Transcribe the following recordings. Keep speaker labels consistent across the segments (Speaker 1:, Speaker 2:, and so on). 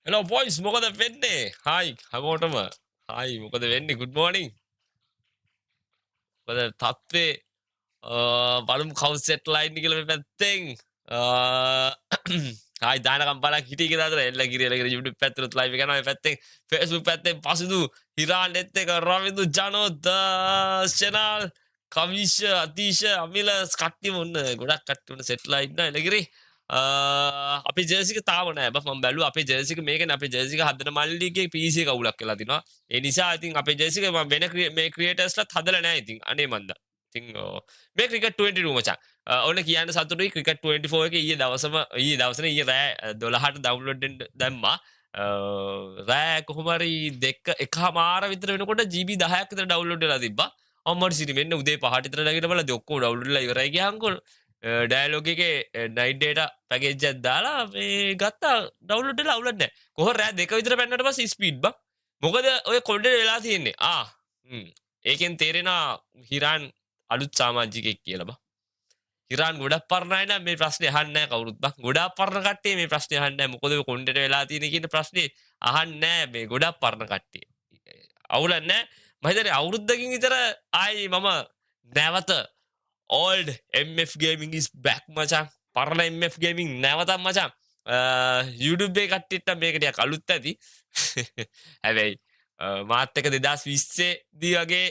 Speaker 1: Hello boys, මොකද වෙන්නේ? Hi හැමෝටම. Hi මොකද වෙන්නේ? Good morning. මොකද තත්ත්වේ බලමු කවුද සෙට් ලයින් කියලා මේ පැත්තෙන්. Hi දානකම් බලක් හිටියේ කියලා අතර එල්ලගිරි YouTube පැත්තට live එක යනවා මේ පැත්තෙන්. Facebook පැත්තෙන් පසුදු හිරාන්ඩෙත් එක රවිදු ජනෝ දර්ශනල් කවිෂ අතිශ අමිල කට්ටිය මොන්න ගොඩක් කට්ටිය මොන්න සෙට් ලයින් නා එල්ලගිරි. අපේ ජර්සික තාම නෑ බස් මම බැලුවා අපේ ජර්සික මේකනේ අපේ ජර්සික හදන මල්ලිගේ PC එක අවුලක් වෙලා තිනවා ඒ නිසා ඉතින් අපේ ජර්සික මම වෙන මේ ක්‍රියේටර්ස්ලත් හදලා නෑ ඉතින් අනේ මන්දා ඉතින් මේ ක්‍රිකට් 22 මචං ඕන කියන්න සතුටුයි ක්‍රිකට් 24 එක ඊයේ දවසනේ ඊයේ රෑ 12ට ඩවුන්ලෝඩ් වෙන්න දැම්මා රෑ කොහොම හරි එකමාර විතර වෙනකොට GB 10ක් විතර ඩවුන්ලෝඩ් වෙලා තිබ්බා අම්මට සිරි මෙන්න උදේ 5ට විතර නැගිට බලද්දි ඔක්කොම ඩවුන්ලෝඩ් වෙලා ඉවරයි ගියාන්කො ඩයලොග් එකේ නයිට් ඩේටා පැකේජ් එකක් දාලා මේ ගත්තා ඩවුන්ලෝඩ් වෙලා අවුලක් නැහැ. කොහොම රෑ 2 විතර පැන්නට පස්සේ ස්පීඩ් බං. මොකද ඔය කොණ්ඩේ වෙලා තියෙන්නේ. ඒකෙන් තේරෙනවා හිරාන් අලුත් සමාජිකයෙක් කියලා බං. හිරාන් ගොඩක් පරණ අය නම් මේ ප්‍රශ්නේ අහන්නේ නැහැ කවුරුත් බං. ගොඩක් පරණ කට්ටිය මේ ප්‍රශ්නේ අහන්නේ නැහැ. මොකද ඔය කොණ්ඩේට වෙලා තියෙන කියන ප්‍රශ්නේ අහන්නේ නැහැ මේ ගොඩක් පරණ කට්ටිය. අවුලක් නැහැ. මම හිතන්නේ අවුරුද්දකින් විතර ආයි මම නැවත old MF gaming is back මචං පරණ MF gaming නැවතත් මචං YouTube එකේ කට්ටියට මේක ටිකක් අලුත් ඇති හැබැයි මාත් එක 2020 දී වගේ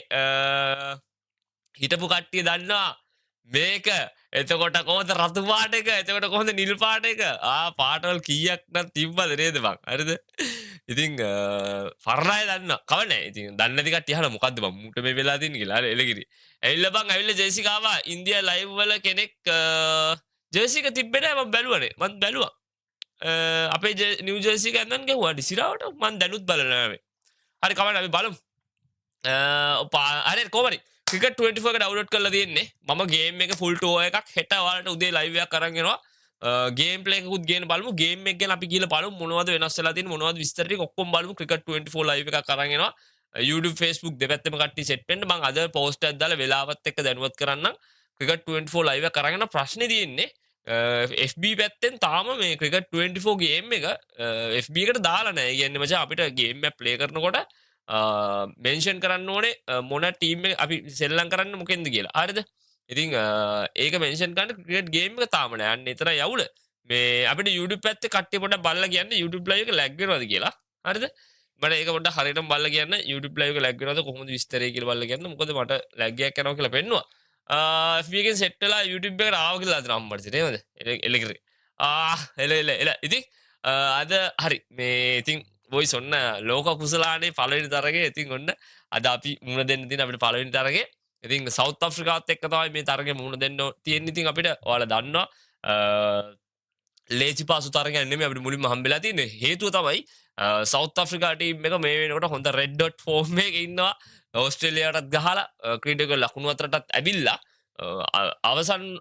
Speaker 1: හිටපු කට්ටිය දන්නවා මේක එතකොට කොහොමද රතු පාට එක එතකොට කොහොමද නිල් පාට එක පාටවල කීයක් නම් තිබ්බද නේද බං හරිද ඉතින් පරණයි දන්නවා කවන්නේ ඉතින් දන්නේ නැති කට්ටිය අහලා මොකද්ද බං මුට මේ වෙලා තියෙන්නේ කියලා එලගිරි ඇවිල්ලා බං ඇවිල්ලා ජේසික ආවා ඉන්දියා ලයිව් වල කෙනෙක් ජේසික තිබ්බේ නැහැ මම බැලුවානේ මම බැලුවා අපේ නිව් ජේසික ඇඳන් ගහුවා දිසිරාවට මම දැනුත් බලලා නැහැ හරි කවන්න අපි බලමු හරි කොහමරි ක්‍රිකට් 24 එක ඩවුන්ලෝඩ් කරලා තියෙන්නේ මම ගේම් එක ෆුල් ටෝ එකක් හෙට ඔයාලට උදේ ලයිව් එකක් අරන් එනවා ගේම් ප්ලේ එකකුත් ගේන බලමු ගේම් එක ගැන අපි කියලා බලමු මොනවද වෙනස් වෙලා තියෙන්නේ මොනවද විස්තර ටික ඔක්කොම බලමු ක්‍රිකට් 24 ලයිව් එකක් අරන් එනවා YouTube Facebook දෙපැත්තෙම කට්ටිය සෙට් වෙන්න මම අද පෝස්ට් එකක් දාලා වෙලාවත් එක්ක දැනුවත් කරන්නම් ක්‍රිකට් 24 ලයිව් එක අරන් ප්‍රශ්නේ තියෙන්නේ FB පැත්තෙන් තාම මේ ක්‍රිකට් 24 ගේම් එක FB එකට දාලා නැහැ. ඒ කියන්නේ මචං අපිට ගේම් එක ප්ලේ කරනකොට මෙන්ෂන් කරන්න ඕනේ මොන ටීම් එක අපි සෙල්ලම් කරන්න මොකෙන්ද කියලා. හරිද? ඉතින් ඒක මෙන්ෂන් කරන්න ක්‍රිකට් ගේම් එක තාම නෑ. අන්න එතරම් යවුල. මේ අපිට YouTube පැත්තේ කට්ටිය පොඩ්ඩක් බලලා කියන්නේ YouTube live එක ලැග් වෙනවද කියලා. හරිද? මට ඒක පොඩ්ඩක් හරියටම බලලා කියන්න YouTube live එක ලැග් වෙනවද කොහොමද විස්තරය කියලා බලලා කියන්න. මොකද මට ලැග් එකක් යනවා කියලා පෙන්නුවා. FB එකෙන් සෙට් වෙලා YouTube එකට ආව කියලා අද නම්බර් නේද? එලකිරි. එල. ඉතින් අද හරි මේ ඉතින් වොයිස් ඔන්න ලෝක කුසලානේ පළවෙනි තරගේ ඉතින් ඔන්න අද අපි මුණ දෙන්න තියෙන අපිට පළවෙනි තරගේ ඉතින් සවුත් අප්‍රිකාවත් එක්ක තමයි මේ තරගේ මුණ දෙන්න තියෙන්නේ ඉතින් අපිට ඔයාලා දන්නවා ලේසි පාසු තරගයක් නෙමෙයි අපිට මුලින්ම හම්බෙලා තියෙන්නේ හේතුව තමයි සවුත් අප්‍රිකා ටීම් එක මේ වෙනකොට හොඳ රෙඩ් ඩොට් ෆෝම් එකේ ඉන්නවා ඕස්ට්‍රේලියාවටත් ගහලා ක්‍රීඩක ලකුණු අතරටත් ඇවිල්ලා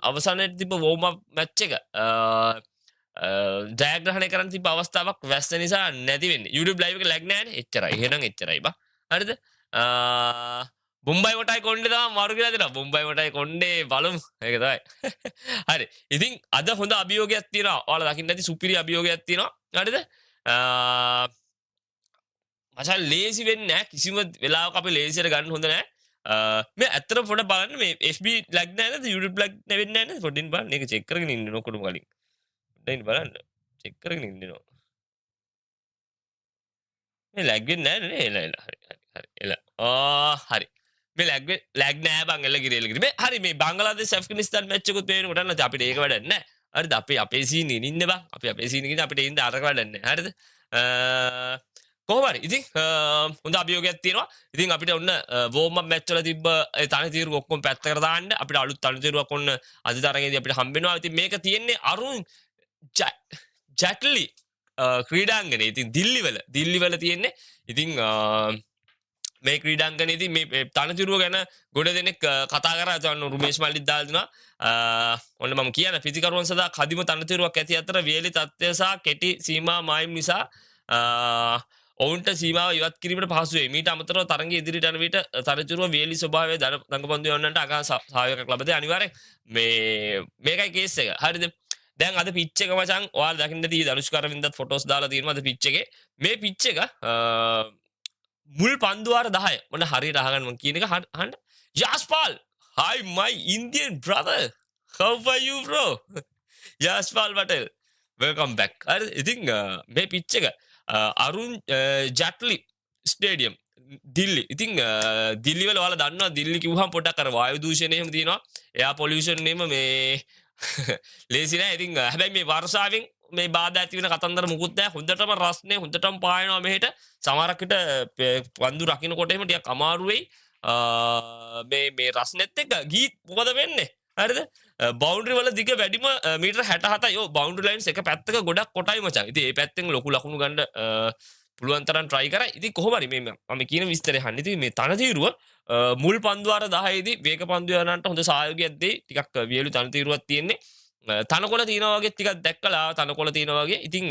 Speaker 1: අවසානයේ තිබ්බ වෝම් අප් මැච් එක ජයග්‍රහණය කරන්න තිබ්බ අවස්ථාවක් වැස්ස නිසා නැති වෙන්නේ YouTube live එක ලැග් නැහැනේ එච්චරයි එහෙනම් එච්චරයි බා හරිද මුම්බයි කොටයි කොණ්ඩේ තමයි මාරු කියලා දෙනවා මුම්බයි කොටයි කොණ්ඩේ බලමු ඒක තමයි හරි ඉතින් අද හොඳ අභියෝගයක් තියෙනවා ඔයාලා දකින්න ඇති සුපිරි අභියෝගයක් තියෙනවා හරිද මචං ලේසි වෙන්නේ නැහැ කිසිම වෙලාවක අපි ලේසියට ගන්න හොඳ නැහැ මේ ඇත්තට පොඩ බලන්න මේ FB ලැග් නැහැ නේද YouTube ලැග් නැවෙන්නේ නැහැ නේද පොඩ්ඩින් බලන්න මේක චෙක් කරගෙන ඉන්න ඕකොඩම කලින් දැන් බලන්න චෙක් කරගෙන ඉන්නවා මේ ලැග් වෙන්නේ නැහැ නේ එල හරි හරි මේ ලැග් නෑ බං එලගිරි මේ හරි මේ බංගලාදේශ ඇෆ්ගනිස්තාන් මැච් එකකුත් පේනකොට නම් අපිට ඒක වැඩක් නැහැ හරිද අපි අපේ සීන් එකේ ඉන්නේ බං අපි අපේ සීන් එකේ අපිට ඉන්න අරක වැඩක් නැහැ හරිද කොහොම හරි ඉතින් හොඳ අභියෝගයක් තියෙනවා ඉතින් අපිට ඔන්න වෝම් අප් මැච් වල තිබ්බ ඒ තනතිරු ඔක්කොම පැත්තකට දාන්න අපිට අලුත් තනතිරුවක් ඔන්න අද තරගයේදී අපිට හම්බ වෙනවා ඉතින් මේක තියෙන්නේ අරුන් ජැට්ලි ක්‍රීඩාංගනේ ඉතින් දිල්ලි වල තියෙන්නේ ඉතින් මේ ක්‍රීඩාංගනයේදී මේ තනතිරුව ගැන ගොඩ දෙනෙක් කතා කරා තවන්න රුමේෂ් මල්ලිත් දාලා දෙනවා ඔන්න මම කියන පිතිකරුවන් සදා කදිම තනතිරුවක් ඇති අතර වියලි තත්ත්වය සහ කෙටි සීමා මායිම් නිසා ඔවුන්ට සීමාව ඉවත් කිරීමට පහසු වේ. මීට අමතරව තරගයේ ඉදිරියට යන විට තනතිරුව වියලි ස්වභාවය දඟපන්දු යවන්නට අගා සහයෝගයක් ලැබෙද අනිවාර්යෙන් මේකයි කේස් එක. හරිද? දැන් අද පිච් එක මචං ඔයාලා දකින්න තියෙයි අනුෂ්කා රවින්දත් ෆොටෝස් දාලා තියෙනවා අද පිච් එකේ. මේ පිච් එක මුල් පන්දුවාර 10 මොන හරියට අහගන්න මම කියන එක අහන්න. යාස්පාල් hi my Indian brother how are you bro යාස්පාල් පටේල් welcome back. හරි ඉතින් මේ පිච් එක අරුන් ජැට්ලි ස්ටේඩියම් දිල්ලි. ඉතින් දිල්ලි වල ඔයාලා දන්නවා දිල්ලි කිව්වහම පොඩ්ඩක් අර වායු දූෂණය එහෙම තියෙනවා. එයා පොලියුෂන් එහෙම මේ ලේසි නෑ. ඉතින් හැබැයි මේ වර්ෂාවෙන් මේ බාධා ඇති වෙන කතන්දර මුකුත් නෑ. හොඳටම රස්නේ හොඳටම පායනවා මෙහෙට. සමහරක් විට පන්දු රකින්නකොට එහෙම ටිකක් අමාරු වෙයි. මේ රස්නෙත් එක්ක ගීත් මොකද වෙන්නේ? හරිද? බවුන්ඩරි වල දිග වැඩිම මීටර 67යි. ඔව් බවුන්ඩරි ලයින්ස් එක පැත්තක ගොඩක් කොටයි මචං. ඉතින් මේ පැත්තෙන් ලොකු ලකුණු ගන්න පුළුවන් තරම් try කරා. ඉතින් කොහොම හරි මේ මම කියන විස්තරය අහන්න. ඉතින් මේ තනතිරුව මුල් පන්දුවාර 10 දී වේග පන්දු යනන්ට හොඳ සහයෝගයක් දෙයි. ටිකක් වියලු තනතිරුවක් තියෙන්නේ. තනකොළ තියෙනවා වගේ ටිකක් දැක්කලා තනකොළ තියෙනවා වගේ. ඉතින්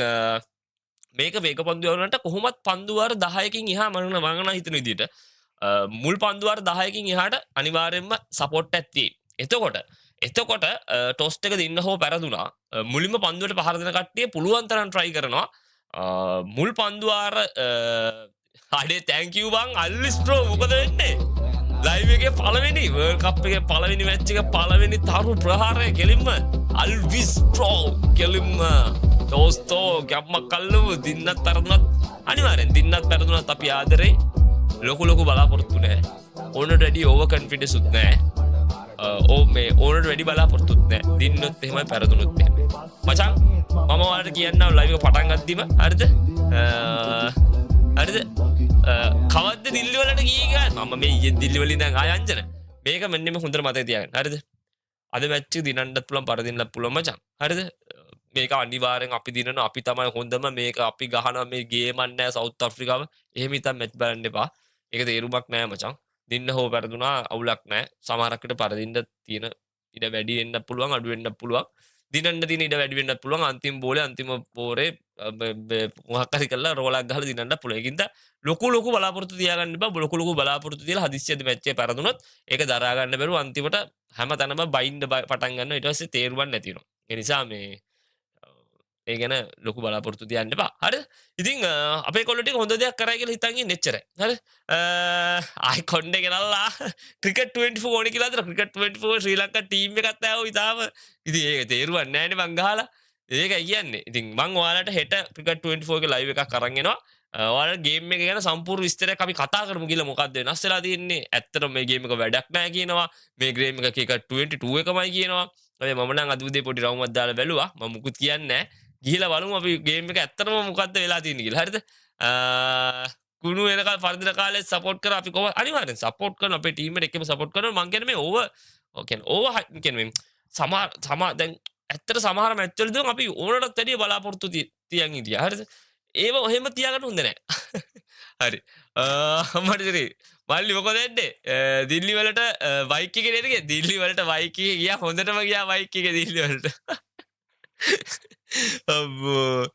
Speaker 1: මේක වේග පන්දු යනන්ට කොහොමත් පන්දුවාර 10කින් එහා මම හිතන විදිහට මුල් පන්දුවාර 10කින් එහාට අනිවාර්යයෙන්ම සපෝට් එකක් තියෙයි. එතකොට ටොස් එක දෙන්න හෝ පැරදුනා මුලින්ම පන්දුවට පහර දෙන කට්ටිය පුළුවන් තරම් try කරනවා මුල් පන්දුවාර අඩේ thank you බං අල්විස් බ්‍රෝ මොකද වෙන්නේ ලයිව් එකේ පළවෙනි වර්ල්ඩ් කප් එකේ පළවෙනි මැච් එක පළවෙනි තරු ප්‍රහාරය කෙලින්ම අල්විස් බ්‍රෝ කෙලින්ම දෝස්තෝ ගැම්ම කල්ලු දින්නත් තරදුනත් අනිවාර්යෙන් දින්නත් තරදුනත් අපි ආදරේ ලොකු බලාපොරොත්තු නැහැ ඕනට වැඩි ඕවර් කොන්ෆිඩන්ස් උත් නැහැ මේ ඕනට වැඩි බලාපොරොත්තුත් නැහැ දින්නොත් එහෙමයි පෙරදුනොත් එහෙමයි මචං මම ඔයාලට කියන්නම් ලයිව් එක පටන් ගද්දිම හරිද හරිද කවද්ද දිල්ලි වලට ගියේ කියලා මම මේ ඊයේ දිල්ලි වලින් දැන් ආය අංජන මේක මෙන්න මේ හොඳට මතක තියාගන්න හරිද අද මැච් එක දිනන්නත් පුළුවන් පරදින්නත් පුළුවන් මචං හරිද මේක අනිවාර්යෙන් අපි දිනනවා අපි තමයි හොඳම මේක අපි ගහනවා මේ ගේම් එක නෑ සවුත් අප්‍රිකාව එහෙම හිතන් මැච් බලන්න එපා ඒක තේරුමක් නෑ මචං දින්න හෝ පෙරදුනා අවුලක් නෑ සමහරක් විට පරදින්න තියෙන ඉඩ වැඩි වෙන්න පුළුවන් අඩු වෙන්න පුළුවන් දිනන්න තියෙන ඉඩ වැඩි වෙන්නත් පුළුවන් අන්තිම බෝලේ අන්තිම පෝරේ මොකක් හරි කරලා රෝලක් ගහලා දිනන්න පුළුවන් ඒකින්ද ලොකු බලාපොරොත්තු තියාගන්න එපා ලොකු බලාපොරොත්තු තියලා හදිස්සියද මැච් එක පෙරදුනොත් ඒක දරා ගන්න බැරුව අන්තිමට හැම තැනම බයින්න පටන් ගන්නවා ඊට පස්සේ තේරුම් නැති වෙනවා ඒ නිසා මේ ඒ ගැන ලොකු බලාපොරොත්තු තියන්න එපා හරිද ඉතින් අපේ කොල්ලෝ ටික හොඳ දෙයක් කරයි කියලා හිතන් ඉන්නේ එච්චරයි හරිද ආයි කොණ්ඩේ ගෙනල්ලා ක්‍රිකට් 24 ඕනේ කියලා අතර ක්‍රිකට් 24 ශ්‍රී ලංකා ටීම් එකත් ආවෝ ඉතාලම ඉතින් ඒක තේරුවක් නැහැ නේ මං ගහලා ඒකයි කියන්නේ ඉතින් මං ඔයාලට හෙට ක්‍රිකට් 24 එකේ ලයිව් එකක් අරන් එනවා ඔයාලට ගේම් එක ගැන සම්පූර්ණ විස්තරයක් අපි කතා කරමු කියලා මොකක්ද වෙනස් වෙලා තියෙන්නේ ඇත්තටම මේ ගේම් එක වැඩක් නැහැ කියනවා මේ ගේම් එක ක්‍රිකට් 22 එකමයි කියනවා හැබැයි මම නම් අද උදේ පොඩි රවුමක් දාලා බැලුවා මම මුකුත් කියන්නේ නැහැ ගිහිලා බලමු අපි ගේම් එක ඇත්තටම මොකද්ද වෙලා තියෙන්නේ කියලා හරිද කුණු වෙනකල් පරදින කාලේ සපෝට් කරා අපි කොහොම අනිවාර්යෙන් සපෝට් කරන අපේ ටීම් එකට එකම සපෝට් කරනවා මං කියන්නේ මේ ඕවර් කියන්නේ සමා දැන් ඇත්තට සමහර මැච් වලදී අපි ඕනටත් වැඩිය බලාපොරොත්තු තියන් හිටියා හරිද ඒව එහෙම තියාගන්න හොඳ නැහැ හරි මඩිරි මල්ලි මොකද වෙන්නේ දිල්ලි වලට බයික් එකේ නේද ගියේ දිල්ලි වලට බයික් එකේ ගියා හොඳටම ගියා බයික් එකේ දිල්ලි වලට අම්මෝ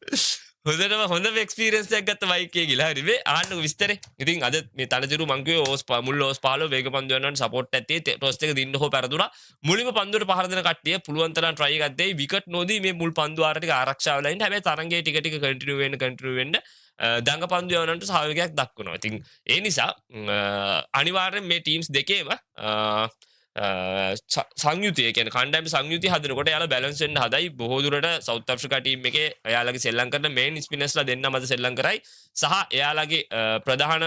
Speaker 1: හොඳටම හොඳ එක්ස්පීරියන්ස් එකක් ගත්ත බයික් එකේ ගිහලා හරි මේ ආන්නක විස්තරේ ඉතින් අද මේ තනජිරු මං කිව්වේ මුල් ඕස් 15 වේග පන්දු යනවන්න සපෝට් එකක් තියෙයි ටොස් එක දින්න හෝ පෙරදුනා මුලින්ම පන්දුවට පහර දෙන කට්ටිය පුළුවන් තරම් try එකක් දෙයි විකට් නොදී මේ මුල් පන්දු ආර ටික ආරක්ෂා වෙලා ඉන්න හැබැයි තරංගයේ ටික කන්ටිනියු වෙන්න දඟ පන්දු යනවන්නට සහයෝගයක් දක්වනවා ඉතින් ඒ නිසා අනිවාර්යෙන් මේ ටීම්ස් දෙකේම සංයුතිය කියන්නේ කණ්ඩායම සංයුතිය හදනකොට යාලා බැලන්ස් වෙන්න හදයි බොහෝ දුරට සවුත් ආෆ්‍රිකා ටීම් එකේ එයාලගේ ශ්‍රී කරන මේන් ස්පිනර්ස්ලා දෙන්නම අද ශ්‍රී කරයි සහ එයාලගේ ප්‍රධාන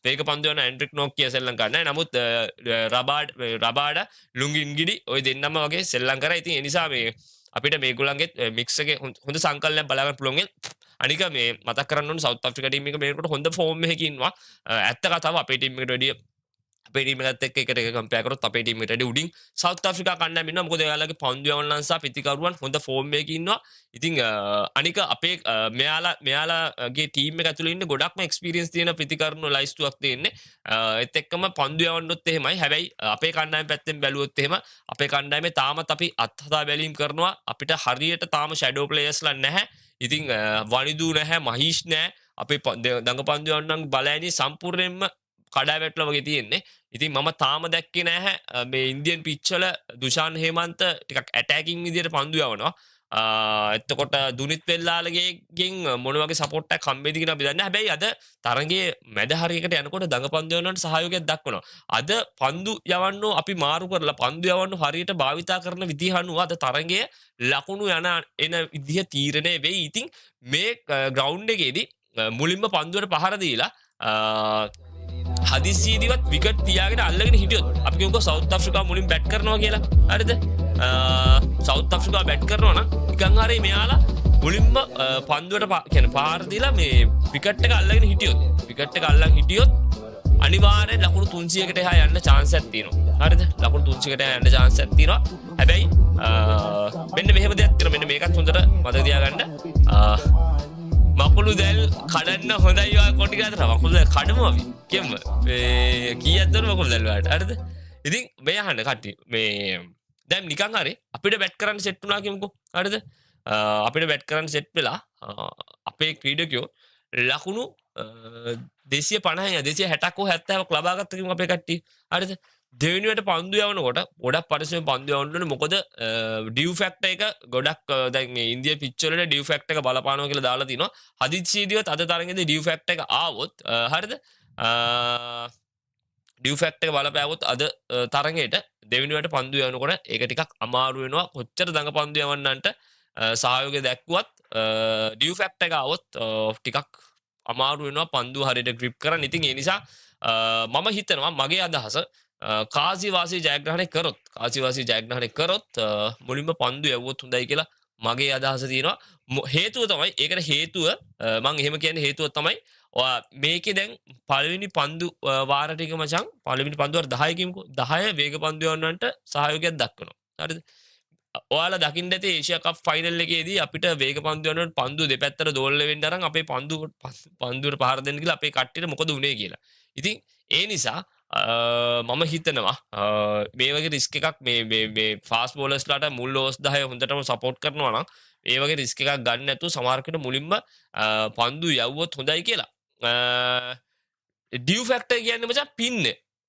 Speaker 1: වේග පන්දු යන ඇන්ඩ්‍රික් නොක්කිය ශ්‍රී කරන්නේ නැහැ නමුත් රබාඩ ලුංගින්ගිඩි ওই දෙන්නම වගේ ශ්‍රී කරා ඉතින් ඒ නිසා මේ අපිට මේගොල්ලන්ගේ මික්ස් එකේ හොඳ සංකල්පයක් බලා ගන්න පුළුවන් අනික මේ මතක් කරන්න ඕනේ සවුත් ආෆ්‍රිකා ටීම් එක මේකට හොඳ ෆෝම් එකක ඉන්නවා ඇත්ත කතාව අපේ ටීම් එකට වැඩිය අපේ ටීම් එකත් එක්ක එකට එක කම්පෙයාර් කරොත් අපේ ටීම් එකට උඩින් සවුත් ආෆ්‍රිකා කණ්ඩායම ඉන්නවා මොකද එයාලගේ පන්දු යවන්නන් සහ පිටිකරුවන් හොඳ ෆෝම් එකක ඉන්නවා ඉතින් අනික අපේ මෙයාලාගේ ටීම් එක ඇතුළේ ඉන්න ගොඩක්ම එක්ස්පීරියන්ස් තියෙන පිටිකරුණු ලයිස්තුවක් තියෙන්නේ ඒත් එක්කම පන්දු යවන්නොත් එහෙමයි හැබැයි අපේ කණ්ඩායම පැත්තෙන් බැලුවොත් එහෙම අපේ කණ්ඩායමේ තාමත් අපි අත්හදා බැලීම් කරනවා අපිට හරියට තාම ෂැඩෝ ප්ලේයර්ස්ලා නැහැ ඉතින් වනිදු නැහැ මහීෂ් නැහැ අපේ දඟ පන්දු යවන්නන් බලයනි සම්පූර්ණයෙන්ම කඩා වැටලා වගේ තියෙන්නේ. ඉතින් මම තාම දැක්කේ නැහැ මේ ඉන්දියන් පිච් වල දුෂාන් හේමන්ත ටිකක් ඇටැකින් විදියට පන්දු යවනවා. එතකොට දුනිත් වෙල්ලාලගේගෙන් මොන වගේ සපෝට් එකක් හම්බෙයිද කියලා අපි දන්නේ නැහැ. හැබැයි අද තරගයේ මැද හරියකට යනකොට දඟපන්දු යවන්නට සහයෝගයක් දක්වනවා. අද පන්දු යවන්න අපි මාරු කරලා පන්දු යවන්න හරියට භාවිතා කරන විදිහ අනුව අද තරගයේ ලකුණු එන විදිහ තීරණය වෙයි. ඉතින් මේ ග්‍රවුන්ඩ් එකේදී මුලින්ම පන්දුවට පහර දීලා හදිසියේදීවත් විකට් තියාගෙන අල්ලගෙන හිටියොත් අපි කියමුකෝ සවුත් අප්‍රිකාව මුලින් බැට් කරනවා කියලා. හරිද? සවුත් අප්‍රිකාව බැට් කරනවා නම් නිකන් හරිය මෙයාලා මුලින්ම පන්දුවට කියන්නේ පාර දීලා මේ විකට් එක අල්ලගෙන හිටියොත් අනිවාර්යෙන් ලකුණු 300කට එහා යන්න chance එකක් තියෙනවා. හරිද? ලකුණු 300කට එහා යන්න chance එකක් තියෙනවා. හැබැයි මෙන්න මෙහෙම දෙයක් තියෙනවා. මෙන්න මේකත් හොඳට මතක තියාගන්න. මකුළු දැල් කඩන්න හොඳයි ඔය කොටි ගාතර මකුළු දැල් කඩමු අපි කියමු මේ කීයක් දන්නු මකුළු දැල් වලට හරිද ඉතින් මේ අහන්න කට්ටිය මේ දැන් නිකන් හරි අපිට බැට් කරන්න සෙට් වුණා කියමුකෝ හරිද අපිට බැට් කරන්න සෙට් වෙලා අපේ ක්‍රීඩකයෝ ලකුණු 250 260ක් හෝ 70ක් ලබා ගත්ත කියමු අපේ කට්ටිය හරිද දෙවෙනිවට පන්දු යවනකොට ගොඩක් පරිස්සමෙන් පන්දු යවන්න ඕනේ මොකද ඩිව් ෆැක්ටර් එක ගොඩක් දැන් මේ ඉන්දියා පිච් වලට ඩිව් ಫැක්ටර් එක බලපානවා කියලා දාලා තිනවා හදිස්සියේදීවත් අද තරගෙදී ඩිව් ෆැක්ටර් එක ආවොත් හරිද ඩිව් ෆැක්ටර් එක බලපෑවොත් අද තරගෙට දෙවෙනිවට පන්දු යවනකොට ඒක ටිකක් අමාරු වෙනවා කොච්චර දඟ පන්දු යවන්නන්ට සහයෝගය දැක්ුවත් ඩිව් ෆැක්ටර් එක ආවොත් ටිකක් අමාරු වෙනවා පන්දු හරියට ග්‍රිප් කරන්න ඉතින් ඒ නිසා මම හිතනවා මගේ අදහස කාසිවාසී ජයග්‍රහණය කරොත් මුලින්ම පන්දු යවුවොත් හොඳයි කියලා මගේ අදහස තියෙනවා හේතුව තමයි ඒකට හේතුව මම එහෙම කියන්නේ හේතුව තමයි මේකේ දැන් පළවෙනි පන්දු වාර ටික මචං පළවෙනි පන්දු වාර 10 කියමුකෝ 10 වේග පන්දු යවන්නන්ට සහයෝගයක් දක්වනවා හරිද ඔයාලා දකින්න ඇති ඒෂියා කප් ෆයිනල් එකේදී අපිට වේග පන්දු යනකොට පන්දු දෙපැත්තට දෝලණය වෙන්න අරන් අපේ පන්දුවට පහර දෙන්න කියලා අපේ කට්ටියට මොකද උනේ කියලා. ඉතින් ඒ නිසා මම හිතනවා මේ වගේ රිස්ක් එකක් මේ ෆාස්ට් බෝලර්ස්ලාට මුල් ඕවර්ස් 10 හොඳටම සපෝට් කරනවා නම් ඒ වගේ රිස්ක් එකක් ගන්න නැතුව සමහරකට මුලින්ම පන්දු යවුවොත් හොඳයි කියලා. ඩිව් ෆැක්ටර් කියන්නේ මචං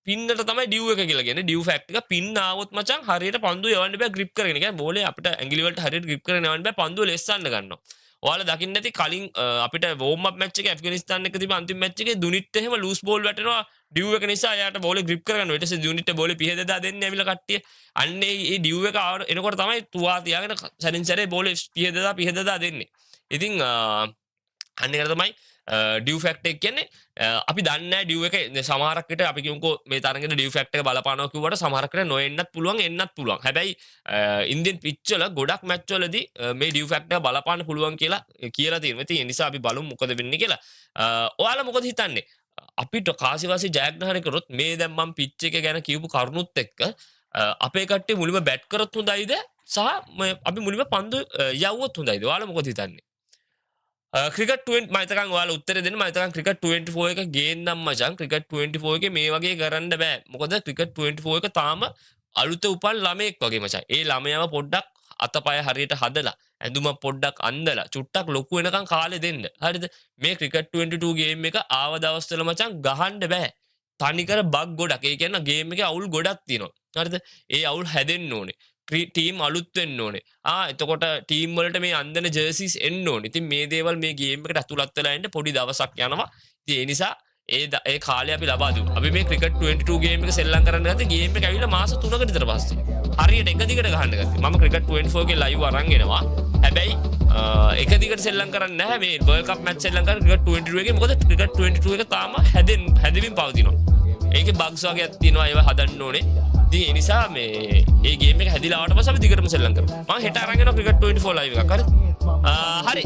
Speaker 1: පින්නට තමයි ඩිව් එක කියලා කියන්නේ. ඩිව් ෆැක්ටර් එක පින්න ආවොත් මචං හරියට පන්දු යවන්න බෑ ග්‍රිප් කරගෙන. කියන්නේ බෝලේ අපිට ඇඟිලි වලට හරියට ග්‍රිප් කරගෙන යවන්න බෑ පන්දුව ලෙස්සන්න ගන්නවා. ඔයාලා දකින්න ඇති කලින් අපිට වෝම් අප් මැච් එකේ ඇෆ්ගනිස්තාන් එක්ක තිබ්බ අන්තිම මැච් එකේ දුනිත් එහෙම ලූස් බෝල් වැටෙනවා ඩිව් එක නිසා එයාට බෝලේ ග්‍රිප් කරගන්නවා. ඊට පස්සේ දුනිත් බෝලේ පිහදදා දෙන්නේ ඇවිල්ලා කට්ටිය. අන්න ඒ ඩිව් එක එනකොට තමයි තුවා තියාගෙන සැරින් සැරේ බෝලේ පිහදදා දෙන්නේ. ඉතින් අන්න ඒක තමයි ඩිව් ෆැක්ටර් එක කියන්නේ අපි දන්නේ නැහැ ඩිව් එක සමහරක් විට අපි කියමුකෝ මේ තරගෙට ඩිව් ෆැක්ටර් එක බලපානවා කිව්වට සමහරක් විට නොඑන්නත් පුළුවන් එන්නත් පුළුවන්. හැබැයි ඉන්දියන් පිච් වල ගොඩක් මැච් වලදී මේ ඩිව් ෆැක්ටර් බලපාන්න පුළුවන් කියලා තියෙනවා. ඉතින් ඒ නිසා අපි බලමු මොකද වෙන්නේ කියලා. ඔයාලා මොකද හිතන්නේ? අපිට කාසිවාසී ජයග්‍රහණය කරොත් මේ දැන් මම පිච් එක ගැන කියපු කරුණුත් එක්ක අපේ කට්ටිය මුලින්ම බැට් කරොත් හොඳයිද සහ අපි මුලින්ම පන්දු යවුවොත් හොඳයිද? ඔයාලා මොකද හිතන්නේ? ක්‍රිකට් 20 මම හිතකන් ඔයාලා උත්තර දෙන්න මම හිතකන් ක්‍රිකට් 24 එක ගේන්නම් මචං ක්‍රිකට් 24 එකේ මේ වගේ කරන්න බෑ මොකද ක්‍රිකට් 24 එක තාම අලුත උපන් ළමයෙක් වගේ මචං ඒ ළමයාව පොඩ්ඩක් අතපය හරියට හදලා ඇඳුම පොඩ්ඩක් අන්දලා චුට්ටක් ලොකු වෙනකන් කාලේ දෙන්න හරිද මේ ක්‍රිකට් 22 ගේම් එක ආව දවස්වල මචං ගහන්න බෑ තනිකර බග් ගොඩක් ඒ කියන්නේ ගේම් එකේ අවුල් ගොඩක් තියෙනවා හරිද ඒ අවුල් හැදෙන්න ඕනේ ටීම් අලුත් වෙන්න ඕනේ. එතකොට ටීම් වලට මේ අන්දන ජර්සිස් එන්න ඕනේ. ඉතින් මේ දේවල් මේ ගේම් එකට ඇතුළත් වෙලා ඉන්න පොඩි දවසක් යනවා. ඉතින් ඒ නිසා ඒ කාලේ අපි ලබා දුමු. අපි මේ ක්‍රිකට් 22 ගේම් එක සෙල්ලම් කරන්න ගත්තේ ගේම් එක ඇවිල්ලා මාස 3කට විතර පස්සේ. හරියට එක දිගට ගහන්න ගත්තේ. මම ක්‍රිකට් 24 ගේ ලයිව් අරන් එනවා. හැබැයි එක දිගට සෙල්ලම් කරන්නේ නැහැ මේ වර්ල්ඩ් කප් මැච් සෙල්ලම් කරන ක්‍රිකට් 22 එකේ. මොකද ක්‍රිකට් 22 එක තාම හැදෙමින් පවතිනවා. ඒකේ බග්ස් වගේක් තියෙනවා ඒවා හදන්න ඕනේ. ඉතින් ඒ නිසා මේ ඒ ගේම් එක හැදිලා ආවට පස්සේ අපි දිගටම සෙල්ලම් කරමු. මම හෙට අරන් එනවා ක්‍රිකට් 24 ලයිව් එකක්. හරි.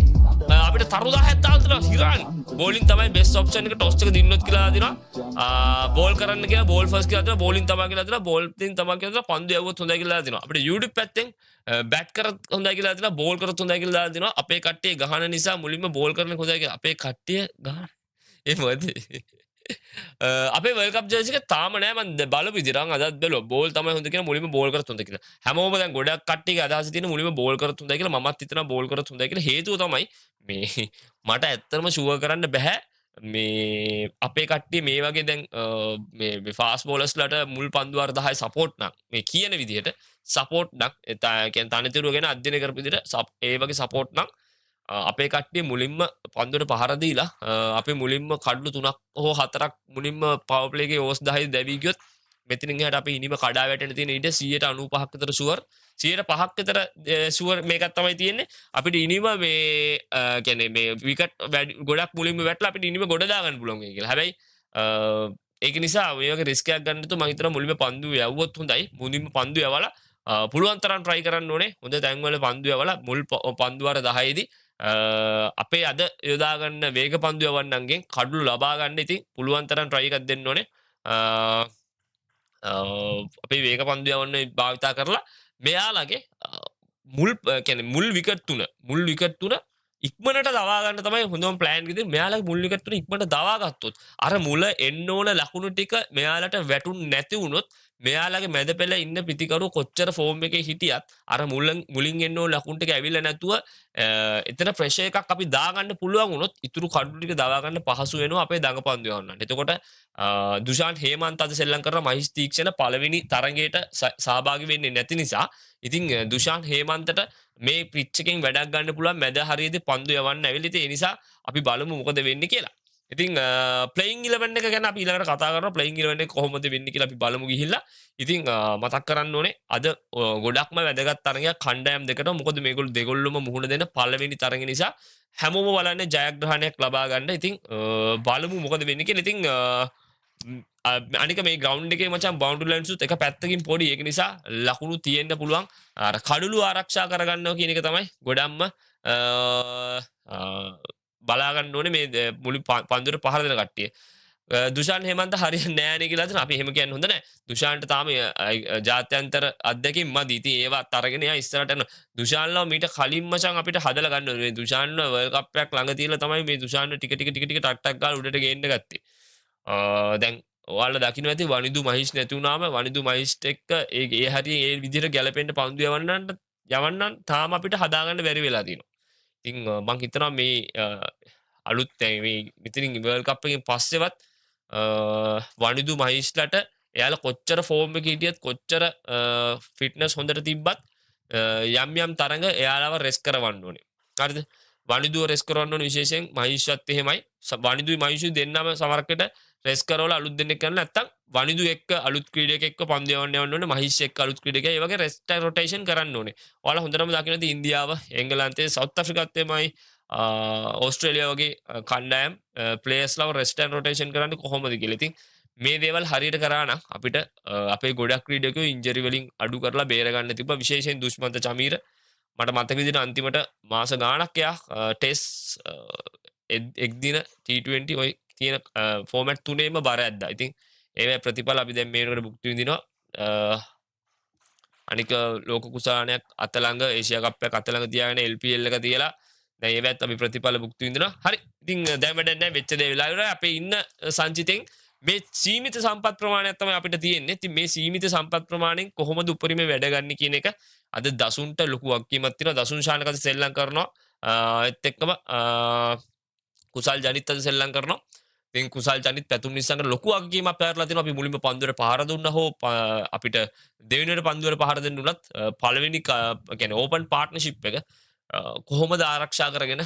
Speaker 1: අපිට තරු 10ක් දාලා දෙනවා හිරාන්. බෝලින් තමයි බෙස්ට් ඔප්ෂන් එක ටොස් එක දින්නොත් කියලා දෙනවා. බෝල් කරන්න කියලා බෝල් ෆස්ට් කියලා දෙනවා. බෝලින් තමයි කියලා දෙනවා. බෝල් තින් තමයි කියලා දෙනවා. පන්දු යවුවොත් හොඳයි කියලා දෙනවා. අපිට YouTube පැත්තෙන් බැට් කරත් හොඳයි කියලා දෙනවා. බෝල් කරත් හොඳයි කියලා දෙනවා. අපේ කට්ටිය ගහන නිසා මුලින්ම බෝල් කරන එක හොඳයි කියලා. අපේ කට්ටිය ගහන. ඒ මොකද? අපේ වර්ල්ඩ් කප් ජර්සි එක තාම නෑ මම බලපු විදිහට අදත් බැලුවා බෝල් තමයි හොඳ කියන මුලින්ම බෝල් කරත් හොඳ කියලා හැමෝම දැන් ගොඩක් කට්ටියගේ අදහස තියෙන මුලින්ම බෝල් කරත් හොඳයි කියලා මමත් හිතනවා බෝල් කරත් හොඳයි කියලා හේතුව තමයි මේ මට ඇත්තටම ෂුවර් කරන්න බෑ මේ අපේ කට්ටිය මේ වගේ දැන් මේ ෆාස්ට් බෝලර්ස්ලාට මුල් පන්දු වාර 10 සපෝට් නම් මේ කියන විදිහට සපෝට් නම් කියන්නේ තනතුරු ගැන අධ්‍යයනය කරපු විදිහට ඒ වගේ සපෝට් නම් අපේ කට්ටිය මුලින්ම පන්දුවට පහර දීලා අපි මුලින්ම කඩලු 3ක් හෝ 4ක් මුලින්ම පවර් ප්ලේ එකේ ඕවර්ස් 10 දැවි ගියොත් මෙතනින් එහාට අපි ඉනිම කඩා වැටෙන්න තියෙන ඊට 95ක් විතර ෂුවර් 105ක් විතර ෂුවර් මේකක් තමයි තියෙන්නේ අපිට ඉනිම මේ කියන්නේ මේ විකට් ගොඩක් මුලින්ම වැටලා අපිට ඉනිම ගොඩ දාගන්න පුළුවන් වෙයි කියලා. හැබැයි ඒක නිසා මේ වගේ රිස්ක් එකක් ගන්න තු මම හිතනවා මුලින්ම පන්දු යවුවොත් හොඳයි. මුලින්ම පන්දු යවලා පුළුවන් තරම් try කරන්න ඕනේ. හොඳ තැන්වල පන්දු යවලා මුල් පන්දු වාර 10 දී අපේ අද යොදා ගන්න වේග පන්දු යවන්නන්ගෙන් කඩලු ලබා ගන්න ඉතින් පුළුවන් තරම් try එකක් දෙන්න ඕනේ. අපේ වේග පන්දු යවන්න භාවිතා කරලා මෙයාලගේ මුල් විකට් තුන ඉක්මනට දවා ගන්න තමයි හොඳම ප්ලෑන් එක. ඉතින් මෙයාලගේ මුල් විකට් තුන ඉක්මනට දවා ගත්තොත් අර මුල එන්න ඕන ලකුණු ටික මෙයාලට වැටුන් නැති වුණොත් මෙයාලගේ මැද පෙළ ඉන්න පිටිකරු කොච්චර ෆෝම් එකේ හිටියත් අර මුලින් එන්න ඕන ලකුණු ටික ඇවිල්ලා නැතුව එතන ප්‍රෙෂර් එකක් අපි දාගන්න පුළුවන් වුණොත් ඉතුරු කඩු ටික දවා ගන්න පහසු වෙනවා අපේ දඟපන්දු යවන්නට. එතකොට දුෂාන් හේමන්ත අද සෙල්ලම් කරන මහිෂ් තීක්ෂණ පළවෙනි තරගයට සහභාගී වෙන්නේ නැති නිසා ඉතින් දුෂාන් හේමන්තට මේ පිච් එකෙන් වැඩක් ගන්න පුළුවන් මැද හරියේදී පන්දු යවන්න ඇවිල්ලා ඉතින් ඒ නිසා අපි බලමු මොකද වෙන්නේ කියලා. ඉතින් ප්ලේයින් 11 එක ගැන අපි ඊළඟට කතා කරනවා. ප්ලේයින් 11 එක කොහොමද වෙන්නේ කියලා අපි බලමු ගිහිල්ලා. ඉතින් මතක් කරන්න ඕනේ අද ගොඩක්ම වැදගත් තරගයක් කණ්ඩායම් දෙකට. මොකද මේගොල්ලෝ දෙගොල්ලොම මුහුණ දෙන පළවෙනි තරගය නිසා හැමෝම බලන්නේ ජයග්‍රහණයක් ලබා ගන්න. ඉතින් බලමු මොකද වෙන්නේ කියලා. ඉතින් අනික මේ ග්‍රවුන්ඩ් එකේ මචං බවුන්ඩරි ලයින්ස් උත් එක පැත්තකින් පොඩි. ඒක නිසා ලකුණු තියෙන්න පුළුවන්. අර කඩළු ආරක්ෂා කරගන්නවා කියන එක තමයි ගොඩක්ම බලා ගන්න ඕනේ මේ මුළු පන්දුවට පහර දෙන කට්ටිය. දුෂාන් හේමන්ත හරියන්නේ නැහැ නේ කියලා අපි එහෙම කියන්න හොඳ නැහැ. දුෂාන්ට තාම ජාත්‍යන්තර අත්දැකීම් මදි. ඉතින් ඒවත් අරගෙන යා ඉස්සරහට යන දුෂාන්ලව මීට කලින් මචං අපිට හදලා ගන්න ඕනේ. මේ දුෂාන්ව වර්ල්ඩ් කප් එකක් ළඟ තියලා තමයි මේ දුෂාන්ව ටික ටක් ටක් ගාලා උඩට ගේන්න ගත්තේ. දැන් ඔයාලා දකින්න ඇති වනිදු මහිෂ් නැති වුණාම වනිදු මහිෂ්ට එක්ක ඒ හරිය ඒ විදිහට ගැලපෙන්න පන්දු යවන්නන් තාම අපිට හදාගන්න බැරි වෙලා තියෙනවා. ඉතින් මං හිතනවා මේ අලුත් මේ මෙතනින් වර්ල්ඩ් කප් එකෙන් පස්සෙවත් වනිදු මහිෂ්ලට එයාලා කොච්චර ෆෝම් එකේ හිටියත් කොච්චර ෆිට්නස් හොඳට තිබ්බත් යම් තරඟ එයාලව රෙස් කරවන්න ඕනේ. හරිද? වනිදුව රෙස් කරවන්න ඕනේ විශේෂයෙන් මහිෂ්වත් එහෙමයි. වනිදුයි මහිෂුයි දෙන්නම සමරකට රෙස් කරවලා අලුත් දෙන්නෙක් කරන්න නැත්තම් වනිදු එක්ක අලුත් ක්‍රීඩකයෙක් එක්ක පන්දු යවන්න ඕනේ. මහිෂ් එක්ක අලුත් ක්‍රීඩකයෙක්. ඒ වගේ රෙස්ට් රොටේෂන් කරන්න ඕනේ. ඔයාලා හොඳටම දකින්න තියෙන ඉන්දියාව, එංගලන්තේ, සවුත් ආෆ්‍රිකාත් එමයයි ඕස්ට්‍රේලියාව වගේ කණ්ඩායම් ප්ලේයර්ස්ලව රෙස්ට් රොටේෂන් කරන්නේ කොහොමද කියලා. ඉතින් මේ දේවල් හරියට කරා නම් අපිට අපේ ගොඩක් ක්‍රීඩකයෝ ඉන්ජරි වලින් අඩු කරලා බේර ගන්න තිබ්බා. විශේෂයෙන් දුෂ්මන්ත චමීර මට මතක විදිහට අන්තිමට මාස ගාණක් එයා ටෙස්ට් එක් දින T20 ඔය තියෙන ෆෝමැට් තුනේම බර ඇද්දා. ඉතින් ඒවැ ප්‍රතිඵල අපි දැන් මේකට භුක්ති විඳිනවා. අනික ලෝක කුසලානයක් අත ළඟ ඒෂියා කප් එක අත ළඟ තියාගෙන LPL එක තියලා දැන් ඒවැත් අපි ප්‍රතිඵල භුක්ති විඳිනවා. හරි. ඉතින් දැන් වැඩක් නැහැ. වෙච්ච දේ වෙලා ඉවරයි. අපේ ඉන්න සංචිතෙන් මේ සීමිත සම්පත් ප්‍රමාණයක් තමයි අපිට තියෙන්නේ. ඉතින් මේ සීමිත සම්පත් ප්‍රමාණයෙන් කොහොමද උපරිම වැඩ ගන්න කියන එක අද දසුන්ට ලොකු වගකීමක් තියෙනවා. දසුන් ශානකද සෙල්ලම් කරනවා. ඒත් එක්කම කුසල් ජනිත් අද සෙල්ලම් කරනවා. ඉතින් කුසල් ජනිත් පැතුම් නිසාකට ලොකු වගකීමක් පැවරලා තියෙනවා. අපි මුලින්ම පන්දුවට පහර දුන්නා හෝ අපිට දෙවෙනිවට පන්දුවට පහර දෙන්න උනත් පළවෙනි කියන්නේ ඕපන් පාර්ට්නර්ෂිප් එක කොහොමද ආරක්ෂා කරගෙන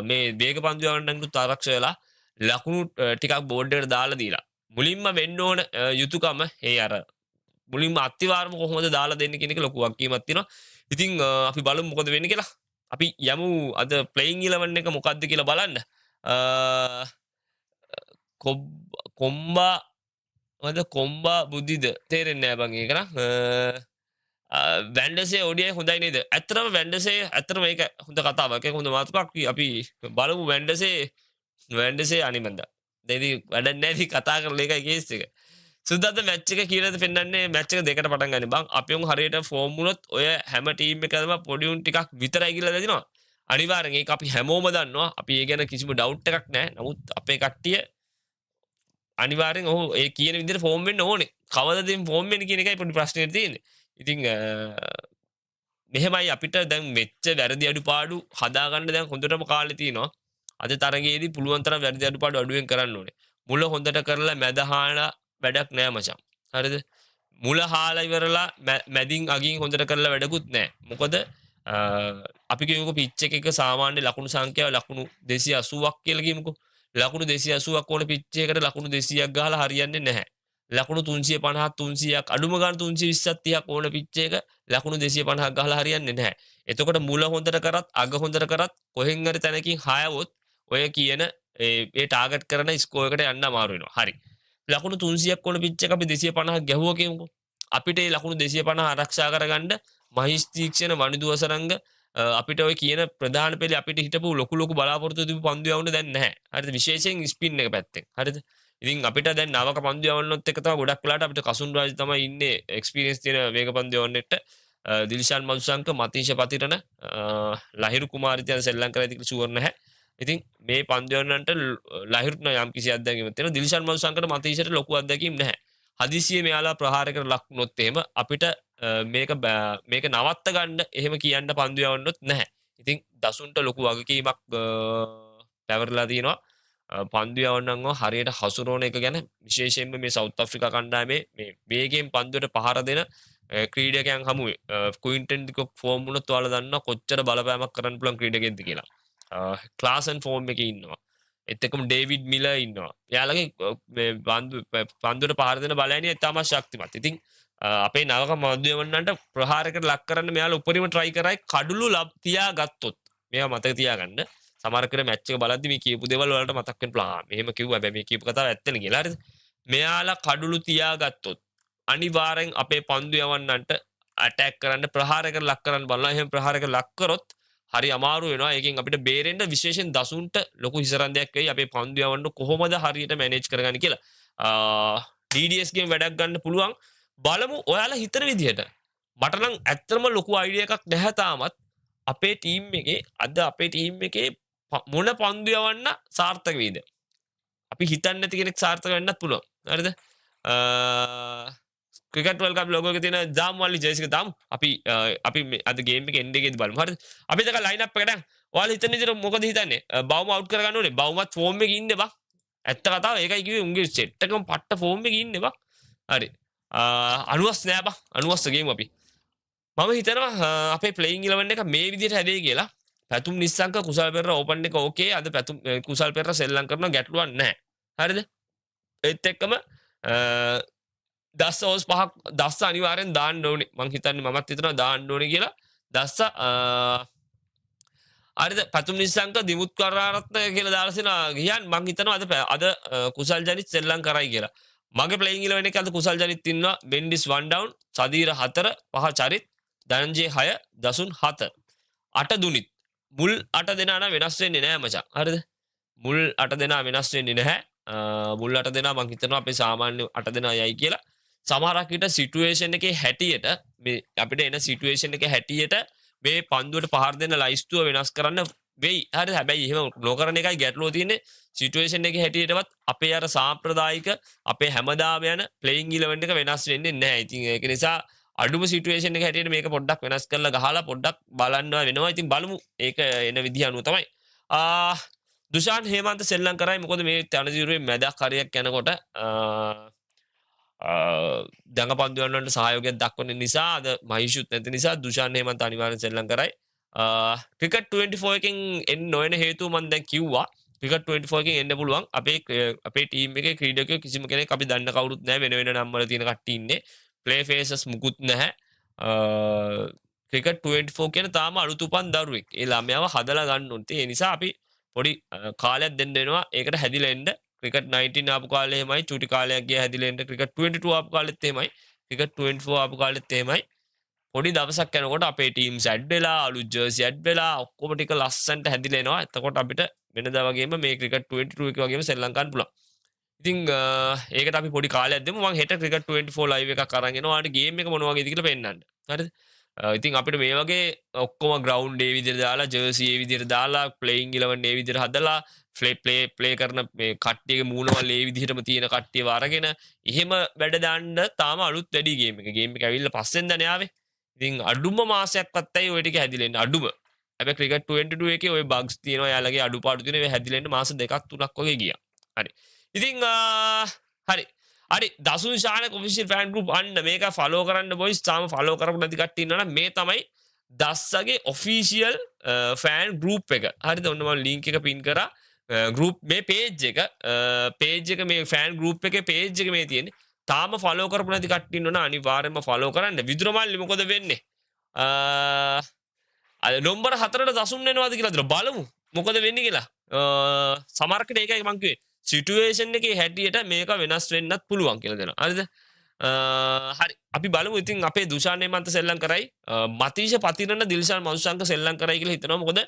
Speaker 1: මේ වේග පන්දු යවන්නන්ට ආරක්ෂා වෙලා ලකුණු ටිකක් බෝඩ් එකට දාලා දීලා මුලින්ම වෙන්න ඕන යුතුයකම ඒ අර මුලින්ම අත්තිවාරම කොහොමද දාලා දෙන්නේ කියන එක ලොකු වගකීමක් තියෙනවා. ඉතින් අපි බලමු මොකද වෙන්නේ කියලා. අපි යමු අද ප්ලේයින් 11 එක මොකද්ද කියලා බලන්න. කොම්බා බුද්ධිද තේරෙන්නේ නැහැ බං ඒක නම්. වැන්ඩසේ ඔඩියයි හොඳයි නේද? ඇත්තටම වැන්ඩසේ ඇත්තටම මේක හොඳ කතාවක්. ඒක හොඳ මාතෘකාවක්. අපි බලමු වැන්ඩසේ අනිමන්ද. දැන් ඉතින් වැඩක් නැහැ ඉතින් කතා කරලා ඒකයි කේස් එක. සුද්දාද මැච් එක කීයද පෙන්වන්නේ? මැච් එක දෙකට පටන් ගන්න බං. අපි උන් හරියට ෆෝම් වුණොත් ඔය හැම ටීම් එකකම පොඩි උන් ටිකක් විතරයි කියලා දෙදිනවා. අනිවාර්යෙන් ඒක අපි හැමෝම දන්නවා. අපි ඒ ගැන කිසිම ඩවුට් එකක් නැහැ. නමුත් අපේ කට්ටිය අනිවාර්යෙන් ඔහු ඒ කියන විදිහට ෆෝම් වෙන්න ඕනේ. කවදද ෆෝම් වෙන්නේ කියන එකයි පොඩි ප්‍රශ්නේ තියෙන්නේ. ඉතින් මෙහෙමයි අපිට දැන් මෙච්ච වැරදි අඩුපාඩු හදාගන්න දැන් හොඳටම කාලේ තියෙනවා. අද තරගයේදී පුළුවන් තරම් වැරදි අඩුපාඩු අඩුවෙන් කරන්න ඕනේ. මුල හොඳට කරලා මැද හාලා වැඩක් නෑ මචං. හරිද? මුල හාලා ඉවරලා මැදින් අගින් හොඳට කරලා වැඩකුත් නෑ. මොකද අපි කියමුකෝ පිච් එකක සාමාන්‍ය ලකුණු සංඛ්‍යාව ලකුණු 280ක් කියලා කියමුකෝ. ලකුණු 280ක් ඕන පිච් එකකට ලකුණු 200ක් ගහලා හරියන්නේ නැහැ. ලකුණු 350ක් 300ක් අඩුම ගාන 320ක් 30ක් ඕන පිච් එක ලකුණු 250ක් ගහලා හරියන්නේ නැහැ. එතකොට මුල හොඳට කරත් අග හොඳට කරත් කොහෙන් හරි තැනකින් හයවොත් ඔය කියන ඒ ටාගට් කරන ස්කෝර් එකට යන්න අමාරු වෙනවා. හරි. ලකුණු 300ක් ඕන පිච් එක අපි 250ක් ගැහුවා කියමුකෝ. අපිට මේ ලකුණු 250 ආරක්ෂා කරගන්න මහිස් තීක්ෂණ වනිදු වසරංග අපිට ඔය කියන ප්‍රධාන පෙළේ අපිට හිටපු ලොකු බලාපොරොත්තු තිබු පන්දු යවන්න දැන් නැහැ. හරිද? විශේෂයෙන් ස්පින් එක පැත්තෙන්. හරිද? ඉතින් අපිට දැන් නවක පන්දු යවන්නත් එක තමයි ගොඩක් වෙලාට අපිට කසුන් රාජ් තමයි ඉන්නේ එක්ස්පීරියන්ස් තියෙන වේග පන්දු යවන්නෙට. දිල්ෂාන් මදුසංක මතීෂ පතිරණ ලහිරු කුමාරිතයන් ශ්‍රී ලංකාවේ තිබුණු ෂුවර් නැහැ. ඉතින් මේ පන්දු යවන්නන්ට ලහිරුට යම් කිසි අත්දැකීමක් තියෙනවා. දිල්ෂාන් මදුසංකට මතීෂට ලොකු අත්දැකීම් නැහැ. හදිසියේ මෙයාලා ප්‍රහාරයකට ලක් වුණොත් එහෙම අපිට මේක නවත්ත ගන්න එහෙම කියන්න පන්දු යවන්නොත් නැහැ. ඉතින් දසුන්ට ලොකු වගකීමක් පැවරලා තියෙනවා. පන්දු යවන්නන්ව හරියට හසුරවන එක ගැන විශේෂයෙන්ම මේ සවුත් අප්‍රිකා කණ්ඩායමේ මේ වේගයෙන් පන්දුවට පහර දෙන ක්‍රීඩකයන් හමුවේ ක්වින්ටන් ඩිකොක් ෆෝම් වුණොත් ඔයාලා දන්නවා කොච්චර බලපෑමක් කරන්න පුළුවන් ක්‍රීඩකයෙක්ද කියලා. ක්ලාසන් ෆෝම් එකේ ඉන්නවා. ඒත් එක්කම ඩේවිඩ් මිලර් ඉන්නවා. එයාලගේ මේ පන්දුවට පහර දෙන බලයනිය ඉතාම ශක්තිමත්. ඉතින් අපේ නවක පන්දු යවන්නන්ට ප්‍රහාරයකට ලක් කරන්න මෙයාලා උපරිම try කරයි කඩළු තියාගත්තොත්. මේවා මතක තියාගන්න. සමහර කර මැච් එක බලද්දි මේ කියපු දේවල් වලට මතක් වෙන්න පුළුවන්. මෙහෙම කිව්වා හැබැයි මේ කියපු කතාව ඇත්තනේ කියලා. හරිද? මෙයාලා කඩළු තියාගත්තොත් අනිවාර්යෙන් අපේ පන්දු යවන්නන්ට ඇටැක් කරන්න ප්‍රහාරයකට ලක් කරන්න බලනවා. එහෙම ප්‍රහාරයකට ලක් කරොත් හරි අමාරු වෙනවා. ඒකෙන් අපිට බේරෙන්න විශේෂයෙන් දසුන්ට ලොකු හිසරන්දයක් වෙයි. අපේ පන්දු යවන්න කොහොමද හරියට මැනේජ් කරගන්නේ කියලා. DDS ගෙන් වැඩක් ගන්න පුළුවන්. බලමු ඔයාලා හිතන විදිහට. මට නම් ඇත්තම ලොකු අයිඩියා එකක් නැහැ තාමත්. අපේ ටීම් එකේ අද අපේ ටීම් එකේ මොන පන්දු යවන්න සාර්ථක වෙයිද? අපි හිතන්නේ නැති කෙනෙක් සාර්ථක වෙන්නත් පුළුවන්. හරිද? ක්‍රිකට් වර්ල්ඩ් කප් ලෝගෝ එකේ තියෙන දාම්වලි ජර්සි එක දාමු. අපි අද ගේම් එකේ එන්ඩ් එකේදී බලමු. හරිද? අපි දැන් ලයින් අප් එකට දැන් ඔයාලා හිතන විදිහට මොකද හිතන්නේ? බවුම අවුට් කරගන්න ඕනේ. බවුමත් ෆෝම් එකේ ඉන්නේ බා. ඇත්ත කතාව ඒකයි කිව්වේ උන්ගේ සෙට් එකම පට්ට ෆෝම් එකේ ඉන්නේ බා. හරි. අනුවස් නෑ බා. අනුවස් ගේමු අපි. මම හිතනවා අපේ ප්ලේයින් 11 එක මේ විදිහට හැදෙයි කියලා. පැතුම් නිස්සංක කුසල් පෙරේරා ඕපන් එක ඕකේ. අද පැතුම් කුසල් පෙරේරා සෙල්ලම් කරනවා ගැටලුවක් නැහැ. හරිද? ඒත් එක්කම දස්ස ඕස් පහක් දස්ස අනිවාර්යෙන් දාන්න ඕනේ. මං හිතන්නේ මමත් හිතනවා දාන්න ඕනේ කියලා. දස්ස හරිද? පැතුම් නිස්සංක දිමුත් කරාරත්න කියලා දාලා සිනා ගියන් මං හිතනවා අද කුසල් ජනිත් සෙල්ලම් කරයි කියලා. මගේ ප්ලේයින් 11 එකේ අද කුසල් ජනිත් ඉන්නවා. බෙන්ඩිස් 1 down, සදීර 4, පහ චරිත්, ධනංජය 6, දසුන් 7. 8 දුනිත්. මුල් 8 දෙනා නම් වෙනස් වෙන්නේ නැහැ මචං. හරිද? මුල් 8 දෙනා වෙනස් වෙන්නේ නැහැ. මුල් 8 දෙනා මං හිතනවා අපේ සාමාන්‍ය 8 දෙනා යයි කියලා. සමහරක් විට සිටුේෂන් එකේ හැටියට මේ අපිට එන සිටුේෂන් එකේ හැටියට මේ පන්දුවට පහර දෙන ලයිස්තුව වෙනස් කරන්න වෙයි. හරිද? හැබැයි එහෙම නොකරන එකයි ගැටලුව තියෙන්නේ. සිටුේෂන් එකේ හැටියටවත් අපේ අර සාම්ප්‍රදායික අපේ හැමදාම යන ප්ලේයින් 11 එක වෙනස් වෙන්නේ නැහැ. ඉතින් ඒක නිසා අඩුම සිටුේෂන් එක හැටියට මේක පොඩ්ඩක් වෙනස් කරලා ගහලා පොඩ්ඩක් බලන්න වෙනවා. ඉතින් බලමු ඒක එන විදිහ අනුව තමයි. දුෂාන් හේමන්ත සෙල්ලම් කරයි. මොකද මේ තනදිරුවේ මැදක් හරියක් යනකොට දඟපන්දු යනවන්ට සහයෝගයක් දක්වන නිසා අද මහිෂුත් නැති නිසා දුෂාන් හේමන්ත අනිවාර්යෙන් සෙල්ලම් කරයි. ක්‍රිකට් 24 එකෙන් එන්න නොවන හේතුව මම දැන් කිව්වා. ක්‍රිකට් 24 එකෙන් එන්න පුළුවන්. අපේ ටීම් එකේ ක්‍රීඩකයෝ කිසිම කෙනෙක් අපි දන්න කවුරුත් නැහැ. වෙන වෙන නම් වල තියෙන කට්ටිය ඉන්නේ. ප්ලේ ෆේසස් මුකුත් නැහැ. ක්‍රිකට් 24 කියන තාම අලුත් උපන් දරුවෙක්. ඒ ළමයාව හදලා ගන්න ඕනේ. ඒ නිසා අපි පොඩි කාලයක් දෙන්න වෙනවා. ඒකට හැදිලා එන්න. ක්‍රිකට් 19 ආපු කාලේ එහෙමයි. චුටි කාලයක් ගියා හැදිලා එන්න. ක්‍රිකට් 22 ආපු කාලෙත් එහෙමයි. ක්‍රිකට් 24 ආපු කාලෙත් එහෙමයි. පොඩි දවසක් යනකොට අපේ ටීම්ස් ඇඩ් වෙලා, අලුත් ජර්සි ඇඩ් වෙලා ඔක්කොම ටික ලස්සනට හැදිලා එනවා. එතකොට අපිට වෙනදා වගේම මේ ක්‍රිකට් 22 එක වගේම ශ්‍රී ලංකාවට පුළුවන්. ඉතින් ඒකට අපි පොඩි කාලයක් දෙමු. මම හෙට ක්‍රිකට් 24 ලයිව් එකක් අරන් එනවා. ඔයාලට ගේම් එක මොන වගේද කියලා පෙන්නන්න. හරිද? ඉතින් අපිට මේ වගේ ඔක්කොම ග්‍රවුන්ඩ් ඒ විදිහට දාලා, ජර්සි ඒ විදිහට දාලා, ප්ලේයින් 11 ඒ විදිහට හදලා, ප්ලේ කරන මේ කට්ටියගේ මූණවල ඒ විදිහටම තියෙන කට්ටියව අරගෙන එහෙම වැඩ දාන්න තාම අලුත් වැඩි ගේම් එක. ගේම් එක ඇවිල්ලා පස්සෙන් දැන් ආවේ. ඉතින් අඩුම මාසයක්වත් ඇයි ඔය ටික හැදිලා ඉන්නේ අඩුම. හැබැයි ක්‍රිකට් 22 එකේ ওই බග්ස් තියෙනවා යාළුවගේ අඩුපාඩු තියෙනවා ඒවා හැදිලා ඉන්න මාස 2ක් 3ක් වගේ ගියා. හරි. ඉතින් හරි. හරි දසුන් ශානක ඔෆිෂියල් ෆෑන් ගෲප් අන්න මේක ෆලෝ කරන්න බොයිස් තාම ෆලෝ කරපු නැති කට්ටිය ඉන්නවා නම් මේ තමයි දස්සගේ ඔෆිෂියල් ෆෑන් ගෲප් එක. හරිද? ඔන්න මම ලින්ක් එක පින් කරා. ගෲප් මේ පේජ් එක මේ ෆෑන් ගෲප් එකේ පේජ් එක මේ තියෙන්නේ. තාම ෆලෝ කරපු නැති කට්ටිය ඉන්නවා නම් අනිවාර්යයෙන්ම ෆලෝ කරන්න. විදුරමල්ලි මොකද වෙන්නේ? නොම්බර 4ට දසුන් වෙනවාද කියලා අද බලමු. මොකද වෙන්නේ කියලා. සමහරකට ඒකයි මං කිව්වේ. සිටුේෂන් එකේ හැටියට මේක වෙනස් වෙන්නත් පුළුවන් කියලා දෙනවා. හරිද? හරි. අපි බලමු ඉතින් අපේ දුෂාන් හේමන්ත සෙල්ලම් කරයි. මතීෂ පතිරණ දිල්ෂාන් මනුෂ්‍යංක සෙල්ලම් කරයි කියලා හිතනවා. මොකද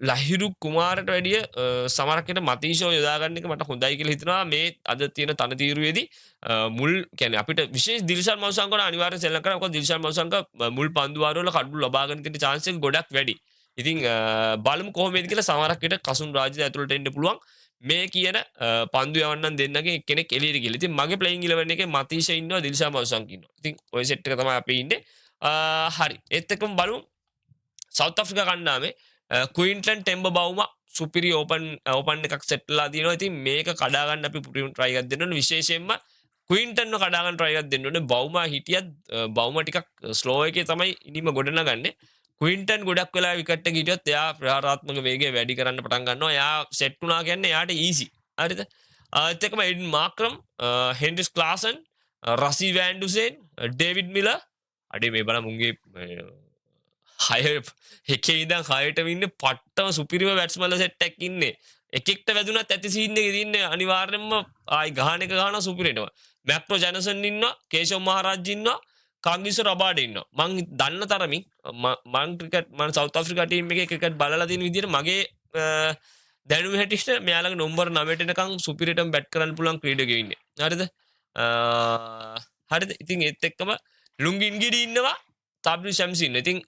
Speaker 1: ලහිරු කුමාරට වැඩිය සමහරකට මතීෂෝ යොදාගන්න එක මට හොඳයි කියලා හිතනවා. මේ අද තියෙන තනතිරුවේදී මුල් කියන්නේ අපිට විශේෂ දිල්ෂාන් මනුෂ්‍යංක වල අනිවාර්යයෙන් සෙල්ලම් කරා. මොකද දිල්ෂාන් මනුෂ්‍යංක මුල් පන්දු වාරවල කඩු ලබා ගන්න තියෙන chance එක ගොඩක් වැඩි. ඉතින් බලමු කොහොමද කියලා සමහරක් විට කසුන් රාජ්‍යය ඇතුළට එන්න පුළුවන් මේ කියන පන්දු යවන්නන් දෙන්නගේ එක්කෙනෙක් එළියට ගිහලා. ඉතින් මගේ ප්ලේයින් 11 එකේ මතීෂ ඉන්නවා දිල්ෂා මවුසංක ඉන්නවා. ඉතින් ওই සෙට් එක තමයි අපි ඉන්නේ. හරි. ඒත් එක්කම බලමු සවුත් ආෆ්‍රිකා කණ්ඩායමේ ක්වින්ටන් ටෙම්බ බවුමා සුපිරි ඕපන් එකක් සෙට්ලා දිනවා. ඉතින් මේක කඩා ගන්න අපි try එකක් දෙන්න ඕනේ. විශේෂයෙන්ම ක්වින්ටන්ව කඩා ගන්න try එකක් දෙන්න ඕනේ. බවුමා හිටියත් බවුමා ටිකක් ස්ලෝ එකේ තමයි ඉනිම ගොඩනගන්නේ. ක්වින්ටන් ගොඩක් වෙලා විකට් එක හිටියොත් එයා ප්‍රහාරාත්මක වේගය වැඩි කරන්න පටන් ගන්නවා. එයා සෙට් වුණා කියන්නේ එයාට ඊසි. හරිද? ඒත් එක්කම එඩන් මාක්‍රම්, හෙන්රිස් ක්ලාසන්, රසි වෑන්ඩුසෙන්, ඩේවිඩ් මිලර් අඩේ මේ බලමු උන්ගේ 6 එකේ ඉඳන් 6ටම ඉන්නේ පට්ටම සුපිරිම බැට්ස්මන්ලා සෙට් එකක් ඉන්නේ. එකෙක්ට වැදුනත් ඇති සීන් එකේ තින්නේ අනිවාර්යෙන්ම ආයි ගහන එක ගහනවා සුපිරිටම. මැක්‍රෝ ජැනසන් ඉන්නවා, කේෂව මහරජ් ඉන්නවා, කංගිසෝ රබාඩ ඉන්නවා. මං දන්න තරමින් මං සවුත් ආෆ්‍රිකා ටීම් එකේ ක්‍රිකට් බලලා තියෙන විදිහට මගේ දැනුම හැටියට මෙයාලගේ නම්බර් 9ට එනකන් සුපිරිටම බැට් කරන්න පුළුවන් ක්‍රීඩකයෝ ඉන්නේ. හරිද? හරිද? ඉතින් ඒත් එක්කම ලුංගින්ගිඩි ඉන්නවා, තබ්ලි ෂම්ස් ඉන්නවා. ඉතින්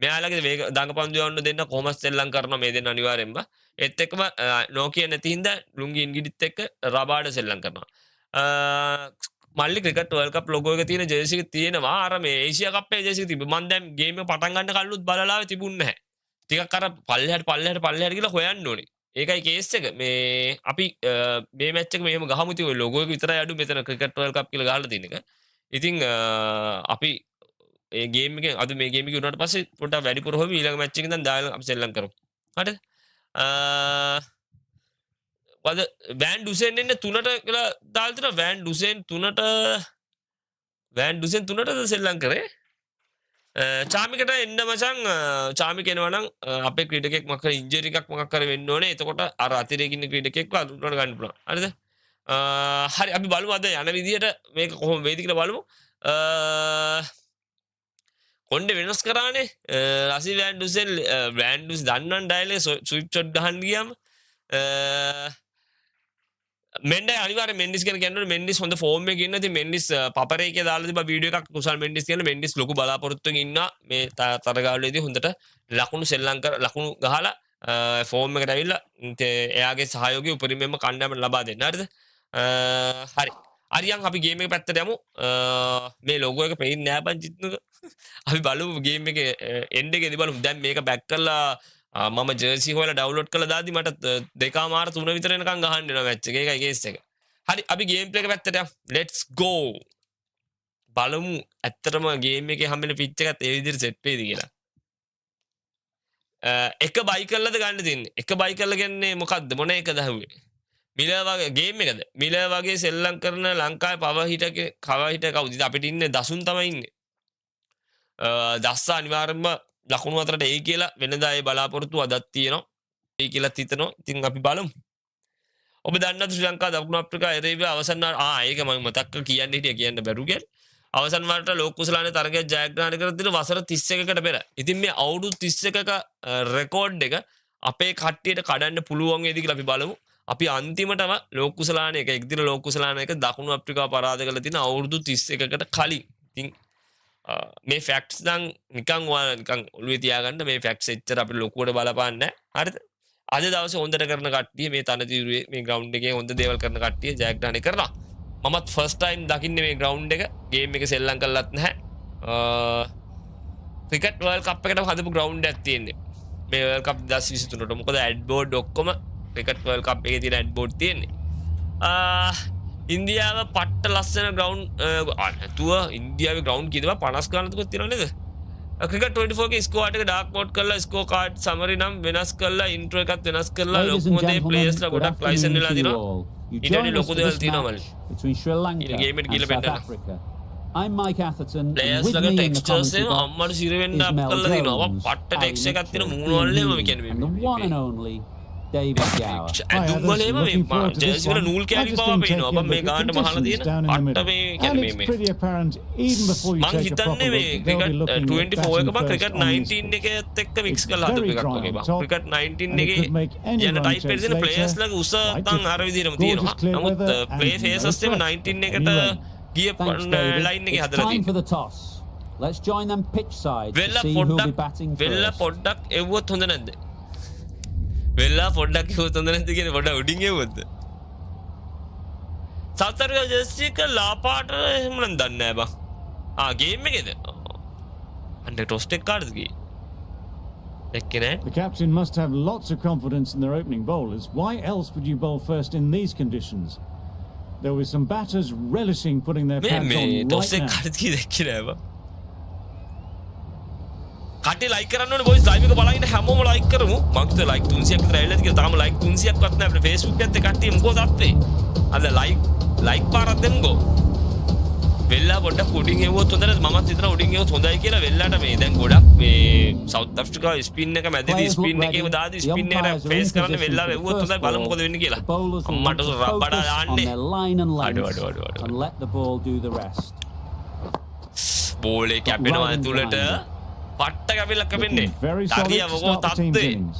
Speaker 1: මෙයාලගේ වේග දඟපන්දු යවන්න දෙන්න කොහොමද සෙල්ලම් කරනවා මේ දෙන්න අනිවාර්යෙන්ම. ඒත් එක්කම නෝකිය නැති හින්දා ලුංගින්ගිඩිත් එක්ක රබාඩ සෙල්ලම් කරනවා. මල්ලි ක්‍රිකට් වර්ල්ඩ් කප් ලොගෝ එක තියෙන ජර්සි එක තියෙනවා. අර මේ ඒෂියා කප් එකේ ජර්සි එක තිබ්බ. මම දැන් ගේම් එක පටන් ගන්න කල්ලුත් බලලා තිබුණ නැහැ. ටිකක් අර පල්ලෙහාට කියලා හොයන්න ඕනේ. ඒකයි කේස් එක. මේ අපි මේ මැච් එක මෙහෙම ගහමු ඉතින් ඔය ලොගෝ එක විතරයි අඩු මෙතන ක්‍රිකට් වර්ල්ඩ් කප් කියලා ගහලා තියෙන එක. ඉතින් අපි ඒ ගේම් එකෙන් අද මේ ගේම් එක උනාට පස්සේ පොඩ්ඩක් වැඩිපුර හොයමු ඊළඟ මැච් එකෙන් දැන් දාලා අපි සෙල්ලම් කරමු. හරිද? වද වෑන් ඩුසෙන් එන්නේ 3ට කියලා දාලා තියෙනවා. වෑන් ඩුසෙන් 3ටද සෙල්ලම් කරේ. චාමිකට එන්න මචං. චාමික එනවා නම් අපේ ක්‍රීඩකෙක් මොකක් හරි ඉන්ජරි එකක් මොකක් හරි වෙන්න ඕනේ. එතකොට අර අතිරේකින් ඉන්න ක්‍රීඩකෙක්ව අඳුරන ගන්න පුළුවන්. හරිද? හරි අපි බලමු අද යන විදිහට මේක කොහොම වේද කියලා බලමු. කොණ්ඩේ වෙනස් කරානේ. රසි වෑන් ඩුස් දන්නවන් ඩයලේ ස්විප් ෂොට් ගහන්න ගියාම මෙන්ඩයි අනිවාර්යෙන් මෙන්ඩිස් ගැන කියනකොට මෙන්ඩිස් හොඳ ෆෝම් එකේ ඉන්නවා. ඉතින් මෙන්ඩිස් පපරේ එකේ දාලා තිබ්බා වීඩියෝ එකක් කුසල් මෙන්ඩිස් කියන මෙන්ඩිස් ලොකු බලාපොරොත්තුවෙන් ඉන්නවා. මේ තරගාවලියේදී හොඳට ලකුණු ගහලා ෆෝම් එකට ඇවිල්ලා එයාගේ සහයෝගය උපරිමයෙන්ම කණ්ඩායමට ලබා දෙන්න. හරිද? හරි. අරියන් අපි ගේම් එක පැත්තට යමු. මේ ලොගෝ එක පේන්නේ නැහැ බං චිත්නුක. අපි බලමු ගේම් එකේ එන්ඩ් එකේදී බලමු. දැන් මේක බැක් කරලා මම ජර්සි හොයලා ඩවුන්ලෝඩ් කරලා දාද්දි මට 2:00 3 විතර එනකන් ගහන්න වෙනවා මැච් එක. ඒකයි කේස් එක. හරි අපි ගේම් ප්ලේ එක පැත්තට යමු. let's go. බලමු ඇත්තටම ගේම් එකේ හැමෙන පිච් එකත් ඒ විදිහට සෙට් වෙයිද කියලා. එක බයි කරලාද ගන්න තියන්නේ. එක බයි කරලා කියන්නේ මොකද්ද? මොන එකද අහුවේ? මිලර් වගේ ගේම් එකද? මිලර් වගේ සෙල්ලම් කරන ලංකාවේ පවර් හිටර් කවුද? අපිට ඉන්නේ දසුන් තමයි ඉන්නේ. දස්ස අනිවාර්යයෙන්ම ලකුණු අතරට එයි කියලා වෙනදා ඒ බලාපොරොත්තු අදත් තියෙනවා. එයි කියලාත් හිතනවා. ඉතින් අපි බලමු. ඔබ දන්නවද ශ්‍රී ලංකා දකුණු ආෆ්‍රිකා එරේබියා අවසන් ඒක මම මතක් කියන්න හිටියා කියන්න බැරුව කියලා. අවසන් වලට ලෝක කුසලානේ තරගයක් ජයග්‍රහණය කර දෙන වසර 31කට පෙර. ඉතින් මේ අවුරුදු 31ක රෙකෝඩ් එක අපේ කට්ටියට කඩන්න පුළුවන් වේද කියලා අපි බලමු. අපි අන්තිමටම ලෝක කුසලානේ එක එක්දින ලෝක කුසලානේ එක දකුණු ආෆ්‍රිකාව පරාද කරලා තියෙන අවුරුදු 31කට කලින්. ඉතින් මේ ෆැක්ට්ස් නම් නිකන් ඔළුවේ තියාගන්න. මේ ෆැක්ට්ස් එච්චර අපිට ලොකුවට බලපාන්නේ නැහැ. හරිද? අද දවසේ හොඳට කරන කට්ටිය මේ තනතිරුවේ මේ ග්‍රවුන්ඩ් එකේ හොඳ දේවල් කරන කට්ටිය ජයග්‍රහණය කරනවා. මමත් ෆස්ට් ටයිම් දකින්නේ මේ ග්‍රවුන්ඩ් එක. ගේම් එක සෙල්ලම් කරලත් නැහැ. ක්‍රිකට් වර්ල්ඩ් කප් එකටම හදපු ග්‍රවුන්ඩ් එකක් තියෙන්නේ. මේ වර්ල්ඩ් කප් 2023ට. මොකද ඇඩ් බෝඩ් ඔක්කොම ක්‍රිකට් වර්ල්ඩ් කප් එකේ තියෙන ඇඩ් බෝඩ් තියෙන්නේ. ඉන්දියාව පට්ට ලස්සන ග්‍රවුන්ඩ් නැතුව ඉන්දියාවේ ග්‍රවුන්ඩ් කීයද 50 ගානකට තියෙනව නේද? ක්‍රිකට් 24 ගේ ස්කෝර් එක ඩාර්ක් මෝඩ් කරලා ස්කෝර් කාඩ් සමරි නම් වෙනස් කරලා ඉන්ට්‍රෝ එකත් වෙනස් කරලා ලොකුම දේ ප්ලේයර්ස්ලා ගොඩක් ලයිසන් වෙලා දිනවා. ඊටදී ලොකු දේවල් තියෙනවා මල්ලි.
Speaker 2: between Sri Lanka
Speaker 1: game එක
Speaker 2: and
Speaker 1: ගිහලා
Speaker 2: South
Speaker 1: පෙන්නන්න.
Speaker 2: Africa. I'm Mike Atherton.
Speaker 1: Players
Speaker 2: With
Speaker 1: ලාගේ
Speaker 2: me in the
Speaker 1: ටෙක්ස්චර්ස්
Speaker 2: commentary
Speaker 1: එක
Speaker 2: box
Speaker 1: අම්මට සිර වෙන්න අප්
Speaker 2: is Mel
Speaker 1: කරලා දිනවා.
Speaker 2: Jones,
Speaker 1: පට්ට ටෙක්ස්ට් එකක් තියෙන
Speaker 2: Ali
Speaker 1: මූණ වලේම
Speaker 2: Mitchell,
Speaker 1: කියන්නේ
Speaker 2: and the one and only David Gower.
Speaker 1: ඇඳුම් වලේම මේ ජර්සි වල නූල් කෑලි පවා පේනවා. අප මේ ගානට මහලා තියෙන පට්ට මේ කියන්නේ මේ මං හිතන්නේ මේ ක්‍රිකට් 24 එක බං ක්‍රිකට් 19 එකත් එක්ක මික්ස් කරලා හදපු එකක් වගේ බං. ක්‍රිකට් 19 එකේ යන ටයිප් එකේ තියෙන ප්ලේයර්ස් ලාගේ උස තන් අර විදිහටම තියෙනවා. නමුත් ප්ලේ ෆේසස් එම 19 එකට ගිය ලයින් එකේ හදලා
Speaker 2: Time for
Speaker 1: තියෙනවා.
Speaker 2: the toss. Let's join them pitch side to
Speaker 1: වෙල්ලා
Speaker 2: see who'll be batting
Speaker 1: වෙල්ලා
Speaker 2: first.
Speaker 1: පොඩ්ඩක් එව්වොත් හොඳ නැද්ද? වෙල්ලා පොඩ්ඩක් එව්වොත් හොඳ නැද්ද කියන්නේ පොඩ්ඩක් උඩින් එව්වොත්. සවුත් ආෆ්‍රිකා ජර්සි එක ලාපාට එහෙම නම් දන්නේ නැහැ බං. ගේම් එකේද? අnder ටොස්ට් එක කාටද ගියේ? දැක්කේ නැහැ.
Speaker 3: The captain must have lots of confidence in their opening bowlers. Why else would you bowl first in these conditions? There were some batters relishing putting their pads
Speaker 1: මේ
Speaker 3: on
Speaker 1: ටොස්
Speaker 3: right
Speaker 1: එක
Speaker 3: now.
Speaker 1: කාටද ගියේ දැක්කේ නැහැ බං. කට්ටිය like කරන්න ඕනේ බොයිස් ලයිව් එක බලන්න හැමෝම ලයික් කරමු මම හිතුවා ලයික් 300ක් විතර ඇවිල්ලාද කියලා තාම ලයික් 300ක්වත් නැහැ අපේ Facebook එකත් කට්ටිය මොකෝ තත්ත්වේ අද ලයික් පාරක් දෙමුකෝ වෙල්ලා පොඩ්ඩක් උඩින් එවුවොත් හොඳට මමත් හිතනවා උඩින් එවුවොත් හොඳයි කියලා වෙල්ලාට මේ දැන් ගොඩක් මේ සවුත් ආෆ්‍රිකා ස්පින් එක මැදදී ස්පින් එකේම දාදී ස්පින් එකට ෆේස් කරන්න වෙල්ලා එවුවොත් හොඳයි බලමු මොකද වෙන්නේ කියලා අම්මට රබඩා දාන්නේ අඩු
Speaker 2: and let the ball do the rest.
Speaker 1: බෝලේ කැපෙනවා ඇතුළට පට්ට කැපිලා කැපෙන්නේ
Speaker 3: Very solid
Speaker 1: තරිය
Speaker 3: to
Speaker 1: මොකෝ
Speaker 3: start the team's
Speaker 1: තත්ත්වේ
Speaker 3: innings.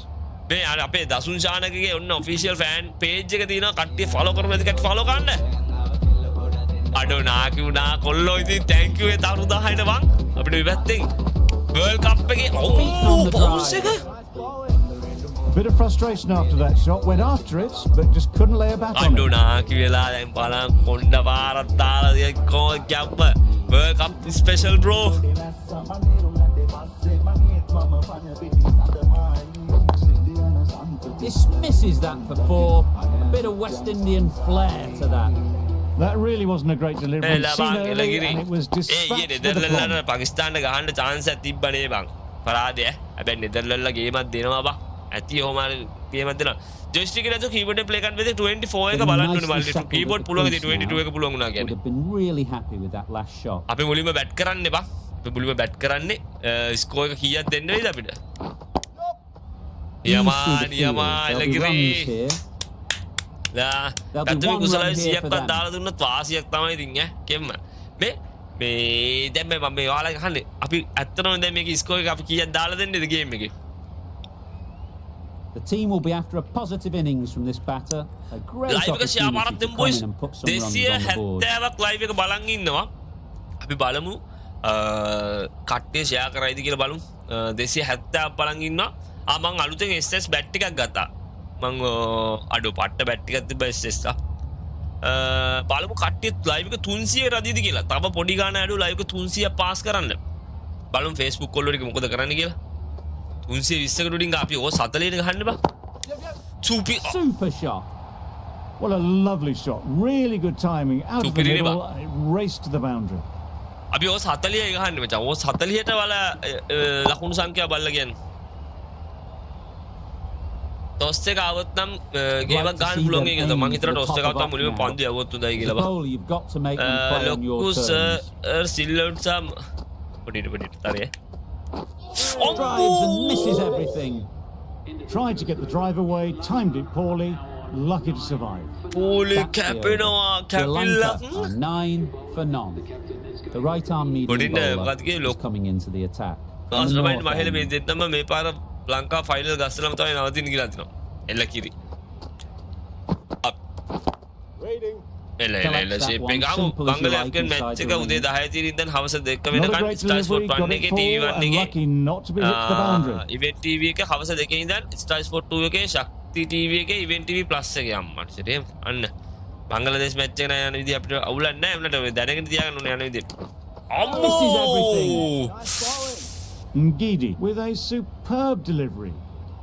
Speaker 1: මේ අර අපේ දසුන් ශානකගේ ඔන්න ඔෆිෂියල් ෆෑන් පේජ් එක තියෙනවා කට්ටිය ෆලෝ කරමු නැති කට්ටිය ෆලෝ කරන්න අඩෝ නාකි උනා කොල්ලෝ ඉතින් thank you ඒ තරු 10ට වන් අපිට මේ පැත්තෙන් වර්ල්ඩ් කප් එකේ බවුන්ස් එක
Speaker 3: Bit of frustration after that shot. Went after it, but just couldn't lay a bat on
Speaker 1: අඩෝ
Speaker 3: it.
Speaker 1: නාකි වෙලා දැන් බලන්න කොණ්ඩ පාරක් දාලා දිය කෝ ගැප්ප world cup special bro
Speaker 2: Dismisses that for four. A bit of West Indian flair to that.
Speaker 3: That really wasn't a great delivery.
Speaker 1: එලා
Speaker 3: Seen
Speaker 1: බං
Speaker 3: early,
Speaker 1: එලගිරි
Speaker 3: and it was
Speaker 1: A
Speaker 3: dispatched
Speaker 1: ඊයේ
Speaker 3: with a
Speaker 1: නෙදර්ලන්ඩ්ට
Speaker 3: plum.
Speaker 1: පාකිස්තානට ගහන්න chance එකක් තිබ්බනේ බං පරාදය හැබැයි නෙදර්ලන්ඩ්ලා ගේමක් දෙනවා බං ඇති ඔහොම හරි ගේමක් දෙනවා ජොයිස්ටික් එක නැතුව කීබෝඩ් එක ප්ලේ කරන්න වෙද්දී 24 එක බලන්න ඕනේ මල්ලි කීබෝඩ් පුළුවන් 22 එක පුළුවන් වුණා
Speaker 2: Would
Speaker 1: කියන්නේ
Speaker 2: have been really happy with that last shot.
Speaker 1: අපි මුලින්ම බැට් කරන්න එපා අපි මුලින්ම බැට් කරන්නේ ස්කෝර් එක කීයක් දෙන්න වෙයිද අපිට
Speaker 2: Ease
Speaker 1: නියමා
Speaker 2: through the field.
Speaker 1: නියමා
Speaker 2: There'll be
Speaker 1: එලගිරි
Speaker 2: runs here.
Speaker 1: පැතුමි
Speaker 2: one
Speaker 1: කුසලයි
Speaker 2: run here for
Speaker 1: 100ක්වත්
Speaker 2: them.
Speaker 1: දාලා දුන්නත් වාසියක් තමයි ඉතින් කෙම්ම මේ දැන් මම මේ ඔයාලා අහන්නේ අපි ඇත්තටම දැන් මේක ස්කෝර් එක අපි කීයක් දාලා දෙන්නේද ගේම් එකේ
Speaker 2: The team will be after a positive innings from this batter. A great
Speaker 1: live එක ෂෙයා පාරක්
Speaker 2: opportunity to
Speaker 1: දෙමු
Speaker 2: come
Speaker 1: boys
Speaker 2: in and put some runs on the board.
Speaker 1: 270ක් ලයිව් එක බලන් ඉන්නවා අපි බලමු කට්ටිය ෂෙයා කරයිද කියලා බලමු 270ක් බලන් ඉන්නවා මං අලුතෙන් SS බැට් එකක් ගත්තා මං අඩෝ පට්ට බැට් එකක් තිබ්බා SS එක බලමු කට්ටිය ලයිව් එක 300 රදීද කියලා තව පොඩි ගාන අඩු ලයිව් එක 300ක් පාස් කරන්න බලමු Facebook කොල්ලෝ ටික මොකද කරන්නේ කියලා 320කට උඩින් අපි ඕ 40ට ගහන්න බා
Speaker 2: Super shot.
Speaker 3: What a lovely shot. Really good timing. Out of the
Speaker 1: Super
Speaker 3: middle, and it raced to the boundary.
Speaker 1: අපි ඕ 40 ගහන්න මචං ඕ 40ට වල ලකුණු සංඛ්‍යාව බලලා කියන්නේ ටොස් එක આવොත් නම් ගේමක් ගන්න පුළුවන් එක මම හිතනවා ටොස් එක આવුත් නම් මුලින්ම පන්දු යවුවොත් හොඳයි කියලා බා
Speaker 2: Goal, you've got to make them play on your
Speaker 1: ලොකු
Speaker 2: terms.
Speaker 1: සිල්ලවුට් සම් පොඩි තරේ
Speaker 2: Drives and misses everything.
Speaker 3: Tried to get the drive away, timed it poorly, lucky to survive.
Speaker 1: පෝලි
Speaker 2: That's the
Speaker 1: කැපෙනවා
Speaker 2: over. Sri
Speaker 1: කැපිලා
Speaker 2: Lanka are 9 for none. The right arm medium
Speaker 1: Putting the-
Speaker 2: bowler
Speaker 1: what ke
Speaker 2: is
Speaker 1: look-
Speaker 2: coming into the attack. On the
Speaker 1: ආස්ට්‍රේලියාවේ
Speaker 2: north
Speaker 1: Mahela
Speaker 2: end,
Speaker 1: මේ දෙන්නම මේ පාර Lanka final ගස්සලම තමයි නවතින්න කියලා තිනවා එල්ල කිරි එල්ල ෂේප් එක ආව බංගල ඇෆ්ගන් මැච් එක උදේ 10 ට ඉඳන් හවස 2
Speaker 3: Not a
Speaker 1: වෙනකන්
Speaker 3: great
Speaker 1: star sport
Speaker 3: delivery, got
Speaker 1: 1
Speaker 3: it
Speaker 1: එකේ
Speaker 3: full
Speaker 1: TV1
Speaker 3: and
Speaker 1: එකේ
Speaker 3: lucky not to be hit the boundary.
Speaker 1: Event TV එක හවස 2 ඉඳන් ස්ටාර් ස්පෝර්ට් 2 එකේ ශක්ති TV එකේ ඉවෙන්ට් TV ප්ලස් එකේ අම්මට සිටේ අන්න බංගලාදේශ මැච් එක යන විදිහ අපිට අවුලක් නැහැ උනට දැනගෙන තියාගන්න ඕනේ යන විදිහ
Speaker 2: This is everything.
Speaker 1: අම්මෝ
Speaker 3: Ngidi with a superb delivery.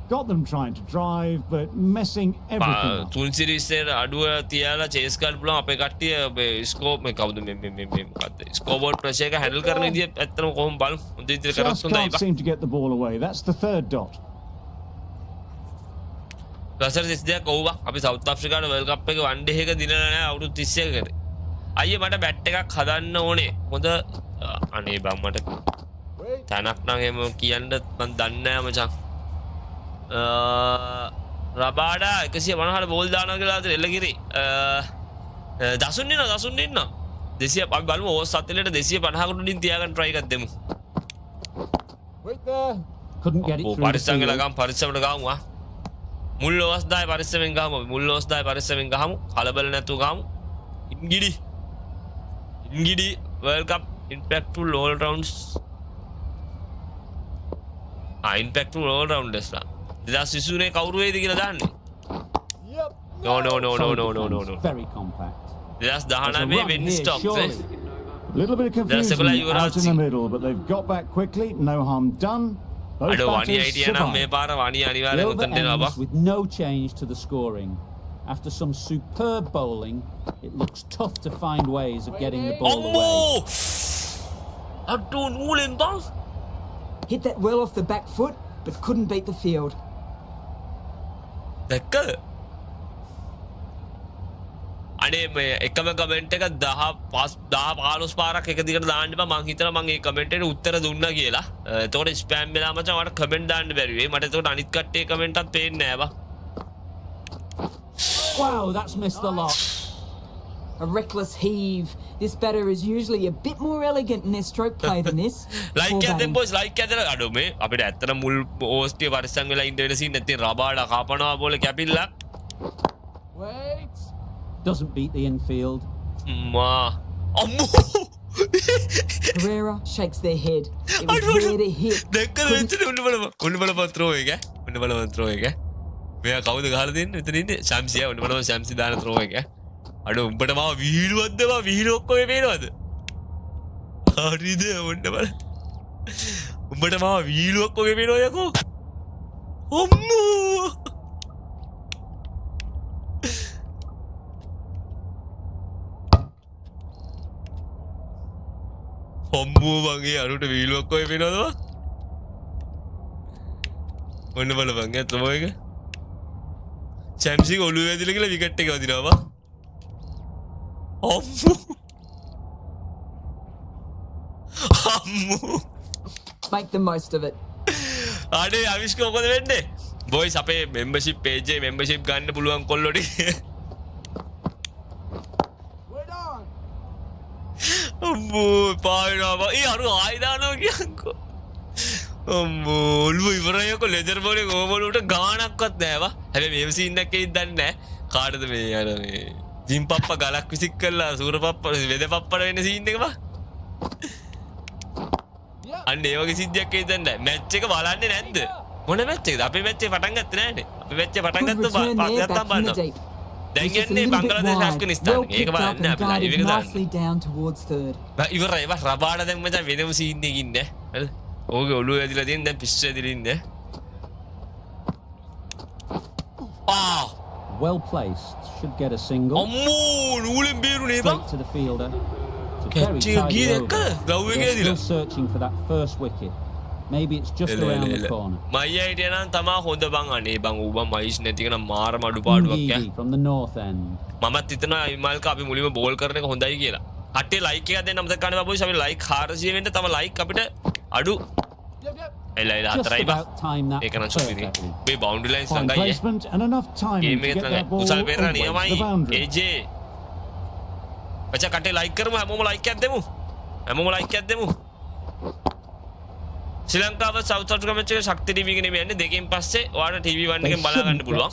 Speaker 3: Got them trying to drive, but messing everything up.
Speaker 1: තුන් සීරීස් එකට අඩුව තියලා චේස් ගන්න පුළුවන් අපේ කට්ටිය මේ ස්කෝප් මේ කවුද මේ මොකක්ද ස්කෝබෝඩ් ප්‍රෙෂර් එක හැන්ඩල් කරන විදිය ඇත්තටම කොහොම බලමු හොඳ විදියට කරත්
Speaker 3: Just
Speaker 1: හොඳයි
Speaker 3: can't seem to get the ball away. That's the third dot.
Speaker 1: ප්‍රසර් 32ක් ඔව්වා අපි සවුත් අප්‍රිකාට වර්ල්ඩ් කප් එක වන් ඩේ එක දිනලා නැහැ අවුරුදු 31කට අයියේ මට බැට් එකක් හදන්න ඕනේ හොඳ අනේ බං මට තනක් නම් එහෙම කියන්න මන් දන්නේ නැහැ මචං රබාඩා 150ට බෝල් දානවා කියලා අද එල්ලගිරි දසුන් ඉන්නවා 200 අපි බලමු ඕවර් 7ට 250කට උඩින් තියාගන්න try එකක් දෙමු
Speaker 2: Couldn't get it through.
Speaker 1: පරිස්සම් වෙලා ගමු පරිස්සමට ගමු මුල් ඕවර්ස් 10 පරිස්සමෙන් ගහමු මුල් ඕවර්ස් 10 පරිස්සමෙන් ගහමු කලබල නැතුව ගහමු ඉන්ගිඩි World Cup impactful all rounds impactful all rounders ලා 2023 කවුරු වේද කියලා දාන්නේ no
Speaker 2: Very compact.
Speaker 1: 2019 වෙන් stocks
Speaker 3: A little bit of confusion out in the middle, but they've got back quickly. No harm done. Both
Speaker 1: අඩෝ වණි
Speaker 3: batters
Speaker 1: හිටියා නම් මේ
Speaker 3: survived.
Speaker 1: පාර වණි අනිවාර්යෙන්
Speaker 2: The over
Speaker 1: උතන් දෙනවා බා
Speaker 2: ends with no change to the scoring. After some superb bowling, it looks tough to find ways of getting the ball away.
Speaker 1: අම්මෝ අඩෝ නූලෙන් බා
Speaker 4: Hit that well off the back foot, but couldn't beat the field.
Speaker 1: දැක්ක අනේ මේ එකම comment එක 10 පාරක් එක දිගට දාන්න බෑ මං හිතනවා මං ඒ කමෙන්ට් එකට උත්තර දුන්නා කියලා. එතකොට ස්පෑම් වෙලා මචං මට කමෙන්ට් දාන්න බැරි වෙයි. මට එතකොට අනිත් කට්ටියේ කමෙන්ට් එකත් පේන්නේ නෑ බා.
Speaker 2: Wow, that's missed a lot.
Speaker 4: A reckless heave. This batter is usually a bit more elegant in their stroke play than this.
Speaker 1: Like
Speaker 4: Poor
Speaker 1: එකක්
Speaker 4: batting.
Speaker 1: දෙන්න බොයිස් ලයික් එකක් දෙන්න. අඩෝ මේ අපිට ඇත්තට මුල් ඕවර්ස් ටික පරිස්සම් වෙලා ඉන්න වෙන සීන් නැත්නම් රබාඩා කපනවා බෝල කැපිල්ලක්.
Speaker 2: Doesn't beat the infield.
Speaker 1: මා අම්මෝ
Speaker 4: Pereira shakes their head. It was
Speaker 1: අඩෝ
Speaker 4: where to hit.
Speaker 1: දැක්කද මෙතන උන්න බලපන් ත්‍රෝ එක මෙයා කවුද ගහලා දෙන්නේ මෙතන ඉන්නේ ශම්සියා උන්න බලපන් ශම්සි දාන ත්‍රෝ එක අඩෝ උඹට මාව වීලුවක්ද මා වීලු ඔක්කොම පේනවද හරිද උන්න බල උඹට මාව වීලු ඔක්කොම පේනවද යකෝ අම්මෝ අම්මෝ මගේ අරුට වීලු ඔක්කොම පේනවද ඔන්න බලපන් ත්‍රෝ එක ශම්සි ඔළුව ඇදලා කියලා විකට් එක වදිනවා අම්මෝ
Speaker 4: Make the most of it.
Speaker 1: අනේ අවිෂ්ක මොකද වෙන්නේ බොයිස් අපේ membership page එකේ membership ගන්න පුළුවන් කොල්ලොටි අම්මෝ පායනවා ඒ අරු ආයි දානවා කියන්කෝ අම්මෝ ඔළුව ඉවරයි යකෝ ලෙදර් බෝලේ ගෝබලුට ගාණක්වත් නෑවා හැබැයි මේ සීන් එකේ දන්නේ නෑ කාටද මේ අර මේ ජිම් පප්පා ගලක් විසික් කරලා සූර පප්පා වෙද පප්පට වෙන සීන් එක බා අන්න ඒ වගේ සිද්ධියක් ඒ දන්නේ මැච් එක බලන්නේ නැද්ද මොන මැච් එකද අපේ මැච් එක පටන් ගත්තේ නෑනේ අපේ මැච් එක පටන්
Speaker 4: Good
Speaker 1: ගත්ත
Speaker 4: return there, back from the
Speaker 1: බලන්න
Speaker 4: deep.
Speaker 1: දැන්
Speaker 4: It's just a
Speaker 1: යන්නේ
Speaker 4: little bit
Speaker 1: බංගලාදේශ
Speaker 4: wide.
Speaker 1: ඇෆ්ගනිස්තාන
Speaker 4: Well
Speaker 1: ඒක
Speaker 4: picked up
Speaker 1: බලන්න
Speaker 4: and
Speaker 1: අපි ලයිව්
Speaker 4: guided
Speaker 1: එක දාන්න
Speaker 4: nicely down towards third.
Speaker 1: ඉවරයි බා රබාඩා දැන් මචං වෙනම සීන් එකකින් ඉන්නේ හරිද ඕකේ ඔළුව ඇදිලා තියෙන දැන් පිස්සු ඇදිලා ඉන්නේ
Speaker 2: Well placed. Should get a single.
Speaker 1: අම්මෝ නූලෙන් බේරුනේ බා
Speaker 2: Straight to the fielder. It's a
Speaker 1: Catch
Speaker 2: very
Speaker 1: you
Speaker 2: tidy
Speaker 1: again,
Speaker 2: over.
Speaker 1: ගව් එකේ
Speaker 2: They're
Speaker 1: ඇදිලා
Speaker 2: still searching for that first wicket. Maybe it's just around the corner.
Speaker 1: මයියා හිටියා නම් තමා හොඳ බං අනේ බං ඌ බං මයිස් නැති කෙනා මාර මඩුපාඩුවක් ඈ
Speaker 2: Ngidi from the north end.
Speaker 1: මමත් හිතනවා ඉමාල්ක අපි මුලින්ම බෝල් කරන එක හොඳයි කියලා. කට්ටිය ලයික් එකක් දෙන්න අමතක කරන්න බබුයි අපි ලයික් 400 වෙන්න තව ලයික් අපිට අඩු. එලා
Speaker 2: Just
Speaker 1: හතරයි බා.
Speaker 2: about time that
Speaker 1: ඒක නම් සුපිරි.
Speaker 2: perfectly.
Speaker 1: මේ boundary lines
Speaker 3: Fine
Speaker 1: ළඟයි.
Speaker 3: placement and enough timing
Speaker 1: game
Speaker 3: to
Speaker 1: එක
Speaker 3: get
Speaker 1: ළඟයි.
Speaker 3: that ball
Speaker 1: උසල්
Speaker 3: all
Speaker 1: පෙරණ
Speaker 3: the way to the
Speaker 1: නියමයි.
Speaker 3: boundary.
Speaker 1: AJ. පචා කට්ටිය ලයික් කරමු හැමෝම ලයික් එකක් දෙමු. හැමෝම ලයික් එකක් දෙමු. ශ්‍රී ලංකාව සවුත් අප්‍රිකා මැච් එක ශක්ති ටීවී එකේ නෙමෙයි යන්නේ දෙකෙන් පස්සේ ඔයාලට ටීවී 1 එකෙන් බලා ගන්න පුළුවන්.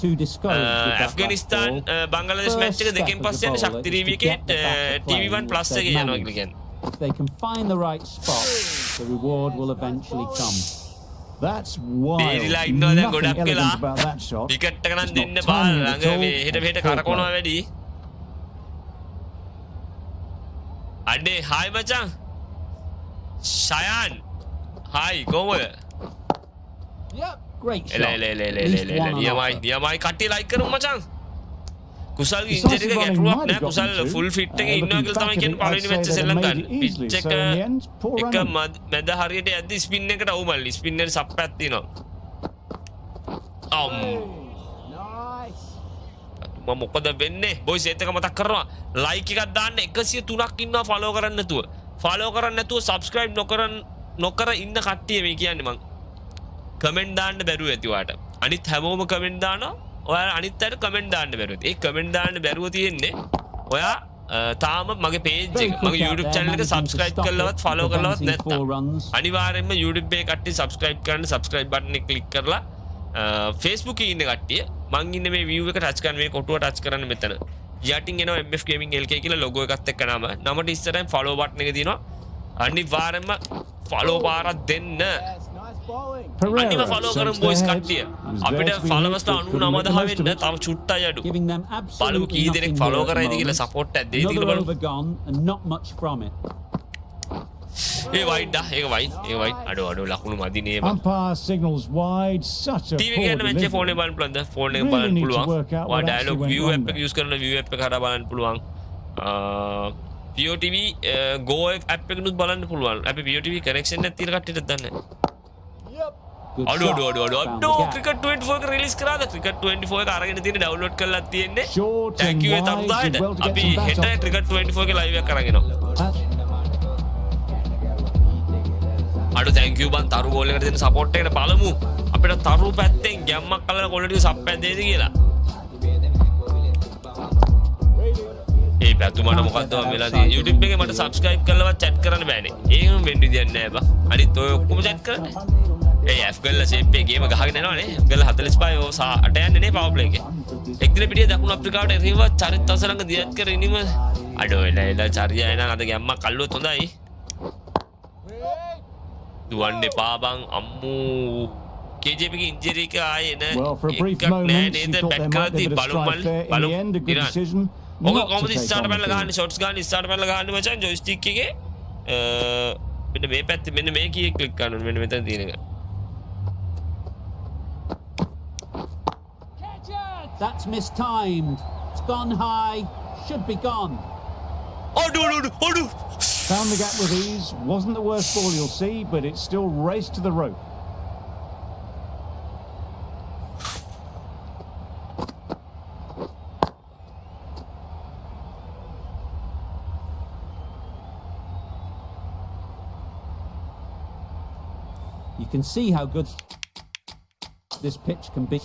Speaker 1: ඇෆ්ගනිස්තාන් බංගලාදේශ මැච් එක දෙකෙන් පස්සේ යන්නේ ශක්ති ටීවී එකේ ටීවී 1 ප්ලස් එකේ යනවා කියලා කියන්නේ.
Speaker 2: If they can find the right spot, the reward will eventually come.
Speaker 3: That's wild.
Speaker 1: බේරිලා ඉන්නවා දැන්
Speaker 3: Nothing
Speaker 1: ගොඩක් වෙලා.
Speaker 3: elegant about that shot.
Speaker 1: Wicket එක නම්
Speaker 3: It's
Speaker 1: දෙන්න
Speaker 3: not
Speaker 1: බා
Speaker 3: timing at
Speaker 1: ළඟ
Speaker 3: all.
Speaker 1: මේ හෙට මෙහෙට
Speaker 3: Poor
Speaker 1: කරකවනවා
Speaker 3: play.
Speaker 1: වැඩි. අඩේ හායි මචං. ෂයන් Hi, කොහොමද?
Speaker 2: Great shot. At least one on offer.
Speaker 1: නියමයි කට්ටිය ලයික් කරමු මචං. කුසල්ගේ
Speaker 3: Decisive
Speaker 1: ඉන්ජරි එක
Speaker 3: running
Speaker 1: ගැටුවක්
Speaker 3: might
Speaker 1: නෑ.
Speaker 3: have
Speaker 1: කුසල්
Speaker 3: gotten
Speaker 1: ෆුල්
Speaker 3: two.
Speaker 1: ෆිට් එකේ ඉන්නවා
Speaker 3: Looking
Speaker 1: කියලා තමයි
Speaker 3: back at
Speaker 1: කියන්නේ
Speaker 3: it,
Speaker 1: පළවෙනි
Speaker 3: I'd
Speaker 1: මැච් එක
Speaker 3: say
Speaker 1: සෙල්ලම්
Speaker 3: they
Speaker 1: ගන්න.
Speaker 3: made it easily,
Speaker 1: pitch
Speaker 3: so in the end, poor
Speaker 1: එක
Speaker 3: running.
Speaker 1: මැද හරියට යද්දි ස්පින් එකට අවු මල්ලි. ස්පින් එකේ සප්පයක් තියෙනවා. මම මොකද වෙන්නේ? බොයිස් ඒත් එක මතක් කරනවා. ලයික් එකක් දාන්න 103ක් ඉන්නවා ෆලෝ කරන්න නැතුව. ෆලෝ කරන්න නැතුව සබ්ස්ක්‍රයිබ් නොකර ඉන්න කට්ටිය මේ කියන්නේ මං. කමෙන්ට් දාන්න බැරුව ඇති ඔයාට. අනිත් හැමෝම කමෙන්ට් දානවා. ඔයාලා අනිත් අයට කමෙන්ට් දාන්න බැරුව ඇති. ඒ කමෙන්ට් දාන්න බැරුව තියෙන්නේ ඔයා තාම මගේ පේජ් එක මගේ YouTube channel එක subscribe කරලවත් follow කරලවත් නැත්නම් අනිවාර්යෙන්ම YouTube එකේ කට්ටිය subscribe කරන්න subscribe button එක click කරලා Facebook එකේ ඉන්න කට්ටිය මං ඉන්නේ මේ view එක touch කරන්න මේ කොටුව touch කරන්න මෙතන යටින් එනවා MF Gaming LK කියලා logo එකත් එක්ක නමට ඉස්සරහින් follow button එක තියෙනවා අනිවාර්යෙන්ම follow පාරක් දෙන්න අනිවා follow කරමු boys කට්ටිය අපිට followers 99,000 වෙන්න තව චුට්ටයි අඩු බලමු කී දෙනෙක් follow කරයිද කියලා support එකක් දෙයිද කියලා බලමු ඒ වයිඩ් ඒක වයිඩ් අඩු ලකුණු මදි නේ බං
Speaker 3: Umpire signals wide, such a
Speaker 1: TV
Speaker 3: poor
Speaker 1: එකේ මැච් එක ෆෝන් එකේ බලන්න පුළුවන්ද ෆෝන් එකේ බලන්න පුළුවන් ඔයා ඩයලොග් view app එක use කරන view app එක හරහා බලන්න පුළුවන් POTV go app එකනුත් බලන්න පුළුවන් අපි POTV connection එකක් තියෙන කට්ටියට දන්නේ අඩු ක්‍රිකට් 24 එක රිලීස් කරාද ක්‍රිකට් 24 එක අරගෙන තියෙන ඩවුන්ලෝඩ් කරලා තියෙන්නේ thank you තරුදායට අපි හෙට ක්‍රිකට් 24 එක ලයිව් එකක් අරගෙන අඩු thank you බන් තරු ගෝල් එකට දෙන සපෝට් එකට බලමු අපිට තරු පැත්තෙන් ගැම්මක් කලන කොල්ල ටික සප්පයක් දෙයිද කියලා ඒ පැතුමට මොකද්ද වෙලා තියෙන්නේ YouTube එකේ මට subscribe කරලවත් chat කරන්න බෑනේ ඒකම වෙන්න විදියක් නෑ බං අනිත් ඔය ඔක්කොම chat කරන්නේ ඒ F ගල්ලා shape එකේ ගේම ගහගෙන යනවනේ F ගල්ලා 45 ඔය 8 යන්නේ නේ power play එකේ එක් දින පිටිය දකුණු අප්‍රිකාවට එරිව චරිත අසලංග දියත් කර ඉනිම අඩෝ එලා චර්යා එන අද ගැම්මක් කල්ලුවොත් හොඳයි දුවන්න එපා බං අම්මු KJP ගේ ඉන්ජරි එක ආයේ න එකක් නෑ නේද බැට් කරද්දි බලමු ඔක කොහොමද ස්ටාර්ට් පැනලා ගහන්නේ ෂොට්ස් ගන්න ස්ටාර්ට් පැනලා ගහන්නේ මචං ජොයිස්ටික් එකේ මෙන්න මේ පැත්තේ මෙන්න මේ කීය ක්ලික් කරන්න ඕනේ මෙන්න මෙතන තියෙන එක
Speaker 2: That's mistimed. It's gone high. Should be gone.
Speaker 1: Oh!
Speaker 3: Found the gap with ease. Wasn't the worst ball you'll see, but it still raced to the rope.
Speaker 2: You can see how good this pitch can be.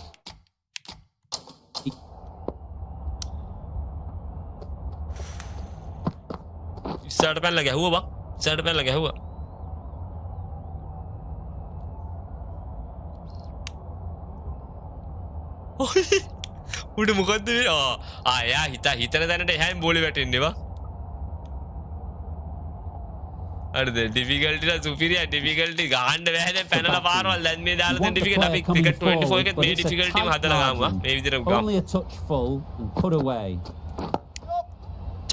Speaker 1: ඉස්සරහට පැනලා ගැහුවා බං ඉස්සරහට පැනලා ගැහුවා උඩ මොකද්ද මේ යා හිතන තැනට එහායින් බෝලේ වැටෙන්නේ බං හරිද ඩිෆිකල්ටි ලා සුපිරියා ඩිෆිකල්ටි ගහන්න බෑ දැන් පැනලා පාරවල් දැන් මේ දාලා තියෙන ඩිෆිකල්ටි අපි ක්‍රිකට් 24 එකේ මේ ඩිෆිකල්ටිම හදලා ගමු මේ විදිහට ගමු
Speaker 2: Only a touch full and put away.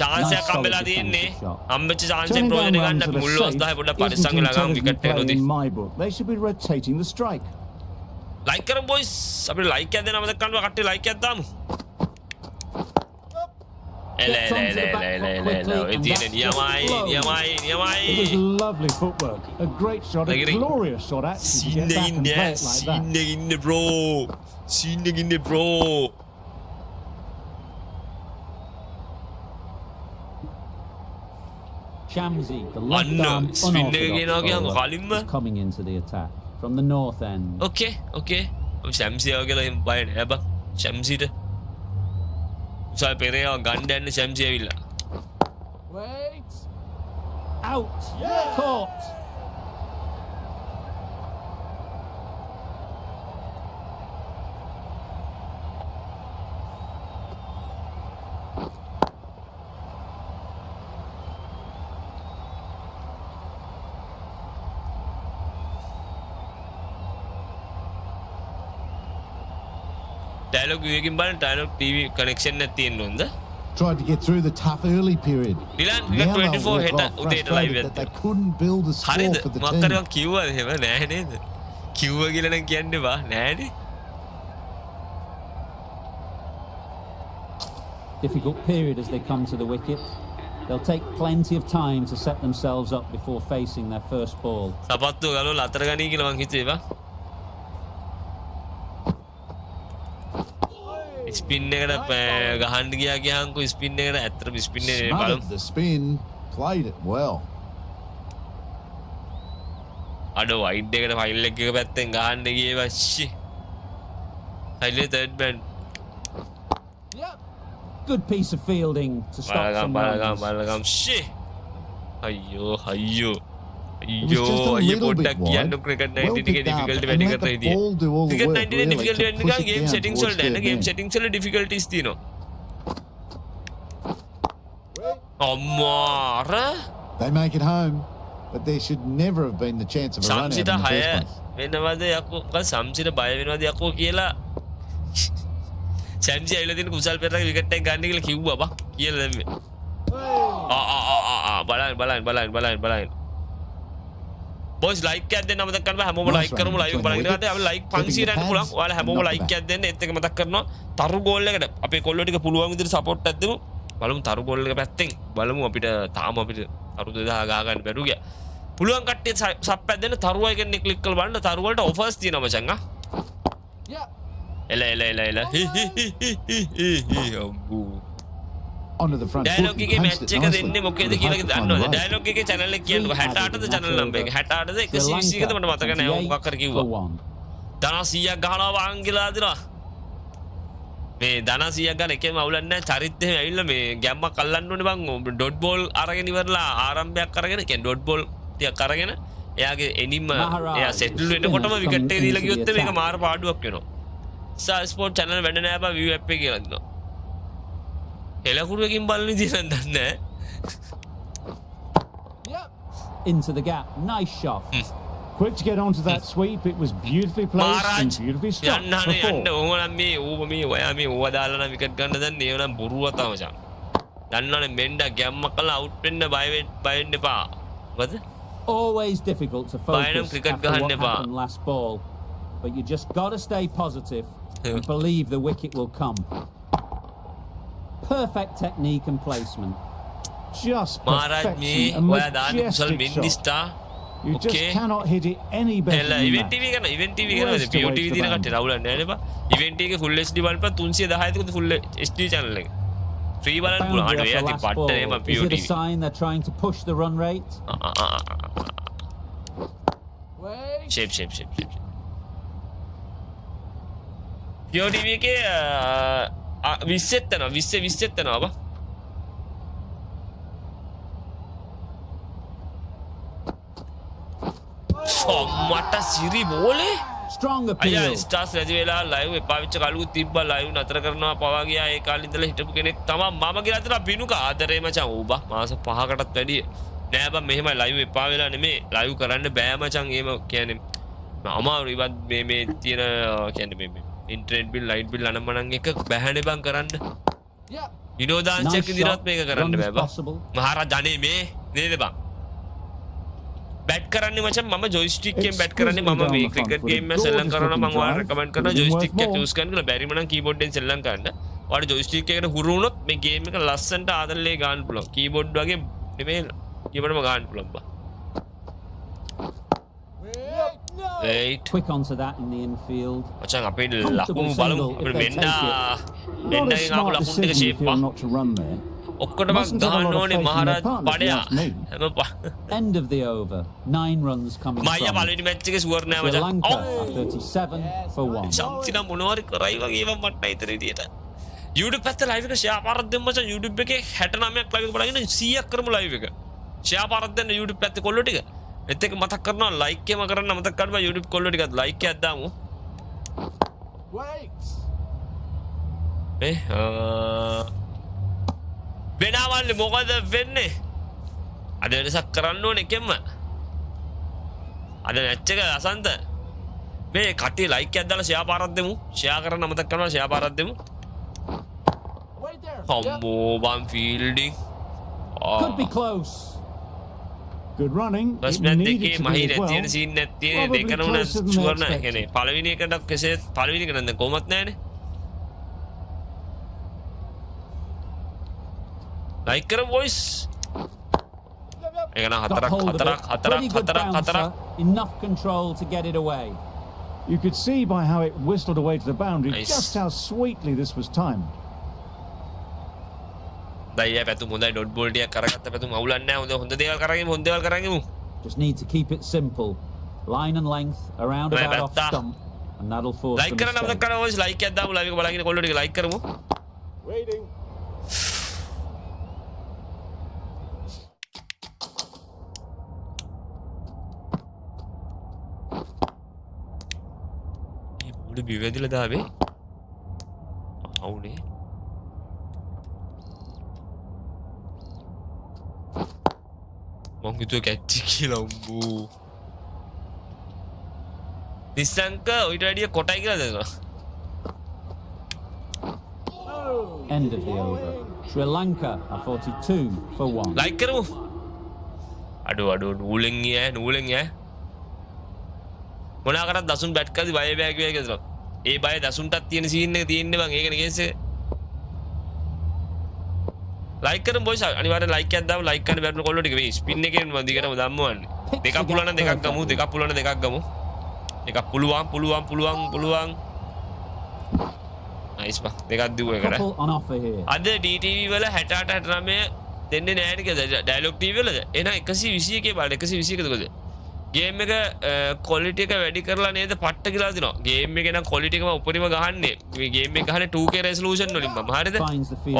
Speaker 1: chance එකක් හම්බෙලා තියෙන්නේ හම්බෙච්ච chance එක ප්‍රයෝජන ගන්න අපි මුල් අවස්ථාවේ පොඩ්ඩක් පරිස්සම් වෙලා ගමු විකට් එක නොදී
Speaker 3: They should be rotating the strike.
Speaker 1: like කරමු boys අපිට like එකක් දෙන්න මතක කරනවා කට්ටිය like එකක් දාමු
Speaker 3: It was lovely footwork. A great shot, a glorious shot actually to get back and play it like that.
Speaker 1: Scene in the bro.
Speaker 2: Shamsi, the left-arm unorthodox is coming into the attack from the north end.
Speaker 1: Okay. Shamsi agala buy neba. Shamsi ට උසල් පෙරේව ගන්න යන්න Shamsi ඇවිල්ලා.
Speaker 2: Wait. Out. Caught.
Speaker 1: Dialogue එකකින් බලන්න dialogue TV connection එකක් තියෙන්න ඕනද
Speaker 5: tried to get through the tough early period.
Speaker 1: Milan
Speaker 5: Now
Speaker 1: cricket
Speaker 5: they'll
Speaker 1: 24
Speaker 5: walk
Speaker 1: හෙට
Speaker 5: off
Speaker 1: උදේට live
Speaker 5: frustrated that they couldn't build a score
Speaker 1: හරිද
Speaker 5: for the
Speaker 1: මොකක්
Speaker 5: team.
Speaker 1: කරන් කිව්වද එහෙම නෑ නේද කිව්ව කියලා නම් කියන්න බා නෑනේ
Speaker 2: Difficult period as they come to the wicket. They'll take plenty of time to set themselves up before facing their first ball.
Speaker 1: සපත්තු ගලවලා අතර ගනී කියලා මං හිතුවේ බා ස්පින් එකට ගහන්න ගියා කියහන්කෝ ස්පින් එකට ඇත්තටම ස්පින් එකේ බලමු
Speaker 5: Smothered the spin, played it well.
Speaker 1: අඩ වයිඩ් එකට ෆයිල් එක පැත්තෙන් ගහන්න ගියේ වශ්ෂි file third man
Speaker 2: Good piece of fielding to stop some runs.
Speaker 1: බලගම් ෂි අයියෝ අයියෝ
Speaker 5: It was just a
Speaker 1: අයියෝ
Speaker 5: little bit
Speaker 1: පොඩ්ඩක් කියන්න
Speaker 5: wide.
Speaker 1: ක්‍රිකට්
Speaker 5: Well
Speaker 1: 90 එකේ
Speaker 5: picked up
Speaker 1: ඩිෆිකල්ටි
Speaker 5: and
Speaker 1: වැඩි
Speaker 5: let
Speaker 1: කරන
Speaker 5: the
Speaker 1: ඉතින්
Speaker 5: ball do all the
Speaker 1: cricket
Speaker 5: work
Speaker 1: 90 එකේ
Speaker 5: really
Speaker 1: ඩිෆිකල්ටි
Speaker 5: to
Speaker 1: වෙන්න
Speaker 5: push
Speaker 1: ගා
Speaker 5: it
Speaker 1: game
Speaker 5: down
Speaker 1: settings
Speaker 5: towards
Speaker 1: වලට එන්න
Speaker 5: third
Speaker 1: ගේම්
Speaker 5: man.
Speaker 1: සෙටින්ග්ස් වල ඩිෆිකල්ටිස් තියෙනවා අම්මාර
Speaker 5: They make it home, but there should never have been the chance of a run out in
Speaker 1: සම්සිත
Speaker 5: the
Speaker 1: 6
Speaker 5: first place.
Speaker 1: වෙනවද යකෝ සම්සිත බය වෙනවද යකෝ කියලා සැම්සි ඇවිල්ලා තියෙන කුසල් පෙරේරාගේ විකට් එක ගන්න කියලා කිව්වා බා කියලා දැම්මේ බලන්න බොයිස් ලයික් එකක් දෙන්න මතක් කරනවා හැමෝම ලයික් කරමු ලයිව් බලන්න ඉතින් අපි ලයික් 500 යන්න පුළුවන් ඔයාලා හැමෝම ලයික් එකක් දෙන්න ඒත් එක මතක් කරනවා තරු ගෝල් එකට අපේ කොල්ලෝ ටික පුළුවන් විදිහට සපෝට් එකක් දෙමු බලමු තරු ගෝල් එක පැත්තෙන් බලමු අපිට තාම අපිට තරු 2000 ගහ ගන්න බැරුව ගියා පුළුවන් කට්ටිය සප් එකක් දෙන්න තරුවයි කියන්නේ ක්ලික් කරලා බලන්න තරු වලට ඔෆර්ස් තියෙනවා මචං එල අම්බෝ
Speaker 5: Onto the front foot
Speaker 1: Dialog
Speaker 5: and
Speaker 1: එකේ
Speaker 5: punched
Speaker 1: මැච්
Speaker 5: it
Speaker 1: එක
Speaker 5: nicely.
Speaker 1: දෙන්නේ මොකේද
Speaker 5: Would have
Speaker 1: කියලා
Speaker 5: hoped to find a
Speaker 1: දන්නවද
Speaker 5: way.
Speaker 1: ඩයලොග් එකේ channel එක කියන්නකො 68ද channel number එක 68ද 120 ද මට මතක නැහැ මොකක් කර කිව්වා ධන 100ක් ගහනවා වාන් කියලා දිනවා මේ ධන 100ක් ගන්න එකේම අවුලක් නැහැ චරිත් එහෙම ඇවිල්ලා මේ ගැම්මක් අල්ලන්න ඕනේ බං ඩොට් බෝල් අරගෙන ඉවරලා ආරම්භයක් අරගෙන කියන්නේ ඩොට් බෝල් ටිකක් අරගෙන එයාගේ එනිම එයා සෙටල් වෙනකොටම විකට් එක දීලා ගියොත් මේක මාර පාඩුවක් වෙනවා ස්ටාර් ස්පෝර්ට් channel වැඩ නැහැ බා view app එක කියලා දිනවා එලකුරුවකින් බලන විදිහ නම් දන්නේ
Speaker 2: Into the gap. Nice shot.
Speaker 3: Quick to get onto that sweep. It was beautifully placed and beautifully struck
Speaker 1: යන්න
Speaker 3: for
Speaker 1: යන්න
Speaker 3: four.
Speaker 1: ඕම නම් මේ ඔයා මේ ඕවා දාලා නම් විකට් ගන්න දන්නේ ඒ නම් බොරුව තමයි මචං දන්නවනේ මෙන්ඩා ගැම්ම කළා අවුට් වෙන්න බය වෙන්න එපා මොකද
Speaker 2: Always difficult to
Speaker 1: Bayern
Speaker 2: focus
Speaker 1: cricket
Speaker 2: after what
Speaker 1: ගහන්න එපා.
Speaker 2: happened last ball. But you just got to stay positive and believe the wicket will come. Perfect technique and placement.
Speaker 3: Just
Speaker 1: මහරජ් මේ
Speaker 3: perfection. A
Speaker 1: ඔයා දාන්න කුසල්
Speaker 3: majestic
Speaker 1: මෙන්ඩිස්ටා
Speaker 3: shot. You just
Speaker 1: okay
Speaker 3: cannot hit it any better
Speaker 1: එල
Speaker 3: than
Speaker 1: event
Speaker 3: that.
Speaker 1: TV කරන event TV කරන
Speaker 3: Worst away
Speaker 1: POTV
Speaker 3: to
Speaker 1: දින
Speaker 3: the
Speaker 1: කට්ටිය රවුලක් නෑ නේ බා ඉවෙන්ට් එකේ full HD බලපන් 310 තිකුත් full HD channel එක ෆ්‍රී බලන්න පුළුවන් අඩෝ
Speaker 2: Boundary
Speaker 1: එයා
Speaker 2: off the
Speaker 1: ඉතින්
Speaker 2: last ball.
Speaker 1: පට්ට එම
Speaker 2: Is it a
Speaker 1: POTV
Speaker 2: sign they're trying to push the run rate?
Speaker 1: Shape POTV එකේ 20 යනවා 20 යනවා බා මට සිරි බෝලේ
Speaker 2: Strong
Speaker 1: අයියා
Speaker 2: appeal.
Speaker 1: ස්ටාර්ස් නැති වෙලා ලයිව් එපා වෙච්ච කලුත් තිබ්බා ලයිව් නතර කරනවා පවා ගියා ඒ කාලේ ඉඳලා හිටපු කෙනෙක් තමයි මම කියලා අතන බිනුක ආදරේ මචං ඌ බා මාස 5කටත් වැඩිය නෑ බා මෙහෙමයි ලයිව් එපා වෙලා නෙමේ ලයිව් කරන්න බෑ මචං එහෙම කියන්නේ අමාරු ඉවත් මේ තියෙන කියන්නේ මේ ඉන්ටර්නෙට් බිල් ලයිට් බිල් අනම්මනම් එක බෑනේ බං කරන්න විනෝදාංශයක් විදිහට මේක කරන්න බෑ බා මහරජා අනේ මේ නේද බං बैट करने मचम मम जॉयस्टिक गेम बैट करने मम මේ ක්‍රිකට් ගේම් එක සෙල්ලම් කරනවා මම ඔයාලට රෙකමන්ඩ් කරනවා ජොයිස්ටික් එක යූස් කරන්න කියලා බැරි මනම් කීබෝඩ් එකෙන් සෙල්ලම් කරන්න. ඔයාලට ජොයිස්ටික් එකට හුරු වුණොත් මේ ගේම් එක ලස්සනට ආදල්ලේ ගන්න පුළුවන්. කීබෝඩ් වගේ නෙමෙයි කීබෝඩ්ම ගන්න පුළුවන් බා. Wait.
Speaker 2: Quick onto that in the infield.
Speaker 1: මචං අපේ ලකුණු බලමු. අපේ මෙන්ඩා ගෙන් ආපු ලකුණු ටික ෂේප් බා.
Speaker 3: Not to run there.
Speaker 1: ඔක්කොටම ගහන්න ඕනේ මහරජ් පඩයා.
Speaker 2: End of the over. 9 runs coming
Speaker 1: මයියා
Speaker 2: from
Speaker 1: පළවෙනි මැච් එකේ ස්කෝර් නෑ
Speaker 2: Sri
Speaker 1: මචං.
Speaker 2: Lanka are 37 for 1.
Speaker 1: සම්තින මොනවාරි කරයි වගේ ඒවා මට ඉතර විදියට. YouTube පැත්තේ ලයිව් එක ෂෙයා පාරක් දෙන්න මචං. YouTube එකේ 69ක් ලයිව් එක බලගෙන 100ක් කරමු ලයිව් එක. ෂෙයා පාරක් දෙන්න YouTube පැත්තේ කොල්ලෝ ටික. ඒත් එක මතක් කරනවා ලයික් එකම කරන්න මතක් කරනවා YouTube කොල්ලෝ ටිකත් ලයික් එකක් දාමු. වෙනවන්නේ මොකද වෙන්නේ? අද වෙනසක් කරන්න ඕනේ එකෙන්ම. අද මැච් එක අසන්ත. මේ කට්ටිය ලයික් එකක් දාලා ෂෙයා පාරක් දෙමු. ෂෙයා කරන්න මතක් කරනවා ෂෙයා පාරක් දෙමු. Combo one fielding.
Speaker 2: Could be close.
Speaker 3: Good running.
Speaker 1: First
Speaker 3: It
Speaker 1: match
Speaker 3: needed
Speaker 1: එකේ
Speaker 3: to be
Speaker 1: මහි
Speaker 3: as well.
Speaker 1: නැති වෙන සීන් එකක් තියෙන
Speaker 3: Probably
Speaker 1: දෙකම
Speaker 3: closer than they
Speaker 1: ෂුවර් නැහැ.
Speaker 3: expected.
Speaker 1: කියන්නේ පළවෙනි එකට කෙසේ පළවෙනි එක නම් දැන් කොහොමත් නැහැනේ. ලයික් කරමු boys. ඒක නම්
Speaker 2: Got hold of it. Pretty good bouncer. Enough control to get it away.
Speaker 3: You could see by how it whistled away to the boundary
Speaker 1: Nice.
Speaker 3: just how sweetly this was timed.
Speaker 1: දයියා පැතුම් හොඳයි dot ball ටිකක් කරගත්ත පැතුම් අවුලක් නැහැ. හොඳ දේවල් කරගමු.
Speaker 2: Just need to keep it simple. Line and length around
Speaker 1: Right,
Speaker 2: about off
Speaker 1: better.
Speaker 2: stump, and that'll force
Speaker 1: like
Speaker 2: the
Speaker 1: කරන්න
Speaker 2: mistake.
Speaker 1: මතක කරගන්න boys. ලයික් එකක් දාමු. ලයිව් එක බලගෙන කොල්ලෝ ටික ලයික් කරමු. මේ බෝඩ් බිවැදිලා දාවේ. අවුනේ. මං හිතුව කැච්චි කියලා උඹෝ. නිසංක ඔයිට වැඩිය කොටයි කියලා දෙනවා.
Speaker 2: End of the over. Sri Lanka are 42 for 1.
Speaker 1: Like කරමු. අඩෝ නූලෙන් යෑ. මොනා කරත් දසුන් බැට් කරද්දි බය බෑ කියලා. ඒ බය දසුන්ටත් තියෙන සීන් එක තියෙන්නේ බං. ඒකනේ කේස් එක. ලයික් කරමු boys. අනිවාර්යෙන් ලයික් එකක් දාමු. ලයික් කරන්න බැරිම කොල්ලෝ ටික මේ ස්පින් එකෙන් මම දිගටම දම්මවන්නේ. දෙකක් පුළුවන් නම් දෙකක් ගමු. දෙකක් පුළුවන්. නයිස් බා. දෙකක් දුව එකට.
Speaker 2: Couple on offer here.
Speaker 1: අද DTV වල 68 69 දෙන්නේ නැහැ නේ කියලා ඩයලොග් TV වලද? එහෙනම් 121 බලන්න 121 කද? ගේම් එක ක්වොලිටි එක වැඩි කරලා නේද පට්ට කියලා දිනවා. ගේම් එකේ නම් ක්වොලිටි එකම උපරිම ගහන්නේ. මේ ගේම් එක ගහන්නේ 2K resolution වලින් මම. හරිද?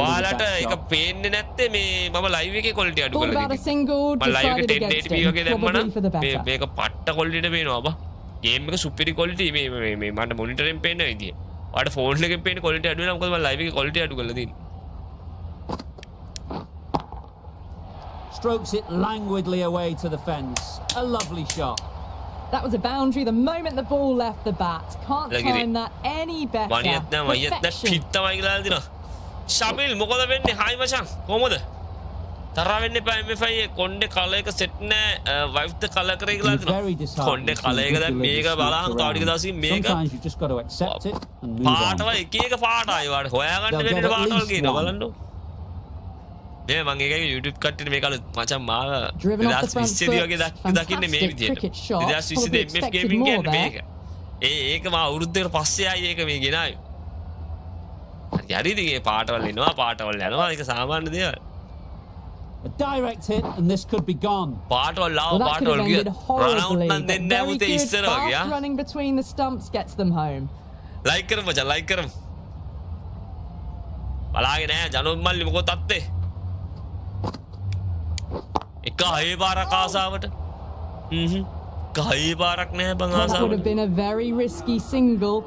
Speaker 1: ඔයාලට ඒක පේන්නේ නැත්තේ මේ මම ලයිව් එකේ ක්වොලිටි අඩු
Speaker 4: Ball
Speaker 1: කරලා
Speaker 4: about a
Speaker 1: දෙන්නේ.
Speaker 4: single,
Speaker 1: මම ලයිව් එකේ
Speaker 4: decided
Speaker 1: 1080p
Speaker 4: against
Speaker 1: වගේ
Speaker 4: him,
Speaker 1: දැම්මම
Speaker 4: probably for the
Speaker 1: මේ
Speaker 4: better.
Speaker 1: මේක පට්ට ක්වොලිටියට පේනවා බා. ගේම් එක සුපිරි ක්වොලිටි මේ මට මොනිටරෙන් පේන්නේ විදිය. ඔයාලට ෆෝන් එකෙන් පේන්නේ ක්වොලිටි අඩු වෙනවා මොකද මම ලයිව් එකේ ක්වොලිටි අඩු කරලා තියෙන්නේ.
Speaker 2: Strokes it languidly away to the fence. A lovely shot.
Speaker 4: That was a boundary the moment the ball left the bat. Can't time that any better.
Speaker 1: වනියත් නෑ
Speaker 4: Perfection.
Speaker 1: පිට්ටමයි කියලා දිනවා. ශමිල් මොකද වෙන්නේ? හායි මචං. කොහමද? තරහ වෙන්න එපා MFI කොණ්ඩේ කල එක සෙට් නෑ. වයිෆ්ද කල කරේ කියලා දිනවා. කොණ්ඩේ කල එක දැන් මේක බලහන් තව ටික දවසකින් මේක
Speaker 2: Sometimes you just got to accept it and move on.
Speaker 1: පාටවල් එක පාටයි වාට හොයාගන්න වෙන්නේ පාටවල් කියනවා බලන්න. මේ මම ඒකේ YouTube කට්ටියට මේක අලුත් මචං මාව
Speaker 4: Driven off the front
Speaker 1: 2020 වගේ
Speaker 4: foot,
Speaker 1: දකින්නේ මේ
Speaker 4: fantastic
Speaker 1: විදියට.
Speaker 4: cricket shot,
Speaker 1: 2020
Speaker 4: probably
Speaker 1: MF
Speaker 4: expected
Speaker 1: gaming
Speaker 4: more
Speaker 1: කියන්නේ
Speaker 4: there.
Speaker 1: මේක. ඒක මා අවුරුද්දකට පස්සේ ආයි ඒක මේ ගෙනාවේ. හරි ඉතින් ඒ පාටවල් එනවා පාටවල් යනවා ඒක සාමාන්‍ය දේවල්.
Speaker 2: A direct hit and this could be gone.
Speaker 1: පාටවල් ආව
Speaker 4: Well, that could
Speaker 1: පාටවල්
Speaker 4: have
Speaker 1: ගිය
Speaker 4: ended
Speaker 1: රන් අවුට්
Speaker 4: horribly,
Speaker 1: නම්
Speaker 4: but
Speaker 1: දෙන්නේ නැහැ
Speaker 4: very
Speaker 1: මුතේ
Speaker 4: good,
Speaker 1: ඉස්සර වගේ ආ.
Speaker 4: fast running between the stumps gets them home.
Speaker 1: Like කරමු මචං ලයික් කරමු. බලාගෙන නෑ ජනෝත් මල්ලි මොකෝ තත්ත්වේ. එක හයේ පාරක් ආසාවට. කහයේ පාරක් නැහැ බං
Speaker 4: That would have
Speaker 1: ආසාවට.
Speaker 4: been a very risky single.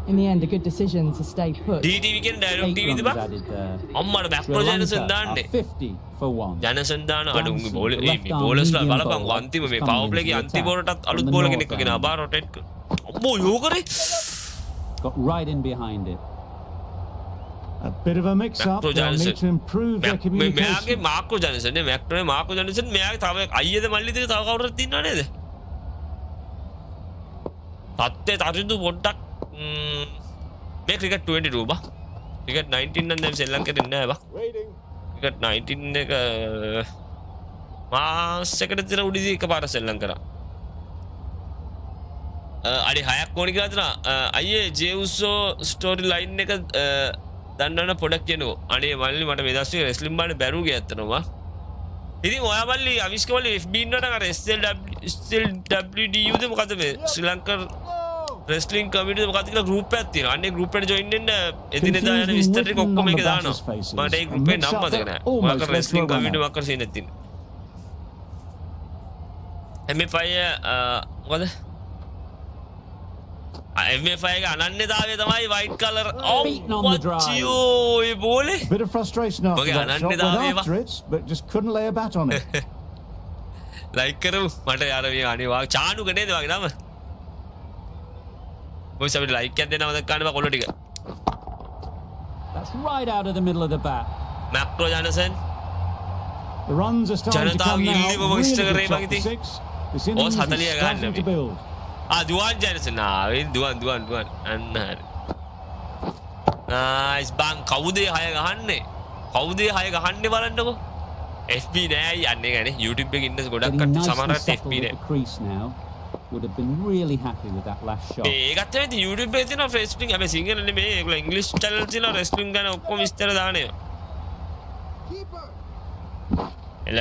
Speaker 4: In the end, a good decision to stay put.
Speaker 1: DTV කියන ඩයලොග්
Speaker 2: 8
Speaker 1: TV
Speaker 2: runs
Speaker 1: දබා.
Speaker 2: added there.
Speaker 1: අම්මට
Speaker 2: Sri
Speaker 1: මැක්‍රෝ ජනසන්
Speaker 2: Lanka
Speaker 1: දාන්නේ.
Speaker 2: are 50 for 1.
Speaker 1: ජනසන් දාන අඩු උගේ බෝල මේ බෝලර්ස්ලා බලපන් අන්තිම මේ පවර් ප්ලේ ගේ අන්තිම බෝලටත් අලුත් බෝල කෙනෙක් වගේ නා බා රොටේට් කර. අම්මෝ යෝ කරේ.
Speaker 2: Got right in behind it.
Speaker 3: A bit of a mix-up.
Speaker 1: Macro
Speaker 3: They'll need
Speaker 1: Johnson.
Speaker 3: to improve their
Speaker 1: මෙයාගේ
Speaker 3: communication.
Speaker 1: මාක්‍රෝ ජනසන් නේ මැක්‍රෝනේ මාක්‍රෝ ජනසන් මෙයාගේ තව අයියද මල්ලිද තව කවුරුත් ඉන්නව නේද? තත්ත්වේ තරිදු පොඩ්ඩක් මේ ක්‍රිකට් 22 බා. ක්‍රිකට් 19 නම් දැන් ශ්‍රී ලංකාවේ නැහැ බා. ක්‍රිකට් 19 එක මාසෙකට විතර උඩදී එකපාරට ශ්‍රී ලංකාව. අඩි 6ක් ඕනි කියලා දෙනවා. අයියේ ජේවුසෝ ස්ටෝරි ලයින් එක දන්නවන පොඩක් කියනකෝ. අනේ මල්ලි මට මේ දවස්වල රෙස්ලින් බලන්න බැරුව ගියා ඇත්තටම. ඉතින් ඔයා මල්ලි අවිස්ක මල්ලි FB ඉන්නවට අර SLWDU ද මොකද මේ ශ්‍රී ලංකා රෙස්ලින් කමිටුවේ මොකක්ද කියලා ගෲප් එකක් තියෙනවා. අන්නේ ගෲප් එකට ජොයින් වෙන්න එදිනෙදා යන විස්තර ටික ඔක්කොම එක දානවා. මට ඒ ගෲප් එකේ නම මතක නැහැ. මොකක් රෙස්ලින් කමිටුවේ මොකක් සීන් එකක් තියෙනවා. MFI මොකද? MFI එක අනන්‍යතාවය තමයි white color. ඔව් ඒ බෝලේ.
Speaker 3: A bit of frustration after
Speaker 1: Okay,
Speaker 3: that shot.
Speaker 1: Ananda
Speaker 3: Went
Speaker 1: Dave.
Speaker 3: after it, but just couldn't lay a bat on it.
Speaker 1: Like කරමු. මට යාර මේ අනේ වා චානුක නේද වගේ නම. මොකද අපිට ලයික් එකක් දෙන්න මතක ගන්න බා කොල්ල ටික.
Speaker 2: That's right out of the middle of the bat.
Speaker 1: මැක්‍රෝ ජනසන්
Speaker 3: The runs are starting to
Speaker 1: ජනතාව
Speaker 3: come now.
Speaker 1: ඉල්ලීම
Speaker 3: Really
Speaker 1: ඉෂ්ට
Speaker 3: good
Speaker 1: කරේ
Speaker 3: top
Speaker 1: මගිති.
Speaker 3: for six. This innings
Speaker 1: හතලිය
Speaker 3: is
Speaker 1: ගන්න
Speaker 3: starting
Speaker 1: අපි.
Speaker 3: to build.
Speaker 1: දුවන් ජනසන් දුවන් අන්න හරි. නයිස් බං කවුද 6 ගහන්නේ? කවුද 6 ගහන්නේ බලන්නකෝ. FB නෑ යන්නේ ගන්නේ YouTube එකේ ඉන්න ගොඩක්
Speaker 2: Getting
Speaker 1: කට්ටිය
Speaker 2: nicely
Speaker 1: සමහරට
Speaker 2: settled
Speaker 1: FB
Speaker 2: at
Speaker 1: නෑ.
Speaker 2: the crease now. Would have been really happy with that last shot.
Speaker 1: ඒකත් තමයි YouTube එකේ තියෙන Facebook හැබැයි සිංහල නෙමෙයි ඒගොල්ලෝ ඉංග්‍රීසි channel තියෙන wrestling ගැන ඔක්කොම විස්තර දාන්නේ. එල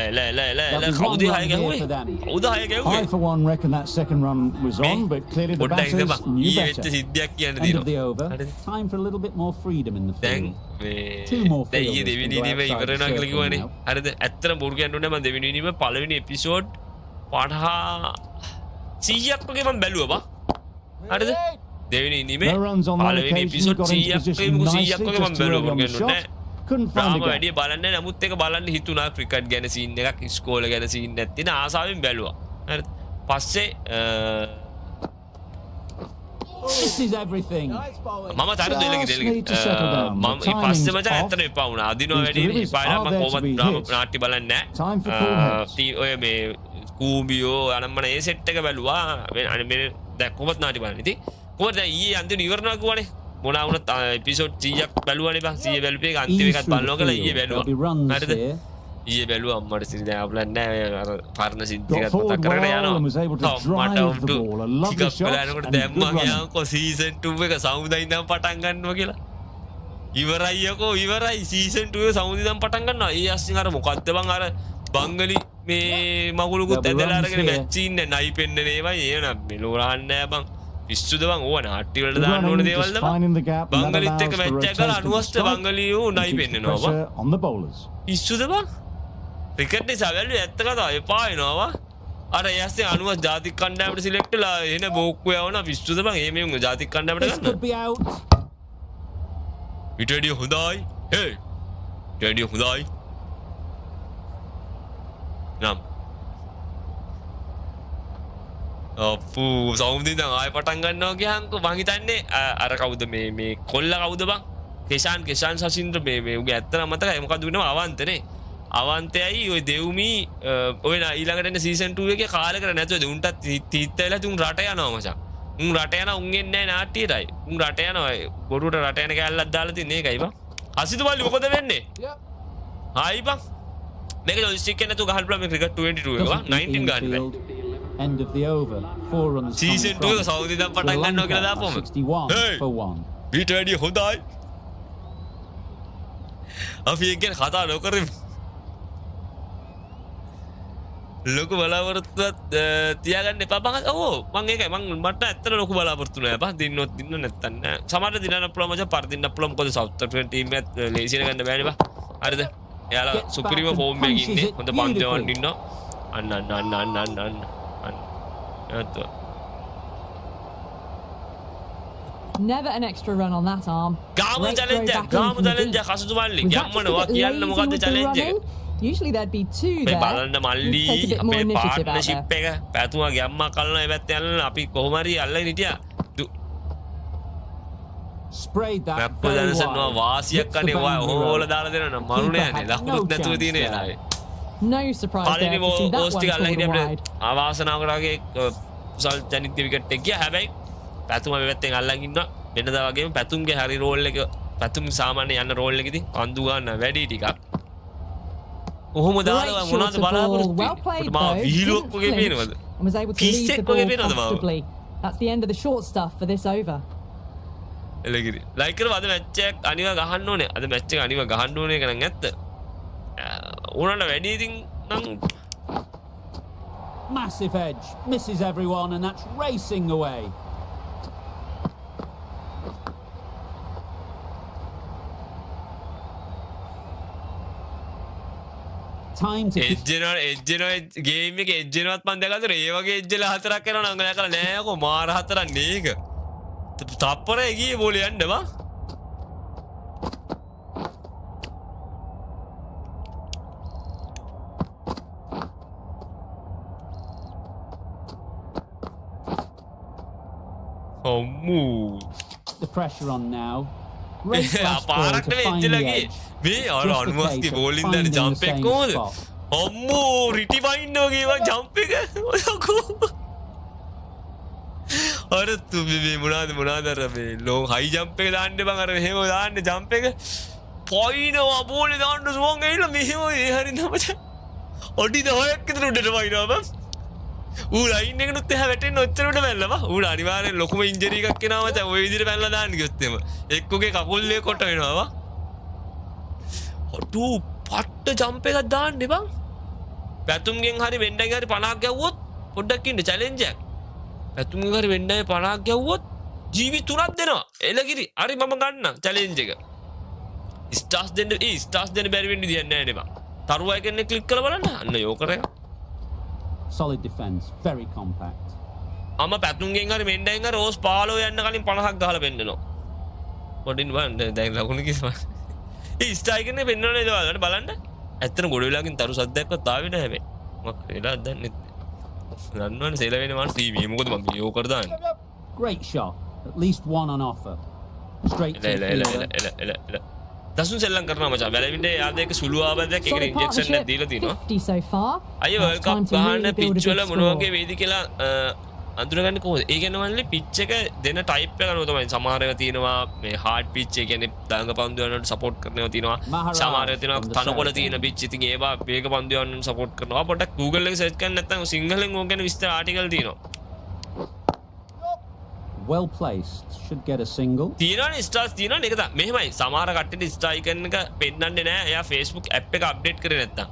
Speaker 1: කවුද 6 ගැහුවේ? කවුද 6 ගැහුවේ?
Speaker 3: I for one reckon that second run was on, but clearly the
Speaker 1: පොඩ්ඩක් ඉඳ
Speaker 3: batters
Speaker 1: බං.
Speaker 3: knew
Speaker 1: ඊයේ වෙච්ච
Speaker 3: better.
Speaker 1: සිද්ධියක් කියන්න
Speaker 2: End of the
Speaker 1: තියෙනවා.
Speaker 2: over.
Speaker 1: හරිද?
Speaker 2: Time for a little bit more freedom in the
Speaker 1: දැන්
Speaker 2: field. Two more
Speaker 1: දැන් ඊයේ
Speaker 2: fielders
Speaker 1: දෙවෙනි
Speaker 2: can go
Speaker 1: ඉනිම
Speaker 2: outside
Speaker 1: ඉවර
Speaker 2: the
Speaker 1: වෙනවා කියලා
Speaker 2: circle
Speaker 1: කිව්වනේ.
Speaker 2: now.
Speaker 1: හරිද? ඇත්තටම බොරු කියන්න ඕනේ මම දෙවෙනි ඉනිම පළවෙනි එපිසෝඩ් 100ක් වගේ මම බැලුවා බා. හරිද? දෙවෙනි ඉනිමේ
Speaker 3: No runs on that
Speaker 1: පළවෙනි
Speaker 3: occasion.
Speaker 1: එපිසෝඩ්
Speaker 3: Got into
Speaker 1: 100ක්
Speaker 3: position
Speaker 1: වගේ
Speaker 3: nicely
Speaker 1: 100ක් වගේ
Speaker 3: just
Speaker 1: මම
Speaker 3: too
Speaker 1: බැලුවා
Speaker 3: early
Speaker 1: බොරු
Speaker 3: on the
Speaker 1: කියන්න
Speaker 3: shot.
Speaker 1: ඕනේ.
Speaker 3: Couldn't find
Speaker 1: Rama
Speaker 3: a gap.
Speaker 1: වැඩිය බලන්නේ නමුත් ඒක බලන්න හිතුණා ක්‍රිකට් ගැන සීන් එකක් ඉස්කෝල ගැන සීන් එකක් තියෙන ආසාවෙන් බැලුවා. හරිද? පස්සේ
Speaker 2: This is everything.
Speaker 1: මම තර දෙලක
Speaker 3: Just need to settle down.
Speaker 1: මම
Speaker 3: The timing's
Speaker 1: පස්සේ මචං
Speaker 3: off.
Speaker 1: ඇත්තට එපා වුණා. අදිනවා
Speaker 3: These
Speaker 1: වැඩි
Speaker 3: deliveries
Speaker 1: ඉපායලා
Speaker 3: are
Speaker 1: මම
Speaker 3: there to
Speaker 1: කොහොමද
Speaker 3: be
Speaker 1: ඩ්‍රාමා
Speaker 3: hit.
Speaker 1: නාට්‍ය බලන්නේ
Speaker 3: Time for cool heads.
Speaker 1: නැහැ. ඔය මේ කූඹියෝ අනම්මන ඒ සෙට් එක බැලුවා. අනේ මේ දැන් කොහොමද නාට්‍ය බලන්නේ. ඉතින් කොහොමද දැන් ඊයේ අන්තිම ඉවරනවා කිව්වනේ. මොනවා වුණත් එපිසෝඩ් 100ක් බැලුවානේ බං. 100 බැලුවේ ඒක අන්තිම
Speaker 2: Ease
Speaker 1: එකත්
Speaker 2: through
Speaker 1: බලනවා
Speaker 2: the
Speaker 1: කියලා ඊයේ
Speaker 2: field. There'll be
Speaker 1: බැලුවා.
Speaker 2: runs
Speaker 1: හරිද?
Speaker 2: here.
Speaker 1: ඊයේ බැලුවා අම්මට සිරි දැන් අපලන් නැහැ අර පරණ සිද්ධියක්
Speaker 3: Got forward
Speaker 1: මතක් කරගෙන
Speaker 3: well and was able to
Speaker 1: යනවා.
Speaker 3: drive the ball. A lovely shot
Speaker 1: බලනකොට
Speaker 3: and
Speaker 1: දැන්
Speaker 3: good
Speaker 1: මම
Speaker 3: running.
Speaker 1: යන්කෝ සීසන් 2 එක සමුදා ඉඳන් පටන් ගන්නවා කියලා. ඉවරයි යකෝ ඉවරයි සීසන් 2 එක සමුදා ඉඳන් පටන් ගන්නවා. ඒ අස්සින් අර මොකද්ද බං අර බංගලි මේ මගුලුකුත් ඇදලා අරගෙන මැච් ඉන්නේ නයි පෙන්නනේ ඒවයි එනවා මෙලෝ රහන්නේ නැහැ බං. පිස්සුද බං ඕවා නාට්‍ය වලට
Speaker 3: Good
Speaker 1: දාන්න ඕන
Speaker 3: running,
Speaker 1: දේවල්ද
Speaker 3: just
Speaker 1: බං.
Speaker 3: finding the gap, and that
Speaker 1: බංගලිත්
Speaker 3: allows
Speaker 1: එක්ක
Speaker 3: for
Speaker 1: මැච් එක කරලා
Speaker 3: rotation to
Speaker 1: 90ට
Speaker 3: strike
Speaker 1: බංගලියෝ
Speaker 3: and
Speaker 1: නයි
Speaker 3: keeps the
Speaker 1: පෙන්නනවා බං.
Speaker 3: pressure on the bowlers.
Speaker 1: පිස්සුද බං. ක්‍රිකට් නිසා වැල්ලුවේ ඇත්ත කතාව එපා වෙනවා. අර යස්සේ 90 ජාතික කණ්ඩායමට සිලෙක්ට් වෙලා එන බෝක්කු යවනවා පිස්සුද බං. එහෙම මේ ජාතික කණ්ඩායමට
Speaker 2: This
Speaker 1: ගන්න.
Speaker 2: could be out.
Speaker 1: විටඩිය හොඳයි. හේ. විටඩිය හොඳයි. නම්. අප්පු සෞම්දින් දැන් ආයෙ පටන් ගන්නවා කියහන්කෝ මං හිතන්නේ අර කවුද මේ කොල්ල කවුද බං? කෙෂාන් සසින්ද්‍ර මේ උගේ ඇත්තම මතකයි මොකද වෙනව අවන්තනේ. අවන්තයයි ඔය දෙව්මි ඔය ඊළඟට එන සීසන් 2 එකේ කාලෙකට නැතුවද උන්ටත් තීත්ත වෙලා තුන් රට යනවා මචං. උන් රට යනවා උන් එන්නේ නැහැ නාට්‍යයටයි. උන් රට යනවා බොරුවට රට යන කැලලක් දාලා තින්නේ ඒකයි බං. අසිතු මල්ලි මොකද වෙන්නේ? හායි බං. මේක ජොයිස්ටික් එක නැතුව ගහන්න පුළුවන් මේ ක්‍රිකට් 22 එක බං 19 ගන්න බෑ.
Speaker 2: End of the over. 4 runs.
Speaker 1: Season 2 එක සෞදි දැන් පටන් ගන්නවා කියලා දාපුවම.
Speaker 2: 61
Speaker 1: Hey!
Speaker 2: for 1.
Speaker 1: ඊට වැඩිය හොඳයි. අපි එක ගැන කතා නොකරමු. ලොකු බලාපොරොත්තුවක් තියාගන්න එපා බං. ඔව් මං ඒකයි මට ඇත්තට ලොකු බලාපොරොත්තු නෑ බං. දින්නොත් දින්න නැත්තම් නෑ. සමහරට දිනන්න පුළුවන් මචං පරදින්න පුළුවන් මොකද සවුත් ඇෆ්‍රිකන් ටීම් එකත් ලේසියට ගන්න බෑනේ බං. හරිද? එයාලා සුපිරිම ෆෝම් එකේ ඉන්නේ. හොඳ පන්දවන්න ඉන්නවා. අන්න නැත්තු.
Speaker 4: Never an extra run on that arm.
Speaker 1: ගාමු
Speaker 4: Great throw
Speaker 1: challenger
Speaker 4: back in
Speaker 1: ගාමු
Speaker 4: from the
Speaker 1: challenger
Speaker 4: deep.
Speaker 1: කසුතු මල්ලි
Speaker 4: Was that just a
Speaker 1: යම්මනවා
Speaker 4: bit
Speaker 1: කියන්න
Speaker 4: lazy
Speaker 1: මොකද්ද
Speaker 4: with the
Speaker 1: චැලෙන්ජ් එක?
Speaker 4: running? Usually there'd be two
Speaker 1: මේ
Speaker 4: there.
Speaker 1: බලන්න මල්ලි
Speaker 4: Let's take a bit more
Speaker 1: අපේ
Speaker 4: initiative out there.
Speaker 1: Partnership එක පැතුමා ගැම්මා කල්නවා ඒ පැත්තේ යන්න අපි කොහොම හරි අල්ලගෙන හිටියා.
Speaker 2: Sprayed that
Speaker 1: මැක්කෝ
Speaker 2: very
Speaker 1: දැනසනවා
Speaker 2: wide.
Speaker 1: වාසියක්
Speaker 2: Hits the
Speaker 1: කනේ
Speaker 2: boundary
Speaker 1: ඕල
Speaker 2: road.
Speaker 1: දාලා දෙනවා නම් මරුනේ යන්නේ ලකුණුත් නැතුව තියෙන වෙලාවේ.
Speaker 4: No surprise there
Speaker 1: පළවෙනි
Speaker 4: to see that
Speaker 1: ඕස්ටි
Speaker 4: one
Speaker 1: අල්ලගෙන
Speaker 4: pulled
Speaker 1: හිටිය
Speaker 4: wide.
Speaker 1: අපිට ආවාසනාවකටගේ කුසල් ජනිත විකට් එක ගියා. හැබැයි පැතුම මේ පැත්තෙන් අල්ලන් ඉන්නවා. වෙනදා වගේම පැතුම්ගේ හරි රෝල් එක පැතුම් සාමාන්‍ය යන රෝල් එකේදී පන්දු ගන්න වැඩි ටිකක්. කොහොම දාලා
Speaker 4: Great
Speaker 1: මොනවද
Speaker 4: short of ball.
Speaker 1: බලාපොරොත්තු
Speaker 4: Well played
Speaker 1: මා
Speaker 4: though.
Speaker 1: විහිළුවක්
Speaker 4: Didn't
Speaker 1: වගේ
Speaker 4: flinch
Speaker 1: පේනවද?
Speaker 4: and was able to lead the
Speaker 1: පිස්සෙක්
Speaker 4: ball
Speaker 1: වගේ පේනවද මාව?
Speaker 4: comfortably. That's the end of the short stuff for this over.
Speaker 1: එලගිරි ලයික් කරව අද මැච් එකක් අනිවා ගහන්න ඕනේ. අද මැච් එක අනිවා ගහන්න ඕනේ එක නම් ඇත්ත. ඕනට වැඩි ඉතින් නම්
Speaker 2: Massive edge. Misses everyone and that's racing away. Time to
Speaker 1: එජ්ජෙනවා ගේම් එක එජ්ජෙනවත් මන් දැකලා ඒ වගේ එජ්ජලා හතරක් කරනවා නම් දැකලා නෑකෝ මාර හතරක් නේක. තප්පරේ ගියේ බෝලේ යන්න බා.
Speaker 2: the pressure on now. Great last ball
Speaker 1: පාරක්
Speaker 2: to
Speaker 1: නෙවෙයි
Speaker 2: find the
Speaker 1: එච්චලගේ
Speaker 2: edge.
Speaker 1: මේ අර
Speaker 2: Just the
Speaker 1: අනුමස්ගේ
Speaker 2: case of
Speaker 1: bowling
Speaker 2: finding
Speaker 1: දැන්
Speaker 2: the
Speaker 1: ජම්ප් එක
Speaker 2: same
Speaker 1: කොහොමද
Speaker 2: spot.
Speaker 1: අම්මෝ රිටි වයින් වගේ වා ජම්ප් එක ඔයකෝ අර තුමි මේ මොනවාද අර මේ ලොන් හයි ජම්ප් එක දාන්න බං අර මෙහෙම දාන්න ජම්ප් එක පයින්නවා බෝලේ දාන්න සුවන් ඇවිල්ලා මෙහෙම ඒ හරියද මචං ඔඩි 10ක් විතර උඩට වයින්නවා බං ඌ ලයින් එකනොත් එහා වැටෙන්න ඔච්චර උඩ වැල්ලා බං ඌ අනිවාර්යෙන් ලොකුම ඉන්ජරි එකක් එනවා මචං ওই විදිහට වැල්ලා දාන්න ගියොත් එම එක්කගේ කකුල් දෙක කොට වෙනවා බං ඔටු පට්ට ජම්ප් එකක් දාන්න බං පැතුම්ගෙන් හරි වෙන්ඩෙන් හරි 50ක් ගැව්වොත් පොඩ්ඩක් ඉන්න චැලෙන්ජ් එකක් පැතුම්ගෙන් හරි වෙන්ඩෙන් 50ක් ගැව්වොත් ජීවි 3ක් දෙනවා එලගිරි හරි මම ගන්නම් චැලෙන්ජ් එක ස්ටාර්ස් දෙන්න බැරි වෙන්න විදියක් නැහැ නේ බං තරුවයි කෙනෙක් ක්ලික් කරලා බලන්න අන්න යෝකර් එක
Speaker 2: Solid defence, very compact.
Speaker 1: අම පැතුම්ගෙන් හරි වෙන්ඩෙන් හරි ඕස් 15 යන්න කලින් 50ක් ගහලා පෙන්නනවා පොඩින් බලන්න දැන් ලකුණු කිව්වා ඒ ස්ට්‍රයිකර්නේ පෙන්නන්නේ නේද ඔයාලට බලන්න ඇත්තටම ගොඩ වෙලාවකින් තරු සද්දයක්වත් ආවේ නැහැ හැබැයි මොකක් වෙලාද දන්නේ දන්නවනේ සෙල වෙන මාන මේ මොකද මම යෝකර් දාන්නේ
Speaker 2: Great shot, at least one on offer. Straight to the fielder.
Speaker 1: දසුන් සෙල්ලම් කරනවා මචං බැලවින්ට යාද එක සුළු ආබාධයක් ඒකට ඉන්ජෙක්ෂන් එකක් දීලා තිනවා
Speaker 4: 50 so far.
Speaker 1: අයියෝ වර්ල්ඩ් කප් ගහන්න පිච් වල මොන වගේ වේද කියලා අඳුරගන්නේ කොහොමද? ඒ කියන්නේ මල්ලි පිච් එක දෙන ටයිප් එක අනුව තමයි සමහර ඒවා තියෙනවා මේ හાર્ඩ් පිච් ඒ කියන්නේ දඟ පන්දු යනකොට සපෝට් කරනවා තියෙනවා. සමහර ඒවා තියෙනවා තනකොළ තියෙන පිච්. ඉතින් ඒවා වේග පන්දු යනකොට සපෝට් කරනවා. පොඩ්ඩක් Google එකේ සර්ච් කරන්න නැත්නම් සිංහලෙන් ඕක ගැන විස්තර ආටිකල් තියෙනවා.
Speaker 2: Well placed, should get a single.
Speaker 1: තියෙනවනේ ස්ටාර්ස් තියෙනවනේ ඒක තමයි. මෙහෙමයි සමහර කට්ටියට ස්ට්‍රයිකර් එක පෙන්නන්නේ නැහැ. එයා Facebook app එක අප්ඩේට් කරේ නැත්තම්.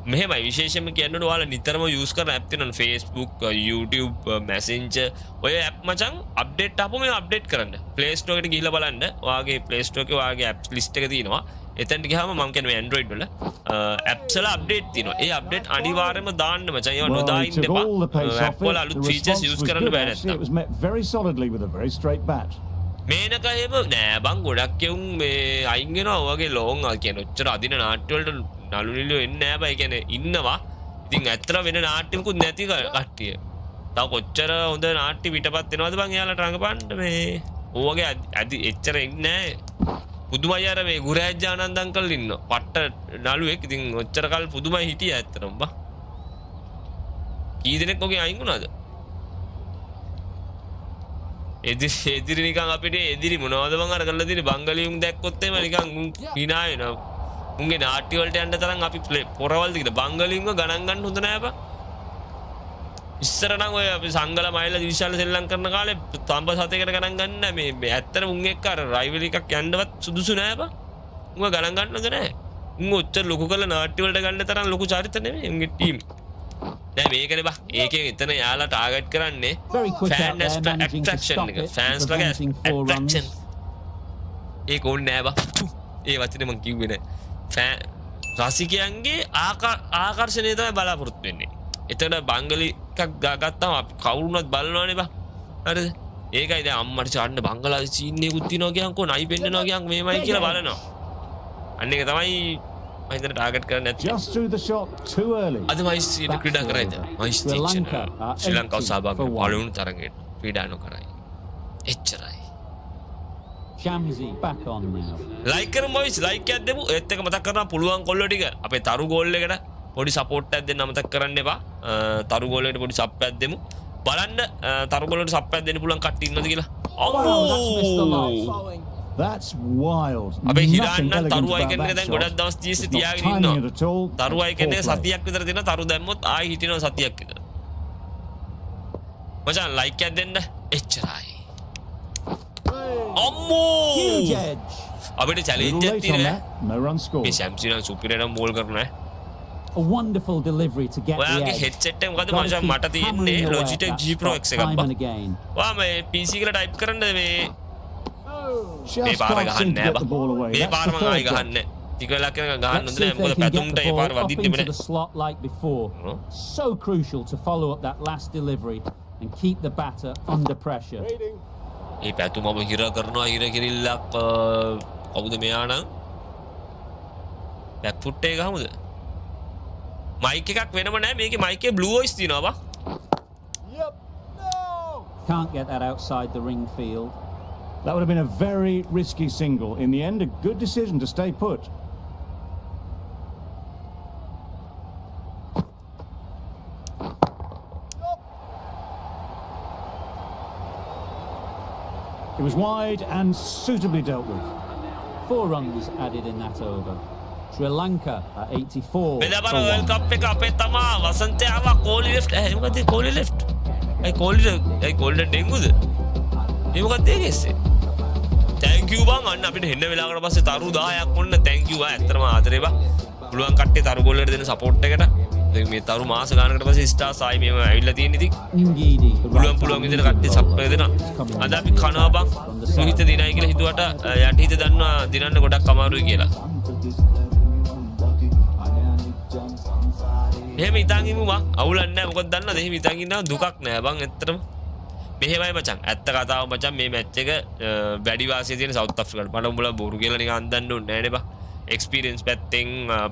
Speaker 1: මෙහෙමයි විශේෂයෙන්ම කියන්නට ඔයාලා නිතරම යූස් කරන ඇප් තියෙනවා Facebook, YouTube, Messenger ඔය ඇප් මචං අප්ඩේට් ආපුවම ඒවා අප්ඩේට් කරන්න. Play Store එකට ගිහිල්ලා බලන්න. ඔයාගේ Play Store එකේ ඔයාගේ apps list එක තියෙනවා. එතනට ගියාම මම කියන්නේ Android වල apps වල අප්ඩේට් තියෙනවා. ඒ අප්ඩේට් අනිවාර්යයෙන්ම දාන්න මචං. ඒවා නොදා ඉන්න එපා. app වල අලුත් features use කරන්න බෑ නැත්තම්.
Speaker 3: It was met very solidly with a very straight bat.
Speaker 1: Menaka එහෙම නෑ බං ගොඩක් යවුන් මේ අයින් වෙනවා වගේ ලෝන් කියන්නේ ඔච්චර අදින නාට්‍ය වලට නළු නිළු එන්නේ නෑ බයි කියන්නේ ඉන්නවා ඉතින් ඇත්තට වෙන නාට්‍යමකුත් නැති කට්ටිය තව කොච්චර හොඳ නාට්‍ය පිටපත් වෙනවද බං එයාලට රඟපන්න මේ ඕවගේ අදි එච්චර එන්නේ නෑ පුදුමයි අර මේ ගුරෑජ් ආනන්ද අංකල් ඉන්නවා පට්ට නළුවෙක් ඉතින් ඔච්චර කල් පුදුමයි හිටියා ඇත්තටම බං කී දෙනෙක් ඔගේ අයින් වුණාද එදිරි නිකන් අපිට එදිරි මොනවද මං අර කරලා තියෙන්නේ බංගලියුන් දැක්කොත් එම නිකන් hina වෙනවා උන්ගේ නාට්‍ය වලට යන්න තරම් අපි පොරවල් දිගට බංගලියුන්ව ගණන් ගන්න හොඳ නෑ බං ඉස්සර නම් ඔය අපි සංගල මයිල විශාල සෙල්ලම් කරන කාලේ තඹ සතේකට ගණන් ගන්න මේ ඇත්තට උන් එක්ක අර රයිවල් එකක් යන්නවත් සුදුසු නෑ බං උන්ව ගණන් ගන්න හොඳ නෑ උන් ඔච්චර ලොකු කරලා නාට්‍ය වලට ගන්න තරම් ලොකු චරිත නෙමෙයි උන්ගේ ටීම් දැන් මේකනේ බා ඒකෙන් එතන යාලා ටාගට් කරන්නේ ෆෑන් ඇට්‍රැක්ෂන් එක ෆෑන්ස් ලගේ ඇට්‍රැක්ෂන් ඒක ඕනේ නෑ බා ඒ වචනේ මං කිව්වේ නෑ ෆෑන් රසිකයන්ගේ ආකර්ෂණය තමයි බලාපොරොත්තු වෙන්නේ එතන බංගලි එකක් ගාගත්තාම අපි කවුරුනත් බලනවනේ බා හරිද ඒකයි දැන් අම්මට චාන්න බංගලාදේශ සීන් එකකුත් තියනවා කියන්කෝ නයි පෙන්නනවා කියන් මේමයි කියලා බලනවා අන්න ඒක තමයි මහින්දට ටාගට් කරන්න නැත්තේ
Speaker 3: Just threw the shot too early.
Speaker 1: අද මයිස්ට්‍රීට් ක්‍රීඩා කරයිද මයිස්ට්‍රීට් ශ්‍රී ලංකාව සහභාගී පළවෙනි තරගයට ක්‍රීඩා නොකරයි එච්චරයි
Speaker 2: Shamsi back on now.
Speaker 1: Like කරමු බොයිස් ලයික් එකක් දෙමු ඒත් එක මතක් කරනවා පුළුවන් කොල්ලෝ ටික අපේ තරු ගෝල් එකට පොඩි සපෝට් එකක් දෙන්න මතක් කරන්න එපා තරු ගෝල් එකට පොඩි සප් එකක් දෙමු බලන්න තරු ගෝල් වලට සප් එකක් දෙන්න පුළුවන් කට්ටිය ඉන්නවද කියලා අම්මෝ
Speaker 3: That's wild.
Speaker 1: අපේ හිරාන්න තරුවයි කෙනෙක් දැන් ගොඩක් දවස් 30 තියාගෙන ඉන්නවා තරුවයි කෙනෙක් සතියක් විතර දෙන තරු දැම්මොත් ආයි හිටිනවා සතියක් විතර මචං ලයික් එකක් දෙන්න එච්චරයි අම්මෝ අපිට චැලෙන්ජ් එකක් තියෙනවා
Speaker 3: No run score.
Speaker 1: මේ සැම්සන් සුපිරියම් බෝල් කරනවා
Speaker 2: A wonderful delivery to get the
Speaker 1: ඔයාගේ
Speaker 2: edge.
Speaker 1: හෙඩ්සෙට් එක මොකද මචං මට තියෙන්නේ Logitech G Pro X එකක් බා ඔයා මේ PC එකට ටයිප් කරන්න මේ මේ පාර ගහන්න නෑ බා මේ පාර මම ආයි ගහන්න ටික වෙලාවක් යනකම් ගහන්න හොඳ නෑ මොකද පැතුම්ට ඒ පාර වදින්නෙම නෑ
Speaker 2: slot like before. So crucial to follow up that last delivery and keep the batter under pressure.
Speaker 1: ඒ පැතුම ඔබ හිර කරනවා හිර කිරිල්ලක් කවුද මෙයා නම් බැක් ෆුට් එක ගහමුද මයික් එකක් වෙනම නෑ මේකේ මයික් එකේ බ්ලූ වොයිස් තියෙනවා බා
Speaker 2: Can't get that outside the ring field.
Speaker 3: That would have been a very risky single. In the end, a good decision to stay put. It was wide and suitably dealt with.
Speaker 2: 4 runs added in that over. Sri Lanka at 84.
Speaker 1: මෙදබර
Speaker 2: for
Speaker 1: World
Speaker 2: one.
Speaker 1: Cup එක අපේ තමා වසන්තය ආවා Kohli left. මොකද Kohli left? Kohli ඩෙන්ගුද? මේ මොකක්ද ඒ කෙස්සේ? thank you බං අන්න අපිට හෙන්න වෙලාවකට පස්සේ තරු 10ක් ඔන්න thank you බං ඇත්තටම ආදරේ බං. පුළුවන් කට්ටිය තරු ගෝල්ලට දෙන support එකට. දැන් මේ තරු මාස ගානකට පස්සේ stars ආයි මේව ඇවිල්ලා තියෙන ඉතින්.
Speaker 2: Ngidi.
Speaker 1: පුළුවන් විදිහට කට්ටිය support එක දෙනවා. අද අපි කනවා බං. සුහිත දිනයි කියලා හිතුවට යට හිත දන්නවා දිනන්න ගොඩක් අමාරුයි කියලා. එහෙම ඉතින් ඉමු බං අවුලක් නැහැ මොකද දන්නවද එහෙම ඉතින් ඉන්නවා දුකක් නැහැ බං ඇත්තටම මෙහෙමයි මචං ඇත්ත කතාව මචං මේ මැච් එක වැඩි වාසිය තියෙන සවුත් අප්‍රිකාට මට උඹලා බොරු කියලා නිකන් අන්දන්න ඕනේ නැහැ නේ බං එක්ස්පීරියන්ස් පැත්තෙන්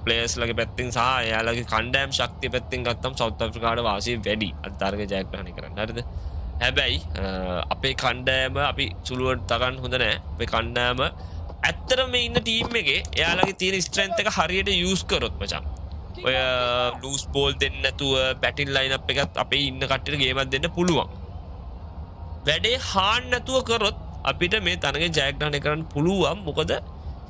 Speaker 1: ප්ලේයර්ස් ලගේ පැත්තෙන් සහ එයාලගේ කණ්ඩායම් ශක්තිය පැත්තෙන් ගත්තම සවුත් අප්‍රිකාට වාසිය වැඩි අත්තරක ජයග්‍රහණය කරන්න හරිද හැබැයි අපේ කණ්ඩායම අපි සුළුවට තරන් හොඳ නැහැ අපේ කණ්ඩායම ඇත්තටම මේ ඉන්න ටීම් එකේ එයාලගේ තියෙන ස්ට්‍රෙන්ත් එක හරියට යූස් කරොත් මචං ඔය ලූස් බෝල් දෙන්න නැතුව බැටින් ලයින් අප් එකත් අපේ ඉන්න කට්ටියට ගේමක් දෙන්න පුළුවන්. වැඩේ හාන්න නැතුව කරොත් අපිට මේ තරගේ ජයග්‍රහණය කරන්න පුළුවන්. මොකද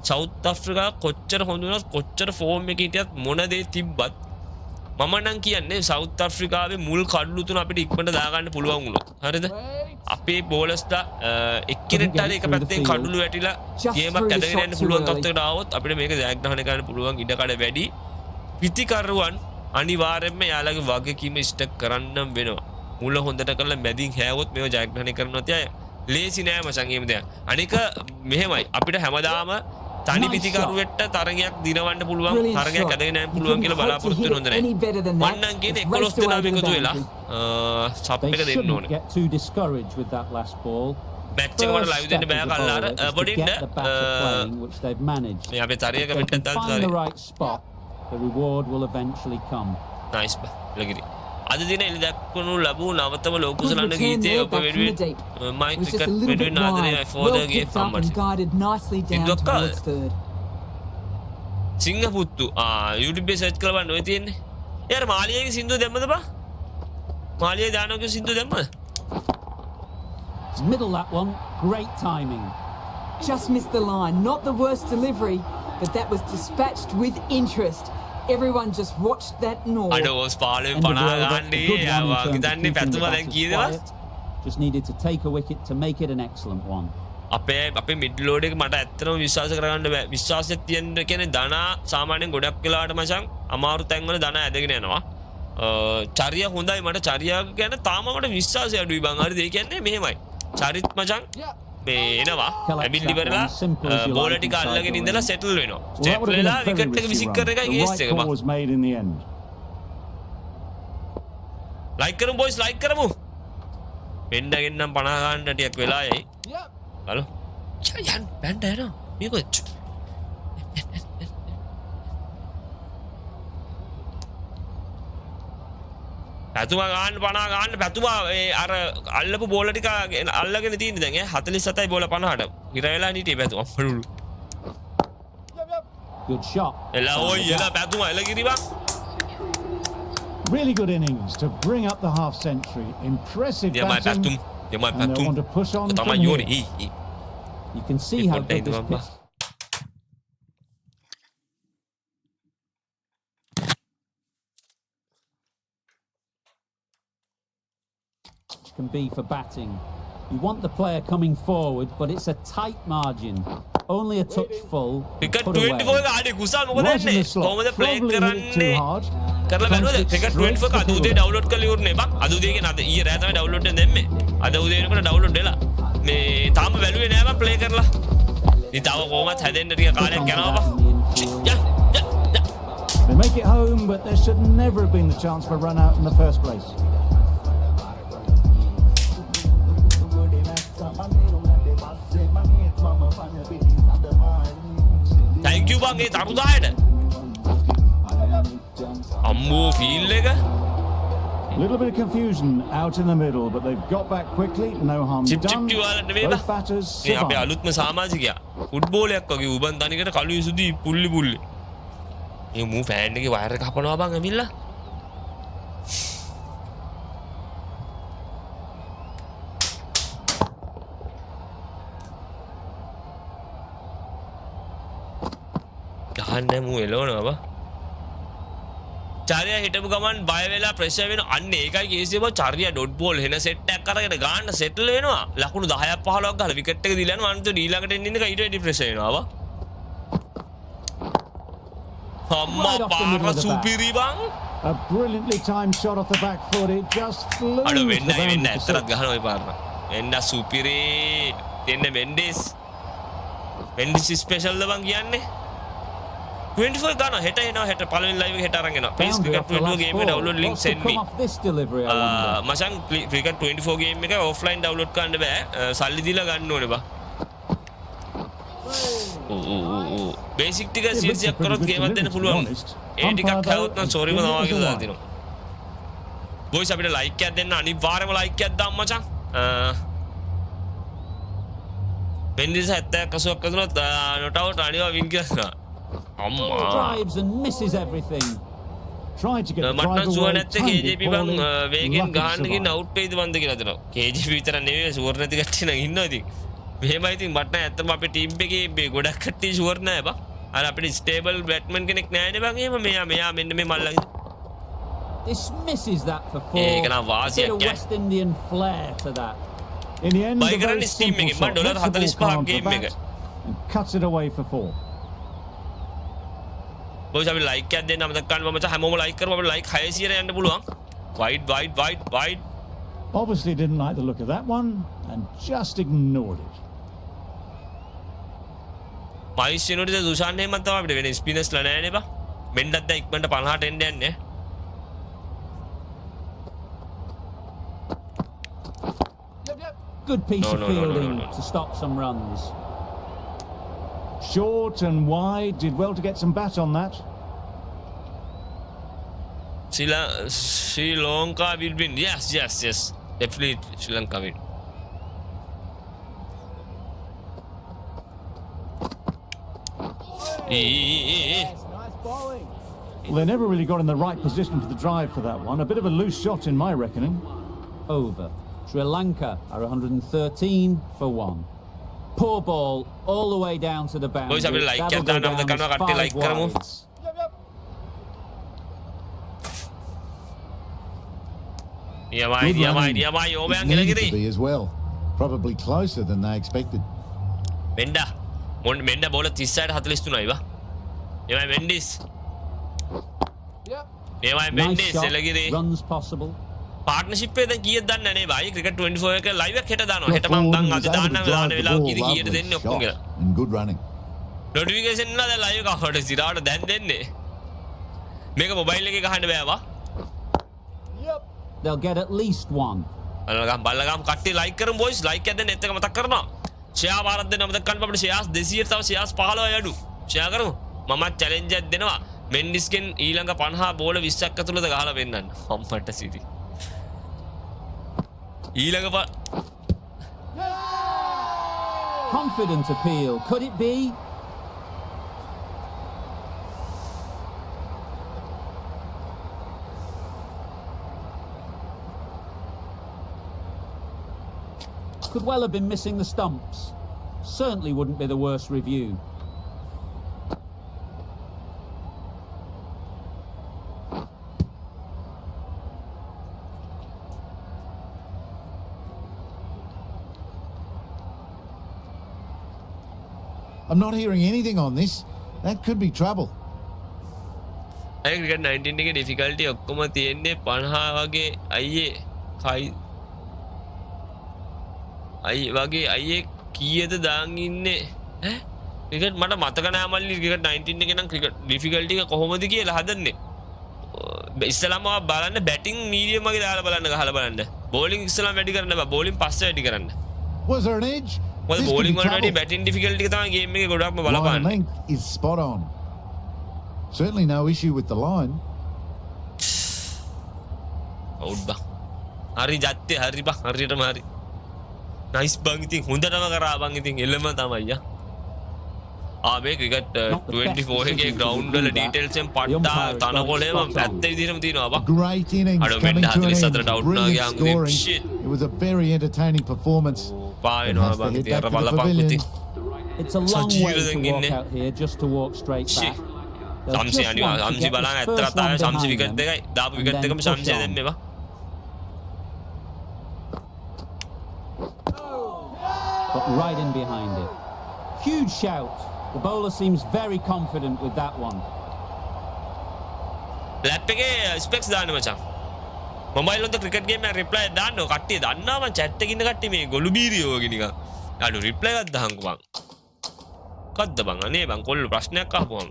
Speaker 1: සවුත් අප්‍රිකා කොච්චර හොඳ වුණත් කොච්චර ෆෝම් එකේ හිටියත් මොන දේ තිබ්බත් මම නම් කියන්නේ සවුත් අප්‍රිකාවේ මුල් කඩලු තුන අපිට ඉක්මනට දාගන්න පුළුවන් වුණොත්. හරිද? අපේ බෝලර්ස්ලා එක්කෙනෙක්ට හරි එක පැත්තෙන් කඩලු වැටිලා ගේමක් ඇදගෙන යන්න පුළුවන් තත්ත්වයකට ආවොත් අපිට මේක ජයග්‍රහණය කරන්න පුළුවන් ඉඩකඩ වැඩි. පිතිකරුවන් අනිවාර්යයෙන්ම යාළගේ වගකීම ඉෂ්ට කරන්නම් වෙනවා. මුල හොඳට කරලා මැදින් හැවොත් මේව ජයග්‍රහණය කරනවා තිය ලේසි නෑ මචං එහෙම දෙයක්. අනික මෙහෙමයි අපිට හැමදාම තනි පිතිකරුවෙක්ට තරගයක් දිනවන්න පුළුවන් තරගයක් ඇදගෙන යන්න පුළුවන් කියලා බලාපොරොත්තු වෙන්න හොඳ නෑ. මම නම් කියන්නේ 11 දෙනාම එකතු වෙලා සප් එක දෙන්න ඕනේ.
Speaker 2: Get too discouraged with that last ball.
Speaker 1: Match එක මට ලයිව් දෙන්න බෑ කල්ලාර පොඩින්න
Speaker 2: which they've managed.
Speaker 1: මේ අපේ තරගයක මෙන්න
Speaker 2: Find
Speaker 1: දාන්න
Speaker 2: the right spot. The reward will eventually come.
Speaker 1: nice ලගිරි අද දින එළි දක්වනු ලැබූ නවතම ලෝකුසලන්න ගීතය ඔබ වෙනුවෙන් my cricket වෙනුවෙන් ආදරේ for the game සිංහපුත්තු YouTube එකේ සර්ච් කරලා බලන්න ඔය තියෙන්නේ යාර මාලියාගේ සින්දුව දැම්මද බා මාලියා දානෝගේ සින්දුව දැම්මද
Speaker 2: Middle that one, great timing.
Speaker 4: Just missed the line. Not the worst delivery, but that was dispatched with interest. Everyone just watched that and all.
Speaker 1: අඩ ඕස් පාලේ
Speaker 2: End of
Speaker 1: 50
Speaker 2: over, a
Speaker 1: ගාන්නේ
Speaker 2: good one in terms of
Speaker 1: හිතන්නේ
Speaker 2: keeping the
Speaker 1: පැතුම දැන්
Speaker 2: batters
Speaker 1: කීයද
Speaker 2: quiet. Just needed to take a wicket to make it an excellent one.
Speaker 1: අපේ mid load එක මට ඇත්තටම විශ්වාස කරගන්න බෑ විශ්වාසයක් තියෙන කියන්නේ ධනා සාමාන්‍යයෙන් ගොඩක් වෙලාවට මචං අමාරු තැන්වල ධනා ඇදගෙන යනවා චරිය හොඳයි මට චරිය ගැන තාම මට විශ්වාසය අඩුයි බං හරිද ඒ කියන්නේ මෙහෙමයි චරිත් මචං මේ එනවා ඇබිලි ඉවරලා බෝල ටික අල්ලගෙන ඉඳලා සෙටල් වෙනවා සෙටල් වෙලා විකට් එක විසික් කරන එකයි කේස් එක බං ලයික් කරමු බොයිස් ලයික් කරමු වෙන්නගෙන් නම් 50 ගන්න ටිකක් වෙලා යයි බලමු යන් බැන්ඩ යනවා මේක පැතුමා ගන්න 50 ගන්න පැතුමා අර අල්ලපු බෝල ටික අල්ලගෙන තියෙන්නේ දැන් 47යි බෝල 50ට ඉර වෙලා හිටියේ පැතුමා අපලු
Speaker 2: Good shot.
Speaker 1: එලා ඔය එලා පැතුමා එලා කිරිවා
Speaker 3: Really good innings to bring up the half century. Impressive batting. And they want to push on from here.
Speaker 2: You can see how good this pitch can be for batting. You want the player coming forward, but it's a tight margin. Only a touch full.
Speaker 1: Cricket 24 එක ආඩේ කුසල් මොකද වෙන්නේ? කොහොමද play කරන්නේ? කරලා බලනවද? Cricket 24 එක අද උදේ ඩවුන්ලෝඩ් කරලා ඉවරනේ බක්. අද උදේ කියන අද ඊයේ රෑ තමයි ඩවුන්ලෝඩ් එකෙන් දැම්මේ. අද උදේ වෙනකොට ඩවුන්ලෝඩ් වෙලා. මේ තාම වැළුවේ නෑ මම ප්ලේ කරලා. ඉතින් තව කොහොමද හැදෙන්න ටික කාලයක් යනවා බක්.
Speaker 3: They make it home, but there should never have been the chance for run out in the first place.
Speaker 1: Thank you bang ඒ තරුදායට අම්මෝ ෆීල් එක
Speaker 3: A little bit of confusion out in the middle, but they've got back quickly. No harm
Speaker 1: Chip
Speaker 3: done.
Speaker 1: කිව්වාලා නෙවෙයිද?
Speaker 3: Both batters
Speaker 1: මේ අපේ
Speaker 3: survived.
Speaker 1: අලුත්ම සමාජිකයා. ෆුට්බෝලයක් වගේ උබන් තනිකට කළු ඉසුදී පුල්ලි පුල්ලි. මේ මූ fan එකේ වයර් එක කපනවා බං ඇවිල්ලා. ගහන්නේ මූ එලවනවා බා. චාරියා හිටපු ගමන් බය වෙලා ප්‍රෙෂර් වෙනවා. අන්න ඒකයි කේසිය බා. චාරියා ඩොට් බෝල් එන සෙට් එකක් අරගෙන ගන්න සෙටල් වෙනවා. ලකුණු 10ක් 15ක් ගහලා විකට් එක දීලා යනවා. අන්තිමට ඊළඟට එන්න ඉන්න එක ඊට වැඩි ප්‍රෙෂර් වෙනවා බා. අම්මා පාර සුපිරි බං.
Speaker 3: A brilliantly timed shot off the back foot. It just flew.
Speaker 1: අඩ
Speaker 3: to the
Speaker 1: වෙන්න
Speaker 3: boundary
Speaker 1: වෙන්න
Speaker 3: for
Speaker 1: ඇත්තටත්
Speaker 3: six.
Speaker 1: ගහන ওই පාරන. වෙන්න සුපිරි. දෙන්න මෙන්ඩිස්. මෙන්ඩිස් ස්පෙෂල් ද බං කියන්නේ. 24 ගන්න හෙට එනවා හෙට පළවෙනි ලයිව් එක හෙට අරන් එනවා. Please
Speaker 3: Boundary
Speaker 1: cricket
Speaker 3: off the
Speaker 1: 24
Speaker 3: last
Speaker 1: game එක
Speaker 3: ball.
Speaker 1: download link
Speaker 3: What's to
Speaker 1: send me.
Speaker 3: come off this delivery, I wonder?
Speaker 1: මචං cricket 24 game එක offline download කරන්න බෑ. සල්ලි දීලා ගන්න ඕනේ බා. බේසික් ටික සීරියස් කරොත් ගේම් එකක් දෙන්න පුළුවන්. ඒ ටිකක් හැවොත් නම් සෝරිම නවා කියලා දාලා තිනවා. බොයිස් අපිට ලයික් එකක් දෙන්න අනිවාර්යයෙන්ම ලයික් එකක් දාන්න මචං. මෙන්ඩිස් 70ක් 80ක් අදුනොත් not out අනිවා වින් කියලා. අම්මා
Speaker 2: Drives and misses everything.
Speaker 3: Tried to get the
Speaker 1: මට
Speaker 3: drive
Speaker 1: නම් සුවර්
Speaker 3: away.
Speaker 1: නැත්තේ
Speaker 3: timed
Speaker 1: KJP
Speaker 3: it
Speaker 1: බං
Speaker 3: poorly,
Speaker 1: වේගෙන්
Speaker 3: lucky to
Speaker 1: ගහන්න ගිහින්
Speaker 3: survive.
Speaker 1: අවුට් වෙයිද බන්ද කියලා හිතනවා. KJP විතර නෙවෙයි සුවර් නැති කට්ටිය නම් ඉන්නවා ඉතින්. මෙහෙමයි ඉතින් මට නම් ඇත්තම අපේ ටීම් එකේ මේ ගොඩක් කට්ටිය සුවර් නැහැ බං. අර අපිට ස්ටේබල් බැට්මන් කෙනෙක් නැහැනේ බං. එහෙම මෙයා මෙන්න මේ මල්ලගේ.
Speaker 2: Dismisses that for four.
Speaker 1: ඒක නම්
Speaker 2: A bit
Speaker 1: වාසියක්
Speaker 2: of
Speaker 1: ඈ.
Speaker 2: West Indian flair to that.
Speaker 3: In the end,
Speaker 1: Buy
Speaker 3: a very
Speaker 1: කරන්නේ Steam
Speaker 3: simple
Speaker 1: එකෙන්. මම
Speaker 3: shot.
Speaker 1: Dollar
Speaker 3: Lets the ball
Speaker 1: 45ක්
Speaker 3: come
Speaker 1: game
Speaker 3: for
Speaker 1: එක.
Speaker 3: bat and cuts it away for 4.
Speaker 1: Boys අපි like එකක් දෙන්න අමතක කරන්න මචං හැමෝම ලයික් කරමු අපිට ලයික් 600ට යන්න පුළුවන්. wide.
Speaker 3: Obviously didn't like the look of that one and just ignored it.
Speaker 1: මයිස් වෙනුවට දුෂාන් එහෙමත් තමයි අපිට වෙන ස්පිනර්ස්ලා නැහැනේ බා. මෙන්ඩත් දැන් ඉක්මනට 50ට එන්න යන්නේ.
Speaker 2: Good piece
Speaker 1: No,
Speaker 2: of
Speaker 1: no, no, no,
Speaker 2: fielding
Speaker 1: no, no.
Speaker 2: to stop some runs.
Speaker 3: Short and wide, did well to get some bat on that.
Speaker 1: Sri Lanka will win. Yes. Definitely Sri Lanka win.
Speaker 3: Well, they never really got in the right position for the drive for that one. A bit of a loose shot in my reckoning.
Speaker 2: Over. Sri Lanka are 113 for 1. Poor ball all the way down to the boundary.
Speaker 1: Boys, අපි like
Speaker 2: That'll
Speaker 1: එකක්
Speaker 2: go
Speaker 1: දාන්න
Speaker 2: down
Speaker 1: අපිට
Speaker 2: as
Speaker 1: කනවා කට්ටිය
Speaker 2: 5
Speaker 1: like කරමු.
Speaker 2: wides.
Speaker 1: Diamai
Speaker 5: It
Speaker 1: ඕමයන්
Speaker 5: needed
Speaker 1: ගෙනගිරි.
Speaker 5: to be as well. Probably closer than they expected.
Speaker 1: මෙන්ඩා බෝල 30ට 43යි බා. එමයි මෙන්ඩිස්. එමයි
Speaker 2: Nice
Speaker 1: Mendis
Speaker 2: shot.
Speaker 1: එලගිරි.
Speaker 2: Runs possible.
Speaker 1: Partnership එක දැන් කීයද දන්නේ නැහැ නේ බයි. cricket 24 එක live එකක් හෙට දානවා.
Speaker 5: Got
Speaker 1: හෙට මම
Speaker 5: forward
Speaker 1: දැන්
Speaker 5: and
Speaker 1: අද
Speaker 5: was able
Speaker 1: දාන්න
Speaker 5: to drive
Speaker 1: දාන
Speaker 5: the
Speaker 1: වෙලාව
Speaker 5: ball.
Speaker 1: කීයද කීයට
Speaker 5: Lovely
Speaker 1: දෙන්නේ ඔක්කොම
Speaker 5: shot
Speaker 1: කියලා.
Speaker 5: and good running.
Speaker 1: නොටිෆිකේෂන් නා දැන් live එක අපට සිරාට දැන් දෙන්නේ. මේක මොබයිල් එකේ ගහන්න බෑ වා.
Speaker 2: They'll get at least one.
Speaker 1: බලගම් කට්ටිය like කරමු boys. like එකක් දෙන්න එත් එක මතක් කරනවා. share පාරක් දෙන්න මතක් කරන්න අපිට shares 200 තව shares 15යි අඩු. share කරමු. මමත් challenge එකක් දෙනවා. මෙන්ඩිස්ගෙන් ඊළඟ 50 බෝල 20ක් ඇතුළත ගහලා පෙන්නන්න. අම්මට සිටි. ඊළඟ
Speaker 2: Confident appeal. Could it be? Could well have been missing the stumps. Certainly wouldn't be the worst review.
Speaker 5: I'm not hearing anything on this. That could be trouble.
Speaker 1: cricket 19 එකේ difficulty ඔක්කොම තියෙන්නේ 50 වගේ අයියේ කීයද දාන් ඉන්නේ ඈ cricket මට මතක නෑ මල්ලි cricket 19 එකේ නම් cricket difficulty එක කොහොමද කියලා හදන්නේ ඉස්සලාම බලන්න batting medium වගේ දාලා බලන්න ගහලා බලන්න bowling ඉස්සලාම වැඩි කරන්න බෑ bowling පස්සේ වැඩි කරන්න
Speaker 5: Was there an edge?
Speaker 1: මොකද
Speaker 5: This could
Speaker 1: bowling
Speaker 5: be
Speaker 1: වල වැඩි
Speaker 5: trouble.
Speaker 1: batting difficulty එක තමයි game එකේ ගොඩක්ම
Speaker 5: Line
Speaker 1: බලපාන්නේ
Speaker 5: length is spot on. Certainly no issue with the line.
Speaker 1: out bang. Hari jatte hari bang, hariyatama hari. Nice bang ඉතින් හොඳටම කරා බං ඉතින් එළම තමයි යා. මේ ක්‍රිකට් 24 එකේ ග්‍රවුන්ඩ් වල ඩීටේල්ස් එකෙන් පට්ටා තනකොලේ මම පැත්ත විදිහටම තියනවා බං.
Speaker 5: Great innings
Speaker 1: අර
Speaker 5: coming
Speaker 1: මෙන්න
Speaker 5: to an
Speaker 1: 44ට
Speaker 5: end.
Speaker 1: out වුණා
Speaker 5: Brilliant
Speaker 1: ගියාන්
Speaker 5: scoring.
Speaker 1: shit.
Speaker 5: It was a very entertaining performance.
Speaker 1: පාවෙනවා
Speaker 5: It has to
Speaker 1: බං
Speaker 5: hit
Speaker 1: ඉතින්
Speaker 5: back
Speaker 1: අර
Speaker 5: to the
Speaker 1: බලපන්
Speaker 5: pavilion.
Speaker 1: පුතේ.
Speaker 2: It's a long way to walk out here just to walk straight
Speaker 1: Shit.
Speaker 2: back. They'll
Speaker 1: සම්සි
Speaker 2: just
Speaker 1: අනිවා
Speaker 2: want to
Speaker 1: සම්සි
Speaker 2: get
Speaker 1: බලන්න
Speaker 2: this
Speaker 1: ඇත්ත
Speaker 2: first
Speaker 1: කතාවේ
Speaker 2: one
Speaker 1: සම්සි
Speaker 2: behind
Speaker 1: wicket
Speaker 2: them
Speaker 1: දෙකයි දාපු
Speaker 2: and
Speaker 1: විකට්
Speaker 2: then
Speaker 1: දෙකම
Speaker 2: push
Speaker 1: සම්සි
Speaker 2: on.
Speaker 1: දෙන්නෙවා.
Speaker 2: Got right in behind it. Huge shout. The bowler seems very confident with that one.
Speaker 1: Lap එකේ specs දාන්න මචං. Mobile වලට ක්‍රිකට් ගේම් එක රිප්ලයි දාන්න ඕ කට්ටිය දන්නවා මං chat එකේ ඉන්න කට්ටිය මේ ගොළු බීරියෝ වගේ නිකන්. අඩු රිප්ලයි එකක් දාහන්කෝ බං. මොකද්ද බං අනේ බං කොල්ල ප්‍රශ්නයක් අහපුවම.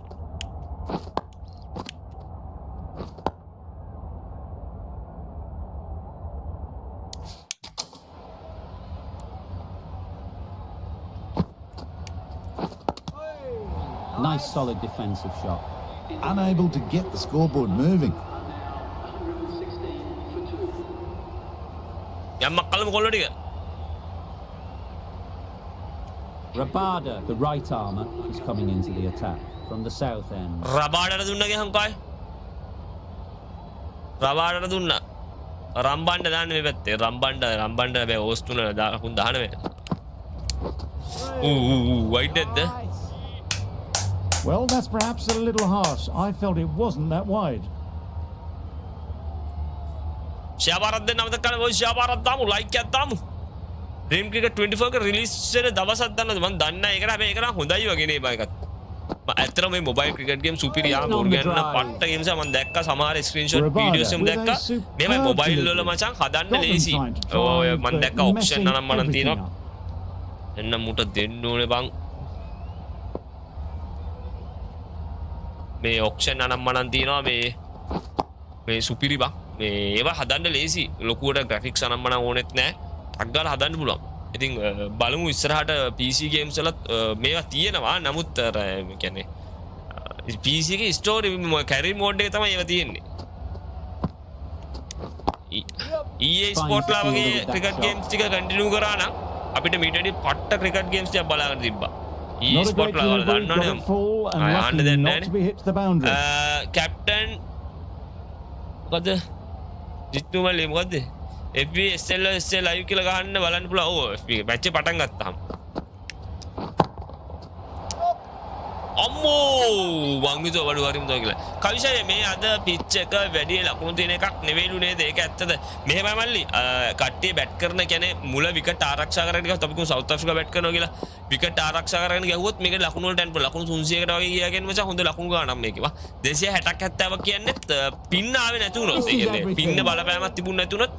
Speaker 2: Nice solid defensive shot.
Speaker 5: Unable to get the scoreboard moving.
Speaker 1: යම්මක් කලම කොල්ල ටික.
Speaker 2: Rabada, the right armour, is coming into the attack from the south end.
Speaker 1: රබාඩට දුන්නා ගහන්කෝ අය. රබාඩට දුන්නා. රම්බණ්ඩ දාන්න මේ පැත්තේ. රම්බණ්ඩ හැබැයි ඕස් තුන දාහුන් දාන්න මේ. වයිඩ් නැද්ද?
Speaker 3: Well, that's perhaps a little harsh. I felt it wasn't that wide.
Speaker 1: ෂාබාරත් දෙන්න අමතක කරන්න ඔය ෂාබාරත් දාමු ලයික් එකක් දාමු. ඩ්‍රීම් ක්‍රිකට් 24 එක රිලීස් වෙන දවසක් දන්නවද මම දන්නේ නැහැ. ඒකට හැබැයි ඒක නම් හොඳයි වගේ නේ බා එකත්. මම ඇත්තටම මේ මොබයිල් ක්‍රිකට් ගේම් සුපිරි ආමෝර්ගන් පට්ට ගේම්ස් මම දැක්කා සමහර ස්ක්‍රීන්ෂොට් වීඩියෝස් එකම දැක්කා. මේ මොබයිල් වල මචං හදන්න ලේසි. ඔය මම දැක්කා ඔප්ෂන් අනම් මනම් තියෙනවා. එන්න මුට දෙන්න ඕනේ බං. මේ ඔක්ෂන් අනම් මනම් තියෙනවා මේ සුපිරි බං. මේ ඒවා හදන්න ලේසි. ලොකුවට ග්‍රැෆික්ස් අනම් මනම් ඕනෙත් නැහැ. ටක් ගාලා හදන්න පුළුවන්. ඉතින් බලමු ඉස්සරහට PC ගේම්ස් වලත් මේවා තියෙනවා. නමුත් අර කියන්නේ PC එකේ ස්ටෝරි කැරි මෝඩ් එක තමයි ඒවා තියෙන්නේ. EA Sport ලා වගේ ක්‍රිකට් ගේම්ස් ටික කන්ටිනියු කරා නම් අපිට මීට වැඩි පට්ට ක්‍රිකට් ගේම්ස් ටික බලාගන්න තිබ්බා. EA Sport ලා වල දන්නවනේ. ආන්න දෙන්නේ නැහැ. කැප්ටන් මොකද? ජිත්තුමල්ලි මොකද්ද? FB SL ලයිව් කියලා ගහන්න බලන්න පුළුවන්. ඔව් FB මැච් එක පටන් ගත්තාම. අම්මෝ වං විතර වඩු හරිම දෝ කියලා. කවිෂය මේ අද පිච් එක වැඩි ලකුණු තියෙන එකක් නෙවෙයිලු නේද? ඒක ඇත්තද? මෙහෙමයි මල්ලි. කට්ටිය බැට් කරන කියන්නේ මුල විකට් ආරක්ෂා කරගෙන ගියොත් අපි කියමු සවුත් ආෆ්‍රිකා බැට් කරනවා කියලා. විකට් ආරක්ෂා කරගෙන ගියුවොත් මේක ලකුණු වලට යන්න ලකුණු 300කට වගේ ගියා කියන්නේ මචං හොඳ ලකුණු ගානක් මේකේවා. 260ක් 70ක් කියන්නේත් පින්න ආවේ නැති වුණොත්. ඒ කියන්නේ පින්න බලපෑමක් තිබුණ නැති වුණොත්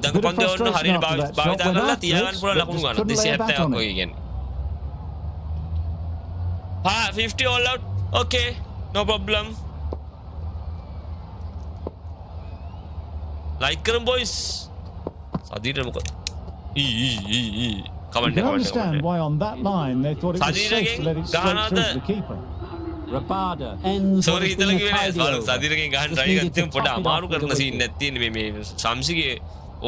Speaker 1: දඟපන්දේ වන්න හරියට භාවිතා කරලා තියාගන්න පුළුවන් ලකුණු ගන්න 270ක් වගේ කියන්නේ. 50 all out. Okay, no problem. Like කරමු boys. සදීර මොකද?
Speaker 3: You can understand why on that line they thought it was safe to let it straight through to the keeper.
Speaker 2: Rabada ends.
Speaker 1: Sorry හිතලා කිව්වේ නෑ. සදීරගෙන් ගහන්න try කරද්දී පොඩ්ඩක් අමාරු කරන scene එකක් තියෙන්නේ මේ සම්සිගේ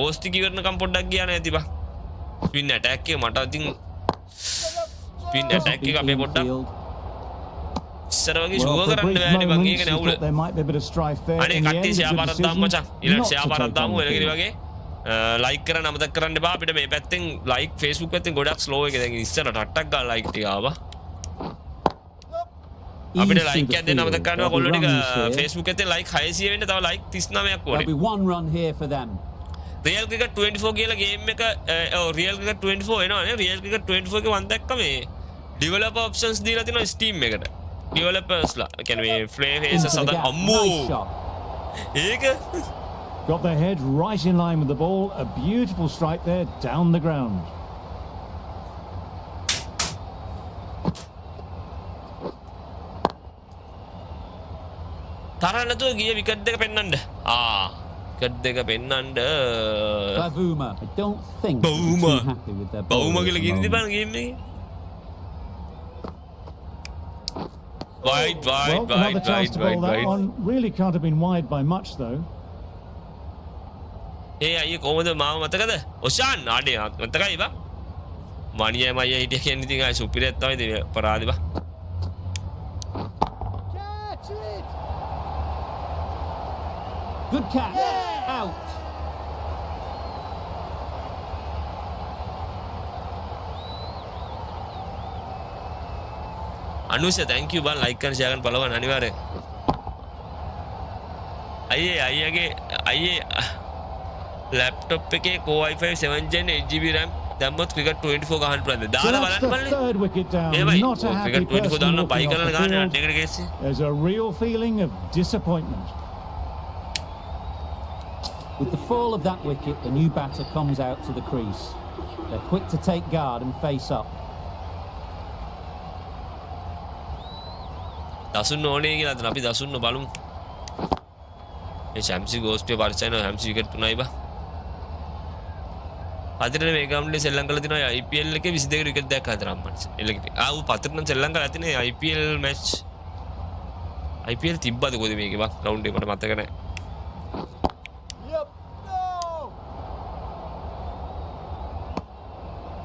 Speaker 1: ඕස්ටි කිවරනකම් පොඩ්ඩක් ගියා නේද ඉතින්. ස්පින් ඇටැක් එක මට ඉතින් ස්පින් ඇටැක් එක අපේ පොඩ්ඩක් ඉස්සර වගේ ෂුවර් කරන්න බෑනේ බං ඒක නේ අවුල. අනේ කට්ටිය ෂෙයා පාරක් දාමු මචං. ඊළඟ ෂෙයා පාරක් දාමු එලගිරි වගේ. ලයික් කරන්න අමතක කරන්න එපා. අපිට මේ පැත්තෙන් ලයික් Facebook පැත්තෙන් ගොඩක් ස්ලෝ එක දැන් ඉස්සර ටට්ටක් ගාලා ලයික් ටික ආවා. අපිට ලයික් එකක් දෙන්න අමතක කරනවා කොල්ලෝ ටික Facebook එකේ ලයික් 600 වෙන්න තව ලයික් 39ක් ඕනේ.
Speaker 2: There'll be one run here for them.
Speaker 1: Real Cricket 24 කියලා ගේම් එක Real Cricket 24 එනවනේ. Real Cricket 24 එකේ මම දැක්ක මේ developer options දීලා තිනවා Steam එකට. Developers ලා. කියන්නේ මේ flame face සදා අම්මෝ. ඒක
Speaker 3: Got their head right in line with the ball. A beautiful strike there down the ground.
Speaker 1: තරන්නතු ගිය විකට් දෙක පෙන්නන්න. විකට් දෙක පෙන්නන්න.
Speaker 2: Bavuma, I don't think they're too happy with their ball.
Speaker 1: බවුමා කියලා ගින්දි බලන්න ගේම් එකේ. Wide.
Speaker 3: Another chance to bowl that one. Really can't have been wide by much though.
Speaker 1: අයියේ කොහොමද මාව මතකද? ඔෂාන් ආඩේ මතකයි බා. මණියයි මයියා හිටිය කියන්නේ ඉතින් ආයි සුපිරියක් තමයි ඉතින් අපරාධි බා.
Speaker 2: Good catch. Out.
Speaker 1: අනුෂ thank you බා like කරන share කරන බලවන්න අනිවාර්යෙන්. අයියේ ලැප්ටොප් එකේ Core i5 7 Gen 8GB RAM දැම්මොත් cricket 24 ගහන්න පුළුවන්.
Speaker 3: So
Speaker 1: දාලා
Speaker 3: that's
Speaker 1: බලන්න
Speaker 3: the
Speaker 1: බලන්න.
Speaker 3: third wicket down.
Speaker 1: ඒවයි
Speaker 3: Not a happy
Speaker 1: cricket 24
Speaker 3: person
Speaker 1: දාන්න
Speaker 3: walking
Speaker 1: බයි
Speaker 3: off
Speaker 1: කරන
Speaker 3: the
Speaker 1: ගහන්න
Speaker 3: field.
Speaker 1: එකට ගේසි.
Speaker 3: There's a real feeling of disappointment.
Speaker 2: With the fall of that wicket, the new batter comes out to the crease. They're quick to take guard and face up.
Speaker 1: දසුන් ඕනේ කියලා අපි දසුන් බලමු. ඒ ශැම්සි ගෝස්පිය පරිචයන ශැම්සි wicket තුනයි බා. පතරේ මේ ගම්ලේ සෙල්ලම් කරලා තිනවා IPL එකේ 22 විකට් දැක්ක හතර අම්මන්ස්. එලකට. ආ ඌ පතරේ නම් සෙල්ලම් කරලා තිනේ IPL මැච්. IPL තිබ්බද කොහෙද මේකේ බා රවුන්ඩ් එක මට මතක නැහැ.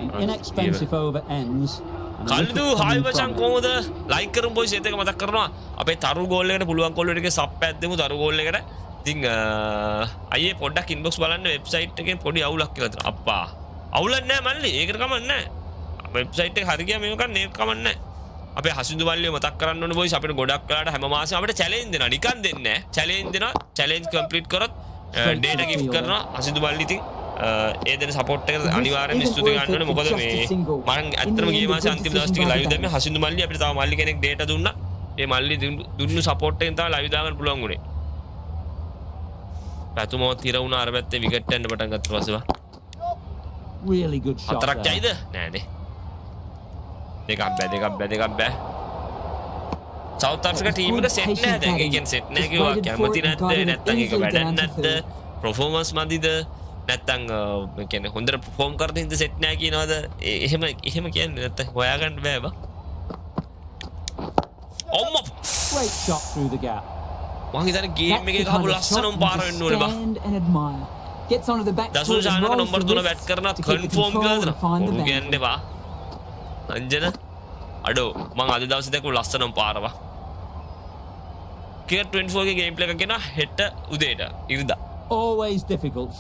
Speaker 2: An inexpensive over ends.
Speaker 1: කල්දු හායි වචන් කොහොමද ලයික් කරමු බොයිස් ඒත් එක මතක් කරනවා අපේ තරු ගෝල් එකට පුළුවන් කොල්ල එකේ සබ් එකක් දෙමු තරු ගෝල් එකට ඉතින් අයියේ පොඩ්ඩක් ඉන්බොක්ස් බලන්න වෙබ්සයිට් එකෙන් පොඩි අවුලක් කියලා තියෙනවා අප්පා අවුලක් නැහැ මල්ලි ඒකට කමක් නැහැ වෙබ්සයිට් එක හරි ගියා මේක කරන්න ඒක කමක් නැහැ අපේ හසින්දු මල්ලිය මතක් කරන්න ඕනේ බොයිස් අපිට ගොඩක් වෙලාට හැම මාසෙම අපිට චැලෙන්ජ් දෙනවා නිකන් දෙන්නේ නැහැ චැලෙන්ජ් දෙනවා චැලෙන්ජ් කම්ප්ලීට් කරොත් ඩේටා ගිෆ්ට් කරනවා හසින්දු මල්ලි ඉතින් ඒ දෙන සපෝට් එක අනිවාර්යෙන්ම ස්තුති ගන්න ඕනේ මොකද මේ මම ඇත්තටම ගිය මාසේ අන්තිම දවස් ටික ලයිව් දැම්මේ හසින්දු මල්ලි අපිට තව මල්ලි කෙනෙක් ඩේටා දුන්නා ඒ මල්ලි දුන්නු සපෝට් එකෙන් තමයි ලයිව් දාගන්න පුළුවන් උනේ පැතුමෝ තිර වුණා අර පැත්තේ විකට් යන්න පටන් ගත්තා පස්සේ වා
Speaker 2: Really good shot.
Speaker 1: හතරක්
Speaker 2: there.
Speaker 1: යයිද නෑනේ දෙකක් බෑ සවුත් ආෆ්‍රිකා ටීම් එක සෙට් නෑ දැන් ඒ කියන්නේ සෙට් නෑ කිව්වා කැමති නැද්ද නැත්නම් ඒක වැඩක් නැද්ද performance මදිද නැත්තං කියන්නේ හොඳට perform කරන හින්දා සෙට් නෑ කියනවාද එහෙම කියන්නේ නැත්තම් හොයාගන්න බෑ බා අම්මා
Speaker 2: Great shot through the gap.
Speaker 1: මං හිතන්නේ ගේම් එකේ ගහපු ලස්සනම පාර වෙන්න ඕනේ බා
Speaker 4: Gets onto the back
Speaker 1: Dasun
Speaker 4: foot and
Speaker 1: Shanaka
Speaker 4: rolls
Speaker 1: number
Speaker 4: the
Speaker 1: 3 bat
Speaker 4: wrists
Speaker 1: කරන
Speaker 4: to keep the
Speaker 1: confirm
Speaker 4: control
Speaker 1: කියලාද
Speaker 4: and find the
Speaker 1: ඔරු
Speaker 4: boundary.
Speaker 1: කියන්නේ බා අංජන අඩෝ මං අද දවසේ දැක්කු ලස්සනම පාර බා ක්‍රිකට් 24 ගේ ගේම් ප්ලේ එකක් ගෙන හෙට උදේට ඉරිදා
Speaker 2: Always difficult.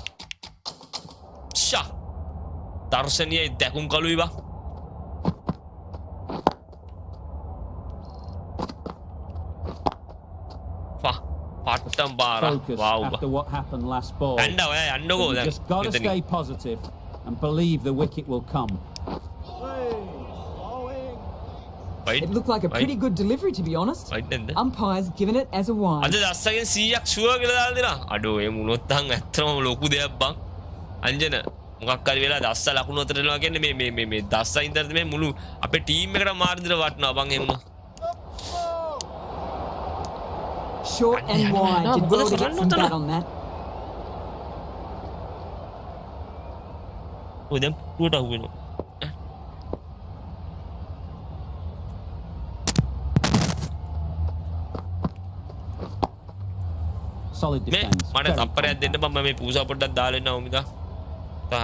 Speaker 1: ෂා දර්ශනීය දැකුම් කළුයි බා පට්ටම් පාර
Speaker 2: Focus
Speaker 1: wow
Speaker 2: after what happened last ball.
Speaker 1: යන්න ඔය යන්නකෝ
Speaker 2: You
Speaker 1: දැන්
Speaker 2: just got to stay positive and believe the wicket will come.
Speaker 4: It looked like a pretty good delivery, to be honest. Umpires given it as a wide.
Speaker 1: අද දස්සගෙන් 100ක් sure කියලා දාලා දෙනවා අඩෝ ඒ මුණොත් තන් ඇත්තම ලොකු දෙයක් බං අංජන මොකක් හරි වෙලා දස්ස ලකුණු අතර එනවා කියන්නේ මේ දස්ස ඉඳන් මේ මුළු අපේ ටීම් එකට මාරු දෙලා වටනවා බං එහෙම වුණා
Speaker 4: Short and wide. Did well to get some bat on that.
Speaker 1: ඔය දැන් පුවට අහුවෙනවා
Speaker 2: Solid
Speaker 1: මේ
Speaker 2: defence.
Speaker 1: මට
Speaker 2: Very
Speaker 1: තප්පරයක් දෙන්න
Speaker 2: compact.
Speaker 1: බං මම මේ පූසා පොඩ්ඩක් දාලා එන්න ඕමිදා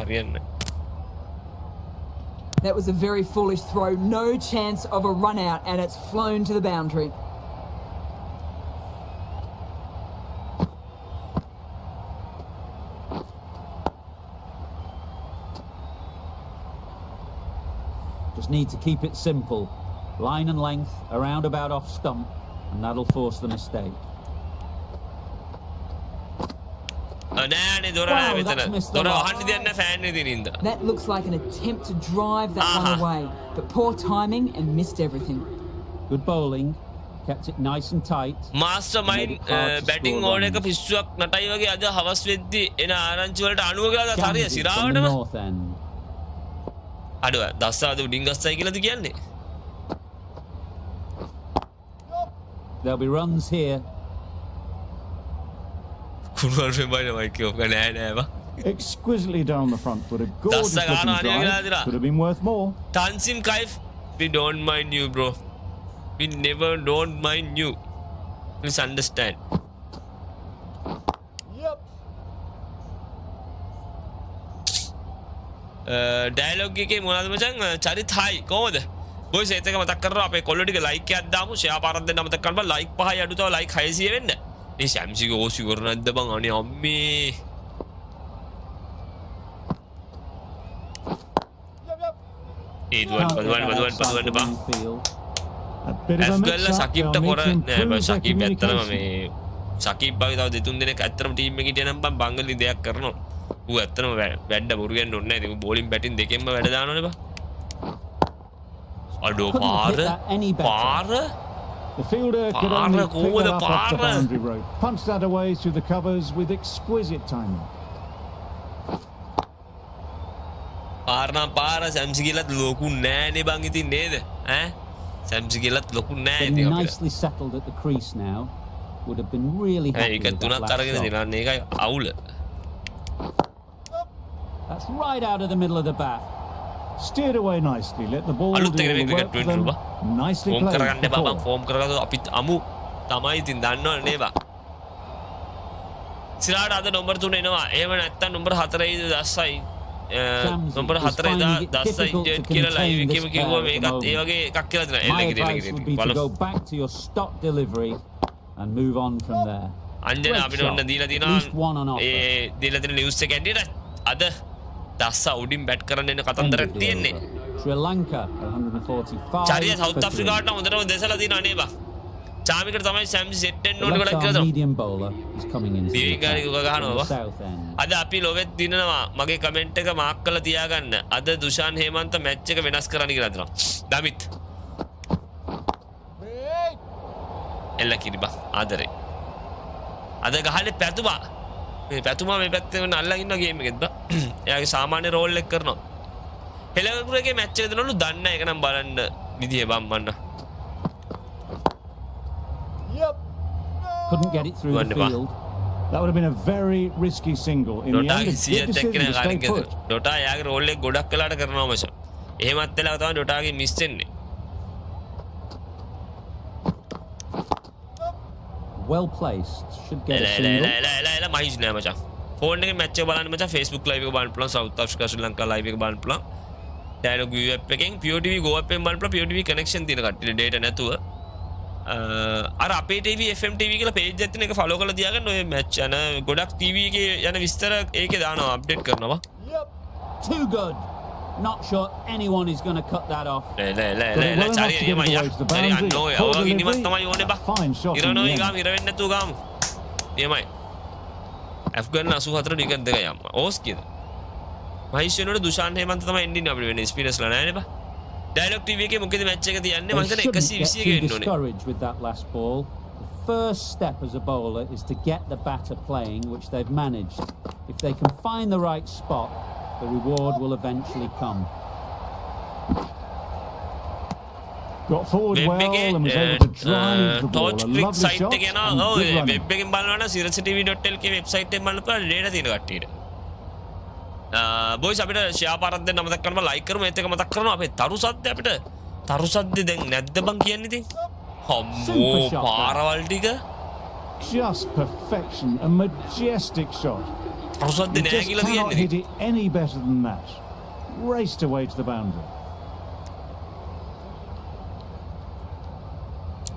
Speaker 1: හරියන්නේ
Speaker 4: That was a very foolish throw. No chance of a run out, and it's flown to the boundary.
Speaker 2: Just need to keep it simple. Line and length, a roundabout off stump, and that'll force the mistake.
Speaker 1: නෑනේ දොර නෑ මෙතන දොර වහන්න දෙයක් නෑ fan එකේ තියෙන ඉඳ
Speaker 4: That looks like an attempt to drive that one away, but poor timing and missed everything.
Speaker 2: Good bowling, kept it nice and tight.
Speaker 1: Master mind batting ඕන එක පිස්සුවක් නටයි වගේ අද හවස් වෙද්දි එන ආරංචි වලට 90 කියලා දාලා හරිය
Speaker 2: Jammed it from the
Speaker 1: සිරාවටම
Speaker 2: north end.
Speaker 1: අඩුව දස්සාද උඩින් ගස්සයි කියලාද කියන්නේ
Speaker 2: There'll be runs here.
Speaker 1: කුරුවල් වෙයි මයික් එක නෑ නෑ බා
Speaker 3: Exquisitely down the front foot. A gorgeous
Speaker 1: That's
Speaker 3: looking
Speaker 1: a
Speaker 3: drive.
Speaker 1: Ghana.
Speaker 3: Could have been worth more.
Speaker 1: Tansim Kaif, we don't mind you, bro. We never don't mind you. Please understand. Dialog එකේ මොනවද මචං චරිත හයි කොහොමද boys ඒත් එක මතක් කරනවා අපේ කොල්ලෝ ටික ලයික් එකක් දාමු ෂෙයා පාරක් දෙන්න මතක් කරන්න බා ලයික් 5යි අඩු තව ලයික් 600 වෙන්න මේ සැම්සිගේ ඕසි කර නැද්ද බං අනේ අම්මේ ඒ දුවන් බං ඇස්ගල්ල සකිබ්ට කොර නෑ සකිබ් ඇත්තටම මේ සකිබ් වගේ තව දෙතුන් දෙනෙක් ඇත්තටම ටීම් එකේ හිටියනම් බං බංගලි දෙයක් කරනවා ඌ ඇත්තටම වැඩ බොරු ගන්න ඕනේ නෑ ඉතින් බෝලින් බැටින් දෙකෙන්ම වැඩ දානවනේ බං අඩෝ පාර
Speaker 3: The fielder could only pick it up off the boundary rope. Punched that away through the covers with exquisite timing.
Speaker 1: පාර සැම්සිගිලත් ලොකු නෑනේ බං ඉතින් නේද ඈ සැම්සිගිලත් ලොකු නෑ ඉතින් අපිට
Speaker 2: nicely settled at the crease now would have been really happy
Speaker 1: ඒක තුනක් අරගෙන දිනන්නේ ඒකයි අවුල
Speaker 2: that's right out of the middle of the bat
Speaker 3: Steered away nicely, let the ball do the work for them. Nicely
Speaker 1: form
Speaker 3: played.
Speaker 1: කරගන්න එපා බං form කරගත්තොත් අපිත් අමු තමයි ඉතින් දන්නවනේ නේ බං ඉස්සරහට අද නම්බර් 3 එනවා එහෙම නැත්තම් නම්බර් 4 යි 10යි නම්බර් 4 යි 10යි ඉන්ජර්ඩ් කියලා ලයිව් එකේම කිව්වා මේකත් ඒ වගේ එකක් කියලා දෙනවා එල්ලගේ
Speaker 2: බලමු go back to your stop delivery and move on from there
Speaker 1: අංජන අපිට ඔන්න දීලා තියෙනවා ඒ දීලා තියෙන නිවුස් එක ඇද්දියට අද දස්සා උඩින් බැට් කරන්න එන කතන්දරයක් තියෙන්නේ
Speaker 2: Sri Lanka 145
Speaker 1: චාරිය සවුත් අප්‍රිකාවට හොඳටම දෙසලා දිනවා නේ බා චාමිකට තමයි සැම්සි සෙට් වෙන්න ඕනේ ගොඩක් කියලා තමයි
Speaker 2: medium bowler is coming in
Speaker 1: දීගාරි උග ගහනවා අද අපි ලොවෙත් දිනනවා මගේ කමෙන්ට් එක මාක් කරලා තියාගන්න අද දුෂාන් හේමන්ත මැච් එක වෙනස් කරන්න කියලා දෙනවා දමිත් එල්ල කිරිබා ආදරේ අද ගහන්නේ පැතුමා මේ පැතුමා මේ පැත්තේ වෙන අල්ලන් ඉන්නවා ගේම් එකෙත් බා එයාගේ සාමාන්‍ය රෝල් එක කරනවා හෙලගුරගේ මැච් එක දෙනවලු දන්න එක නම් බලන්න විදිය බම්මන්න
Speaker 3: Couldn't get it through the field. That would have been a very risky single. In the end, a good decision to stay put.
Speaker 1: Dota යාගේ රෝල් එක ගොඩක් කළාට කරනවා මචං එහෙමත් වෙලා තමයි ඩොටාගේ මිස් වෙන්නේ
Speaker 2: well placed should get a single
Speaker 1: එල මහිස් නෑ මචං ෆෝන් එකේ මැච් එක බලන්න මචං Facebook live එක බලන්න පුළුවන් South Africa Sri Lanka live එක බලන්න පුළුවන් dialog view app එකෙන් Pure TV Go app එකෙන් බලන්න පුළුවන් Pure TV connection තියෙන කට්ටියට data නැතුව අර අපේ TV FM TV කියලා page එකක් තියෙන එක follow කරලා තියාගන්න ඔය match යන ගොඩක් TV එකේ යන විස්තර ඒකේ දානවා update කරනවා
Speaker 2: too good not sure anyone is going to cut that off
Speaker 1: ලේ චාරිය එමය චාරිය අන්නෝ ඔය ඉනිමත් තමයි ඕනේ බා ඉරනෝ ගාම ඉර වෙන්නේ නැතුව ගාමු එමය ඇෆ්ගන් 84 ටිකට් දෙක යම්ම ඕස් කියද මහේෂ් වෙනකොට දුෂාන් හේමන්ත තමයි එන්නේ අපිට වෙන්නේ එක්ස්පීරියන්ස් ලා නැහැ නේ බා ඩයලොග් ටීවී එකේ මොකද මැච් එක තියන්නේ මම හිතන්නේ 120 එක එන්න ඕනේ
Speaker 2: with that last ball the first step as a bowler is to get the batter playing which they've managed if they can find the right spot the reward will eventually come
Speaker 3: got forward well and was able to drive the ball a lovely shot and good running
Speaker 1: web එකෙන් බලනවා sirasatv.lk website එකෙන් බලන්න පුළුවන් data තියෙන කට්ටියට boys අපිට share පාරක් දෙන්න මතක් කරනවා ලයික් කරමු ඒත් එක මතක් කරනවා අපේ තරු සද්ද අපිට තරු සද්ද දැන් නැද්ද බං කියන්නේ ඉතින් හම්මෝ පාරවල් ටික
Speaker 3: just perfection a majestic shot
Speaker 1: තරු සද්ද නෑ කියලා කියන්නේ
Speaker 3: hit it any better than that raced away to the boundary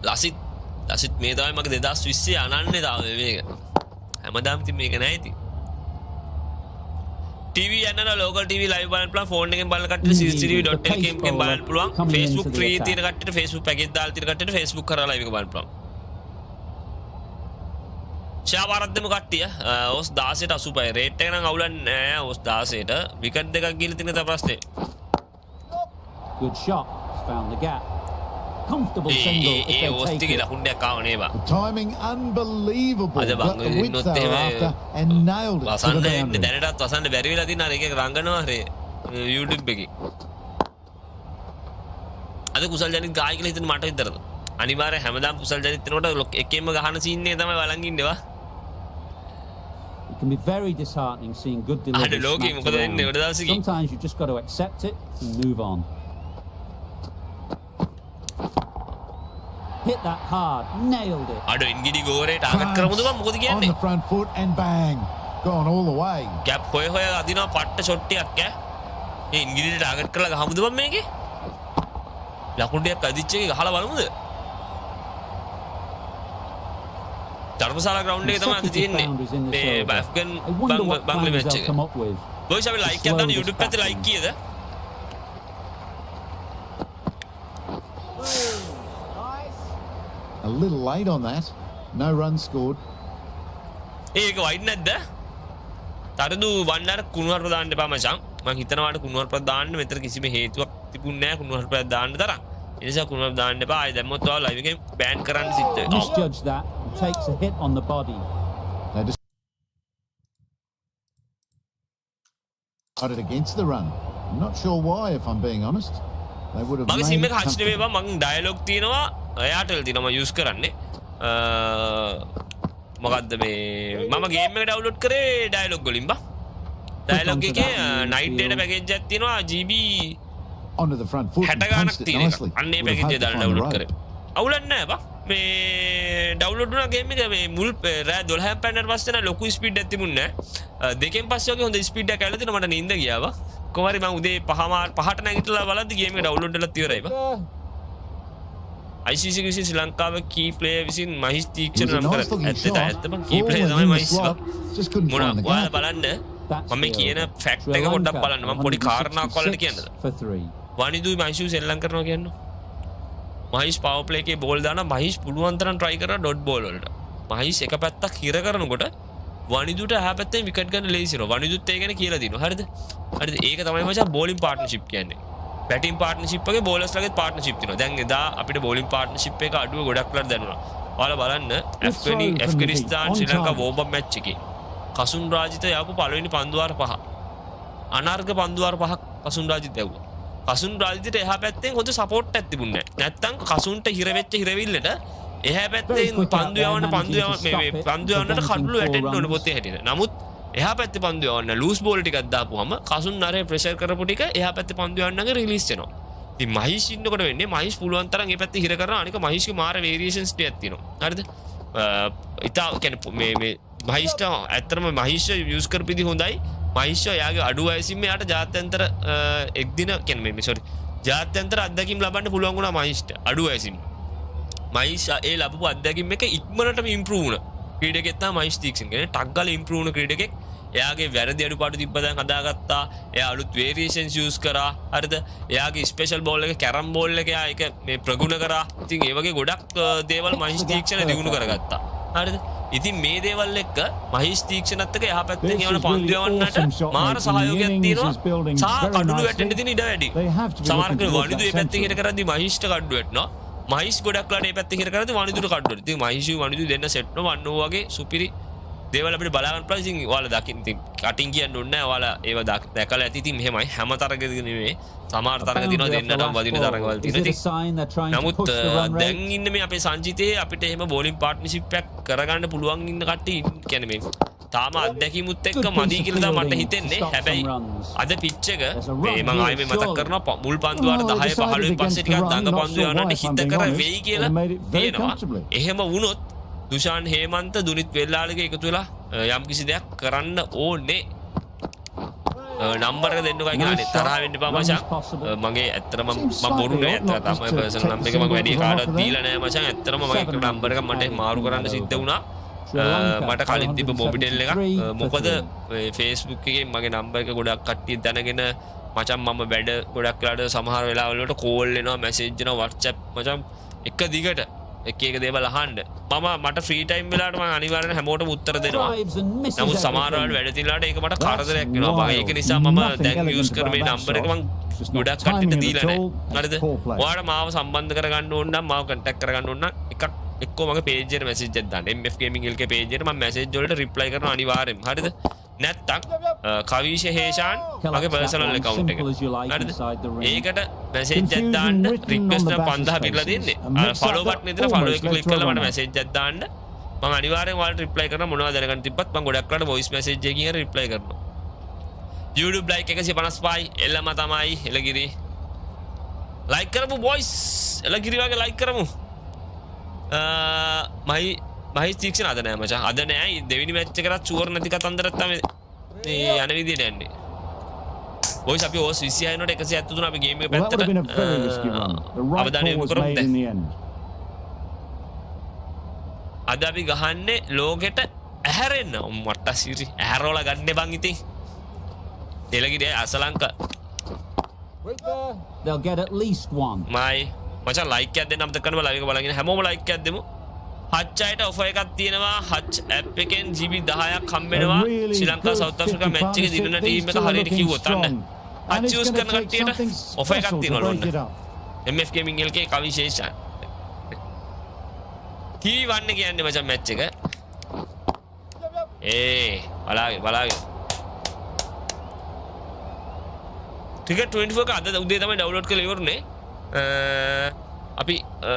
Speaker 1: Lasith මේ තමයි මගේ 2020 අනන්නේ තාම මේක හැමදාම ඉතින් මේක නෑ ඉතින් TV යනවා local TV live බලන්න පුළුවන් ෆෝන් එකෙන් බලන කට්ටියට CCTV.lk එකෙන් බලන්න පුළුවන් Facebook free තියෙන කට්ටියට Facebook package දාලා තියෙන කට්ටියට Facebook කරලා live එක බලන්න පුළුවන් ෂෙයා පාරක් දෙමු කට්ටිය ඔස් 16ට 85 රේට් එක නම් අවුලන්නේ නෑ ඔස් 16ට විකට් දෙකක් ගිහලා තියෙන තව ප්‍රශ්නේ
Speaker 2: good shot found the gap comfortable single if they take it.
Speaker 5: The timing unbelievable. Got the width they were after and nailed it to the boundary.
Speaker 1: දැනටත් වසන්න බැරි වෙලා තියෙන අර එකේ රංගනවා හරි YouTube එකේ. අද කුසල් ජනිත් ගායි කියලා හිතන මට විතරද? අනිවාර්යෙන් හැමදාම කුසල් ජනිත් එනකොට එකෙන්ම ගහන සීන් එක තමයි බලන් ඉන්නේ වා.
Speaker 2: It can be very disheartening seeing good delivery. Sometimes you just got to accept it and move on. Hit that hard, nailed it.
Speaker 1: අඩෝ ඉන්ගිඩි ගෝරේ ටාගට් කරමුද මම මොකද කියන්නේ?
Speaker 5: On the front foot and bang, gone all the way.
Speaker 1: Gap හොය අදිනවා පට්ට shot එකක් ඈ. ඒ ඉංග්‍රීසියට target කරලා ගහමුද බම් මේකේ? ලකුණු ටිකක් අදිච්ච එක ගහලා බලමුද? ධර්මශාලා ග්‍රවුන්ඩ් එකේ තමයි අද තියෙන්නේ. මේ ඇෆ්ගන් බංග්ලා මැච් එක. බොයිස් අපි ලයික් එකක් දාන්න YouTube පැත්තේ ලයික් කීයද?
Speaker 5: A little late on that. No runs scored.
Speaker 1: ඒක වයිඩ් නැද්ද? තරදු වන්නර කුණුවරප දාන්න එපා මචං. මං හිතනවාට කුණුවරප දාන්න මෙතන කිසිම හේතුවක් තිබුණේ නැහැ කුණුවරප දාන්න තරම්. ඒ නිසා කුණුවරප දාන්න එපා. ආයෙ දැම්මොත් ඔයාලා ලයිව් එකෙන් බෑන් කරන්න සිද්ධ වෙනවා.
Speaker 2: Misjudged that and takes a hit on the body.
Speaker 5: They decided against the run. I'm not sure why, if I'm being honest. They would have
Speaker 1: මගේ
Speaker 5: made
Speaker 1: සිම්
Speaker 5: it
Speaker 1: එක හච් නෙවෙයි බං. මං ඩයලොග් තියෙනවා. එයාටල් තියෙනවා මම යූස් කරන්නේ. මොකද්ද මේ මම ගේම් එක ඩවුන්ලෝඩ් කරේ ඩයලොග් වලින් බං. ඩයලොග් එකේ නයිට් ඩේටා පැකේජ් එකක් තියෙනවා GB
Speaker 5: onto the front foot.
Speaker 1: 60 ගානක් තියෙන එක. අන්න ඒ පැකේජ් එක දාලා ඩවුන්ලෝඩ් කරේ. අවුලක් නැහැ බං. මේ ඩවුන්ලෝඩ් වුණා ගේම් එක මේ මුල් රෑ 12න් පැන්නට පස්සේ නම් ලොකු ස්පීඩ් එකක් තිබුණේ නැහැ. දෙකෙන් පස්සේ වගේ හොඳ ස්පීඩ් එකක් ඇවිල්ලා තිනවා මට නිින්ද ගියා බං. කොහොමරි මම උදේ 5ට නැගිටලා බලද්දි ගේම් එක ඩවුන්ලෝඩ් වෙලා ඉවරයි බං. ICC විසින් ශ්‍රී ලංකාවේ කී ප්ලේයර් විසින් මහිස් තීක්ෂණ නම් කරන්නේ ඇත්තම කී ප්ලේයර් තමයි මහිස් මොන ඔයාලා බලන්න මම කියන ෆැක්ට් එක පොඩ්ඩක් බලන්න මම පොඩි කාරණාවක් වලට කියන්නද වනිදුයි මහිස් සෙල්ලම් කරනවා කියන්නේ මහිස් පවර් ප්ලේ එකේ බෝල් දාන මහිස් පුළුවන් තරම් try කරා ඩොට් බෝල් වලට මහිස් එක පැත්තක් හිර කරනකොට වනිදුට එහා පැත්තෙන් විකට් ගන්න ලේසි වෙනවා වනිදුත් ඒ ගැන කියලා දිනවා හරිද ඒක තමයි මචං බෝලින් පාර්ට්නර්ෂිප් කියන්නේ बैटिंग पार्टनरशिप के बॉलर्स लगे पार्टनरशिप तीनों දැන් එදා අපිට බෝලින් පාර්ට්නර්ෂිප් එක අඩුව ගොඩක් වෙලා දැනුණා. ඔයාලා බලන්න ඇෆ්ගනිස්තාන් ශ්‍රී ලංකා වෝම් අප් මැච් එකේ කසුන් රාජිත යවපු පළවෙනි පන්දුවාර 5. අනර්ග පන්දුවාර 5ක් කසුන් රාජිත යවුවා. කසුන් රාජිතට එහා පැත්තෙන් හොඳ සපෝට් එකක් තිබුණේ නැහැ. නැත්තම් කසුන්ට හිර වෙච්ච හිරවිල්ලට එහා පැත්තෙන් පන්දු යවන්නට කඩළු වැටෙන්න ඕන පොතේ හැටියට. නමුත් එහා පැත්තේ පන්දු යවන්න ලූස් බෝල් ටිකක් දාපුවම කසුන් නරේ ප්‍රෙෂර් කරපු ටික එහා පැත්තේ පන්දු යවන්නගේ රිලීස් වෙනවා. ඉතින් මහිස් ඉන්නකොට වෙන්නේ මහිස් පුළුවන් තරම් ඒ පැත්තේ හිර කරනවා. අනික මහිස්ගේ මාර වේරියේෂන්ස් ටිකක් තියෙනවා. හරිද? ඉතා කියන්නේ මේ මහිස්ට ඇත්තටම මහිස් යූස් කරපිදි හොඳයි. මහිස් යාගේ අඩු වයසින්ම යාට ජාත්‍යන්තර එක් දින කියන්නේ මේ සෝරි ජාත්‍යන්තර අත්දැකීම් ලබන්න පුළුවන් වුණා මහිස්ට අඩු වයසින්. මහිස් ඒ ලැබපු අත්දැකීම් එක ඉක්මනටම ඉම්ප්‍රූව් වුණා. ක්‍රීඩකෙක් තමයි මහිස් තීක්ෂණ කියන්නේ ටක් ගාලා ඉම්ප්‍රූව් වුණ ක්‍රීඩකෙක්. එයාගේ වැරදි අඩුපාඩු තිබ්බ දැන් හදාගත්තා. එයා අලුත් වේරියේෂන්ස් යූස් කරා. හරිද? එයාගේ ස්පෙෂල් බෝල් එක කැරම් බෝල් එක එයා ඒක මේ ප්‍රගුණ කරා. ඉතින් ඒ වගේ ගොඩක් දේවල් මහිස් තීක්ෂණ දිනු කරගත්තා. හරිද? ඉතින් මේ දේවල් එක්ක මහිස් තීක්ෂණත් එක්ක එහා පැත්තෙන් යවන පන්දු යවන්නට මාර සහයෝගයක් තියෙනවා. සා කඩළු වැටෙන්න තියෙන ඉඩ වැඩි. සමහර කෙනෙක් වනිදු මේ පැත්තෙන් හිර කරද්දි මහිස්ට කඩළු වැටෙනවා. මහිස් ගොඩක් ලාට මේ පැත්තෙන් හිර කරද්දි වනිදුට කඩළු වැටෙනවා. ඉතින් මහිස් වනිදු දෙන්න සෙට් වෙනවා. වන්නෝ වගේ සුපිරි දේවල් අපිට බලා ගන්න පුළුවන්. ඉතින් ඔයාලා දකින්න ඉතින් කටින් කියන්න ඕනේ නැහැ. ඔයාලා ඒව දැකලා ඇති. ඉතින් මෙහෙමයි හැම තරගයකදී නෙමෙයි. සමහර තරග දිනවා දෙන්නටම වදින තරගවල තියෙනවා. නමුත් දැන් ඉන්න මේ අපේ සංජිතේ අපිට එහෙම බෝලින් පාර්ට්නර්ෂිප් එකක් කරගන්න පුළුවන් ඉන්න කට්ටිය කියන්නේ මේ තාම අත්දැකීමුත් එක්ක මදි කියලා තමයි මට හිතෙන්නේ. හැබැයි අද පිච් එක මේ මම ආයෙ මතක් කරනවා මුල් පන්දුවාට 10 15 පස්සේ ටිකක් දඟ පන්දු යනකොට හිත කර වෙයි කියලා තියෙනවා. එහෙම වුණොත් දුෂාන් හේමන්ත දුනිත් වෙල්ලාලගේ එකතු වෙලා යම් කිසි දෙයක් කරන්න ඕනේ. නම්බර එක දෙන්නකයි කියන්නේ තරහ වෙන්න එපා මචං. මගේ ඇත්තටම මම බොරු නෑ. ඇත්තට තමයි පර්සනල් නම්බර එක මම වැඩි කාටවත් දීලා නෑ මචං. ඇත්තටම මගේ නම්බර එක මට මාරු කරන්න සිද්ධ වුණා. මට කලින් තිබ්බ මොබිටෙල් එකක්. මොකද Facebook එකේ මගේ නම්බර එක ගොඩක් කට්ටිය දැනගෙන මචං මම වැඩ ගොඩක් වෙලාවට සමහර වෙලාවල් වලට කෝල් එනවා මැසේජ් එනවා WhatsApp මචං එක දිගට එක දේවල් අහන්න මට ෆ්‍රී ටයිම් වෙලාවට මම අනිවාර්යෙන් හැමෝටම උත්තර දෙනවා. නමුත් සමහර වෙලාවට වැඩ තියලාට ඒක මට කරදරයක් වෙනවා. ඒක නිසා මම දැන් යූස් කර මේ නම්බර එක මම ගොඩක් කට්ටියට දීලා නැහැ. හරිද? ඔයාලා මාව සම්බන්ධ කරගන්න ඕන නම් මාව කන්ටැක්ට් කරගන්න ඕන නම් එකක් එක්කෝ මගේ පේජ් එකට මැසේජ් එකක් දාන්න. MF Gaming LK පේජ් එකට මම මැසේජ් වලට රිප්ලයි කරනවා අනිවාර්යෙන්. හරිද? නැත්තම් කවිෂ හේෂාන් මගේ පර්සනල් account එක. හරිද? ඒකට මැසේජ් එකක් දාන්න රික්වෙස්ට් 5000 පිටලා දෙන්නේ. ෆලෝ බටන් එකේ ෆලෝ එක ක්ලික් කරලා මට මැසේජ් එකක් දාන්න. මම අනිවාර්යෙන් ඔයාලට රිප්ලයි කරනවා. මොනවද දැනගන්න තිබ්බත් මම ගොඩක් කරලා වොයිස් මැසේජ් එකකින් රිප්ලයි කරනවා. YouTube like 155 එළම තමයි එළගිරි. like කරමු boys. එළගිරි වගේ like කරමු. මහි තීක්ෂණ අද නෑ මචං. අද නෑ දෙවෙනි මැච් එකකට ෂුවර් නැති කතන්දරක් තමයි මේ යන විදියට යන්නේ. බොයිස් අපි ඕස් 26 නට 173 අපි ගේම් එක
Speaker 3: Well, that would have been a very
Speaker 1: පැත්තට
Speaker 3: risky run. The right
Speaker 1: අවධානය
Speaker 3: call
Speaker 1: යොමු
Speaker 3: was
Speaker 1: කරමු
Speaker 3: made
Speaker 1: දැන්.
Speaker 3: in the end.
Speaker 1: අද අපි ගහන්නේ ලෝකෙට ඇහැරෙන්න මට සිරි ඇහැරවල ගන්න බං ඉතින් එලගිරිය Asalanka
Speaker 2: They'll get at least one.
Speaker 1: මයි මචං ලයික් එකක් දෙන්න අමතක කරනවා ලයිව් එක බලගෙන හැමෝම ලයික් එකක් දෙමු හච් අයට ඔෆර් එකක් තියෙනවා හච් ඇප් එකෙන් GB 10ක් හම්බ වෙනවා ශ්‍රී ලංකා සවුත් ආෆ්‍රිකා මැච් එකේ දිනන ටීම් එක හරියට කිව්වොත් අන්න හච් යූස් කරන කට්ටියට ඔෆර් එකක් තියෙනවා ඔන්න MF Gaming LK එක විශේෂයි TV1 කියන්නේ මචං මැච් එක බලාගෙන ක්‍රිකට් 24 එක අද උදේ තමයි ඩවුන්ලෝඩ් කරලා ඉවරුනේ අපි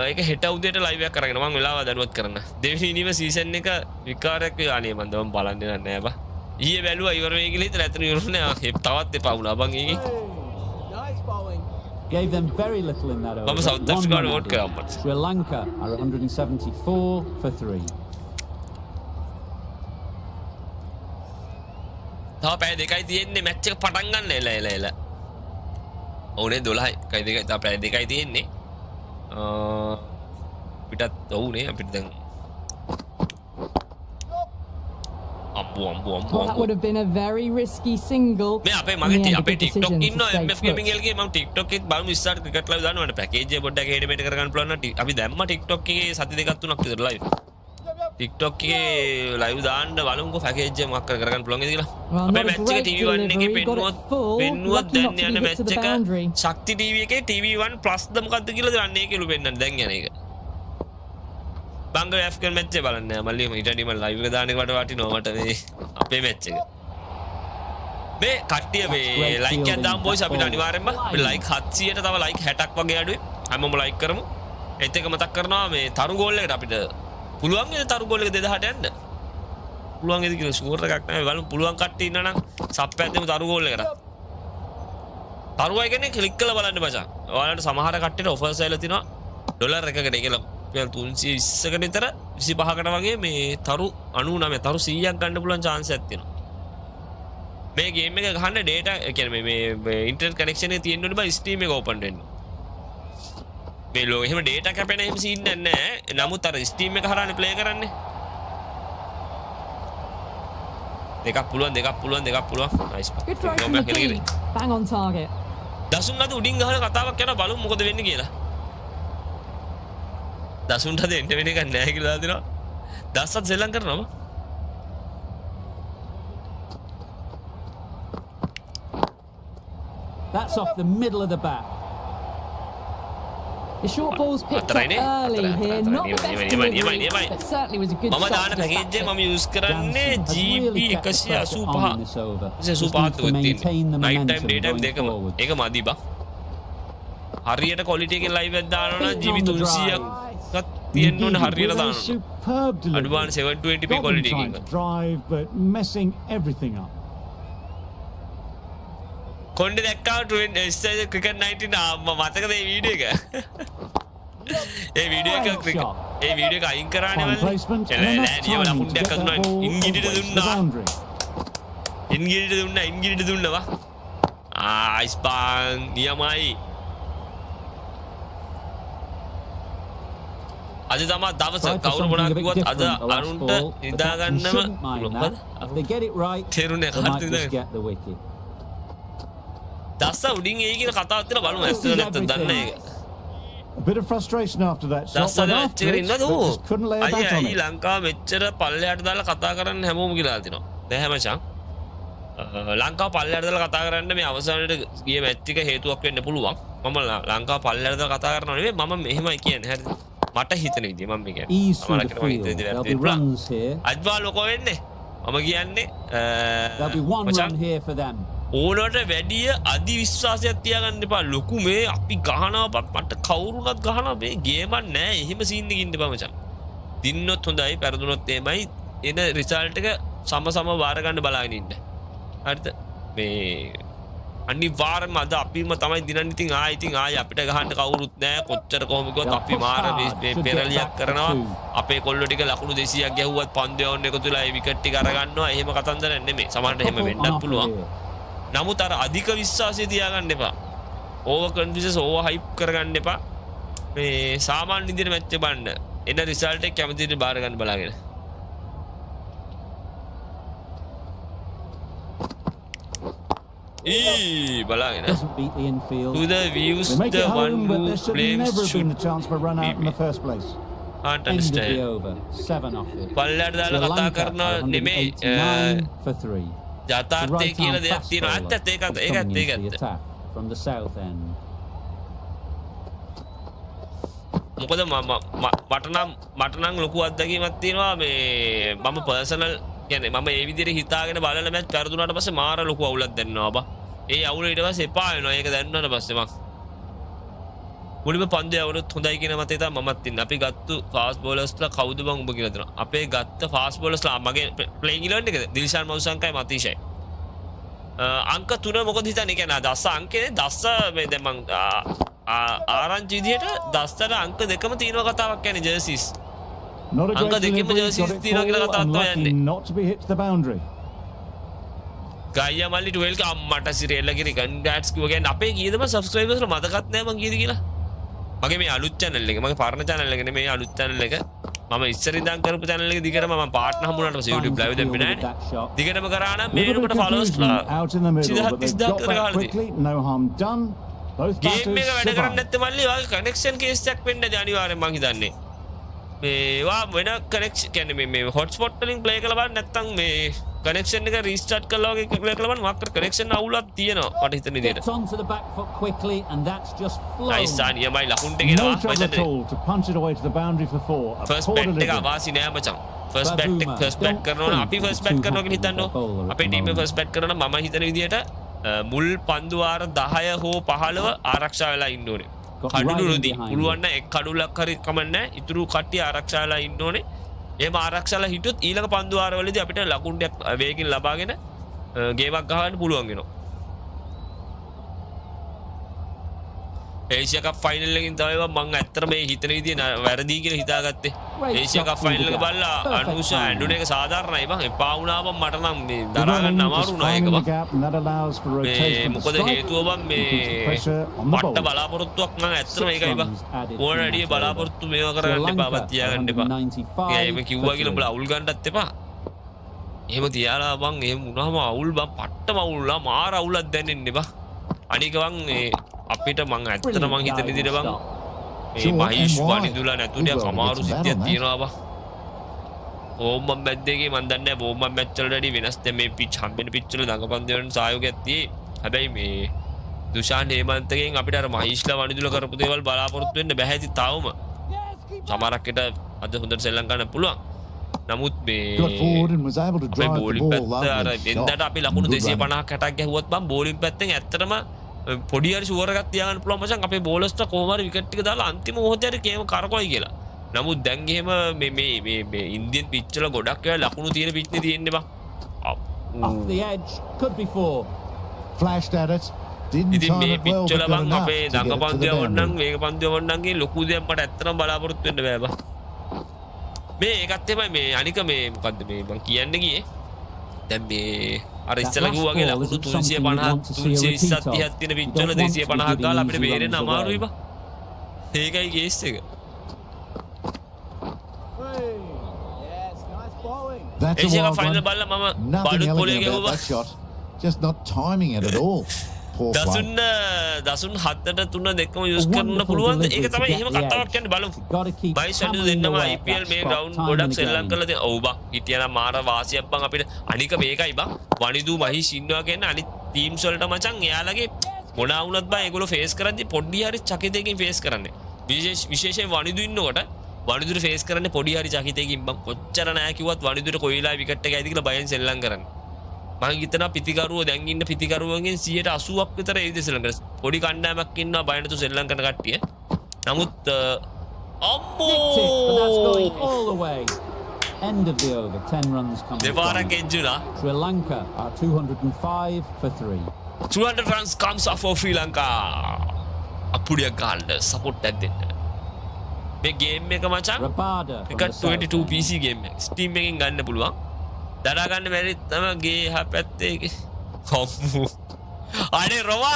Speaker 1: ඒක හෙට උදේට ලයිව් එකක් කරගෙන මම වෙලාව දනුවත් කරන්න දෙවෙනි ඉනිම සීසන් එක විකාරයක් අනේ මම දවම් බලන්නේ නැහැ බා ඊයේ බැලුවා ඉවර වෙයි කියලා හිතලා ඇත්තට ඉවරුනේ තවත් එපා වුණා බං ඒකේ
Speaker 2: Gave them very little in that over.
Speaker 1: මම සවුත් ආෆ්‍රිකාවට වෝට් කරා අප්පට
Speaker 2: Sri Lanka are 174 for 3.
Speaker 1: තව පැය දෙකයි තියෙන්නේ මැච් එක පටන් ගන්න එල ඕනේ 12යි කයි දෙකයි තව පැය දෙකයි තියෙන්නේ පිටත් ඔව්නේ අපිට දැන් අම්බු
Speaker 6: That would have been a very risky single.
Speaker 1: මේ අපේ මගේ අපේ TikTok ඉන්නවා MF Gaming එකේ මම TikTok එකේ බලමු ඉස්සරහට ක්‍රිකට් ලයිව් දානවනේ පැකේජ් එක පොඩ්ඩක් හෙඩමේට කරගන්න පුළුවන් නම් අපි දැම්මා TikTok එකේ සති දෙකක් තුනක් විතර ලයිව් TikTok එකේ ලයිව් දාන්න බලමුකෝ පැකේජ් එක මොකක් කරගන්න පුළුවන්ද කියලා අපේ මැච් එක TV1 එකේ පෙන්නුවත් දැන් යන මැච් එක ශක්ති TV එකේ TV1 plus ද මොකද්ද කියලා දන්නේ ඒකලු පෙන්නන්න දැන් යන එක බංගල ඇෆ්ගන් මැච් එක බලන්න මල්ලි ඊටදී මම ලයිව් එක දාන්න එකට වටිනවා මට මේ අපේ මැච් එක මේ කට්ටිය මේ ලයික් එකක් දාමු බොයිස් අපිට අනිවාර්යෙන්ම මේ ලයික් 700ට තව ලයික් 60ක් වගේ අඩුයි හැමෝම ලයික් කරමු ඒත් එක මතක් කරනවා මේ තරු ගෝල් එකට අපිට පුළුවන් නේද තරු ගෝල් එක 2000ට යන්න පුළුවන් නේද කියලා ෂුවර් එකක් නැහැ බලමු පුළුවන් කට්ටිය ඉන්නා නම් සබ් එකක් දෙමු තරු ගෝල් එකට තරුවයි කියන්නේ ක්ලික් කරලා බලන්න මචං ඔයාලට සමහර කට්ටියට ඔෆර්ස් ඇවිල්ලා තිනවා ඩොලර් එකකට ඒකලා 320කට විතර 25කට වගේ මේ තරු 99 තරු 100ක් ගන්න පුළුවන් chance එකක් තියෙනවා මේ ගේම් එක ගහන්න data කියන්නේ මේ ඉන්ටර්නෙට් කනෙක්ෂන් එක තියෙන්න ඕනේ බා ස්ට්‍රීම් එක ඕපන් වෙන්න මේ ලෝ එහෙම data කැපෙන එහෙම සීන් නැහැ නමුත් අර ස්ට්‍රීම් එක හරහානේ ප්ලේ කරන්නේ දෙකක් පුළුවන් nice
Speaker 6: Good throw from the tee. Bang on target.
Speaker 1: දසුන් අද උඩින් ගහන කතාවක් කරලා බලමු මොකද වෙන්නේ කියලා දසුන්ට දෙන්න වෙන එකක් නැහැ කියලා දානවා දස්සත් සෙල්ලම් කරනවා
Speaker 2: That's off the middle of the bat.
Speaker 6: The short ball's picked up early here. Not the best delivery, but certainly was a good
Speaker 1: මම
Speaker 6: shot
Speaker 1: දාන
Speaker 6: to
Speaker 1: පැකේජ් එක
Speaker 6: dispatch
Speaker 1: මම
Speaker 6: it.
Speaker 1: යූස් කරන්නේ
Speaker 2: Has
Speaker 1: GB
Speaker 2: really kept the pressure on in this over.
Speaker 1: 185
Speaker 2: Just needs to maintain the
Speaker 1: night time
Speaker 2: momentum
Speaker 1: day time
Speaker 2: going
Speaker 1: දෙකම
Speaker 2: forward.
Speaker 1: ඒක මදි බා හරියට quality එකෙන් live එකක් දානවා නම් GB 300ක් තියෙන්න ඕනේ හරියට දානවා
Speaker 3: Superb delivery.
Speaker 1: advanced 720p
Speaker 3: Got them
Speaker 1: quality
Speaker 3: trying
Speaker 1: එකකින්
Speaker 3: to drive, but messing everything up.
Speaker 1: කොණ්ඩේ දැක්කා ක්‍රිකට් 19 මතකද මේ වීඩියෝ එක ඒ වීඩියෝ එක ඒ වීඩියෝ එක අයින් කරානේ
Speaker 3: Fine
Speaker 1: මල්ලි
Speaker 3: placement, and
Speaker 1: එලා
Speaker 3: enough
Speaker 1: නියම
Speaker 3: time to
Speaker 1: ලකුණක්
Speaker 3: get that
Speaker 1: අදුනා
Speaker 3: ball
Speaker 1: ඉංගිරිට
Speaker 3: away to the
Speaker 1: දුන්නා
Speaker 3: boundary.
Speaker 1: ඉංගිරිට දුන්නවා ආයිස් බං නියමයි අද තමයි දවස කවුරු මොනවා කිව්වත් අද අරුන්ට නිදා ගන්නම මොකද
Speaker 2: If they get it right,
Speaker 1: තේරුනේ
Speaker 2: they might
Speaker 1: හරිද
Speaker 2: just get the wicket.
Speaker 1: දස්ස උඩින් ඒ කියන කතාවක් තියෙන බලමු ඇත්තද නැත්ද දන්නේ ඒක
Speaker 3: A bit of frustration after that shot,
Speaker 1: දස්ස
Speaker 3: but
Speaker 1: match
Speaker 3: after
Speaker 1: එකට
Speaker 3: it,
Speaker 1: ඉන්නද
Speaker 3: they just couldn't lay a bat on
Speaker 1: අයිය
Speaker 3: it.
Speaker 1: ලංකාව මෙච්චර පල්ලෙහාට දාලා කතා කරන්න හැමෝම කියලා තිනවා නැහැ මචං ලංකාව පල්ලෙහාට දාලා කතා කරන්න මේ අවසානයේ ගිය මැච් එක හේතුවක් වෙන්න පුළුවන් මම ලංකාව පල්ලෙහාට දාලා කතා කරනවා නෙවෙයි මම මෙහෙමයි කියන්නේ හරිද මට හිතන විදිය මම කියන්නේ
Speaker 2: Ease through the field. There'll be runs here.
Speaker 1: අජ්වා ලොකෝ වෙන්නේ මම කියන්නේ
Speaker 2: There'll be one run here for them.
Speaker 1: ඕනට වැඩිය අධි විශ්වාසයක් තියාගන්න එපා ලොකු මේ අපි ගහනවා මට කවුරුණත් ගහනවා මේ ගේමක් නෑ එහෙම සීන් එකකින් ඉන්න බෑ මචං දින්නොත් හොඳයි පෙරදුනොත් එමයයි එන රිසල්ට් එක සම වාර ගන්න බලාගෙන ඉන්න හරිද මේ අනිවාර්යයෙන්ම අද අපිම තමයි දිනන්නේ ඉතින් ආයි අපිට ගහන්න කවුරුත් නෑ කොච්චර කොහොම කිව්වත් අපි මාර මේ පෙරලියක් කරනවා අපේ කොල්ලෝ ටික ලකුණු 200ක් ගැහුවත් පන්දු යවන්න එකතු වෙලා ඒ විකට් ටික අරගන්නවා එහෙම කතන්දර නෙමෙයි සමහරට එහෙම වෙන්නත් පුළුවන් නමුත් අර අධික විශ්වාසය තියාගන්න එපා. ඕවර් කොන්ෆිඩන්ස් ඕවර් හයිප් කරගන්න එපා. මේ සාමාන්‍ය විදිහට මැච් එක බලන්න. එන රිසල්ට් එක කැමති විදිහට බාර ගන්න බලාගෙන. බලාගෙන. To the views the one who blames should
Speaker 3: the chance for run out in the first place.
Speaker 1: Can't understand. පල්ලයට දාලා කතා කරනවා නෙමෙයි
Speaker 2: for 3.
Speaker 1: යථාර්ථය කියලා දෙයක් තියෙනවා. ඒකත්
Speaker 2: from the south end.
Speaker 1: මොකද මට නම් ලොකු අත්දැකීමක් තියෙනවා මේ මම පර්සනල් කියන්නේ මම ඒ විදිහට හිතාගෙන බලන මැච් පෙරදුනාට පස්සේ මාර ලොකු අවුලක් දැනෙනවා බා. ඒ අවුල ඊට පස්සේ එපා වෙනවා. ඒක දැනුණාට පස්සේ මම මුලින්ම පන්දු යවුනොත් හොඳයි කියන මතය තමයි මමත් ඉන්නේ. අපි ගත්තු ෆාස්ට් බෝලර්ස්ලා කවුද බං උඹ කියලා දෙනවා. අපේ ගත්ත ෆාස්ට් බෝලර්ස්ලා මගේ ප්ලේයින් 11 එකද දිල්ෂාන් මවුසංකයි මතීෂයි. අංක 3 මොකද හිතන්නේ කියන්නේ දස අංකේ දස මේ දැන් මං ආරංචි විදියට දස්සට අංක දෙකම තියෙනවා කතාවක් කියන්නේ ජර්සිස්. අංක දෙකෙම ජර්සිස් තියෙනවා කියලා කතාවක් තමයි යන්නේ.
Speaker 3: Not to be hit to the boundary.
Speaker 1: ගායියා මල්ලි 12 අම්මට සිරෙල්ලා කිරි කන්ග්‍රැට්ස් කිව්වා කියන්නේ අපේ කීයදම සබ්ස්ක්‍රයිබර්ස්ලා මතකත් නැහැ මං කීයද කියලා. මගේ මේ අලුත් channel එක මගේ පරණ channel එක නෙමෙයි අලුත් channel එක. මම ඉස්සර ඉඳන් කරපු channel එක දිගටම මම පාර්ට්නර් හම්බුනාට පස්සේ YouTube live දෙන්නේ නැහැ. දිගටම කරා නම් මේ වෙනකොට followers
Speaker 3: out in the middle.
Speaker 1: 30000 කරගහලා තියෙනවා.
Speaker 3: No harm done. Both
Speaker 1: game එක වැඩ කරන්නේ
Speaker 3: batters
Speaker 1: නැත්te මල්ලි වාගේ කනෙක්ෂන් කේස් එකක් වෙන්න ඇති අනිවාර්යෙන් මං හිතන්නේ. මේවා වෙන කනෙක්ෂන් කියන්නේ මේ හොට්ස්පොට් වලින් ප්ලේ කරලා බලන්න නැත්නම් මේ කනෙක්ෂන් එක රීස්ටාර්ට් කරලා වගේ ප්ලේ කරලා බලන්න මොකක් කනෙක්ෂන් අවුලක් තියෙනවා මට හිතෙන විදිහට.
Speaker 2: onto the back foot quickly and that's just flown.
Speaker 1: Nice ආනියමයි ලකුණට
Speaker 3: no
Speaker 1: ගෙනවා
Speaker 3: trouble at all to punch it away to the boundary for 4.
Speaker 1: First bat එක අවාසි නෑ මචං. ෆර්ස්ට් බැට් කරනවා අපි ෆර්ස්ට් බැට් කරනවා කියලා හිතන්නෝ. අපේ ටීම් එක ෆර්ස්ට් බැට් කරනවා මම හිතන විදිහට මුල් පන්දු වාර 10 හෝ 15 ආරක්ෂා වෙලා ඉන්න ඕනේ. කඩුළු නොදී පුළුවන් නම් එක් කඩුලක් හරි කමන්නේ ඉතුරු කට්ටිය ආරක්ෂා වෙලා ඉන්න ඕනේ. එහෙම ආරක්ෂාලා හිටියොත් ඊළඟ පන්දු වාරවලදී අපිට ලකුණු ටික වේගින් ලබාගෙන ගේමක් ගහන්න පුළුවන් වෙනවා. ඒෂියා කප් ෆයිනල් එකකින් තමයි මම ඇත්තට මේ හිතන විදිය වැරදි කියලා හිතාගත්තේ. ඒෂියා කප් ෆයිනල් එක බලලා අනුෂා ඇඬුන එක සාධාරණයි බං. එපා වුණා බං මට නම් මේ දරා ගන්න අමාරු වුණා ඒක බං. මොකද හේතුව බං මේ මට බලාපොරොත්තුවක් නම් ඇත්තටම ඒකයි බං. ඕන වැඩි බලාපොරොත්තු මේවා කරගන්න එපා බං තියාගන්න එපා. ඒයි මේ කිව්වා කියලා උඹලා අවුල් ගන්නත් එපා. එහෙම තියාලා බං එහෙම වුණාම අවුල් බං පට්ටම අවුල්ලා මාර අවුලක් දැනෙන්නේ බං. අනික බං මේ අපිට මං ඇත්තට මං හිතන විදිහට බං මේ මහේෂ් වනිදුලා නැතුණියක් අමාරු සිද්ධියක් තියෙනවා බං. ඕම් මම බැද්දේගේ මන් දන්නේ නැහැ ඕම් මම මැච් වලට වැඩි වෙනස් දැන් මේ පිච් හම්බෙන පිච් වල දඟපන් දෙවන සහයෝගයක් තියෙයි. හැබැයි මේ දුෂාන් හේමන්තගෙන් අපිට අර මහේෂ්ලා වනිදුලා කරපු දේවල් බලාපොරොත්තු වෙන්න බෑ ඉතින් තාවම. සමහරකට අද හොඳට සෙල්ලම් ගන්න පුළුවන්. නමුත් මේ බෝලින් පැත්ත අර එන්දට අපි ලකුණු 250ක් 60ක් ගැහුවත් බං බෝලින් පැත්තෙන් ඇත්තටම පොඩි හරි ෂුවර් එකක් තියාගන්න පුළුවන් මචං අපේ බෝලර්ස්ට කොහොම හරි විකට් ටික දාලා අන්තිම මොහොතේ හරි කේම කරකවයි කියලා. නමුත් දැන් එහෙම මේ ඉන්දියන් පිච් වල ගොඩක් ඒවා ලකුණු තියෙන පිච් නේ තියෙන්නේ බං.
Speaker 2: off the edge could be 4.
Speaker 5: Flashed at it. Didn't
Speaker 1: ඉතින්
Speaker 5: time
Speaker 1: මේ
Speaker 5: it
Speaker 1: පිච්
Speaker 5: well,
Speaker 1: වල
Speaker 5: but
Speaker 1: බං
Speaker 5: got
Speaker 1: අපේ
Speaker 5: enough to get it to
Speaker 1: දඟපන්දු
Speaker 5: the
Speaker 1: යවන්නම්
Speaker 5: boundary.
Speaker 1: වේග පන්දු යවන්නම් ගේ ලොකු දෙයක් මට ඇත්තටම බලාපොරොත්තු වෙන්න බෑ බං. මේ ඒකත් එමය මේ අනික මේ මොකද්ද මේ මං කියන්න ගියේ දැන් මේ අර ඉස්සලා කිව්වා වගේ ලකුණු 350 320 30ක් තියෙන පිච් වල 250ක් ගාලා අපිට බේරෙන්න අමාරුයි බං. ඒකයි කේස් එක.
Speaker 5: That's a
Speaker 1: Asia
Speaker 5: wild
Speaker 1: final
Speaker 5: one.
Speaker 1: බලලා මම
Speaker 5: Nothing
Speaker 1: බඩුත් පොලේ
Speaker 5: elegant about
Speaker 1: ගැහුවා.
Speaker 5: that shot. Just not timing it at all. Poor flight.
Speaker 1: දසුන් 7ට 3 දෙකම යූස් කරන්න පුළුවන්. ඒක තමයි එහෙම කතාවක් කියන්නේ බලමු. බයි ෂැඩු දෙන්නම IPL මේ ග්‍රවුන්ඩ් ගොඩක් සෙල්ලම් කරලා තියෙන. ඔව් බං. හිටියනම් මාර වාසියක් බං අපිට. අනික මේකයි බං. වනිදු මහීෂ් ඉන්නවා කියන්නේ අනිත් ටීම්ස් වලට මචං එයාලගේ මොනවා වුණත් බං ඒගොල්ලෝ ෆේස් කරද්දි පොඩි හරි චකිතයකින් ෆේස් කරන්නේ. විශේෂයෙන් වනිදු ඉන්නකොට වනිදුට ෆේස් කරන්නේ පොඩි හරි චකිතයකින් බං. කොච්චර නෑ කිව්වත් වනිදුට කොයිලා විකට් එක ඇයිද කියලා බයෙන් සෙල්ලම් කරන්නේ. මම හිතනවා පිටිකරුවෝ දැන් ඉන්න පිටිකරුවන්ගෙන් 80%ක් විතර ඒ විදිහට සෙල්ලම් කරනවා. පොඩි කණ්ඩායමක් ඉන්නවා බය නැතුව සෙල්ලම් කරන කට්ටිය. නමුත්
Speaker 2: all the way. End of the over. 10 runs coming.
Speaker 1: දෙපාරක් එජ්ජුලා.
Speaker 2: Sri Lanka are 205 for 3.
Speaker 1: 200 runs comes off for Sri Lanka. අපුඩියක් ගන්න සපෝට් එකක් දෙන්න. මේ ගේම් එක මචං
Speaker 2: Rabada.
Speaker 1: cricket 22 PC ගේම් එක. Steam එකෙන් ගන්න පුළුවන්. දරා ගන්න බැරි තමයි ගේ එහා පැත්තේ කොම්මු අනේ රොමා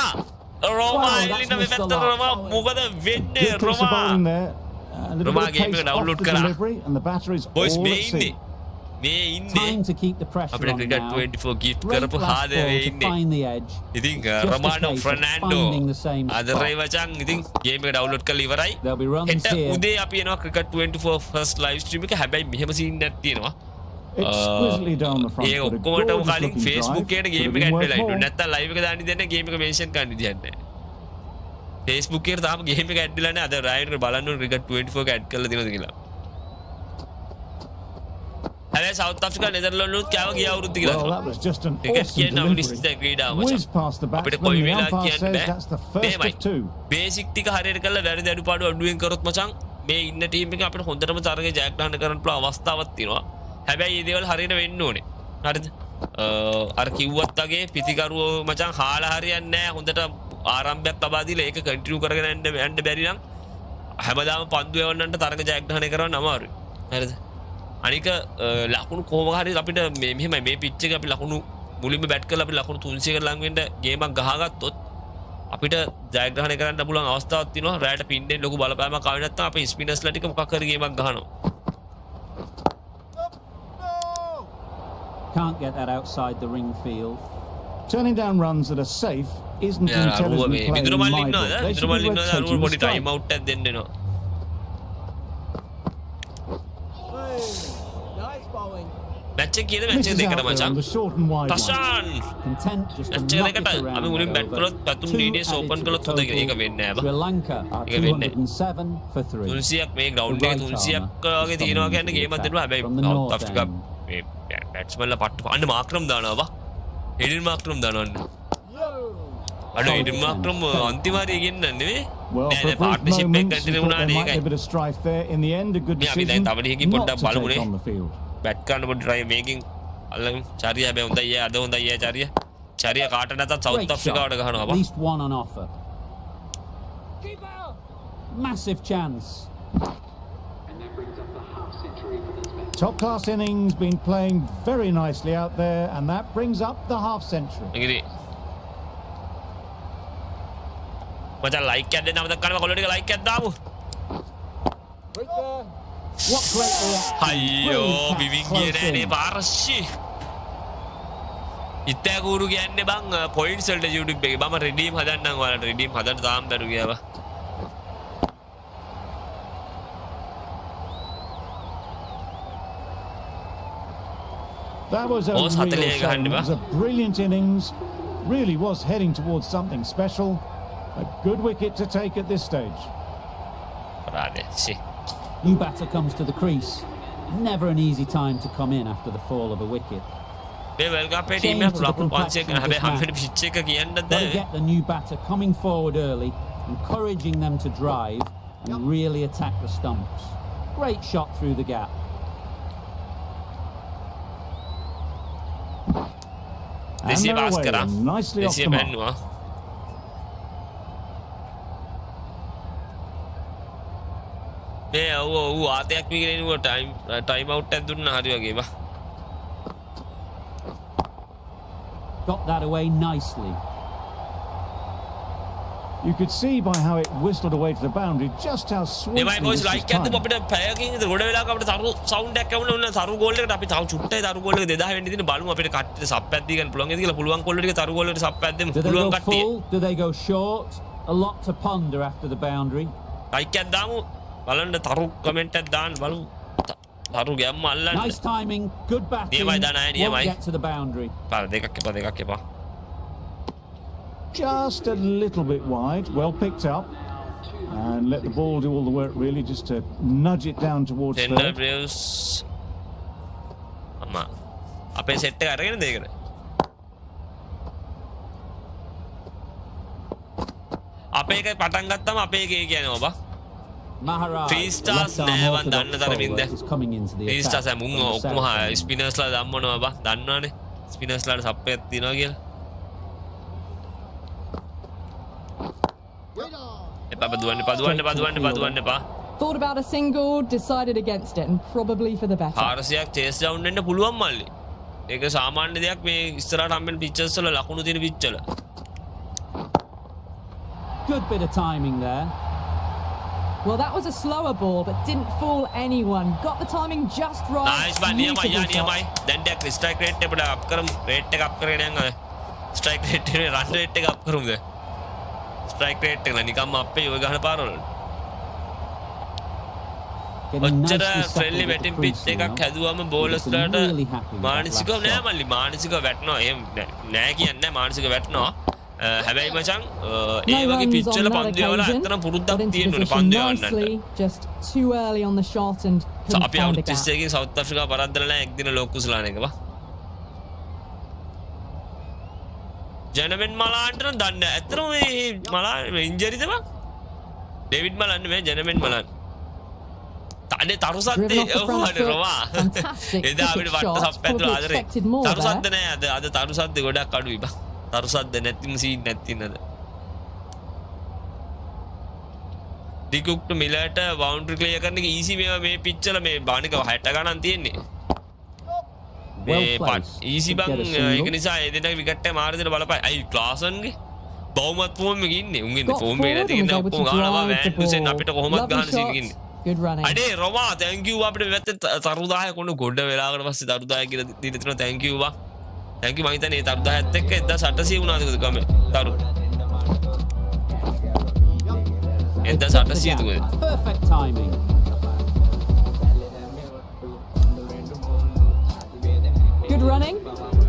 Speaker 1: එලින මේ පැත්තට රොමා මොකද වෙන්නේ
Speaker 3: Good piece of
Speaker 1: රොමා
Speaker 3: bowling there. A little
Speaker 1: Roma
Speaker 3: bit of
Speaker 1: game
Speaker 3: pace
Speaker 1: එක download
Speaker 3: off the
Speaker 1: කරා.
Speaker 3: delivery, and the batter is
Speaker 1: boys
Speaker 3: all
Speaker 1: මේ
Speaker 3: at
Speaker 1: ඉන්නේ
Speaker 3: sea.
Speaker 2: Time to keep the pressure
Speaker 1: අපිට
Speaker 2: on
Speaker 1: cricket
Speaker 2: now.
Speaker 1: 24 gift
Speaker 2: Great
Speaker 1: කරපු
Speaker 2: last
Speaker 1: හාදේ
Speaker 2: ball
Speaker 1: වේ
Speaker 2: to
Speaker 1: ඉන්නේ
Speaker 2: find the edge.
Speaker 1: ඉතින්
Speaker 2: Just a
Speaker 1: රොමානෝ
Speaker 2: case of
Speaker 1: Fernando
Speaker 2: finding the same
Speaker 1: අද
Speaker 2: spot.
Speaker 1: රේ මචං ඉතින් ගේම් එක ඩවුන්ලෝඩ් කරලා ඉවරයි
Speaker 2: There'll be runs
Speaker 1: හෙට
Speaker 2: here.
Speaker 1: උදේ අපි එනවා ක්‍රිකට් 24 ෆස්ට් ලයිව් ස්ට්‍රීම් එක හැබැයි මෙහෙම සීන් එකක් තියෙනවා
Speaker 3: Exquisitely down the front.
Speaker 1: A
Speaker 3: foot, a
Speaker 1: ඔක්කොමටම
Speaker 3: gorgeous
Speaker 1: කලින්
Speaker 3: looking
Speaker 1: Facebook
Speaker 3: drive.
Speaker 1: එකට
Speaker 3: Could
Speaker 1: ගේම්
Speaker 3: have
Speaker 1: එක
Speaker 3: been
Speaker 1: ඇඩ්
Speaker 3: worth
Speaker 1: වෙලා ඉන්නවා
Speaker 3: more.
Speaker 1: නැත්තම් ලයිව් එක දාන්න දෙන්නේ ගේම් එක මෙන්ෂන් කරන්න විදියක් නැහැ Facebook එකට තාම ගේම් එක ඇඩ් වෙලා නැහැ අද රයින් බලන්න ඕනේ ක්‍රිකට් 24 එක ඇඩ් කරලා තියෙනවද කියලා හැබැයි සවුත් ආෆ්‍රිකා නෙදර්ලන්ඩ්ලුත් කෑව ගිය අවුරුද්ද කියලා
Speaker 3: Well, that was just an
Speaker 1: cricket
Speaker 3: awesome
Speaker 1: කියන්නේ
Speaker 3: delivery.
Speaker 1: අවිනිශ්චිත ක්‍රීඩාව
Speaker 3: Whiz
Speaker 1: මචං
Speaker 3: past the
Speaker 1: අපිට
Speaker 3: batsman.
Speaker 1: කොයි
Speaker 3: The
Speaker 1: වෙලාවක
Speaker 3: umpire
Speaker 1: කියන්න
Speaker 3: says that's the first
Speaker 1: බෑ
Speaker 3: of two.
Speaker 1: බේසික් ටික හරියට කරලා වැරදි අඩුපාඩු අඩුවෙන් කරොත් මචං මේ ඉන්න ටීම් එක අපිට හොඳටම තරගේ ජයග්‍රහණය කරන්න පුළුවන් අවස්ථාවක් තියෙනවා හැබැයි මේ දේවල් හරියට වෙන්න ඕනේ හරිද අර කිව්වත් වගේ පිටිකරුවෝ මචං හාලා හරියන්නේ නැහැ හොඳට ආරම්භයක් ලබා දීලා ඒක කන්ටිනියු කරගෙන යන්න බැරි නම් හැමදාම පන්දු යවන්නන්ට තරග ජයග්‍රහණය කරන්න අමාරුයි හරිද අනික ලකුණු කොහොම හරි අපිට මෙහෙමයි මේ පිච් එක අපි ලකුණු මුලින්ම බැට් කරලා අපි ලකුණු 300කට ලඟ වෙන්න ගේමක් ගහගත්තොත් අපිට ජයග්‍රහණය කරන්න පුළුවන් අවස්ථාවක් තියෙනවා රැයට පින්නෙන් ලොකු බලපෑමක් ආවෙ නැත්නම් අපි ස්පිනර්ස්ලා ටික මොකක් හරි ගේමක් ගහනවා
Speaker 2: Can't get that outside the ring field.
Speaker 3: Turning down runs that are safe isn't
Speaker 1: අරුව
Speaker 3: intelligent
Speaker 1: මේ
Speaker 3: playing
Speaker 1: විදුර
Speaker 3: in
Speaker 1: මල්ලි
Speaker 3: my book.
Speaker 1: ඉන්නවද
Speaker 3: They
Speaker 1: විදුර
Speaker 3: should
Speaker 1: මල්ලි
Speaker 3: be
Speaker 1: ඉන්නවද අරුව
Speaker 3: rotating the
Speaker 1: පොඩි ටයිම්
Speaker 3: strike.
Speaker 1: අවුට් එකක් දෙන්න වෙනවා මැච් එක කීයද මැච් එක
Speaker 3: Misses
Speaker 1: දෙකට
Speaker 3: out there
Speaker 1: මචං
Speaker 3: on the short and wide line.
Speaker 1: තෂාන්
Speaker 2: Content just to
Speaker 1: match එක
Speaker 2: knock
Speaker 1: දෙකට
Speaker 2: it around
Speaker 1: අපි මුලින්
Speaker 2: that
Speaker 1: බැට්
Speaker 2: over.
Speaker 1: කරොත් පැතුම්
Speaker 2: Two
Speaker 1: ඩීඩීඑස්
Speaker 2: added
Speaker 1: ඕපන්
Speaker 2: to
Speaker 1: කළොත්
Speaker 2: the
Speaker 1: හොඳයි ඒක
Speaker 2: total.
Speaker 1: වෙන්නේ නැහැ
Speaker 2: Sri
Speaker 1: බා
Speaker 2: Lanka are
Speaker 1: ඒක වෙන්නේ
Speaker 2: 207 for 3.
Speaker 1: 300ක් මේ ග්‍රවුන්ඩ්
Speaker 2: The
Speaker 1: එකේ
Speaker 2: right
Speaker 1: 300ක්
Speaker 2: armour
Speaker 1: වගේ තියෙනවා කියන්නේ ගේමක් දෙනවා හැබැයි
Speaker 2: from the
Speaker 1: south
Speaker 2: north
Speaker 1: ආෆ්‍රිකා
Speaker 2: end.
Speaker 1: මේ බැට්ස්මන්ලා පට්ට අන්න මාක්‍රම් දානවා බා එඩින් මාක්‍රම් දානවා අන්න එඩින් මාක්‍රම් අන්තිම හරිය ගෙන්නන්නේ නෙවෙයි
Speaker 3: Well,
Speaker 1: නෑ
Speaker 3: for
Speaker 1: නෑ
Speaker 3: a brief
Speaker 1: පාර්ට්නර්ෂිප් එක
Speaker 3: moment,
Speaker 1: continue
Speaker 3: you thought
Speaker 1: වුණානේ
Speaker 3: there might be
Speaker 1: ඒකයි
Speaker 3: a bit of strife there. In the end, a good
Speaker 1: මේ අපි
Speaker 3: decision
Speaker 1: දැන් තව ටිකකින්
Speaker 3: not
Speaker 1: පොඩ්ඩක්
Speaker 3: to take
Speaker 1: බලමුනේ
Speaker 3: on the field.
Speaker 1: Bat කරන්න පොඩි try මේකින් අල්ලමු චාරිය හැබැයි හොඳයි අය අද හොඳයි අය චාරිය කාට නැතත් සවුත්
Speaker 2: Great
Speaker 1: ආෆ්‍රිකාවට
Speaker 2: shot.
Speaker 1: ගහනවා
Speaker 2: At
Speaker 1: බා
Speaker 2: least one on offer. Massive chance.
Speaker 3: Top class innings, been playing very nicely out there, and that brings up the half century.
Speaker 1: ඉතින් මචං ලයික් එකක් දෙන්න මතක් කරනවා කොල්ලෝ ටික ලයික් එකක් දාමු
Speaker 2: What great reaction.
Speaker 1: අයියෝ
Speaker 2: Brilliant catch,
Speaker 1: විවිං
Speaker 2: close
Speaker 1: ගියේ නෑනේ
Speaker 2: in.
Speaker 1: පාරස්සි ඉත්තෑකුරු කියන්නේ බං පොයින්ට්ස් වලට YouTube එකේ මම රිඩීම් හදන්නම් ඔයාලට රිඩීම් හදන්න තාම බැරු ගියා බා
Speaker 3: That was a
Speaker 1: Oh,
Speaker 3: real
Speaker 1: Saturday
Speaker 3: shame.
Speaker 1: ගහන්න
Speaker 3: It
Speaker 1: බා
Speaker 3: was a brilliant innings. Really was heading towards something special. A good wicket to take at this stage.
Speaker 1: කරානේ සි
Speaker 2: New batter comes to the crease. Never an easy time to come in after the fall of a wicket.
Speaker 1: මේ world කප් එකේ team එක ලකුණු 500 කරන හැබැයි හැම වෙලේම pitch එක කියන්නද
Speaker 2: Got to get the new batter coming forward early, encouraging them to drive and really attack the stumps. Great shot through the gap.
Speaker 3: And
Speaker 1: දෙසිය
Speaker 3: they're
Speaker 1: පාස්
Speaker 3: away,
Speaker 1: කරා
Speaker 3: nicely off
Speaker 1: දෙසිය
Speaker 3: the mark.
Speaker 1: බැන්නුවා මේ ඔව් ආතයක් විගිනේ නුව time out එකක් දුන්නා හරි වගේ බා
Speaker 2: Got that away nicely.
Speaker 3: You could see by how it whistled away to the boundary just how sweetly
Speaker 1: MI
Speaker 3: this
Speaker 1: boys
Speaker 3: was
Speaker 1: like එකක්
Speaker 3: timed.
Speaker 1: අපිට පැයකින් ඉඳ ගොඩ වෙලාවක අපිට තරු සවුන්ඩ් එකක් ඇහුණා වුණා තරු ගෝල් එකට අපි තව චුට්ටයි තරු ගෝල් එක 2000 වෙන්න ඉතින් බලමු අපිට කට්ටියට සප් එකක් දී ගන්න පුළුවන් කියලා පුළුවන් කොල්ල ටික තරු ගෝල් එකට සප් එකක් දෙමු
Speaker 2: Do they
Speaker 1: පුළුවන්
Speaker 2: go
Speaker 1: කට්ටිය
Speaker 2: full? Do they go short? A lot to ponder after the boundary.
Speaker 1: Like එකක් දාමු බලන්න තරු කමෙන්ට් එකක් දාන්න බලමු තරු ගැම්ම අල්ලන්න
Speaker 2: Nice timing, good batting.
Speaker 1: නියමයි දානයි
Speaker 2: Won't
Speaker 1: නියමයි
Speaker 2: get to the boundary.
Speaker 1: පාර දෙකක් එපා
Speaker 3: Just a little bit wide, well picked up. And let the ball do all the work really, just to nudge it down towards
Speaker 1: tender
Speaker 3: third.
Speaker 1: බ්‍රේව්ස් අම්මා අපේ set එක අරගෙන දෙයකට අපේ එක පටන් ගත්තම අපේ එකේ කියනවා බා
Speaker 2: Maharaj,
Speaker 1: Three
Speaker 2: the
Speaker 1: stars
Speaker 2: left-arm
Speaker 1: never
Speaker 2: orthodox
Speaker 1: done that in
Speaker 2: bowler,
Speaker 1: there.
Speaker 2: is coming into the
Speaker 1: ඊස්ටර්ස්
Speaker 2: attack
Speaker 1: මුං
Speaker 2: from the
Speaker 1: ඔක්කොම
Speaker 2: south end.
Speaker 1: ස්පිනර්ස්ලා දම්මනවා බා දන්නවනේ ස්පිනර්ස්ලාට සප් එකක් තියනවා කියලා එපා දුවන්න එපා
Speaker 6: Thought about a single, decided against it, and probably for the better.
Speaker 1: 400ක් චේස් ඩවුන් වෙන්න පුළුවන් මල්ලි ඒක සාමාන්‍ය දෙයක් මේ ඉස්සරහට හම්බෙන පිච්චර්ස් වල ලකුණු තියෙන පිච් වල
Speaker 2: Good bit of timing there.
Speaker 6: Well, that was a slower ball, but didn't fool anyone. Got the timing just right.
Speaker 1: Nice man,
Speaker 6: Beautiful shot.
Speaker 1: නියමයි. දැන් ඩැක් ස්ට්‍රයික් රේට් එක අපිට අප් කරමු. රේට් එක අප් කරගෙන යන්න. ස්ට්‍රයික් රේට් එක රන් rate එක අප් කරමුද? ස්ට්‍රයික් රේට් එක නිකම්ම අපේ ඔය ගහන පාරවල. ඔච්චර ෆ්‍රෙන්ඩලි බැටින් පිච් එකක් හැදුවම බෝලර්ස්ලාට මානසිකව නෑ මල්ලි මානසිකව වැටෙනවා. එහෙම නෑ කියන්නේ නෑ මානසිකව වැටෙනවා. හැබැයි මචං ඒ වගේ පිච් වල පන්දු යවලා ඇත්තටම පුරුද්දක් තියෙන්න ඕනේ පන්දු යවන්නට.
Speaker 6: Just too early on the shot and
Speaker 1: අපි අවුරුදු 31 කින් සවුත් අප්‍රිකාව පරද්දලා නෑ එක්දින ලෝක කුසලාන එක බා. ජනමෙන් මලාන්ට නම් දන්නේ ඇත්තටම මේ මලා ඉන්ජරිද බා? ඩේවිඩ් මලන්නේ මේ ජනමෙන් මලන්නේ. අනේ තරුසද්දේ ඔහොමද රෝවා එදා අපිට වට සප්පැතුල ආදරේ තරුසද්ද නෑ අද තරුසද්ද ගොඩක් අඩුයි බා තරුසද්ද නැතිම සීන් නැති නේද ඩිකුක්ට මිලට බවුන්ඩරි ක්ලියර් කරන එක ඊසි මේවා මේ පිච් වල මේ බානික 60 ගණන් තියෙන්නේ මේ පට් ඊසි බං ඒක නිසා ඒ දෙන්නගේ විකට් එක මාර දෙන්න බලපයි අයි ක්ලාසන්ගේ බවුමත් ෆෝම් එකේ ඉන්නේ උන් ඉන්නේ ෆෝම් එකේ නැති ඉන්න ඔක්කොම ගහනවා වෑන්ඩුසෙන් අපිට කොහොමද ගහන සීන් ඉන්නේ
Speaker 6: Good running.
Speaker 1: අනේ රොමා thank you අපිට වැත්තේ තරුදාය කොන්න ගොඩ වෙලාවකට පස්සේ තරුදාය කියලා දීලා තියෙනවා thank you බා thank you මම හිතන්නේ ඒ තරුදායත් එක්ක 1800 වුණාද ගම තරු 1800 තුනේ
Speaker 2: Perfect timing.
Speaker 6: Good running.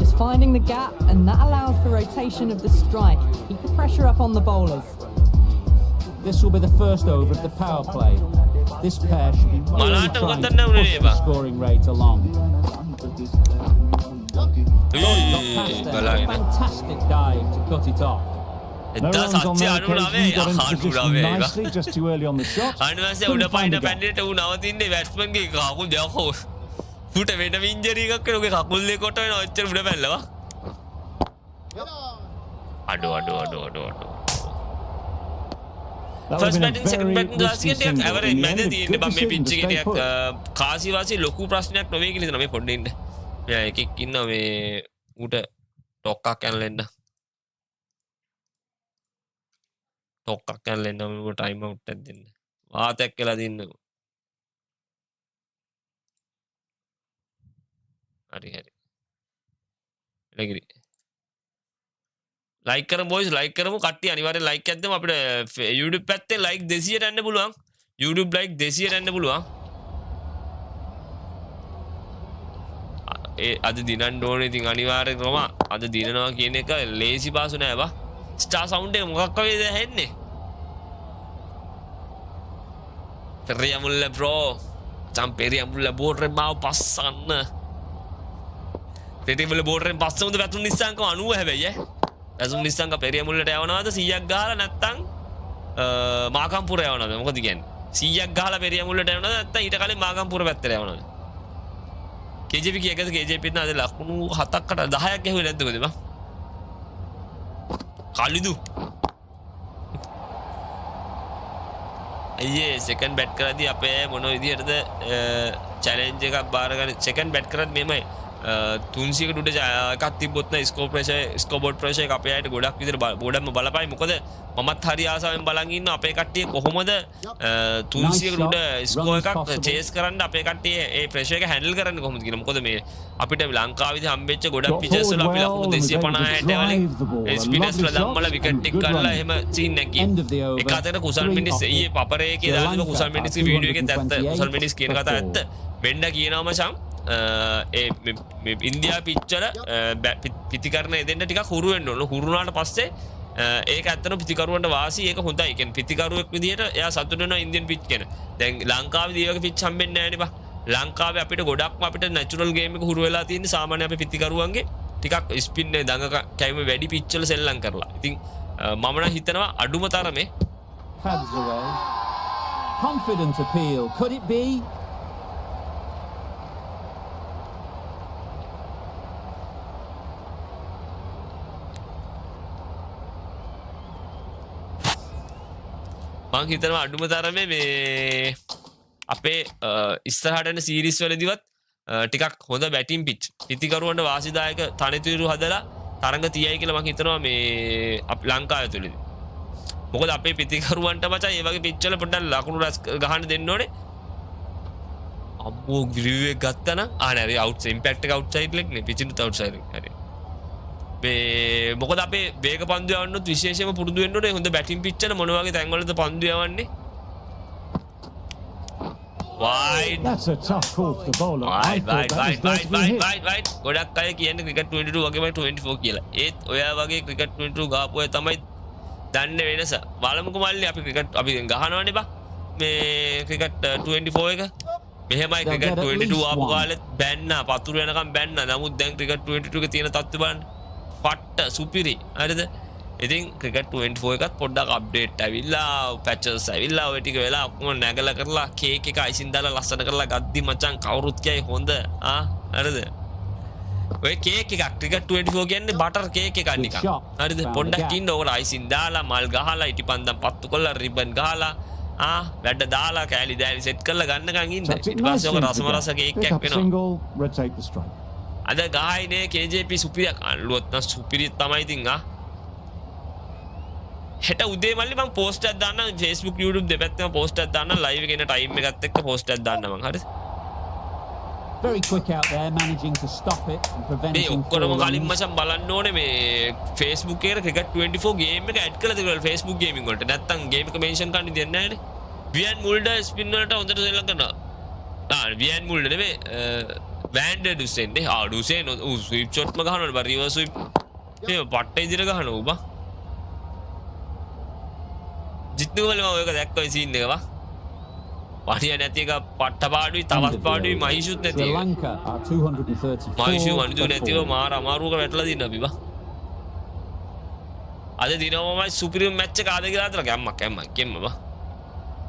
Speaker 6: Just finding the gap, and that allows for rotation of the strike. Keep the pressure up on the bowlers.
Speaker 2: This will be the first over of the power play. This pair should be really trying to push the scoring rate along. Fantastic dive to cut it off.
Speaker 3: No runs on that occasion, got into position nicely, just too early on the shot.
Speaker 1: අනිවාර්යයෙන් උඩ පයින් පැන්ඩේට ඌ නවතින්නේ බැට්ස්මන්ගේ කකුල් දෙක ඌට වෙන injury එකක් වෙන ඔගේ කකුල් දෙක කොට වෙන ඔච්චර උඩ පැනලා අඩෝ First batting, second batting දාසියට ඇවරේජ් මැද තියෙන්නේ බම් මේ පිච් එකේ ටිකක් කාසි වාසි ලොකු ප්‍රශ්නයක් නොවේ කියලා හිතනවා මේ පොඩ්ඩේ ඉන්න. මෙයා එකෙක් ඉන්නවා මේ ඌට ටොක්ක්ක් කනලා එන්න. ටොක්ක්ක් කනලා එන්න ඌ ටයිම් අවුට් එකක් දෙන්න. වාතයක් කියලා දෙන්නකෝ. හරි. එලගිරි. like කරමු boys like කරමු කට්ටිය අනිවාර්යෙන් like එකක් දෙමු අපිට YouTube පැත්තේ like 200ට යන්න පුළුවන් YouTube like 200ට යන්න පුළුවන් ඒ අද දිනන්න ඕනේ ඉතින් අනිවාර්යෙන් රෝම අද දිනනවා කියන එක ලේසි පාසු නෑ බා ස්ටාර් සවුන්ඩ් එක මොකක් වගේද ඇහෙන්නේ පෙරියමුල්ල bro චම්පෙරියමුල්ල බෝඩරේ මාව පස්සන්න පෙරියමුල්ල බෝඩරෙන් පස්සමුද වැතුණු නිසංක 90 හැබැයි ඇසුම් නිසංක පෙරියමුල්ලට යවනවාද 100ක් ගහලා නැත්තම් මාකම්පුර යවනවාද මොකද කියන්නේ 100ක් ගහලා පෙරියමුල්ලට යවනවාද නැත්තම් ඊට කලින් මාකම්පුර පැත්තට යවනවාද KJP කීයකද KJP ත් නාද ලකුණු 7කට 10ක් ඇහුවේ නැද්ද කොහෙද බං කලිදු අයියේ සෙකන්ඩ් බැට් කරද්දී අපේ මොන විදියටද චැලෙන්ජ් එකක් බාරගන්න සෙකන්ඩ් බැට් කරද්දී මෙහෙමයි 300කට උඩ එකක් තිබ්බොත් නම් ස්කෝබෝඩ් ප්‍රෙෂර් එක අපේ අයට ගොඩක් විදිහට ගොඩක්ම බලපයි මොකද මමත් හරි ආසාවෙන් බලන් ඉන්න අපේ කට්ටිය කොහොමද 300කට උඩ ස්කෝර් එකක් චේස් කරන්න අපේ කට්ටිය ඒ ප්‍රෙෂර් එක හැන්ඩල් කරන්නේ කොහොමද කියලා මොකද මේ අපිට ලංකාවේදී හම්බෙච්ච ගොඩක් පිචර්ස් වල අපි ලකුණු 250 වලින් ස්පිනර්ස්ලා ධම්මල විකට් එක ගන්නලා එහෙම සීන් එකක් එක අතට කුසල් මිනිස් ඊයේ පපරේ කියලා දාලා කුසල් මිනිස්ගේ වීඩියෝ එකෙන් දැක්ක කුසල් මිනිස් කියන කතාව ඇත්ත වෙන්න කියනවා මචං ඉන්දියා පිච්චල පිතිකරන දෙන්න ටිකක් හුරු වෙන්න ඕන හුරු වුණාට පස්සේ ඒක ඇත්තටම පිතිකරුවන්ට වාසි ඒක හොඳයි. ඒ කියන්නේ පිතිකරුවෙක් විදිහට එයා සතුටු වෙනවා ඉන්දියන් පිච් ගැන. දැන් ලංකාවේදී ඒ වගේ පිච් හම්බෙන්නේ නැහැ නේ බා. ලංකාවේ අපිට ගොඩක්ම අපිට නැචරල් ගේම් එක හුරු වෙලා තියෙන්නේ සාමාන්‍ය අපේ පිතිකරුවන්ගේ ටිකක් ස්පින් එක දඟ කැවීම වැඩි පිච් වල සෙල්ලම් කරලා. ඉතින් මම නම් හිතනවා අඩුම තරමේ
Speaker 2: pads away. Confident appeal. Could it be? මං හිතනවා අඩුම තරමේ මේ අපේ ඉස්සරහට යන සීරීස් වලදීවත් ටිකක් හොඳ බැටින් පිච් පිතිකරුවන්ට වාසිදායක තනතුරු හදලා තරඟ 30යි කියලා මං හිතනවා මේ ලංකාව ඇතුළේදී මොකද අපේ පිතිකරුවන්ට මචං මේ වගේ පිච් වල පොඩ්ඩක් ලකුණු රැස් ගහන්න දෙන්න ඕනේ. අම්මෝ ග්‍රීව් එක ගත්තා නම් නෑ අවුට් ඉම්පැක්ට් එක අවුට්සයිඩ් ලෙග් නේ පිචිනුත් අවුට්සයිඩ් ලෙග් හරි. මේ මොකද අපේ වේග පන්දු යවන්නොත් විශේෂයෙන්ම පුරුදු වෙන්න ඕනේ හොඳ බැටිං පිච් එක මොන වගේ තැන් වලද පන්දු යවන්නේ. Wide.
Speaker 3: That's a tough call for the bowler.
Speaker 2: Wide. ගොඩක් අය කියන්නේ ක්‍රිකට් 22 වගේමයි 24 කියලා. ඒත් ඔයා වගේ ක්‍රිකට් 22 ගහපු අය තමයි දන්නේ වෙනස. බලමුකෝ මල්ලි අපි ක්‍රිකට් අපි ගහනවනේ බා. මේ ක්‍රිකට් 24 එක. මෙහෙමයි ක්‍රිකට් 22 ආපු කාලෙත් බැන්නා. පතුරු යනකම් බැන්නා. නමුත් දැන් ක්‍රිකට් 22 එකේ තියෙන තත්ත්වය බලන්න. පට්ට සුපිරි. හරිද? ඉතින් ක්‍රිකට් 24 එකත් පොඩ්ඩක් අප්ඩේට් ඇවිල්ලා පැචස් ඇවිල්ලා ඔය ටික වෙලා ඔක්කොම නැගලා කරලා කේක් එක අයිසින් දාලා ලස්සන කරලා ගද්දි මචං කවුරුත් කියයි හොඳ හරිද ඔය කේක් එකක් ක්‍රිකට් 24 කියන්නේ බටර් කේක් එකක් නිකන් හරිද පොඩ්ඩක් ඉන්න ඕකට අයිසින් දාලා මල් ගහලා ඉටිපන්දම් පත්තු කරලා රිබන් ගහලා වැඩ දාලා කෑලි දෑලි සෙට් කරලා ගන්නකන් ඉන්න ඊට පස්සේ ඔක රසම රස කේක් එකක් වෙනවා අද ගායිනේ KJP සුපිරියක් අල්ලුවොත් නම් සුපිරිය තමයි ඉතින් හෙට උදේ මල්ලි මම පෝස්ට් එකක් දාන්නම් Facebook YouTube දෙපැත්තම පෝස්ට් එකක් දාන්නම් ලයිව් එකේ ඉන්න ටයිම් එකත් එක්ක පෝස්ට් එකක් දාන්නම් මං හරිද
Speaker 3: Very quick out there managing to stop it and preventing
Speaker 2: මේ ඔක්කොම කලින් මචං බලන්න ඕනේ මේ Facebook එකේ ක්‍රිකට් 24 ගේම් එක ඇඩ් කරලා තිබුණා Facebook ගේමින් වලට නැත්තම් ගේම් එක මෙන්ෂන් කරන්න දෙන්නේ නැහැනේ වියන් මුල්ඩර් ස්පින් වලට හොඳට සෙල්ලම් කරනවා වියන් මුල්ඩර් නෙමෙයි වැන්ඩර් ඩුසෙන් නේ ඩුසෙන් ස්විප් ෂොට්ම ගහනවනේ බා රිවර්ස් ස්විප් මේ පට්ට ඉදිරියට ගහනවා බා जितने वाले मैं देखो इसी ने का पानी आने ती का पट्टा पाड़ी तवास पाड़ी माहिशुत ने ती
Speaker 3: Lanka are 234
Speaker 2: माहिशु वनजू ने ती वो मारा मारू का बैठला दिन अभी बा आधे दिनों में सुप्रीम मैच का आधे की रात रखे अम्मा बा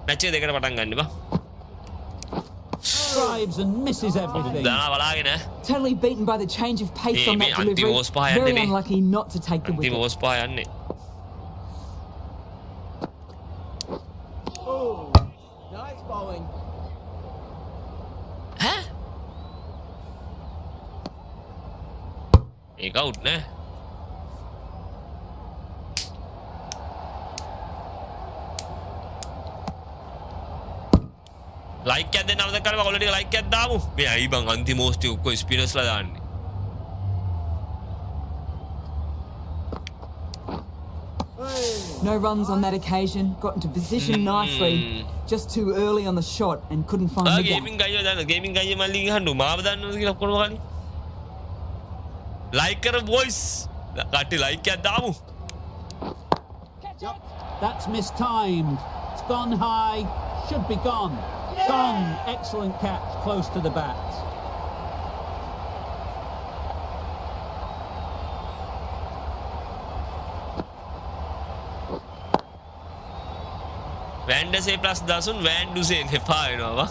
Speaker 2: मैच के देखने पटांग गन्नी बा
Speaker 3: drives and misses everything
Speaker 2: दाना वाला के ना
Speaker 4: Totally beaten by the change of pace on that delivery. Very unlucky not to take the wicket.
Speaker 2: अंतिम ओवर पाया ने एक आउट ने लाइक क्या देना मतलब कर ऑलरेडी लाइक क्या दामू मैं आई बंग अंतिम मोस्ट को स्पिनर्स ला दानी
Speaker 4: No runs on that occasion. Got into position nicely. Just too early on the shot and couldn't find the gap.
Speaker 2: Gaming का ये माली हंडू मार दान की लपकों वाली लाइक करो boys काटी लाइक क्या Damu
Speaker 3: that's mistimed it's gone high should be gone excellent catch close to the bat
Speaker 2: wand से प्लस 10 वैंड से ने पाएगा वा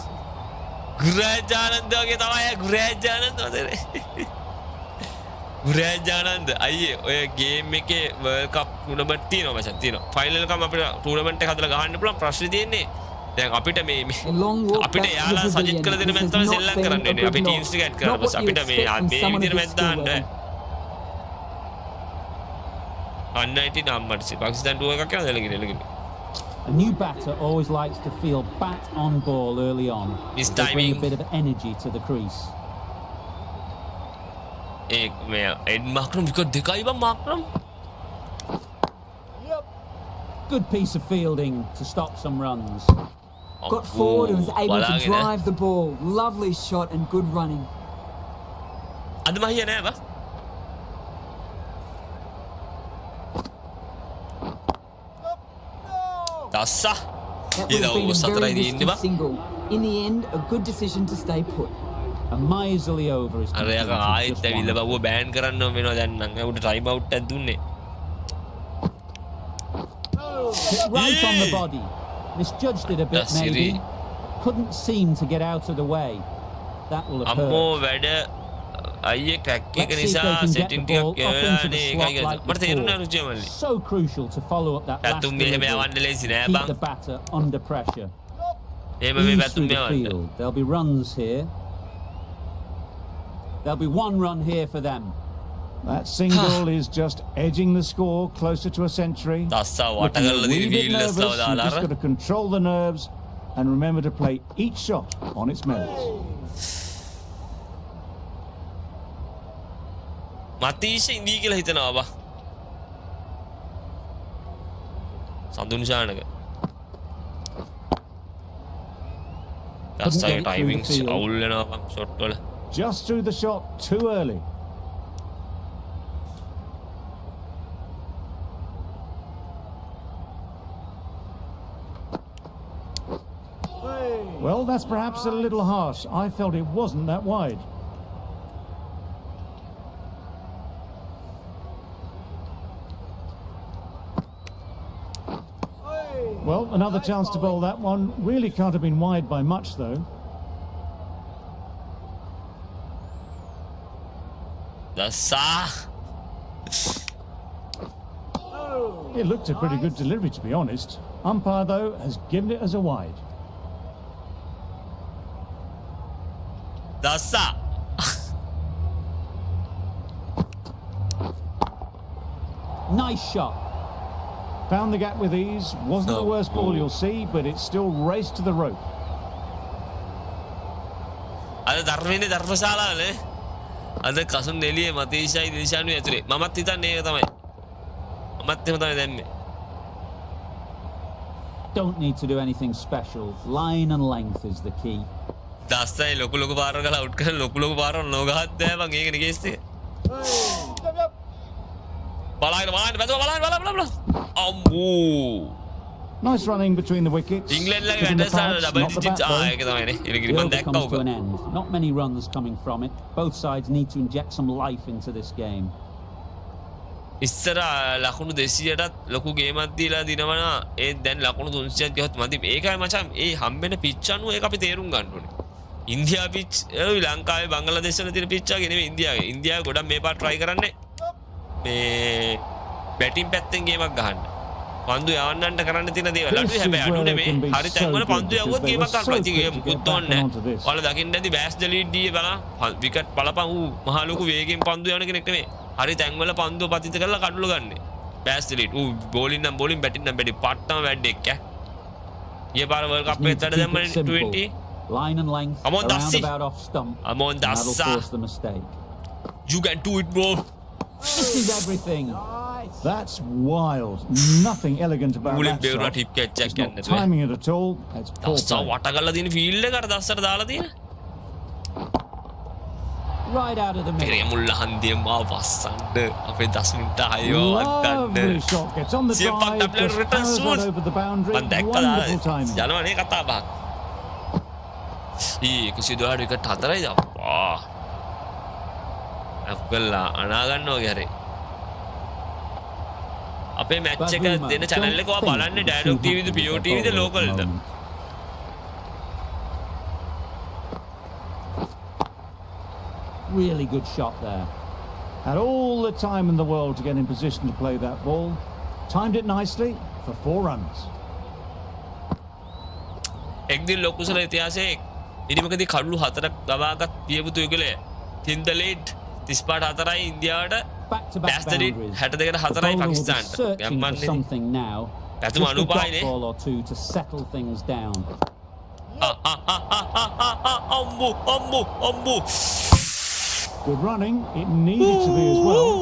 Speaker 2: गुराज आनंद के तवाया गुराज आनंद होते गुराज आनंद आइए ඔය ගේම් එකේ वर्ल्ड कप टूर्नामेंट තියෙනවා මචං තියෙනවා ෆයිනල් එකම අපිට ටූර්නමන්ට් එක හදලා ගහන්න පුළුවන් ප්‍රශ්නේ තියෙන්නේ දැන් අපිට මේ අපිට යාලා සජෙස්ට් කරලා දෙන මැච් තමයි සෙල්ලම් කරන්න වෙන්නේ අපි ටීම්ස් එක ඇඩ් කරලා බස් අපිට මේ විදිහට මැච් දාන්න අන් 19 අම්මට පාකිස්තාන් ටූර් එකක් යනවා එළගෙන
Speaker 3: A new batter always likes to feel bat on ball early on.
Speaker 2: This
Speaker 3: They bring
Speaker 2: timing.
Speaker 3: a bit of energy to the crease.
Speaker 2: एक मैं एड मार्करम विकेट दिखाई बा Markram
Speaker 3: Good piece of fielding to stop some runs.
Speaker 4: Got forward and was able to drive the ball. Lovely shot and good running.
Speaker 2: අද මහිය නෑ බා දස්සා
Speaker 4: That would have been a very risky single. In the end, a good decision to stay put.
Speaker 3: A miserly over is
Speaker 2: අර යක ආයෙත් ඇවිල්ලා බවුව බෑන් කරන්න වෙනවා දැන් නම් උඩ ටයිම් අවුට් එකක් දුන්නේ
Speaker 3: right on the body. Misjudged it a bit maybe. Couldn't seem to get out of the way. That will have
Speaker 2: අම්මෝ
Speaker 3: hurt.
Speaker 2: වැඩ අයියේ ක්‍රැක් එක නිසා සෙටින් ටිකක් ගෙවලානේ ඒකයි මට තේරුණා රුචිය මල්ලි
Speaker 3: So crucial to follow up that last
Speaker 2: පැතුම් මෙහෙම යවන්න ලේසි නෑ
Speaker 3: keep
Speaker 2: බං
Speaker 3: the batter under pressure.
Speaker 2: එහෙම මේ
Speaker 3: Ease
Speaker 2: පැතුම්
Speaker 3: through the
Speaker 2: යවන්න
Speaker 3: field. There'll be runs here. There'll be one run here for them. That single is just edging the score closer to a century.
Speaker 2: දස්සා
Speaker 3: Looking a
Speaker 2: වටගල්ල
Speaker 3: wee
Speaker 2: දින
Speaker 3: bit
Speaker 2: ෆීල්ඩර්ස්
Speaker 3: nervous,
Speaker 2: ලව
Speaker 3: you've
Speaker 2: දාලා
Speaker 3: just got to control the nerves and remember to play each shot on its merits.
Speaker 2: මතීෂ ඉන්දී කියලා හිතනවා බා සඳුන් ශානක දස්සාගේ ටයිමින්ග්ස් අවුල් වෙනවා බං shot වල
Speaker 3: Just threw the shot too early. Well, that's perhaps a little harsh. I felt it wasn't that wide. Well, another chance to bowl that one. Really can't have been wide by much, though.
Speaker 2: දස්සා
Speaker 3: It looked a pretty good delivery, to be honest. Umpire, though, has given it as a wide.
Speaker 2: දස්සා
Speaker 6: Nice shot.
Speaker 3: Found the gap with ease. Wasn't the worst ball you'll see, but it still raced to the rope.
Speaker 2: අද ධර්මයේ ධර්මශාලාවනේ අද කසුන් එළියේ මතීෂයි දිශානුයි ඇතුලේ මමත් හිතන්නේ ඒක තමයි මමත් එහෙම තමයි දැම්මේ
Speaker 7: Don't need to do anything special. Line and length is the key.
Speaker 2: දස්සයි ලොකු ලොකු පාරවල් ගහලා අවුට් කරන ලොකු ලොකු පාරවල් නොගහත් බෑ බං ඒකනේ කේස් එක බලන්න අම්මෝ
Speaker 3: Nice running between the wickets.
Speaker 2: England ලගේ
Speaker 3: Hitting the
Speaker 2: වැටසාර
Speaker 3: pads,
Speaker 2: double
Speaker 3: not the
Speaker 2: digit
Speaker 3: bat, though.
Speaker 2: ඒක තමයිනේ ඉලගිරි
Speaker 7: The
Speaker 2: මම
Speaker 7: over
Speaker 2: දැක්කා
Speaker 7: comes to
Speaker 2: උක
Speaker 7: an end. Not many runs coming from it. Both sides need to inject some life into this game.
Speaker 2: ඉස්සර ලකුණු 200ටත් ලොකු ගේමක් දීලා දිනවනා ඒ දැන් ලකුණු 300ක් ගියොත් මදි ඒකයි මචං ඒ හම්බෙන පිච් අනුව ඒක අපි තේරුම් ගන්න ඕනේ ඉන්දියා පිච් ඒ ලංකාවේ බංගලාදේශ වල තියෙන පිච් වගේ නෙමෙයි ඉන්දියාවේ ගොඩක් මේ පාර try කරන්නේ මේ බැටින් පැත්තෙන් ගේමක් ගහන්න පන්දු යවන්නන්ට කරන්න තියෙන දේවල් අඩුයි හැබැයි අඩු නෙමෙයි හරි තැන් වල පන්දු යවුවොත් ගේමක් ගන්න ප්‍රති ගේම් මුකුත් ඕනේ නැහැ ඔයාලා දකින්න ඇති බෑස් ඩෙලීට් ඩී බලන්න විකට් බලපන් ඌ මහ ලොකු වේගෙන් පන්දු යවන කෙනෙක් නෙමෙයි හරි තැන් වල පන්දුව පතිත කරලා කඩුල ගන්න බෑස් ඩෙලීට් ඌ බෝලින් නම් බෝලින් බැටින් නම් බැටි පට්ටම වැඩෙක් ඈ ඊයේ පාර වර්ල්ඩ් කප් එකේ තඩ දැම්මනේ 20
Speaker 7: Line and length,
Speaker 2: I'm on
Speaker 7: around
Speaker 2: Dassi.
Speaker 7: about off stump.
Speaker 2: I'm on
Speaker 7: and that'll
Speaker 2: Dassa.
Speaker 7: force the mistake.
Speaker 2: you can do it bro
Speaker 7: This is everything.
Speaker 3: That's wild. Nothing elegant about
Speaker 2: ඌලෙන්
Speaker 3: that
Speaker 2: බේරුණා
Speaker 3: shot.
Speaker 2: Tip catch එකක්
Speaker 3: It's not
Speaker 2: ගන්නද
Speaker 3: timing it at all. It's poor
Speaker 2: දස්සා
Speaker 3: play.
Speaker 2: වට කරලා තියෙන field එකට දස්සට දාලා තියෙන
Speaker 7: Right out of the middle.
Speaker 2: පෙරේ මුල්ල හන්දියෙන් මාව වස්සන්න අපේ 10 මිනිත්ත හයෝ
Speaker 3: Lovely
Speaker 2: ගන්න
Speaker 3: shot. Gets on the
Speaker 2: CM Punk
Speaker 3: drive.
Speaker 2: double
Speaker 3: Just
Speaker 2: return
Speaker 3: powers
Speaker 2: shoot.
Speaker 3: that over the boundary.
Speaker 2: මම දැක්කා
Speaker 3: Wonderful timing.
Speaker 2: යනවනේ කතා බහක් ඊ 112 විකට් 4යි අප්පා අප්ගල්ලා අනා ගන්න වගේ හරි අපේ මැච් එක දෙන channel එක ඔයා බලන්නේ dialogue TV the PO TV the local the
Speaker 7: Really good shot there.
Speaker 3: Had all the time in the world to get in position to play that ball. Timed it nicely for 4 runs.
Speaker 2: එක්දින් ලොකුසල ඉතිහාසයේ ඉනිමකදී කඩලු 4ක් දවාගත් පියපුතු යුගලේ තින්ද lead 34 4යි ඉන්දියාවට
Speaker 7: Back-to-back
Speaker 2: best lead
Speaker 7: boundaries.
Speaker 2: 62ට
Speaker 7: The
Speaker 2: 4යි
Speaker 7: bowler will be
Speaker 2: පාකිස්තාන්ට
Speaker 7: searching for something now.
Speaker 2: That's
Speaker 7: Just a dot
Speaker 2: Manubai,
Speaker 7: ball or two to settle things down.
Speaker 2: අම්බු අම්බු අම්බු
Speaker 3: Good running. It needed to be as well.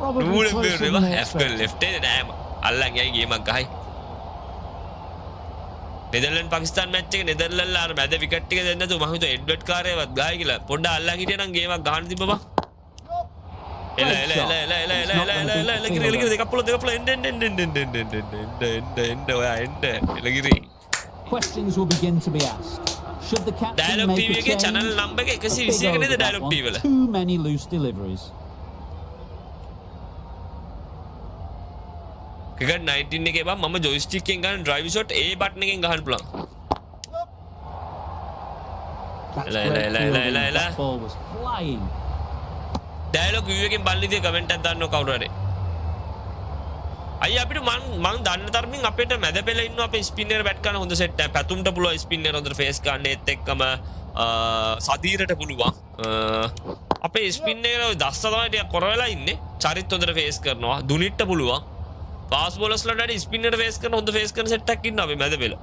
Speaker 3: Probably
Speaker 2: නූලෙන්
Speaker 3: closer
Speaker 2: බේරුවා
Speaker 3: than they
Speaker 2: හැෆ්කල්
Speaker 3: expected.
Speaker 2: Left එකේ නෑම අල්ලන් යයි ගේමක් ගහයි Netherlands Pakistan match එකේ නෙදර්ලන්ඩ්ලා අර මැද wicket ටික දෙන්න තු මම හිතුවා එඩ්වර්ඩ් කාර්යවත් ගහයි කියලා පොඩ්ඩක් අල්ලන් හිටියා නම් ගේමක් ගහන්න තිබ්බ බං එල ගිරි දෙකක් පොළ එන්න ඔයා එන්න එල ගිරි
Speaker 7: Questions will begin to be asked. Should the captain
Speaker 2: Dialogue
Speaker 7: make
Speaker 2: TV
Speaker 7: a
Speaker 2: එකේ
Speaker 7: change?
Speaker 2: channel number එක
Speaker 7: A
Speaker 2: 120
Speaker 7: big
Speaker 2: එක නේද
Speaker 7: over that
Speaker 2: Dialogue
Speaker 7: one.
Speaker 2: TV වල?
Speaker 7: Too many loose deliveries.
Speaker 2: Cricket 19 එකේ බං මම ජොයිස්ටික් එකෙන් ගන්න ඩ්‍රයිව් ෂොට් ඒ බටන් එකෙන් ගහන්න පුළුවන්
Speaker 7: That's
Speaker 2: La,
Speaker 7: great
Speaker 2: la, la,
Speaker 7: fielding.
Speaker 2: la, la.
Speaker 7: That ball was flying.
Speaker 2: Dialog view එකෙන් බලන ඉතින් කමෙන්ට් එකක් දාන්න කවුරු හරි අයියා අපිට මං දන්න තරමින් අපිට මැද පෙළ ඉන්න අපේ ස්පින්නර් බැට් කරන හොඳ සෙට් එකක් පැතුම්ට පුළුවන් ස්පින්නර් හොඳට ෆේස් ගන්න ඒත් එක්කම සදීරට පුළුවන් අපේ ස්පින් එක දස්ස තමයි ටිකක් කොර වෙලා ඉන්නේ. චරිත් හොඳට ෆේස් කරනවා. දුනිට්ට පුළුවන්. ෆාස්ට් බෝලර්ස්ලාට වැඩි ස්පින්නර් ෆේස් කරන හොඳ ෆේස් කරන සෙට් එකක් ඉන්නවා අපේ මැද පෙළ.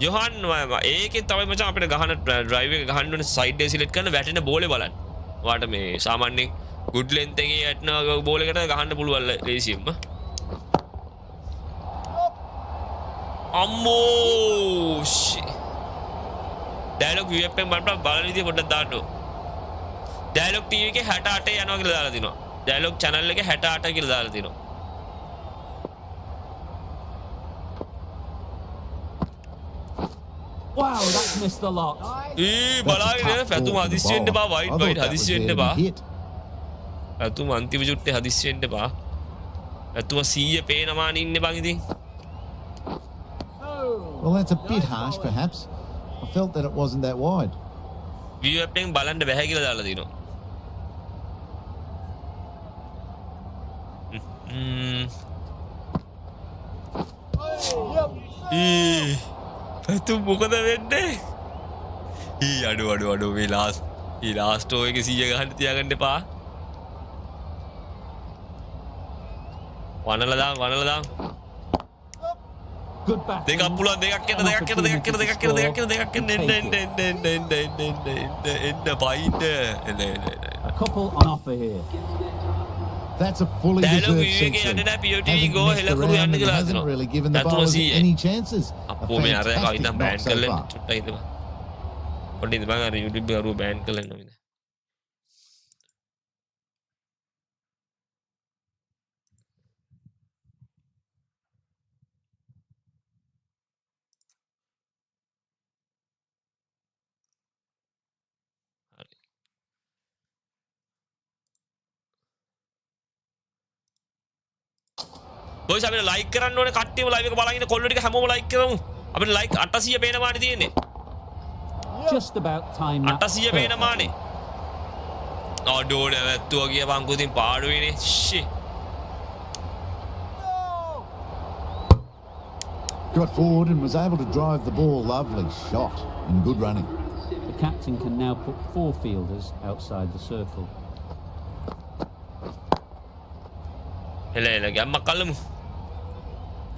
Speaker 2: යොහන් ඒකේ තමයි මචං අපිට ගහන ඩ්‍රයිව් එක ගහන්න ඕනේ සයිඩ් එක සිලෙක්ට් කරන වැටෙන බෝලේ බලන්න. ඔයාට මේ සාමාන්‍යයෙන් ගුඩ් ලෙන්ත් එකේ යටන බෝල් එකට ගහන්න පුළුවන් ලේසියෙන්ම. අම්මෝ ඩයලොග් වීප් එකෙන් බලන විදිය පොඩ්ඩක් දාන්න. ඩයලොග් ටීවී එකේ 68 යනවා කියලා දාලා තිනවා. ඩයලොග් channel එකේ 68 කියලා දාලා තිනවා.
Speaker 7: Wow, that's missed a lot.
Speaker 2: බලාගෙන පැතුම හදිස්සි වෙන්න බා වයිඩ් හදිස්සි වෙන්න බා. පැතුම අන්තිම චුට්ටේ හදිස්සි වෙන්න බා. පැතුම 100 පේනමාන ඉන්නේ බං ඉතින්.
Speaker 5: Well, that's a bit harsh, perhaps. I felt that it wasn't that wide.
Speaker 2: view app එකෙන් බලන්න බැහැ කියලා දාලා තිනවා. පැතුම් මොකද වෙන්නේ? අඩු මේ ලාස්ට් ඕ එකේ 100 ගහන්න තියාගන්න එපා. වනලා දාන්න.
Speaker 7: Good bat.
Speaker 2: දෙකක් පුළුවන් දෙකක් එන්න බයින්න.
Speaker 7: A couple on offer here.
Speaker 5: That's a fully
Speaker 2: Dialogue
Speaker 5: deserved
Speaker 2: view එකේ
Speaker 5: century.
Speaker 2: යන්නේ නැහැ POTV
Speaker 5: Hasn't
Speaker 2: go
Speaker 5: messed
Speaker 2: හෙලකුරු
Speaker 5: around
Speaker 2: යන්න
Speaker 5: and
Speaker 2: කියලා
Speaker 5: hasn't
Speaker 2: හිතනවා.
Speaker 5: really given the
Speaker 2: පැතුම
Speaker 5: bowlers
Speaker 2: 100.
Speaker 5: any chances. A
Speaker 2: අපෝ මේ අර
Speaker 5: fantastic
Speaker 2: කවිතම්
Speaker 5: knock
Speaker 2: බෑන්
Speaker 5: so
Speaker 2: කරලා
Speaker 5: far.
Speaker 2: චුට්ටයි හිතපන්. පොඩ්ඩක් ඉඳපන් අර YouTube එක අරුව බෑන් කරලා ඉන්නවා ඉතින්. බොයිස් අපිට ලයික් කරන්න ඕනේ කට්ටියම ලයිව් එක බලන් ඉන්න කොල්ලෝ ටික හැමෝම ලයික් කරමු. අපිට ලයික් 800 පේනමානේ තියෙන්නේ.
Speaker 7: Just about time. that
Speaker 2: 800 පේනමානේ. අඩෝ නැවැත්තුවා කියපන්කෝ ඉතින් පාඩුවේනේ. ෂි.
Speaker 5: Got forward and was able to drive the ball. Lovely shot and good running.
Speaker 7: The captain can now put 4 fielders outside the circle.
Speaker 2: එල ගම්ම කලමු.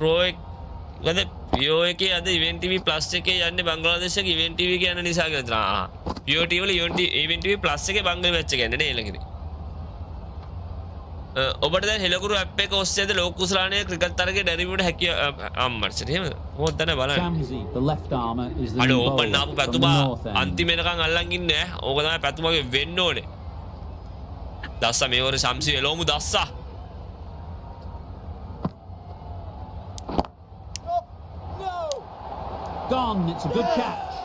Speaker 2: ප්‍රෝ එක ගද පියෝ එකේ අද ඉවෙන්ට් ටීවී ප්ලස් එකේ යන්නේ බංග්ලාදේශ එකේ event TV එක යන නිසා කියලා. පියෝ ටීවී වල ඉවෙන්ට් ටීවී ප්ලස් එකේ බංග්ලාදේශ මැච් එක යන්නේ නේ ඊළඟදී. ඔබට දැන් හෙලකුරු ඇප් එක ඔස්සේද ලෝක කුසලානේ ක්‍රිකට් තරගේ ඩැරිවිවට හැකිය අම්මර්සට එහෙම මොකද දැන බලන්න.
Speaker 7: Shamsi, the left armer, is the
Speaker 2: අඩෝ
Speaker 7: new
Speaker 2: ඕපන්
Speaker 7: bowler
Speaker 2: ආපු
Speaker 7: from the
Speaker 2: පැතුමා
Speaker 7: north end.
Speaker 2: අන්තිම වෙනකන් අල්ලන් ඉන්නේ ඈ. ඕක තමයි පැතුමගේ වෙන්න ඕනේ. දස්සා මේවර ශම්සි එළවමු දස්සා.
Speaker 7: Gone. It's a good catch.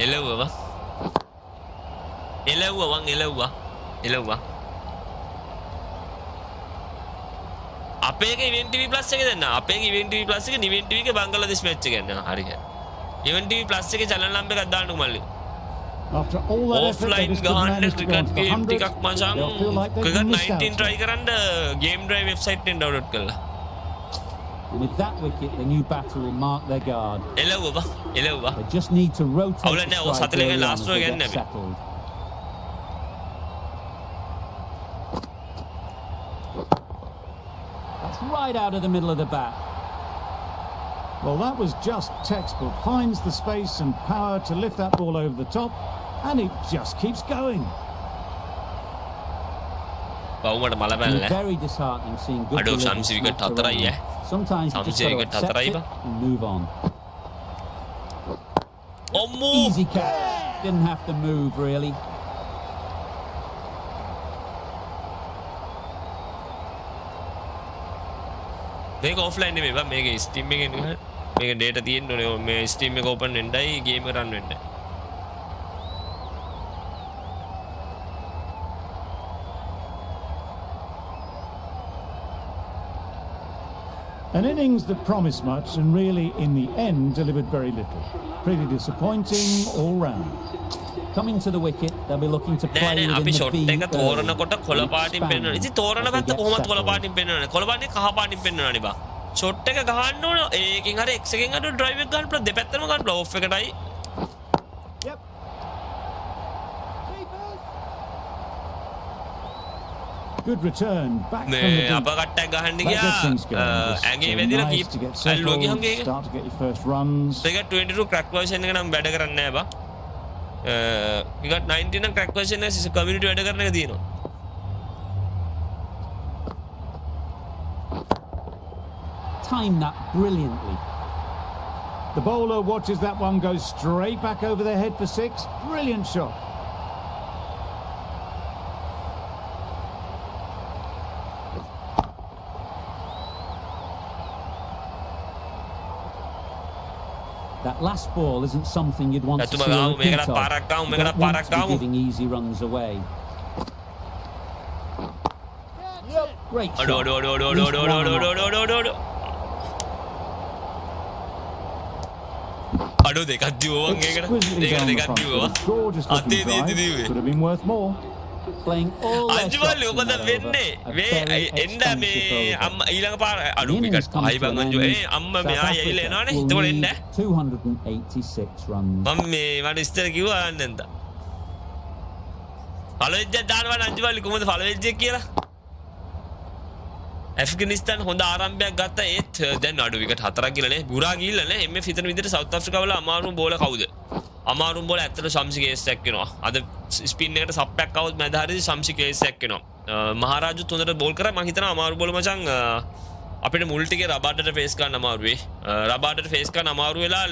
Speaker 2: එළවුවා. අපේ එක ඉවෙන්ට් ටීවී ප්ලස් එකේ දෙන්න. අපේ එක ඉවෙන්ට් ටීවී ප්ලස් එකේ නිවෙන්ට් ටීවී එකේ බංග්ලාදේශ මැච් එක යනවා. හරි හරි. ඉවෙන්ට් ටීවී ප්ලස් එකේ channel number එකක් දාන්නකෝ මල්ලි.
Speaker 3: After all that effort, they
Speaker 2: Offline
Speaker 3: just couldn't
Speaker 2: ගහන්න
Speaker 3: manage to go
Speaker 2: cricket
Speaker 3: on to the
Speaker 2: game
Speaker 3: 100.
Speaker 2: ටිකක් මචං.
Speaker 3: They'll feel like they've
Speaker 2: cricket
Speaker 3: missed
Speaker 2: 19
Speaker 3: out.
Speaker 2: try කරන්න ගේම් ඩ්‍රයිව් වෙබ්සයිට් එකෙන් download කරලා.
Speaker 7: With that wicket, the new batter will mark their guard.
Speaker 2: එළවුවා.
Speaker 7: They just need to rotate
Speaker 2: අවුල
Speaker 7: the
Speaker 2: නැහැ. ඔය
Speaker 7: strike
Speaker 2: සතලේ
Speaker 7: early on
Speaker 2: last
Speaker 7: as
Speaker 2: throw
Speaker 7: they
Speaker 2: ගන්න
Speaker 7: get
Speaker 2: අපි.
Speaker 7: settled. That's right out of the middle of the bat.
Speaker 3: Well, that was just textbook. Finds the space and power to lift that ball over the top, and it just keeps going.
Speaker 2: බවුමට මල බැලලා.
Speaker 7: Very disheartening seeing good
Speaker 2: අඩෝ
Speaker 7: delivery
Speaker 2: ශම්සි wicket
Speaker 7: snapped
Speaker 2: හතරයි
Speaker 7: around. Sometimes you just
Speaker 2: ශම්සි
Speaker 7: got to
Speaker 2: wicket
Speaker 7: accept
Speaker 2: හතරයි
Speaker 7: it
Speaker 2: බා.
Speaker 7: and move on.
Speaker 2: ඔම්මෝ.
Speaker 7: Easy catch. Didn't have to move really.
Speaker 2: මේක offline නෙමෙයි බා මේක steam එකේ නේ. මේක ඩේටා තියෙන්න ඕනේ. මේ ස්ටීම් එක ඕපන් වෙන්නයි ගේම් එක රන් වෙන්න.
Speaker 3: An innings that promised much and really, in the end, delivered very little. Pretty disappointing all round.
Speaker 7: Coming to the wicket, they'll be looking to play
Speaker 2: නෑ
Speaker 7: within
Speaker 2: අපි
Speaker 7: the
Speaker 2: shot
Speaker 7: feet
Speaker 2: එක
Speaker 7: early
Speaker 2: තෝරනකොට කොළ
Speaker 7: and
Speaker 2: පාටින්
Speaker 7: expand
Speaker 2: පෙන්වනවා. ඉතින් තෝරන
Speaker 7: as they
Speaker 2: පැත්ත
Speaker 7: get
Speaker 2: කොහොමද කොළ
Speaker 7: settled.
Speaker 2: පාටින් පෙන්වන්නේ? කොළ පාටින් කහ පාටින් පෙන්වනවානේ බා. ෂොට් එක ගහන්න ඕන. ඒකෙන් හරි X එකෙන් හරි ඩ්‍රයිව් එක ගන්න පුළුවන්. දෙපැත්තම ගන්න පුළුවන්. Of එකටයි.
Speaker 3: Good return back from the
Speaker 2: මේ
Speaker 3: deep.
Speaker 2: අප කට්ටක් ගහන්න
Speaker 3: That gets things
Speaker 2: ගියා.
Speaker 3: going. Just,
Speaker 2: ඇඟේ
Speaker 3: nice
Speaker 2: වැදිලා
Speaker 3: to
Speaker 2: keep
Speaker 3: get
Speaker 2: අල්ලුවා ගියන්
Speaker 3: settled,
Speaker 2: ඒක.
Speaker 3: start to get your first runs.
Speaker 2: Cricket 22 crack version එක නම් වැඩ කරන්නේ නැහැ බා. ක්‍රිකට් 19 නම් ක්‍රැක් version එක කමියුනිටි වැඩ කරන එක තියෙනවා.
Speaker 7: Time that brilliantly.
Speaker 3: The bowler watches that one go straight back over their head for 6. Brilliant shot.
Speaker 7: That last ball isn't something you'd want to
Speaker 2: Satu
Speaker 7: see a
Speaker 2: bagaw,
Speaker 7: repeat
Speaker 2: මේකට
Speaker 7: of.
Speaker 2: පාරක් ගාමු,
Speaker 7: You
Speaker 2: මේකට
Speaker 7: don't want
Speaker 2: පාරක්
Speaker 7: to be
Speaker 2: ගාමු.
Speaker 7: giving easy runs away. Great shot.
Speaker 2: අඩෝ අඩෝ අඩෝ අඩෝ
Speaker 7: At least
Speaker 2: අඩෝ
Speaker 7: one
Speaker 2: අඩෝ
Speaker 7: off.
Speaker 2: අඩෝ අඩෝ අඩෝ අඩෝ දෙකක් දිවුවන් ඒකට.
Speaker 3: Exquisitely
Speaker 2: ඒකට
Speaker 3: down the
Speaker 2: දෙකක්
Speaker 3: front
Speaker 2: දිවුවා.
Speaker 3: foot. Gorgeous
Speaker 2: අතේ
Speaker 3: looking
Speaker 2: දීති
Speaker 3: drive.
Speaker 2: දීවේ.
Speaker 3: Could have been worth more.
Speaker 7: Playing all their shots
Speaker 2: අංජුමල්ලි
Speaker 7: in
Speaker 2: ඔබද
Speaker 7: that over.
Speaker 2: වෙන්නේ
Speaker 7: A
Speaker 2: මේ
Speaker 7: very
Speaker 2: එන්න මේ
Speaker 7: expensive over.
Speaker 2: අම්මා ඊළඟ පාර අඩු
Speaker 7: The innings
Speaker 2: විකට්
Speaker 7: comes
Speaker 2: ආයි
Speaker 7: to
Speaker 2: බං
Speaker 7: an
Speaker 2: අංජු
Speaker 7: end.
Speaker 2: අම්මා
Speaker 7: South
Speaker 2: මේ ආයි
Speaker 7: Africa
Speaker 2: ඇවිල්ලා එනවනේ
Speaker 7: will
Speaker 2: එතකොට
Speaker 7: need
Speaker 2: එන්න
Speaker 7: 286 runs.
Speaker 2: මම මේ මට ඉස්තර කිව්වා යන්න එන්න පළවෙනිදා දානවා අංජුමල්ලි කොහොමද පළවෙනිදා කියලා ඇෆ්ගනිස්තාන් හොඳ ආරම්භයක් ගත්ත ඒත් දැන් අඩු විකට් 4ක් ගිහලා නේ බුරා ගිහිල්ලා නේ එම්එෆ් හිතන විදිහට සවුත් ආෆ්‍රිකාව වල අමාරුම බෝලර් කවුද අමාරුම බෝලර් ඇත්තට ශම්සි කේස් එකක් වෙනවා අද ස්පින් එකට සප්පයක් આવුත් මැද හරියදී ශම්සි කේස් එකක් වෙනවා මහරජුත් හොඳට බෝල් කරා මම හිතනවා අමාරු බෝලර් මචං අපිට මුල් ටිකේ රබාඩට ෆේස් කරන්න අමාරු වෙයි රබාඩට ෆේස් කරන්න අමාරු වෙලා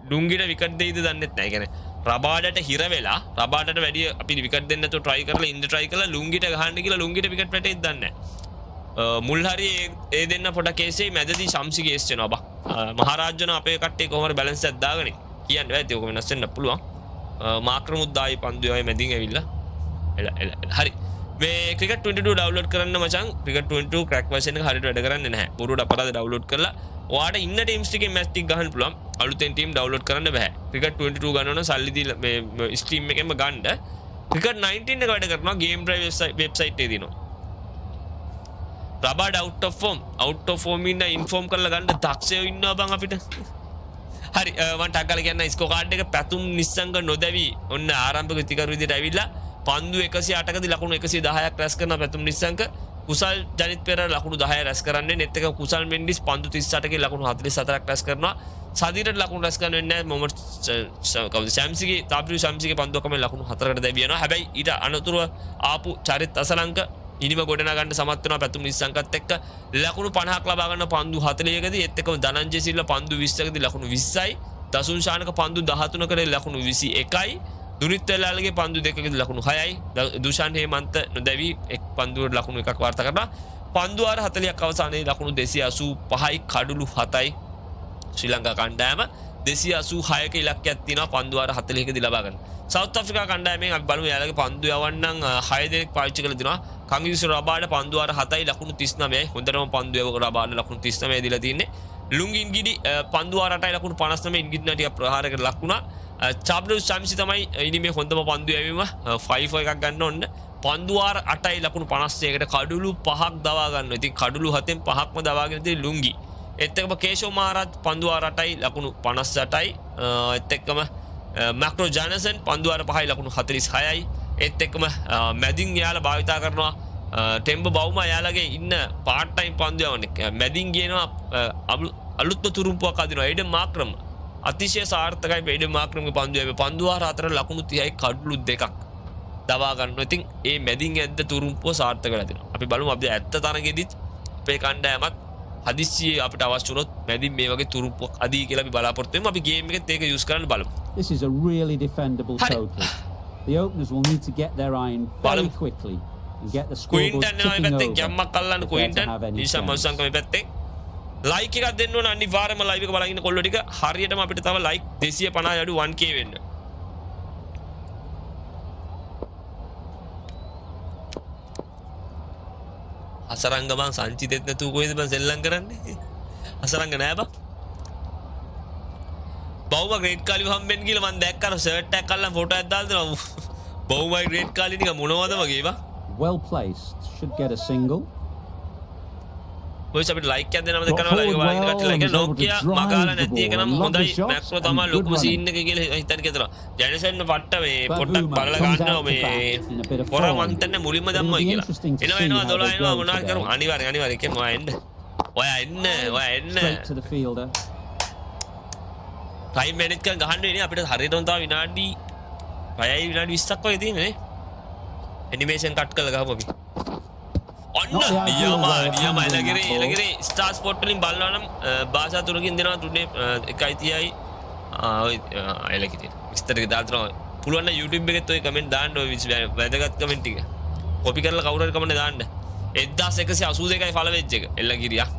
Speaker 2: ඩුංගිට විකට් දෙයිද දන්නෙත් නැහැ. ඒ කියන්නේ රබාඩට හිර වෙලා රබාඩට වැඩි අපි විකට් දෙන්න නැතුව try කරලා ඉන්න try කරලා ලුංගිට ගහන්න කියලා ලුංගිට විකට් වැටෙයිද දන්නේ නැහැ. මුල් හරි ඒ දෙන්න පොඩ කේස් එකේ මැදදී ශම්සි කේස් වෙනවා බා. මහරජුන අපේ කට්ටිය කොහොමද බැලන්ස් එකක් දාගන්නේ කියන්න බෑ. ඒක වෙනස් වෙන්න පුළුවන්. මාක්‍රමුත් දායි පන්දු ආයේ මැදින් ඇවිල්ලා. එල හරි. මේ ක්‍රිකට් 22 ඩවුන්ලෝඩ් කරන්න මචං ක්‍රිකට් 22 ක්‍රැක් version එක හරියට වැඩ කරන්නේ නැහැ. බොරුවට අපරාධ ඩවුන්ලෝඩ් කරලා ඔයාට ඉන්න ටීම්ස් ටිකේ මැච් ටික ගහන්න පුළුවන්. අලුතෙන් ටීම් ඩවුන්ලෝඩ් කරන්න බෑ. ක්‍රිකට් 22 ගන්න ඕන සල්ලි දීලා මේ ස්ට්‍රීම් එකෙන්ම ගන්න. ක්‍රිකට් 19 එක වැඩ කරනවා ගේම් ඩ්‍රයිව් වෙබ්සයිට් එකේ දිනවා. රබාඩ් out of form ඉන්න ඉන්ෆෝම් කරලා ගන්න දක්ෂයෝ ඉන්නවා බං අපිට. හරි මම ටක් ගාලා කියන්න ස්කෝ කාඩ් එක පැතුම් නිස්සංග නොදැවි ඔන්න ආරම්භක තිකරු විදිහට ඇවිල්ලා පන්දු 108කදී ලකුණු 110ක් රැස් කරන පැතුම් නිස්සංග කුසල් ජනිත් පෙරේරා ලකුණු 10 රැස් කරන්නේ නෙත් එක කුසල් මෙන්ඩිස් පන්දු 38කින් ලකුණු 44ක් රැස් කරනවා සදීරට ලකුණු රැස් කරන්න වෙන්නේ නැහැ මොහමඩ් කවුද ශම්සිගේ තාබ්‍රියු ශම්සිගේ පන්දුවකම ලකුණු 4කට දැවි යනවා හැබැයි ඊට අනතුරුව ආපු චරිත් අසලංක ඉනිම ගොඩනගා ගන්න සමත් වෙනවා පැතුම් නිස්සංගත් එක්ක ලකුණු 50ක් ලබා ගන්න පන්දු 40කදී ඒත් එක්කම ධනංජය සිල්වා පන්දු 20කදී ලකුණු 20යි දසුන් ශානක පන්දු 13කදී ලකුණු 21යි දුනිත් වෙලාලගේ පන්දු 2කදී ලකුණු 6යි දුෂාන් හේමන්ත නොදැවි එක් පන්දුවකට ලකුණු 1ක් වාර්තා කරනවා පන්දු වාර 40ක් අවසානයේ ලකුණු 285යි කඩුළු 7යි ශ්‍රී ලංකා කණ්ඩායම 286ක ඉලක්කයක් තියෙනවා පන්දු වාර 40කදී ලබා ගන්න. සවුත් ආෆ්‍රිකා කණ්ඩායමෙන් අපි බලමු යාලගේ පන්දු යවන්නම් 6 දෙනෙක් පාවිච්චි කරලා දිනවා. කංගිවිස රබාඩ පන්දු වාර 7යි ලකුණු 39යි. හොඳටම පන්දු යවක රබාඩ ලකුණු 39 දීලා තින්නේ. ලුංගින් ගිඩි පන්දු වාර 8යි ලකුණු 59 ඉන්ගිඩ්නා ටික ප්‍රහාරයකට ලක් වුණා. චාබ්ලු ශම්සි තමයි ඉනිමේ හොඳම පන්දු යැවීම 5 එකක් ගන්න ඕන. පන්දු වාර 8යි ලකුණු 51කට කඩුළු 5ක් දවා ගන්නවා. ඉතින් කඩුළු 7න් 5ක්ම දවාගෙන ඉතින් ලුංගි. ඒත් එක්කම කේෂෝ මහරජ් පන්දු වාර 8යි ලකුණු 58යි. ඒත් එක්කම මැක්‍රෝ ජානසන් පන්දු වාර 5යි ලකුණු 46යි. ඒත් එක්කම මැදින් යාලා භාවිතා කරනවා ටෙම්බ බවුමා යාලගේ ඉන්න පාර්ට් ටයිම් පන්දු යවන්නේ. මැදින් ගේනවා අලුත්ම තුරුම්පුවක් අදිනවා. ඒඩම් මාක්‍රම අතිශය සාර්ථකයි ඒඩම් මාක්‍රමගේ පන්දු යවීම. පන්දු වාර 4 ලකුණු 30යි කඩුළු 2ක් දවා ගන්නවා. ඉතින් ඒ මැදින් ඇද්ද තුරුම්පුව සාර්ථක වෙලා තිනවා. අපි බලමු අපි ඇත්ත තරගෙදිත් අපේ කණ්ඩායමත් හදිස්සියේ අපිට අවශ්‍ය වුණොත් මැදින් මේ වගේ තුරුම්පුවක් අදී කියලා අපි බලාපොරොත්තු වෙමු. අපි ගේම් එකෙත් ඒක යූස් කරන්න බලමු.
Speaker 7: This is a really defendable total. The openers will need to get their iron very quickly and get the scoreboard
Speaker 2: Quinton යනවා මේ
Speaker 7: ticking
Speaker 2: පැත්තෙන්
Speaker 7: over.
Speaker 2: ගැම්මක් අල්ලන්න
Speaker 7: if they're to
Speaker 2: Quinton
Speaker 7: have any
Speaker 2: ඊෂා
Speaker 7: chance.
Speaker 2: මල්සංක මේ පැත්තෙන් like එකක් දෙන්න ඕන අනිවාර්යයෙන්ම ලයිව් එක බලන් ඉන්න කොල්ලෝ ටික හරියටම අපිට තව ලයික් 250 අඩු 1k වෙන්න. අසරංග මං සංචිතෙත් නැතුව කොහෙද මං සෙල්ලම් කරන්නේ? අසරංග නෑ බා. බවුම ග්‍රේට් කාලිව හම්බෙන්න කියලා මං දැක්කා ෂර්ට් එකක් අල්ලන් ෆොටෝ එකක් දාලා දෙනවා. බවුමයි ග්‍රේට් කාලි නික මොනවද වගේ බා.
Speaker 7: Well placed, should get a single.
Speaker 2: Boys අපිට ලයික් එකක් දෙන්න අමතක කරනවා ලයිව් එක බලන්න කට්ටිය ලයික් එක Nokia මගාලා නැති එක නම් හොඳයි මැක්‍රෝ තමයි ලොකුම සීන් එක කියලා හිතන්න කියලා ජැනසන් පට්ට මේ පොඩ්ඩක් බලලා ගන්නවා මේ පොර මන්තන්න මුලින්ම දැම්මයි කියලා එනවා 12 එනවා මොනවා කරමු අනිවාර්යෙන් එකෙන් ඔයා එන්න
Speaker 7: to the fielder.
Speaker 2: Time manage කරන් ගහන්න වෙන්නේ අපිට හරියටම තව විනාඩි 6යි විනාඩි 20ක් වගේ තියෙන්නේ නේ ඇනිමේෂන් කට් කරලා ගහමු අපි නියමයි ලගිරේ ස්ටාර් ස්පොට් වලින් බලනවා නම් භාෂා තුනකින් දෙනවා තුනේ 1:30යි ඔය එලකිටිය විස්තර එක දාලා තියෙනවා පුළුවන් නම් YouTube එකෙත් ඔය කමෙන්ට් දාන්න ඔය වැදගත් කමෙන්ට් ටික කොපි කරලා කවුරු හරි කමෙන්ට් දාන්න 1182යි ෆලෝ වෙජ් එක එල්ලගිරියා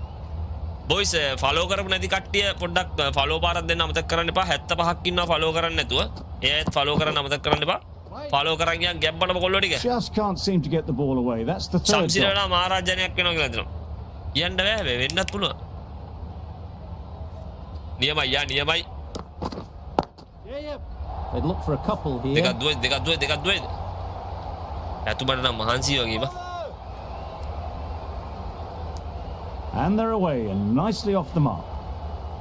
Speaker 2: බොයිස් ෆලෝ කරපු නැති කට්ටිය පොඩ්ඩක් ෆලෝ පාරක් දෙන්න අමතක කරන්න එපා 75ක් ඉන්නවා ෆලෝ කරන්නේ නැතුව එයාත් ෆලෝ කරන්න අමතක කරන්න එපා ෆලෝ කරන් ගියන් ගැප් බලම කොල්ලෝ ටික
Speaker 3: Just can't seem to get the ball away. That's the third dot.
Speaker 2: සම්සිරලා මහරජාණයක් වෙනවා කියලා දෙනවා කියන්න බෑ වෙන්නත් පුළුවන් නියමයි
Speaker 7: They'd look for a couple here.
Speaker 2: දෙකක් දුවයි ඇතුමට නම් මහන්සි වගේ බා
Speaker 3: And they're away and nicely off the mark.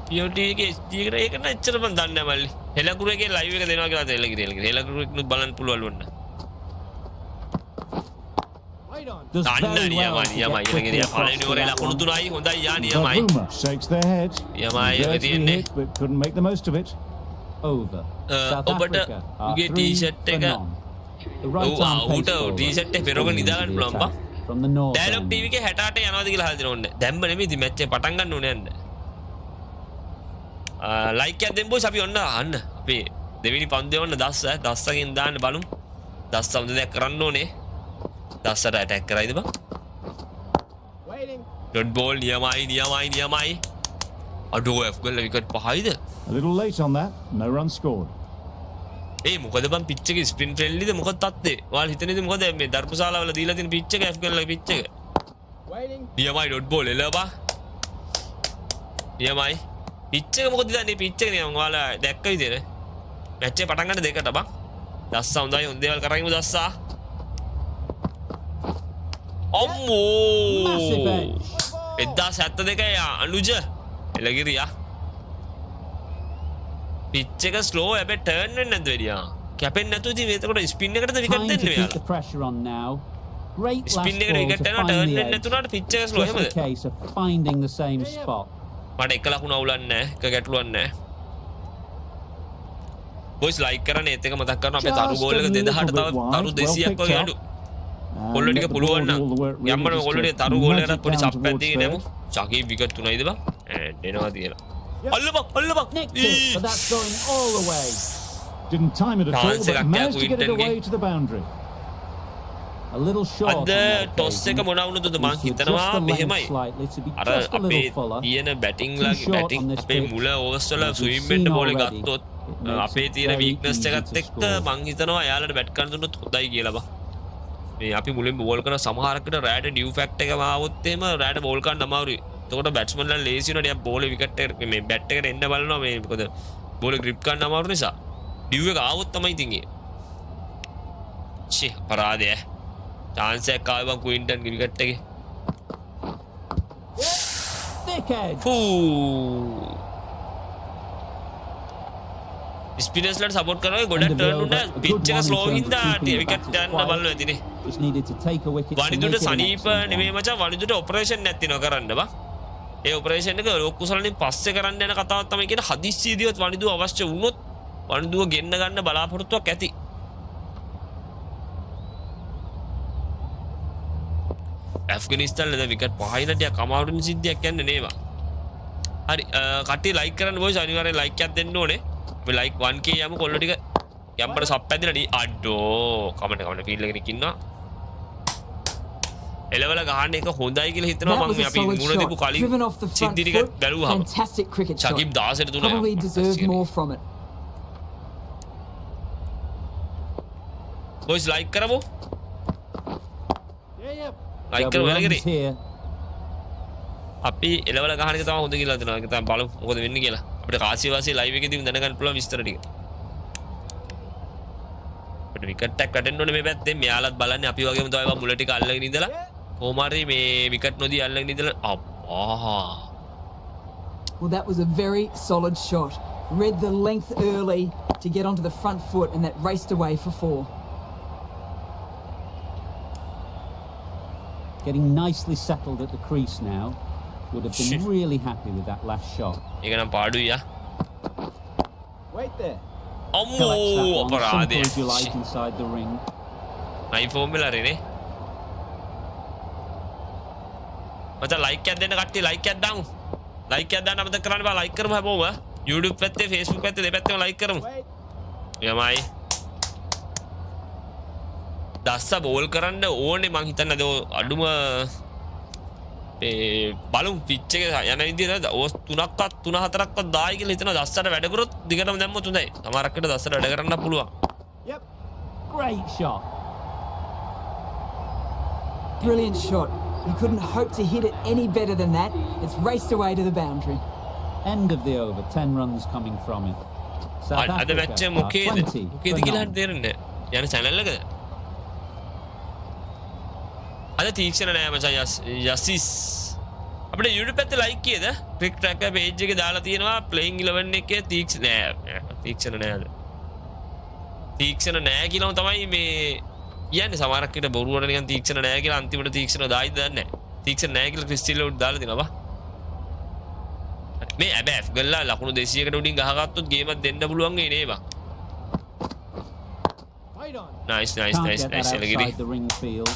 Speaker 2: POT එකේ ස්ටිකර් එක නැච්චර මන් දන්නේ නැහැ මල්ලි හෙලකුරු එකේ ලයිව් එක දෙනවා කියලා හෙලකුරු එකනුත් බලන්න පුළුවන් වුණා
Speaker 7: Does very well to get quickly across
Speaker 2: පළවෙනි ඕවරේ ලකුණු තුනයි හොඳයි යා නියමයි
Speaker 3: Bavuma shakes their head.
Speaker 2: නියමයි ඔය
Speaker 3: Barely
Speaker 2: තියෙන්නේ
Speaker 3: hit, but couldn't make the most of it.
Speaker 7: over. South
Speaker 2: ඔබට
Speaker 7: Africa are
Speaker 2: උගේ
Speaker 7: 3
Speaker 2: t-shirt
Speaker 7: for
Speaker 2: එක
Speaker 7: none. The right arm pace
Speaker 2: ඌට
Speaker 7: bowler
Speaker 2: t-shirt එක පෙරෝග
Speaker 7: bringing
Speaker 2: නිදා
Speaker 7: the
Speaker 2: ගන්න පුළුවන් බා
Speaker 7: attack from the north
Speaker 2: Dialog
Speaker 7: end.
Speaker 2: TV එකේ 68 යනවාද කියලා අහලා දෙන්න ඕනේ දැම්ම නෙමෙයි ඉතින් මැච් එක පටන් ගන්න ඕනේ යන්න ලයික් එකක් දෙන්න බොස් අපි ඔන්න අහන්න අපි දෙවෙනි පන්දුවේ ඔන්න 10කින් දාන්න බලමු 10 සම්ද දෙයක් කරන්න ඕනේ 10ට ඇටැක් කරයිද බා ඩොට් බෝල් නියමයි අඩෝ එෆ් ගල්ල විකට් පහයිද
Speaker 3: A little late on that. No run scored.
Speaker 2: ඒ මොකද බං පිච් එකේ ස්පින් ෆ්‍රෙන්ඩ්ලිද මොකද තත්ත්වේ ඔයාලා හිතන්නේ මොකද මේ ධර්මශාලාවල දීලා තියෙන පිච් එක එෆ් ගල්ල පිච් එක නියමයි ඩොට් බෝල් එළවා නියමයි පිච් එක මොකද දන්නේ පිච් එක නියම ඔයාලා දැක්ක විදිහට මැච් එක පටන් ගන්න දෙකට බං දස්සා හොඳයි හොඳ දේවල් කරගිමු දස්සා
Speaker 7: Massive
Speaker 2: අම්මෝ
Speaker 7: edge.
Speaker 2: 1072 අනුජ එළගිරියා පිච් එක ස්ලෝ හැබැයි ටර්න් වෙන්නේ නැද්ද වෙලියා කැපෙන්නේ නැතුව ඉතින් එතකොට ස්පින් එකටද විකට්
Speaker 7: Trying to
Speaker 2: දෙන්නේ
Speaker 7: keep the
Speaker 2: මෙයාලා
Speaker 7: pressure on now. Great last
Speaker 2: spin එකට
Speaker 7: ball
Speaker 2: විකට්
Speaker 7: to
Speaker 2: යනවා
Speaker 7: find
Speaker 2: ටර්න්
Speaker 7: the
Speaker 2: වෙන්නේ
Speaker 7: edge.
Speaker 2: නැතුණාට පිච් එක ස්ලෝ
Speaker 7: Just
Speaker 2: එහෙමද
Speaker 7: a case of finding the same spot.
Speaker 2: මට එක ලකුණු අවුලක් නැහැ එක ගැටලුවක් නැහැ බොයිස් ලයික් කරන්නේ ඒත් එක මතක් කරනවා අපේ තරු ගෝල් එක 2000ට තව තරු 200ක් වගේ අඩු කොල්ලෝ ටික පුළුවන් නම් යම්මන කොල්ලෝ ටික තරු ගෝල් එකකට පොඩි සප්පැක් දෙකේ නමු චකී විකට් තුනයිද බං එනවා තියලා අල්ලපන්
Speaker 7: Nicked it, but that's going all the way.
Speaker 3: Didn't time it at all,
Speaker 2: Chance
Speaker 3: but
Speaker 2: එකක්
Speaker 3: managed to get it
Speaker 2: යාකු
Speaker 3: away to the boundary.
Speaker 7: A little short on
Speaker 2: අද
Speaker 7: that
Speaker 2: ටොස් එක
Speaker 7: occasion.
Speaker 2: මොන වුණද මං
Speaker 7: Needs to
Speaker 2: හිතනවා
Speaker 7: adjust the length
Speaker 2: මෙහෙමයි
Speaker 7: slightly to be
Speaker 2: අර
Speaker 7: just a
Speaker 2: අපේ
Speaker 7: little fuller.
Speaker 2: තියෙන batting
Speaker 7: Too
Speaker 2: ලාගේ
Speaker 7: short
Speaker 2: batting
Speaker 7: on this
Speaker 2: අපේ
Speaker 7: pitch.
Speaker 2: මුල ඕවර්ස් වල
Speaker 7: As we've
Speaker 2: ස්විම්
Speaker 7: seen
Speaker 2: වෙන්න බෝලේ
Speaker 7: already,
Speaker 2: ගත්තොත්
Speaker 7: it makes
Speaker 2: අපේ
Speaker 7: it
Speaker 2: තියෙන
Speaker 7: very
Speaker 2: වීක්නස්
Speaker 7: easy
Speaker 2: එකත්
Speaker 7: to
Speaker 2: එක්ක
Speaker 7: score.
Speaker 2: මං හිතනවා එයාලට බැට් කරන්න දුන්නොත් හොඳයි කියලා බා මේ අපි මුලින්ම බෝල් කරන සමහරකට රෑට ඩියු ෆැක්ට් එකම ආවොත් එහෙම රෑට බෝල් කරන්න අමාරුයි. එතකොට බැට්ස්මන්ලා ලේසි වෙනවා ටිකක් බෝලේ විකට් එකට මේ බැට් එකට එන්න බලනවා මේ මොකද බෝලේ ග්‍රිප් ගන්න අමාරු නිසා. ඩියු එක ආවොත් තමයි ඉතින් ඒ. අපරාධය. chance එකක් ආව බං ක්වින්ටන් විකට් එකේ.
Speaker 7: Thick edge.
Speaker 2: ස්පිනර්ස්ලට සපෝට් කරනවා ගොඩක් ටර්න් උන්න පිච් එක ස්ලෝ හින්දා විකට් ගන්න බලනවා ඉතින්.
Speaker 7: Just needed to take a wicket to make
Speaker 2: වනිදුට
Speaker 7: it an
Speaker 2: සනීප
Speaker 7: excellent
Speaker 2: නෙමෙයි
Speaker 7: one.
Speaker 2: මචං වනිදුට ඔපරේෂන් නැතිනව කරන්න බා. ඒ ඔපරේෂන් එක ලොක්කුසලනින් පස්සේ කරන්න යන කතාවක් තමයි කියන හදිස්සියදීවත් වනිදුව අවශ්‍ය වුණොත් වනිදුව ගෙන්න ගන්න බලාපොරොත්තුවක් ඇති. ඇෆ්ගනිස්තාන් ලද විකට් පහයින ටිකක් අමාරුම සිද්ධියක් යන්නේ නේවා. හරි කට්ටිය ලයික් කරන්න බොයිස් අනිවාර්යෙන් ලයික් එකක් දෙන්න ඕනේ. අපි ලයික් 1k යමු කොල්ලෝ ටික යම්බර සප් ඇදලා අඩෝ කමෙන්ට් ෆීල්ඩ් එකකින් ඉන්නවා. එලවල ගහන්න එක හොඳයි කියලා හිතනවා
Speaker 4: That
Speaker 2: මම
Speaker 4: was a
Speaker 2: අපි
Speaker 4: solid
Speaker 2: මුණ දෙපු
Speaker 4: shot.
Speaker 2: කලින්
Speaker 4: Driven off the front
Speaker 2: සිද්ධි ටික
Speaker 4: foot.
Speaker 2: බැලුවාම
Speaker 4: Fantastic cricket shot.
Speaker 2: ශකීබ් 16ට තුන
Speaker 4: Probably deserved more from it.
Speaker 2: Boys like කරමු. ලයික්
Speaker 7: There'll be
Speaker 2: කරමු
Speaker 7: runs
Speaker 2: එලගිරි.
Speaker 7: here.
Speaker 2: අපි එලවල ගහන එක තමයි හොඳ කියලා දෙනවා. ඒක තමයි බලමු මොකද වෙන්නේ කියලා. අපිට කාසිය වාසිය ලයිව් එකේදීම දැනගන්න පුළුවන් විස්තර ටික. අපිට විකට් එකක් වැටෙන්න ඕනේ මේ පැත්තෙන්. මෙයාලත් බලන්නේ අපි වගේම තමයි මුල ටික අල්ලගෙන ඉඳලා කොහොම හරි මේ විකට් නොදී අල්ලගෙන ඉඳලා
Speaker 4: Well, that was a very solid shot. Read the length early to get onto the front foot, and that raced away for 4.
Speaker 7: Getting nicely settled at the crease now. Would have been really happy with that last shot.
Speaker 2: ඒක නම් පාඩුයි යා.
Speaker 5: Wait there.
Speaker 7: Collects that
Speaker 2: අම්මෝ
Speaker 7: one,
Speaker 2: අපරාධය.
Speaker 7: simple as you like inside the ring.
Speaker 2: iPhone වල හරිනේ. මචං like එකක් දෙන්න කට්ටිය ලයික් එකක් දාමු. ලයික් එකක් දාන්න අමතක කරන්න බෑ. ලයික් කරමු හැමෝම. YouTube පැත්තේ Facebook පැත්තේ දෙපැත්තේම ලයික් කරමු. යමයි. දස්ස බෝල් කරන්න ඕනේ මං හිතන්නේ අද අඩුම බලමු පිච් එක යන විදිහට ඕස් 3ක්වත් 3-4ක්වත් දායි කියලා හිතනවා දස්සට වැඩ කරොත් දිගටම දැම්මොත් හොඳයි. සමහරකට දස්සට වැඩ කරන්න පුළුවන්.
Speaker 5: Yep.
Speaker 7: Great shot.
Speaker 4: Brilliant shot. You couldn't hope to hit it any better than that. It's raced away to the boundary.
Speaker 7: End of the over. 10 runs coming from it. South
Speaker 2: අද මැච් එක
Speaker 7: Africa are
Speaker 2: මොකේද?
Speaker 7: 20
Speaker 2: මොකේද
Speaker 7: for
Speaker 2: කියලා
Speaker 7: none.
Speaker 2: හරි තේරෙන්නේ නැහැ. යන channel එකද? අද තීක්ෂණ නෑ මචං යසිස්. අපිට YouTube පැත්තේ ලයික් කීයද? ක්‍රික් ට්‍රැකර් page එකේ දාලා තියෙනවා playing 11 එකේ තීක්ෂණ නෑ. තීක්ෂණ නෑ අද. තීක්ෂණ නෑ කියලාම තමයි මේ කියන්නේ සමහරක් විට බොරුවට නිකන් තීක්ෂණ නෑ කියලා අන්තිමට තීක්ෂණ දායිද දන්නේ නැහැ. තීක්ෂණ නෑ කියලා ක්‍රිස්ටිල් උඩ දාලා දෙනවා බා. මේ ඇබැෆ් ගල්ලා ලකුණු 200කට උඩින් ගහගත්තොත් ගේමක් දෙන්න පුළුවන් වෙයි නේ බා. Nice.
Speaker 7: Can't get that outside the ring field.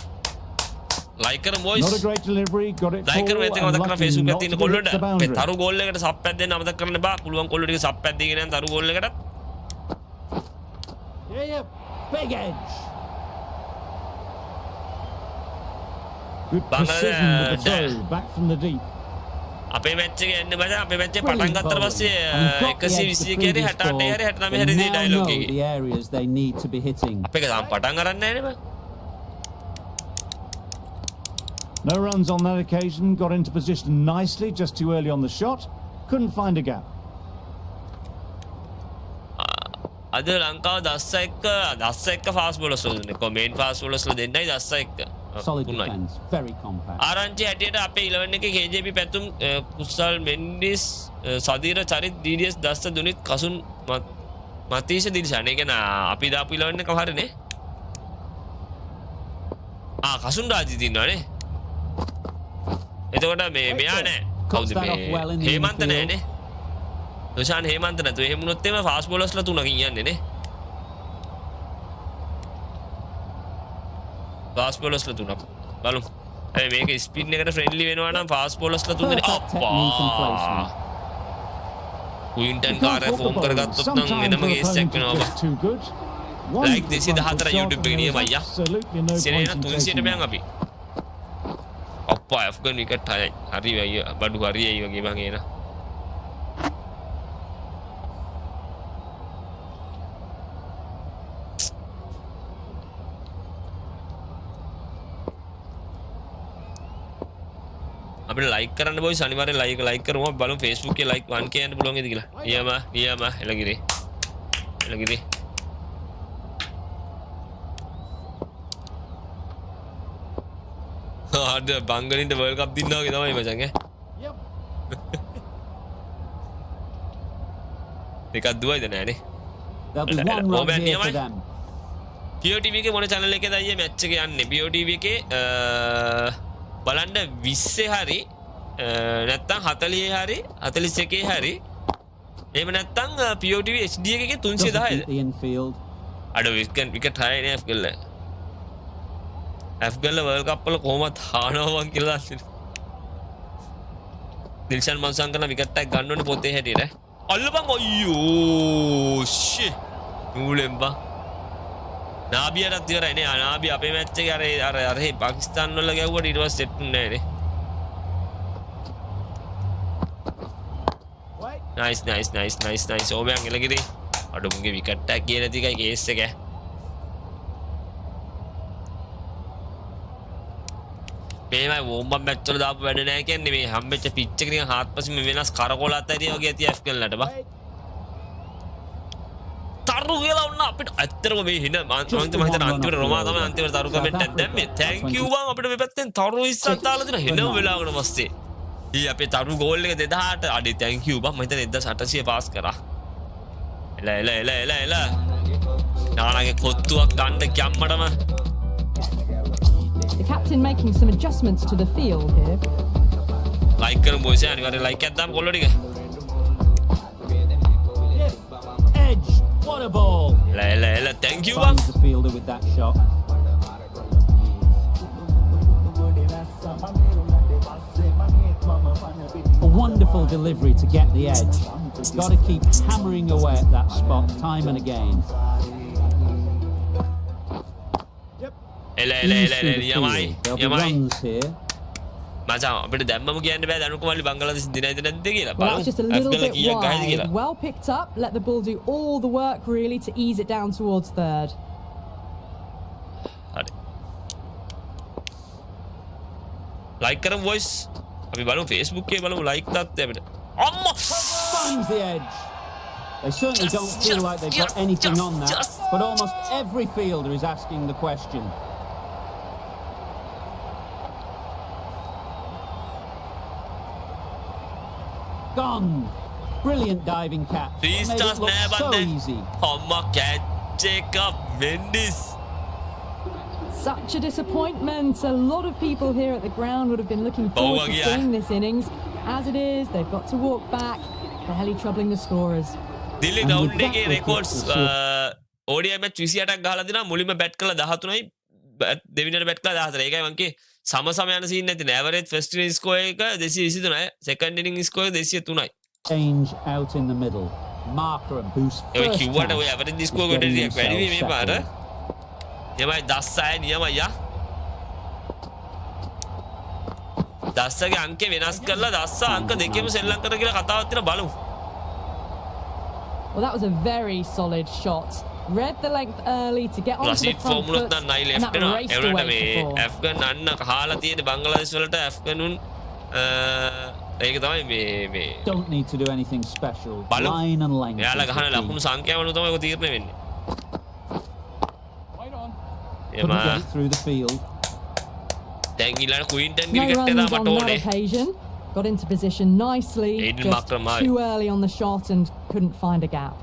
Speaker 2: Like කරමු boys.
Speaker 3: Not a great delivery, got it
Speaker 2: like කරමු
Speaker 3: full
Speaker 2: එතන
Speaker 3: and
Speaker 2: මතක කරලා
Speaker 3: lucky
Speaker 2: Facebook
Speaker 3: not
Speaker 2: එකේ
Speaker 3: to
Speaker 2: තියෙන
Speaker 3: get
Speaker 2: කොල්ලොන්ට
Speaker 3: the
Speaker 2: මේ
Speaker 3: boundary.
Speaker 2: තරු ගෝල් එකකට සබ් එකක් දෙන්න අමතක කරන්න බා. පුළුවන් කොල්ලෝ ටික සබ් එකක් දීගෙන යන තරු ගෝල් එකකට.
Speaker 5: Yeah.
Speaker 7: Big edge.
Speaker 3: Good precision with the throw, back from the deep.
Speaker 2: අපේ මැච් එකේ එන්න බෑ. අපේ මැච් එක පටන් ගත්තට පස්සේ 121 හරි 68 හරි 69 හරි දී ඩයලොග් එකේ.
Speaker 7: The areas they need to be hitting.
Speaker 2: අපේ ගාම් පටන් ගන්න නැහැ නේ බා.
Speaker 3: No runs on that occasion, got into position nicely, just too early on the shot, couldn't find a gap.
Speaker 2: අද ලංකාව දස්ස එක්ක ෆාස්ට් බෝලර්ස් වල දෙන්නේ. කොමෙන්ට් ෆාස්ට් බෝලර්ස් වල දෙන්නයි දස්ස එක්ක.
Speaker 7: Solid defense, very compact.
Speaker 2: ආරංචි හැටියට අපේ 11 එකේ KJP පැතුම් කුසල් මෙන්ඩිස් සදීර චරිත් DDS දස්ස දුනිත් කසුන් මතීෂ දිල්ෂාන්. ඒ කියන්නේ අපි දාපු 11 එක හරිනේ. කසුන් රාජි දිනනවානේ. එතකොට මේ මෙයා නෑ. කවුද මේ හේමන්ත නෑනේ. දුෂාන් හේමන්ත නැතු. එහෙම වුණොත් එimhe ෆාස්ට් බෝලර්ස්ලා තුනකින් යන්නේ නේ. ෆාස්ට් බෝලර්ස්ලා තුනක්. බලමු. මේක ස්පින් එකට ෆ්‍රෙන්ඩ්ලි වෙනවා නම් ෆාස්ට් බෝලර්ස්ලා තුන් දෙනෙක් අප්පා. ක්වින්ටන් කාරේ ෆෝම් කරගත්තොත් නම් වෙනම කේස් එකක් වෙනවා බා. ලයික් 214 YouTube එකේ නියම අයියා. සෙනෙන 300ට බෑන් අපි. අප්පා ඇෆ්ගන් විකට් හයයි. හරි අයියා. බඩු හරියයි වගේ මං එන. අපිට ලයික් කරන්න බොයි අනිවාර්යෙන් ලයික් කරමු. අපි බලමු Facebook එකේ ලයික් 1k යන්න පුළුවන් වේද කියලා. නියම එළගිරි. ආද බංගලින්ට වර්ල්ඩ් කප් දින්නවා වගේ තමයි මචං ඈ. එකක් දුවයිද නෑනේ. POTV එකේ මොන channel එකේද අයියේ මැච් එක යන්නේ? POTV එකේ බලන්න 20 හරි නැත්තම් 40 හරි 41 හරි එහෙම නැත්තම් POTV HD එකේ 310ද අඩ විකට් හයි නේ FGL වර්ල්ඩ් කප් වල කොහොමද හානවා කියලා දිල්ෂාන් මන්සන් කරන විකට් එකක් ගන්න ඕනේ පොතේ හැටියට අල්ලපන් අයියෝ ෂේ නූලෙන් බා නාබියටත් ඉවරයි නේ නාබිය අපේ මැච් එකේ අර පාකිස්තාන් වල ගැව්වට ඊට පස්සේ සෙට් වුණේ නැහැ නේ nice ඕමයන් එලගිරි අඩුමුගේ විකට් එකක් ගියේ නැති එකයි කේස් එක මේමයි වෝම් අප් මැච් වල දාපු වැඩ නැහැ කියන්නේ මේ හම්බෙච්ච පිච් එක නිකන් හාත්පසින් වෙනස් කරකොලත් ඇරිය වගේ ඇති FGL ලට බා තරු කියලා වුණා අපිට ඇත්තටම මේ හින මම හිතන අන්තිමට රොමා තමයි අන්තිමට තරු කමෙන්ට් එකක් දැම්මේ thank you බං අපිට මේ පැත්තෙන් තරු ඉස්සක් දාලා දෙන හිනම වෙලාවකට පස්සේ ඊ අපේ තරු ගෝල් එක 2008 අඩේ thank you බං මම හිතන්නේ 1800 පාස් කරා එල නානාගේ කොත්තුවක් ගන්න කැම්මටම
Speaker 6: The captain making some adjustments to the field here.
Speaker 2: like කරමු boys අනිවාර්යෙන් like එකක් දාමු කොල්ලෝ ටික
Speaker 7: Edge. What a ball.
Speaker 2: එල thank you bang
Speaker 7: Finds the fielder with that shot. A wonderful delivery to get the edge. Got to keep hammering away at that spot time and again.
Speaker 2: එල
Speaker 7: Ease through the
Speaker 2: යමයි
Speaker 7: field. There'll be runs here.
Speaker 2: මචං අපිට දැම්මම කියන්න බෑ දනුකුමල්ලි බංගලාදේශ දිනයිද නැද්ද කියලා
Speaker 6: Well, that's just a little
Speaker 2: ඇෆ්ගල
Speaker 6: bit
Speaker 2: කීයක් ගහයිද කියලා
Speaker 6: wide. Well picked up. Let the ball do all the work really to ease it down towards third.
Speaker 2: හරි like කරමු voice අපි බලමු Facebook එකේ බලමු like තාත්තේ අපිට අම්මා
Speaker 7: Finds the edge. They certainly don't feel like they've got anything on that, but almost every fielder is asking the question. Gone. Brilliant diving catch.
Speaker 2: three
Speaker 7: Made
Speaker 2: stars
Speaker 7: it look
Speaker 2: නෑ
Speaker 7: so
Speaker 2: බන්දේ
Speaker 7: easy.
Speaker 2: අම්මා catch එක Mendes
Speaker 6: Such a disappointment. A lot of people here at the ground would have been looking forward to
Speaker 2: yeah.
Speaker 6: seeing this innings. As it is, they've got to walk back, barely troubling the scorers.
Speaker 2: Delhi
Speaker 7: And
Speaker 2: ground
Speaker 7: with that
Speaker 2: එකේ
Speaker 7: wicket,
Speaker 2: records
Speaker 7: the sort-
Speaker 2: ODI match 28ක් ගහලා දිනා මුලින්ම bat කළා 13යි දෙවෙනියට bat කළා 14යි ඒකයි මං කියේ සම යන සීන් නැති නේ ඇවරේජ් ෆස්ට් ඉනිංස් ස්කෝර් එක 223යි සෙකන්ඩ් ඉනිංස් ස්කෝර් 203යි
Speaker 7: Change out in the middle. Marker and boost
Speaker 2: ඒ
Speaker 7: first
Speaker 2: කිව්වට
Speaker 7: chance
Speaker 2: ඔය ඇවරේජ් ස්කෝර්
Speaker 7: of
Speaker 2: කට
Speaker 7: getting
Speaker 2: ටිකක් වැඩි මේ පාර
Speaker 7: themselves settled.
Speaker 2: යමයි 10යි නියමයි යා 10ගේ අංකේ වෙනස් කරලා 10 අංක දෙකේම සෙල්ලම් කර කියලා කතාවක් තියෙන බලමු
Speaker 6: Well, that was a very solid shot. Read the length early to get onto the
Speaker 2: රසීද්
Speaker 6: front
Speaker 2: ෆෝමුලත්
Speaker 6: foot,
Speaker 2: නම් නයි
Speaker 6: and
Speaker 2: ලෙෆ්ට්
Speaker 6: that
Speaker 2: වෙනවා
Speaker 6: raced
Speaker 2: ඒ වුණාට
Speaker 6: away
Speaker 2: මේ
Speaker 6: for four.
Speaker 2: ඇෆ්ගන් අන්න කහලා තියෙන බංගලාදේශ වලට ඇෆ්ගනුන් ඒක තමයි මේ
Speaker 7: Don't need to do anything special.
Speaker 2: බලමු.
Speaker 7: Line and length.
Speaker 2: එයාලා
Speaker 7: is the
Speaker 2: ගහන
Speaker 7: key.
Speaker 2: ලකුණු සංඛ්‍යාව අනුව තමයි ඔක තීරණය වෙන්නේ.
Speaker 7: Couldn't get it through the field.
Speaker 2: දැන් ඊළඟ ක්වින්ටන්
Speaker 6: No
Speaker 2: ගිරිකට් එක
Speaker 6: runs
Speaker 2: මට
Speaker 6: on that
Speaker 2: ඕනේ.
Speaker 6: occasion. Got into position nicely,
Speaker 2: Aiden
Speaker 6: just
Speaker 2: Makramai.
Speaker 6: too early on the shot and couldn't find a gap.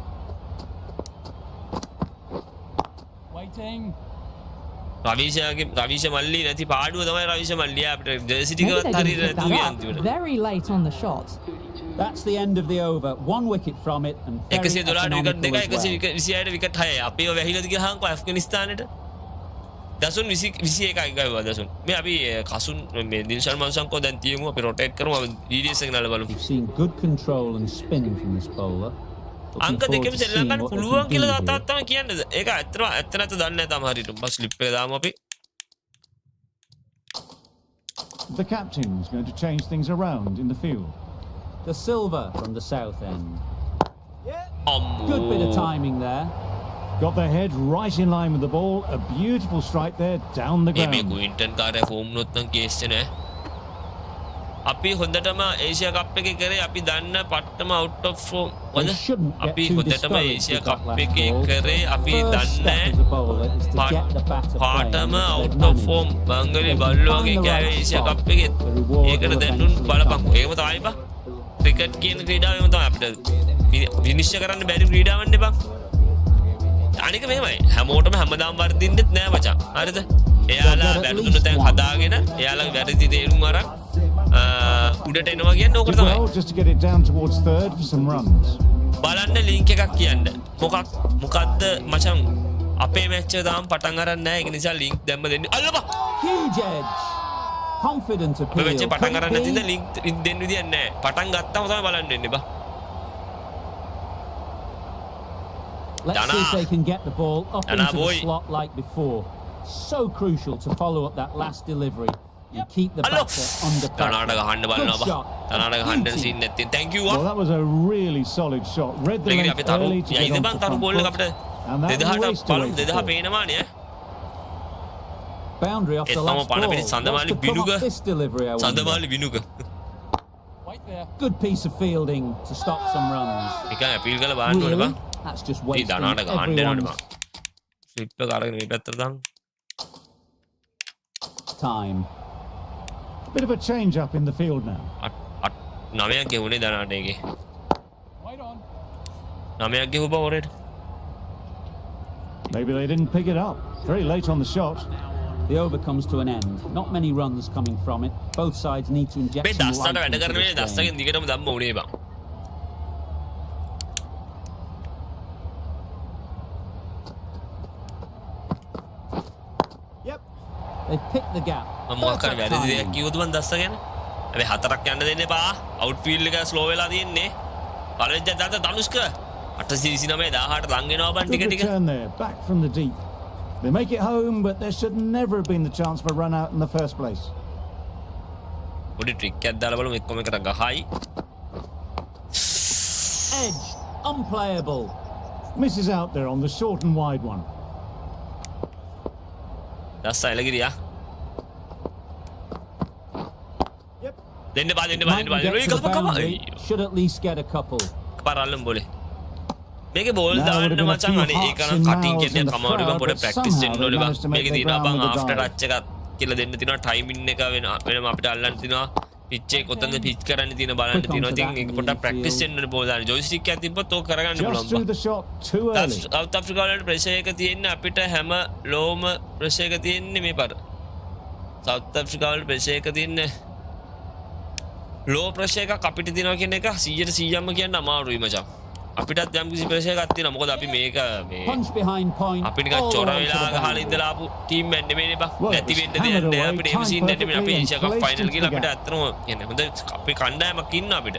Speaker 2: රවිෂ මල්ලි නැති පාඩුව තමයි රවිෂ මල්ලිය අපිට ජර්සි
Speaker 6: Maybe
Speaker 2: ටිකවත්
Speaker 6: they
Speaker 2: හරියට
Speaker 6: didn't pick
Speaker 2: නැතුව
Speaker 6: that
Speaker 2: අන්තිමට.
Speaker 6: up very late on the shot.
Speaker 7: That's the end of the over. One wicket from it and very
Speaker 2: 112 wicket
Speaker 7: economical
Speaker 2: දෙකයි
Speaker 7: as well.
Speaker 2: 126ට wicket 6යි. අපිව වැහිලාද කියලා අහංකෝ ඇෆ්ගනිස්තානෙට. දසුන් 21යි ගාවා දසුන්. මේ අපි කසුන් මේ දිල්ෂන් මන්සන්කෝ දැන් තියමු අපි රොටේට් කරමු අපි DDS එක නාලා බලමු.
Speaker 7: We've seen good control and spin from this bowler. Looking
Speaker 2: අංක
Speaker 7: forward
Speaker 2: දෙකෙම
Speaker 7: to
Speaker 2: සෙල්ලම්
Speaker 7: seeing
Speaker 2: ගන්න
Speaker 7: what they
Speaker 2: පුළුවන්
Speaker 7: can
Speaker 2: කියලා
Speaker 7: do here.
Speaker 2: තාත්තා තමයි කියන්නේ. ඒක ඇත්ත නැත්ත දන්නේ නැහැ තාම හරියට. බස් ස්ලිප් එක දාමු අපි.
Speaker 3: The captain's going to change things around in the field.
Speaker 7: The silver from the south end.
Speaker 2: අම්මෝ.
Speaker 7: Good bit of timing there.
Speaker 3: Got their head right in line with the ball. A beautiful strike there down the
Speaker 2: මේ
Speaker 3: ground.
Speaker 2: Quinton කාර්ය form නොත් නම් case නෑ. අපි හොඳටම Asia කප් එකේ කරේ අපි දන්න පට්ටම out of form වද
Speaker 7: They shouldn't get
Speaker 2: අපි
Speaker 7: too
Speaker 2: හොඳටම
Speaker 7: discouraged
Speaker 2: Asia
Speaker 7: with that
Speaker 2: cup
Speaker 7: last
Speaker 2: එකේ
Speaker 7: ball.
Speaker 2: කරේ අපි
Speaker 7: First step
Speaker 2: දන්නේ
Speaker 7: as a bowler is to get the batter playing.
Speaker 2: පාටම
Speaker 7: They've
Speaker 2: out of
Speaker 7: managed.
Speaker 2: form බංගලි
Speaker 7: They can
Speaker 2: බල්ලෝ
Speaker 7: find
Speaker 2: වගේ
Speaker 7: the
Speaker 2: කෑවේ
Speaker 7: right
Speaker 2: Asia
Speaker 7: spot.
Speaker 2: කප් එකේ
Speaker 7: The reward
Speaker 2: ඒකට
Speaker 7: will
Speaker 2: දැන්නුන්
Speaker 7: eventually
Speaker 2: බලපන්
Speaker 7: come.
Speaker 2: ඒකම තමයි බා ක්‍රිකට් කියන ක්‍රීඩාවෙම තමයි අපිට විනිශ්චය කරන්න බැරි ක්‍රීඩාවක් නේ බං අනික මෙහෙමයි හැමෝටම හැමදාම වර්ධින්නෙත් නෑ මචං හරිද එයාලා වැරදුන තැන් හදාගෙන එයාලගේ වැරදි තේරුම් අරන් උඩට එනවා කියන්නේ ඕකට
Speaker 3: Did
Speaker 2: තමයි
Speaker 3: well just to get it down towards third for some runs.
Speaker 2: බලන්න ලින්ක් එකක් කියන්න මොකක්ද මචං අපේ මැච් එක තාම පටන් අරන් නැහැ ඒක නිසා ලින්ක් දැම්ම දෙන්න අල්ලපා
Speaker 7: Huge edge. Confident
Speaker 2: මේ
Speaker 7: appeal.
Speaker 2: මැච් එක පටන්
Speaker 7: Could
Speaker 2: අරන්
Speaker 7: it
Speaker 2: නැතිද
Speaker 7: be?
Speaker 2: ලින්ක් දෙන්න විදියක් නැහැ පටන් ගත්තාම තමයි බලන්න වෙන්නේ බා
Speaker 7: Let's
Speaker 2: Dana.
Speaker 7: see if they can get the ball up
Speaker 2: Dana,
Speaker 7: into
Speaker 2: boy.
Speaker 7: the slot like before. So crucial to follow up that last delivery and keep the
Speaker 2: Hello.
Speaker 7: batter under
Speaker 2: තනාට
Speaker 7: pressure.
Speaker 2: ගහන්න
Speaker 7: Good
Speaker 2: බලනවා බා
Speaker 7: shot.
Speaker 2: තනාට ගහන්න
Speaker 7: Beauty.
Speaker 2: Scene නැත්නම් thank you
Speaker 3: Well, that was a really solid shot. Read the
Speaker 2: මේක
Speaker 3: length
Speaker 2: අපි තරු
Speaker 3: early to
Speaker 2: යයිද
Speaker 3: get
Speaker 2: බං
Speaker 3: onto
Speaker 2: තරු
Speaker 3: front
Speaker 2: බෝල් එක
Speaker 3: foot.
Speaker 2: අපිට
Speaker 3: And that
Speaker 2: 2000ට
Speaker 3: raced
Speaker 2: බලමු
Speaker 3: away
Speaker 2: 2000
Speaker 3: for four.
Speaker 2: පේනවානේ
Speaker 7: Boundary off the
Speaker 2: එතම
Speaker 7: last
Speaker 2: පණ
Speaker 7: ball.
Speaker 2: පිට Sandamali
Speaker 7: What's to come
Speaker 2: Binuka
Speaker 7: off this delivery, I wonder?
Speaker 2: Sandamali Binuka
Speaker 7: Good piece of fielding to stop some runs.
Speaker 2: නිකන් අපීල් කරලා බලන්න ඕනේ
Speaker 7: Really?
Speaker 2: බං
Speaker 7: That's just
Speaker 2: ඉතින්
Speaker 7: wasting
Speaker 2: දනාට ගහන්න ඕනේ
Speaker 7: everyone's
Speaker 2: බං ස්ලිප් එක අරගෙන මේ පැත්තට දාන්න
Speaker 7: time.
Speaker 3: Bit of a change up in the field now.
Speaker 2: 9ක් ගෙවුනේ දනාට ඒකේ 9ක් ගෙවුවා ඕරේට
Speaker 3: Maybe they didn't pick it up. Very late on the shot.
Speaker 7: The over comes to an end. Not many runs coming from it. Both sides need to inject
Speaker 2: මේ
Speaker 7: some
Speaker 2: දස්සට
Speaker 7: life
Speaker 2: වැඩ
Speaker 7: into
Speaker 2: කරන
Speaker 7: this
Speaker 2: වෙලේ
Speaker 7: game.
Speaker 2: දස්සගෙන් දිගටම දැම්ම උනේ බං
Speaker 7: They've picked the gap.
Speaker 2: මම මොකක් හරි
Speaker 7: Perfect
Speaker 2: වැරදි දෙයක්
Speaker 7: timing.
Speaker 2: කිව්වද මං දස්ස ගැන හැබැයි 4ක් යන්න දෙන්න එපා අවුට් ෆීල්ඩ් එක ස්ලෝ වෙලා තියෙන්නේ පළවෙනි දැන් ධනුෂ්ක 829 18 ලං වෙනවා බං ටික
Speaker 3: Good
Speaker 2: ටික
Speaker 3: return there, back from the deep. They make it home, but there should never have been the chance for a run out in the first place.
Speaker 2: පොඩි ට්‍රික් එකක් දාලා බලමු එක්කම එකට ගහයි
Speaker 7: Edge. Unplayable.
Speaker 3: Misses out there on the short and wide one.
Speaker 2: දස්ස එලගිරියා දෙන්න බා දෙන්න බා
Speaker 7: Might
Speaker 2: දෙන්න බා
Speaker 7: get to the
Speaker 2: කම
Speaker 7: boundary. Should at least get a couple.
Speaker 2: පාරල්ලම් බෝලේ මේකේ බෝල්
Speaker 3: Now would
Speaker 2: දාන්න
Speaker 3: have been a
Speaker 2: මචං
Speaker 3: few
Speaker 2: අනේ ඒක
Speaker 3: hearts
Speaker 2: නම්
Speaker 3: and
Speaker 2: කටින්
Speaker 3: mouths
Speaker 2: කියන්නේ
Speaker 3: in the
Speaker 2: කමාරු බං
Speaker 3: crowd,
Speaker 2: පොඩ
Speaker 3: but
Speaker 2: ප්‍රැක්ටිස්
Speaker 3: somehow
Speaker 2: දෙන්න ඕනේ
Speaker 3: they
Speaker 2: බං
Speaker 3: managed to make
Speaker 2: මේකේ
Speaker 3: their
Speaker 2: තියෙනවා
Speaker 3: ground
Speaker 2: බං
Speaker 3: with the
Speaker 2: after
Speaker 3: dive.
Speaker 2: Touch එකක් කියලා දෙන්න තියෙනවා ටයිමින් එක වෙනම අපිට අල්ලන්න තියෙනවා පිච් එක කොතනද පිච් කරන්න තියෙන බලන්න
Speaker 7: Quick
Speaker 2: තියෙනවා
Speaker 7: onto
Speaker 2: ඉතින්
Speaker 7: that
Speaker 2: ඒක
Speaker 7: in
Speaker 2: පොඩ්ඩක්
Speaker 7: the
Speaker 2: ප්‍රැක්ටිස්
Speaker 7: field.
Speaker 2: වෙන්න ඕනේ බෝල් දාන්න ජොයිස්ටික් එකක් තිබ්බොත් ඕක කරගන්න
Speaker 3: Just
Speaker 2: පුළුවන්
Speaker 3: threw
Speaker 2: බං
Speaker 3: the shot too early.
Speaker 2: South Africa වල ප්‍රෙෂර් එක තියෙන්නේ අපිට හැම ලෝම ප්‍රෙෂර් එක තියෙන්නේ මේ පාර සවුත් අප්‍රිකා වල ප්‍රෙෂර් එක තියෙන්නේ ලෝ ප්‍රෙෂර් එකක් අපිට තියෙනවා කියන එක 100%ක්ම කියන්න අමාරුයි මචං අපිටත් යම් කිසි ප්‍රෙෂර් එකක් තියෙනවා මොකද අපි මේක මේ
Speaker 7: Punch behind point.
Speaker 2: අපි නිකන්
Speaker 7: all
Speaker 2: චොර
Speaker 7: the way to
Speaker 2: වෙලා
Speaker 7: the
Speaker 2: ගහලා
Speaker 7: boundary.
Speaker 2: ඉඳලා ආපු ටීම් එකක් නෙමෙයිනේ බං
Speaker 3: Well,
Speaker 2: නැති
Speaker 3: it was
Speaker 2: වෙන්න දෙයක්
Speaker 3: hammered
Speaker 2: නෑ
Speaker 3: away,
Speaker 2: අපිට
Speaker 3: timed
Speaker 2: එමසින් නැති වෙන අපේ
Speaker 3: perfectly
Speaker 2: Asia cup
Speaker 3: and
Speaker 2: final
Speaker 3: placed
Speaker 2: කියලා
Speaker 3: into
Speaker 2: අපිට
Speaker 3: the
Speaker 2: ඇත්තටම කියන්නේ හොඳ අපේ කණ්ඩායමක් ඉන්න අපිට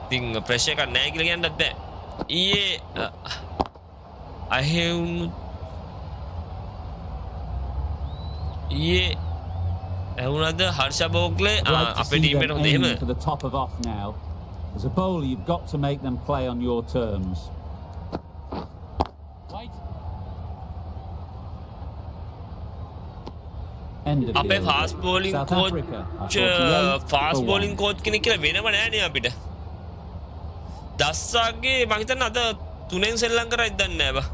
Speaker 2: ඉතින් ප්‍රෙෂර් එකක් නෑ කියලා කියන්නත් බෑ ඊයේ අහෙවුණු ඊයේ ඇහුණාද හර්ෂ බෝග්ලේ
Speaker 7: Like to
Speaker 2: අපේ
Speaker 7: see
Speaker 2: ටීම් එකට
Speaker 7: them
Speaker 2: හොඳ එහෙම
Speaker 7: aiming for the top of off now. As a bowler, you've got to make them play on your terms. End of the
Speaker 2: අපේ
Speaker 7: over.
Speaker 2: Fast bowling
Speaker 7: South
Speaker 2: coach
Speaker 7: Africa are 48
Speaker 2: fast
Speaker 7: for
Speaker 2: bowling
Speaker 7: 1.
Speaker 2: Coach කෙනෙක් කියලා වෙනම නෑනේ අපිට දස්සාගේ මම හිතන්නේ අද 3ෙන් සෙල්ලම් කරයිද දන්නේ නෑ බා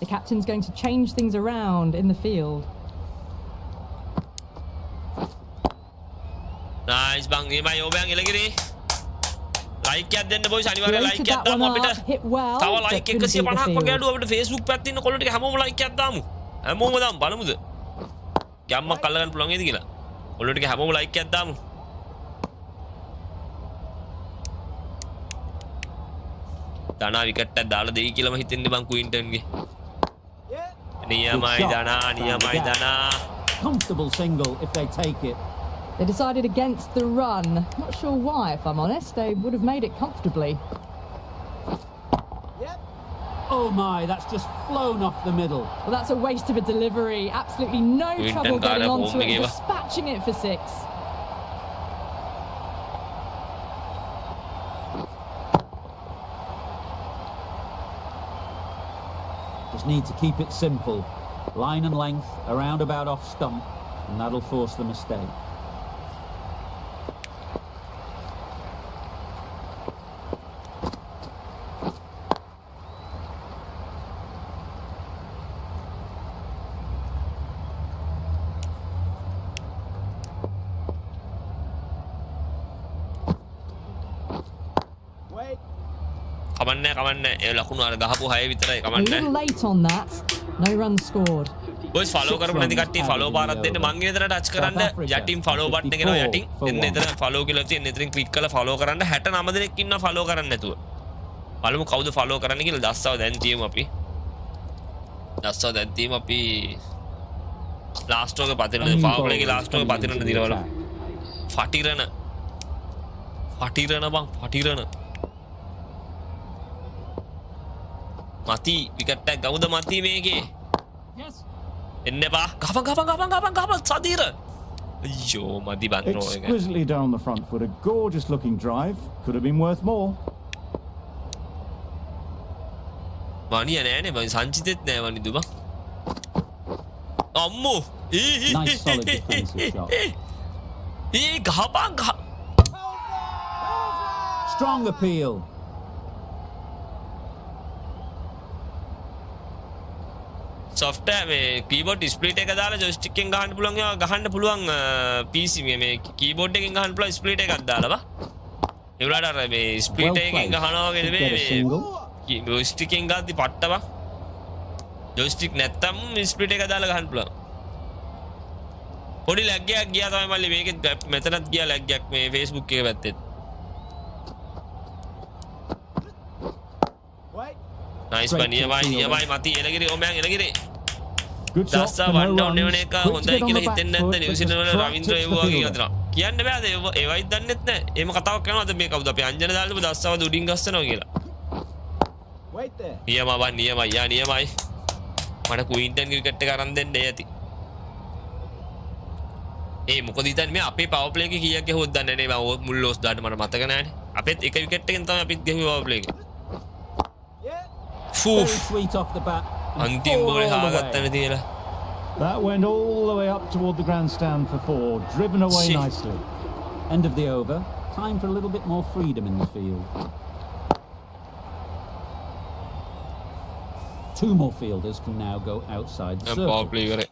Speaker 6: The captain's going to change things around in the field.
Speaker 2: Nice බං එමයි ඔබයන් එලගිරි ලයික් එකක් දෙන්න බොයිස් අනිවාර්යෙන් ලයික්
Speaker 6: Created
Speaker 2: එකක්
Speaker 6: that
Speaker 2: දාමු
Speaker 6: one
Speaker 2: අපිට
Speaker 6: up, hit well,
Speaker 2: තව
Speaker 6: but
Speaker 2: like
Speaker 6: couldn't beat the
Speaker 2: 150ක් වගේ
Speaker 6: field.
Speaker 2: අඩුව අපිට Facebook පැත්තේ ඉන්න කොල්ලෝ ටික හැමෝම ලයික් එකක් දාමු හැමෝම දාමු බලමුද ගැම්මක් අල්ලගන්න පුළුවන් වේද කියලා කොල්ලෝ ටික හැමෝම ලයික් එකක් දාමු දනා විකට් එකක් දාලා දෙයි කියලාම හිතෙන්නේ බං ක්වින්ටන්ගේ නියමයි දනා නියමයි දනා
Speaker 7: Comfortable single if they take it.
Speaker 6: They decided against the run. Not sure why, if I'm honest. They would have made it comfortably.
Speaker 7: Oh my, that's just flown off the middle.
Speaker 6: Well, that's a waste of a delivery. Absolutely no
Speaker 2: Quinton
Speaker 6: trouble
Speaker 2: got
Speaker 6: getting
Speaker 2: a
Speaker 6: onto
Speaker 2: home
Speaker 6: it,
Speaker 2: game.
Speaker 6: dispatching it for 6.
Speaker 7: Just need to keep it simple. Line and length, around about off stump, and that'll force the mistake.
Speaker 2: කමන්නේ ඒ ලකුණු අර ගහපු 6 විතරයි
Speaker 6: A
Speaker 2: කමන්නේ
Speaker 6: little late on that. No runs scored.
Speaker 2: Boys follow කරපු නැති කට්ටිය follow පාරක් දෙන්න මං ඉතන ටච් කරන්න යටින් ෆලෝ බටන් එක එනවා යටින් එන්න එතන ෆලෝ කියලා තියෙන එතනින් ක්ලික් කරලා ෆලෝ කරන්න 69 දෙනෙක් ඉන්නවා ෆලෝ කරන්න නැතුව බලමු කවුද ෆලෝ කරන්න කියලා දස්සව දැන් තියමු අපි ලාස්ට් ඔක පතිරන ෆාවුලේගේ ලාස්ට් ඔක පතිරන දිනවල ෆටිරන බං ෆටිරන මති විකට් එක ගමුද මති මේකේ එන්න බා ගපන් සදීර අයියෝ මදි බන්රෝ එක
Speaker 3: Exquisitely down the front foot, a gorgeous looking drive. Could have been worth more.
Speaker 2: වනිය නෑනේ මම සංචිතෙත් නෑ වනිදු බං අම්මෝ
Speaker 7: Nice solid defensive shot.
Speaker 2: ගහපන්
Speaker 7: Strong appeal.
Speaker 2: software මේ keyboard split එක දාලා joystick එකෙන් ගහන්න පුළුවන් ඒවා ගහන්න පුළුවන් PC මේ keyboard එකෙන් ගහන්න පුළුවන් split එකක් දාලා බා ඒ වලට අර මේ split එකෙන් ගහනවා වගේ නෙමෙයි මේ joystick එකෙන් ගාද්දි පට්ට බා joystick නැත්තම් split එක දාලා ගහන්න පුළුවන් පොඩි lag එකක් ගියා තමයි මල්ලි මේකෙත් මෙතනත් ගියා lag එකක් මේ Facebook එකේ පැත්තෙත් nice but නියමයි මති එලගිරි ඕ මෑන් එලගිරි
Speaker 3: Good shot.
Speaker 2: දස්සා
Speaker 3: for
Speaker 2: one
Speaker 3: no
Speaker 2: down
Speaker 3: runs.
Speaker 2: වෙන එක
Speaker 3: Quick to
Speaker 2: හොඳයි
Speaker 3: get on
Speaker 2: කියලා
Speaker 3: the back
Speaker 2: හිතෙන්නේ නැද්ද
Speaker 3: foot,
Speaker 2: නිව්සීලන්ත
Speaker 3: but
Speaker 2: වල
Speaker 3: it's a
Speaker 2: රවින්ද්‍ර
Speaker 3: strike
Speaker 2: එව්වා
Speaker 3: to the
Speaker 2: වගේ
Speaker 3: fielder.
Speaker 2: කියනවා කියන්න බෑද ඒවයි දන්නෙත් නැහැ එහෙම කතාවක් කරනවාද මේ කවුද අපි අංජන දාලා දස්සාව උඩින් ගස්සනවා කියලා
Speaker 7: Wait there.
Speaker 2: නියමයි යා නියමයි මට ක්වීන්ටන් ක්‍රිකට් එක අරන් දෙන්න ඇති ඒ මොකද හිතන්නේ මේ අපේ පවර් ප්ලේ එකේ කීයක් ගහුවොත් දන්නේ නැහැ මම මුල් ලෝස් දාන්න මට මතක නැහැනේ අපෙත් එක විකට් එකෙන් තමයි අපිත් ගහුවේ පවර් ප්ලේ එකේ
Speaker 7: Very sweet off the bat.
Speaker 2: අන්තිම
Speaker 7: Four
Speaker 2: බෝලේ
Speaker 7: all the way.
Speaker 2: හාගත්තනේ තියලා
Speaker 3: That went all the way up toward the grandstand for 4, driven away
Speaker 2: Shit.
Speaker 3: nicely.
Speaker 7: End of the over. Time for a little bit more freedom in the field. 2 more fielders can now go outside the
Speaker 2: දැන්
Speaker 7: circle.
Speaker 2: Power play කරේ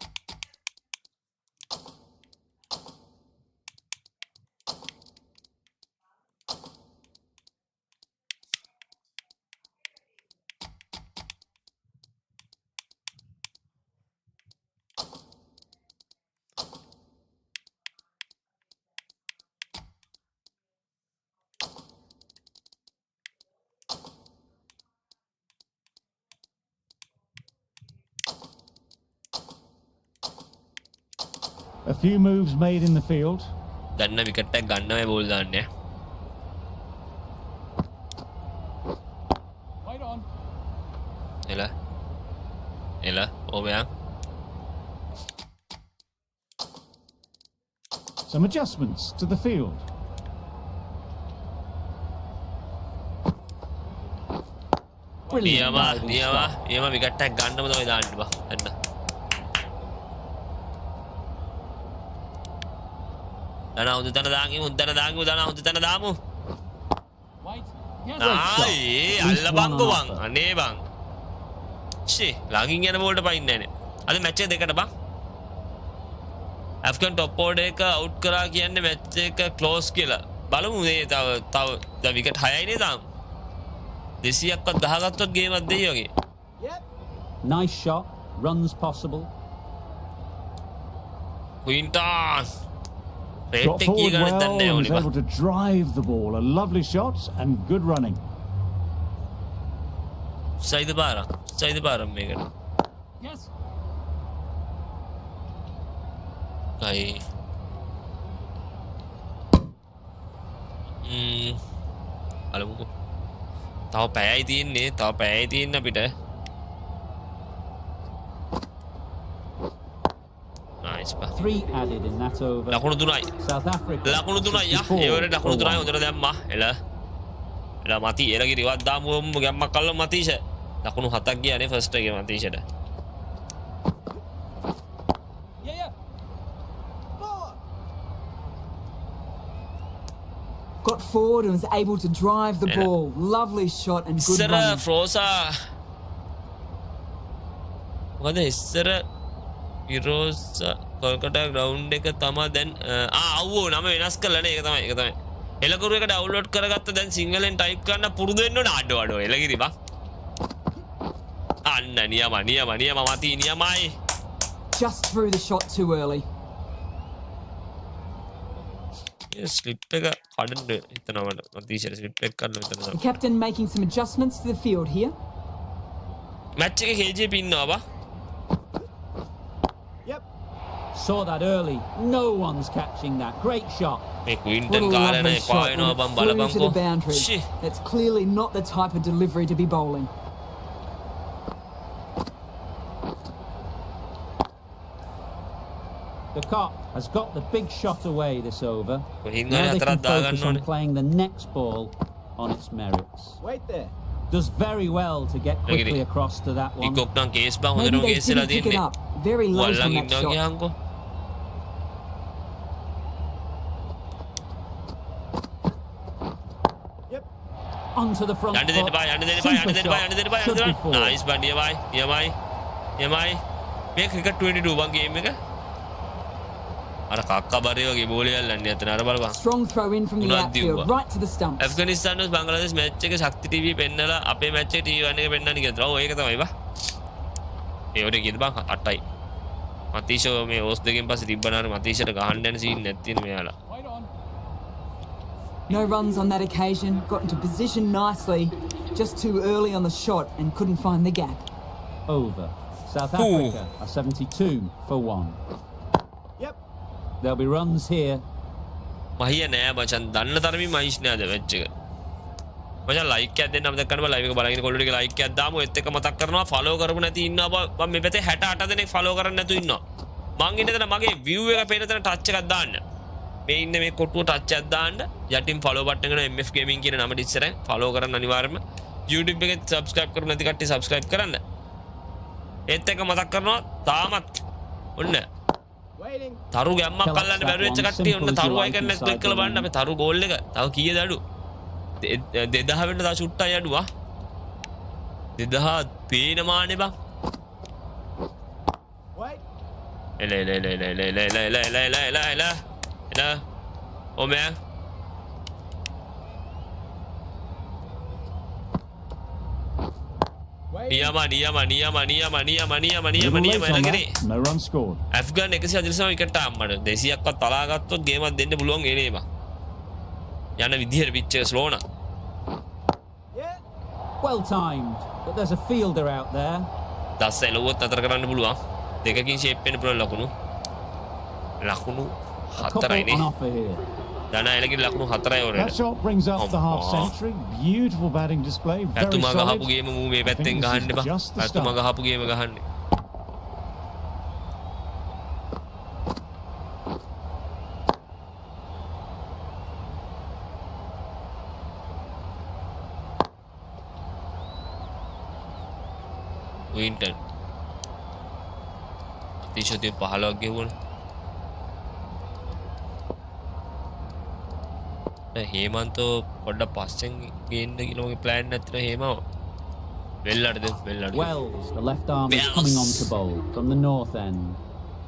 Speaker 3: A few moves made in the field.
Speaker 2: ගන්න wicket එකක් ගන්නවයි ball දාන්නේ එල ඕමයා
Speaker 3: Some adjustments to the field.
Speaker 7: Brilliant.
Speaker 2: නියම wicket එකක් ගන්නම තමයි දාන්න බා එන්න දනා හොඳ තැන දනා හොඳ තැන දාමු ආයි අල්ල බංකෝ බං අනේ බං ෂේ ළඟින් යන බෝල්ට පයින්නේ නැහැ අද මැච් එක දෙකට බං ඇෆ්ගන් টপ ඕඩර් එක අවුට් කරා කියන්නේ මැච් එක ක්ලෝස් කියලා බලමු මේ තව විකට් 6යි නේ තාම 200ක්වත් ගහගත්තොත් ගේම් එකක් දෙයි වගේ
Speaker 7: Nice shot. Runs possible.
Speaker 3: Got forward well and was able to drive the ball. A lovely shot and good running.
Speaker 2: සයිද පාරම් මේකට අයි බලමුකෝ තව පැයයි තියෙන්නේ අපිට nice බා
Speaker 7: 3 added in that over.
Speaker 2: ලකුණු 3යි
Speaker 7: South Africa.
Speaker 2: ලකුණු 3යි යා ඒවරේ ලකුණු 3යි හොඳට දැම්මා එල මති එලගිරිවත් දාමු ගැම්මක් කල්ලා මතීෂ ලකුණු 7ක් ගියානේ ෆස්ට් එකේ මතීෂට
Speaker 4: Got forward and was able to drive the ball. Lovely shot and good
Speaker 2: ඉස්සර
Speaker 4: running.
Speaker 2: ෆ්‍රෝසා මොකද ඉස්සර ඉරෝස් කොල්කටා ග්‍රවුන්ඩ් එක තමයි දැන් අවුව නම වෙනස් කරලානේ ඒක තමයි එලකුරු එක ඩවුන්ලෝඩ් කරගත්ත දැන් සිංහලෙන් ටයිප් කරන්න පුරුදු වෙන්න ඕන අඩෝ එලගිරි බා අන්න නියම මති නියමයි
Speaker 4: Just threw the shot too early.
Speaker 2: Slip එක කඩන්න හිතනවා මතීෂට ස්ලිප් එක කරන්න හිතනවා
Speaker 4: The captain making some adjustments to the field here.
Speaker 2: Match එකේ KJP ඉන්නවා බා
Speaker 7: Saw that early. No one's catching that. Great shot.
Speaker 2: මේ
Speaker 4: What
Speaker 2: ක්වින්ටන්
Speaker 4: a
Speaker 2: කාරණේ
Speaker 4: lovely shot
Speaker 2: පායනවා
Speaker 4: when
Speaker 2: බම්
Speaker 4: it flew to
Speaker 2: බලපන්කෝ
Speaker 4: the boundary.
Speaker 2: ෂි
Speaker 4: That's clearly not the type of delivery to be bowling.
Speaker 7: The cop has got the big shot away this over.
Speaker 2: කොහින්
Speaker 7: Now
Speaker 2: හරි
Speaker 7: they
Speaker 2: හතරක්
Speaker 7: can focus
Speaker 2: දාගන්න
Speaker 7: on
Speaker 2: ඕනේ
Speaker 7: playing the next ball on its merits.
Speaker 5: Wait there.
Speaker 7: Does very well to get quickly across to that one.
Speaker 2: ඉකොක් නම් case බං
Speaker 4: Maybe
Speaker 2: හොඳටම
Speaker 4: they
Speaker 2: case වෙලා
Speaker 4: didn't pick it
Speaker 2: තියෙන්නේ
Speaker 4: up. Very late on
Speaker 2: වල්ලන්
Speaker 4: that
Speaker 2: ඉන්නවා
Speaker 4: shot.
Speaker 2: කියහන්කෝ
Speaker 7: Onto the front
Speaker 2: යන්න දෙන්න
Speaker 7: foot.
Speaker 2: බා
Speaker 7: Super shot. Should be four.
Speaker 2: Nice බා නියමයි මේ ක්‍රිකට් 22 බං ගේම් එක. අර කක්ක බරේ වගේ බෝලේ යල්ලන්නේ අතන අර බලපන්.
Speaker 4: Strong throw in from the outfield, right to the stumps.
Speaker 2: Afghanistan vs Bangladesh match එක ශක්ති ටීවී පෙන්නලා අපේ මැච් එක ටීවී 1 එක පෙන්නන්න කියලා. ඔව් ඒක තමයි බා. ඒ ඔරේ කීයද බං 8යි. මතීෂෝ මේ ඕස් දෙකෙන් පස්සේ තිබ්බනාර මතීෂට ගහන්න යන සීන් නැත්තිනේ මෙයාලා.
Speaker 4: No runs on that occasion, got into position nicely, just too early on the shot and couldn't find the gap.
Speaker 7: Over. South Africa are 72 for 1. Yep. There'll be runs here.
Speaker 2: මහිය නෑ මචන් දන්න තරමින් මහිෂ් නෑ අද match එක. මචන් like එකක් දෙන්න අමතක කරන්න බෑ ලයිව් එක බලගෙන කොල්ලෝ ටික ලයික් එකක් දාමු ඒත් එක්ක මතක් කරනවා ෆලෝ කරපු නැති ඉන්නවා මම මේ පැත්තේ 68 දෙනෙක් ෆලෝ කරන්නේ නැතු ඉන්නවා. මං ඉන්න තැන මගේ view එක පේන තැන ටච් එකක් දාන්න. මේ ඉන්න මේ කොටුව ටච් එකක් දාන්න යටින් ෆලෝ බටන් එක MF Gaming කියන නමට ඉස්සරහින් ෆලෝ කරන්න අනිවාර්යයෙන්ම YouTube එකේ subscribe කරපු නැති කට්ටිය subscribe කරන්න. ඒත් එක්ක මතක් කරනවා තාමත් ඔන්න තරු ගැම්මක් අල්ලන්න බැරි වෙච්ච කට්ටිය ඔන්න තරු අයිකන් එක ක්ලික් කරලා බලන්න අපේ තරු ගෝල් එක තව කීයද අඩු 2000 වෙන්න තව ෂුට්ටයි අඩුවා 2000 පේන මානේ බං එල ඕ මෑන් නියම
Speaker 3: No run scored.
Speaker 2: Afghan 149 wicket ආම්මඩ 200ක්වත් තලා ගත්තොත් ගේමක් දෙන්න පුළුවන් එනේ බං යන විදිහට පිච් එක ස්ලෝ නා
Speaker 7: Well timed, but there's a fielder out there.
Speaker 2: දස් එලුවත් අතර කරන්න පුළුවන් දෙකකින් ෂේප් වෙන්න පුළුවන් ලකුණු හතරයිනේ දන එලකින් ලකුණු හතරයි
Speaker 3: That
Speaker 2: ඔරේට
Speaker 3: shot brings up the half century. Beautiful batting display. Very
Speaker 2: පැතුම
Speaker 3: solid.
Speaker 2: ගහපු ගේම මූ මේ පැත්තෙන් ගහන්න බා පැතුම ගහපු ගේම ගහන්නේ වින්ටන් අතිශය 15ක් ගෙවුණා හේමන්තෝ පොඩ්ඩක් පස්සෙන් ගේන්න කියලා මගේ ප්ලෑන් නැතිව හේමව වෙල්ලඩද
Speaker 7: Wells, the left arm is coming on to bowl from the north end.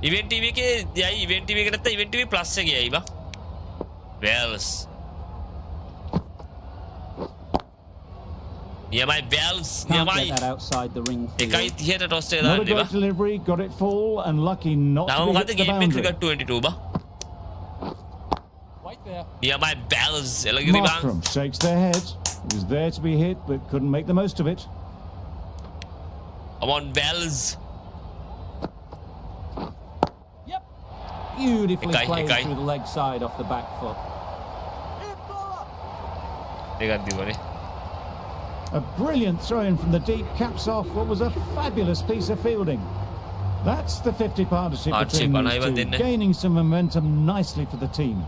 Speaker 2: Event TV එකේ යයි ඉවෙන්ට් ටීවී එකට නැත්නම් ඉවෙන්ට් ටීවී ප්ලස් එකේ යයි බා වෙල්ස් නියමයි වෙල්ස්
Speaker 7: Can't
Speaker 2: නියමයි
Speaker 7: get that outside the ring field.
Speaker 2: එකයි 30ට ටොස් එක
Speaker 3: Not a
Speaker 2: දාන්න
Speaker 3: great
Speaker 2: බා
Speaker 3: delivery. Got it full and lucky not
Speaker 2: now
Speaker 3: to
Speaker 2: මොකද
Speaker 3: hit the
Speaker 2: ගේම් එක
Speaker 3: boundary.
Speaker 2: ක්‍රිකට් 22 බා නියමයි වෙල්ස් එලගිරි බං
Speaker 3: Markram shakes their head. It was there to be hit, but couldn't make the most of it.
Speaker 2: come on Wells
Speaker 7: Beautifully
Speaker 2: Ekai,
Speaker 7: played
Speaker 2: Ekai.
Speaker 7: through the leg side off the back foot.
Speaker 2: දෙකක් දිවනේ
Speaker 3: A brilliant throw in from the deep caps off what was a fabulous piece of fielding. That's the 50 partnership
Speaker 2: Partnership,
Speaker 3: between
Speaker 2: I
Speaker 3: these
Speaker 2: didn't
Speaker 3: two,
Speaker 2: know.
Speaker 3: gaining some momentum nicely for the team.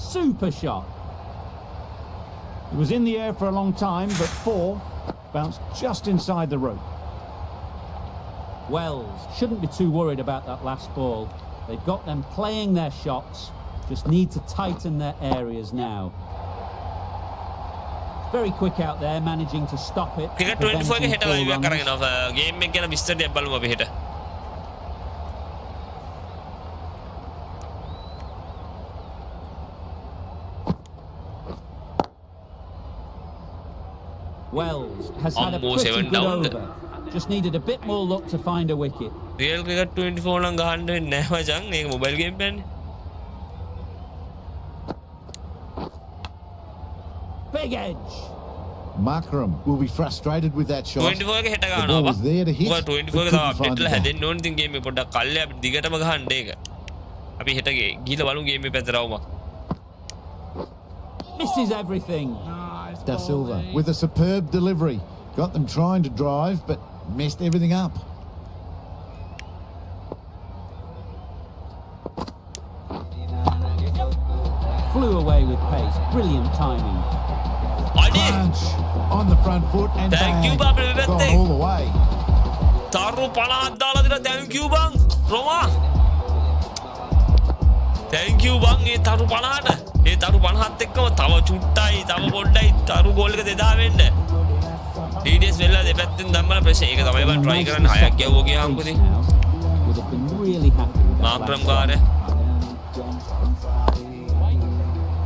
Speaker 7: Super shot.
Speaker 3: It was in the air for a long time, but 4 bounced just inside the rope.
Speaker 7: Wells shouldn't be too worried about that last ball. They've got them playing their shots, just need to tighten their areas now. Very quick out there, managing to stop it.
Speaker 2: Cricket 24 එකේ
Speaker 7: preventing
Speaker 2: හෙට
Speaker 7: full
Speaker 2: live එකක්
Speaker 7: runs.
Speaker 2: කරගෙන game එක ගැන විස්තර දෙයක් බලමු අපි හෙට
Speaker 7: Wells has had a
Speaker 2: Almost
Speaker 7: pretty
Speaker 2: seven
Speaker 7: good
Speaker 2: down.
Speaker 7: over. Just needed a bit more luck to find a wicket.
Speaker 2: Real cricket 24 නම් ගහන්න වෙන්නේ නැහැ මචං ඒක මොබයිල් ගේම් එකනේ
Speaker 7: Big edge.
Speaker 5: Markram will be frustrated with that shot.
Speaker 2: 24 එක හෙට
Speaker 5: The
Speaker 2: ගන්නවා
Speaker 5: ball
Speaker 2: බා
Speaker 5: was there to hit.
Speaker 2: මොකද 24 එක
Speaker 5: but
Speaker 2: තව
Speaker 5: couldn't
Speaker 2: අප්ඩේට්
Speaker 5: find
Speaker 2: වෙලා
Speaker 5: the
Speaker 2: හැදෙන්න ඕන ඉතින් ගේම් එක පොඩ්ඩක් කල්ලේ අපි දිගටම ගහන්න ඒක අපි හෙට ගිහලා බලමු ගේම් එක පැත්තට આવුමක්
Speaker 7: Misses everything.
Speaker 5: Da Silva with a superb delivery. Got them trying to drive, but messed everything up.
Speaker 7: Flew away with pace. Brilliant timing.
Speaker 2: අනේ
Speaker 5: Punch on the front foot and
Speaker 2: Thank you,
Speaker 5: bang.
Speaker 2: Babu,
Speaker 5: Gone
Speaker 2: everything.
Speaker 5: all the way.
Speaker 2: තරු 50ක් දාලා දෙනවා thank you බං රෝමා thank you බං ඒ තරු 50ට ඒ තරු 50ත් එක්කම තව චුට්ටයි තව පොඩ්ඩයි තරු ගෝල් එක 2000 වෙන්න TDS වෙලා දෙපැත්තෙන් ධම්මලා ප්‍රෙෂර් ඒක තමයි බං try කරන්නේ 6ක් ගැව්වෝ ගියාම්කෝ ඉතින්
Speaker 7: would have been really happy with that
Speaker 2: මාක්‍රම්
Speaker 7: last
Speaker 2: කාර්ය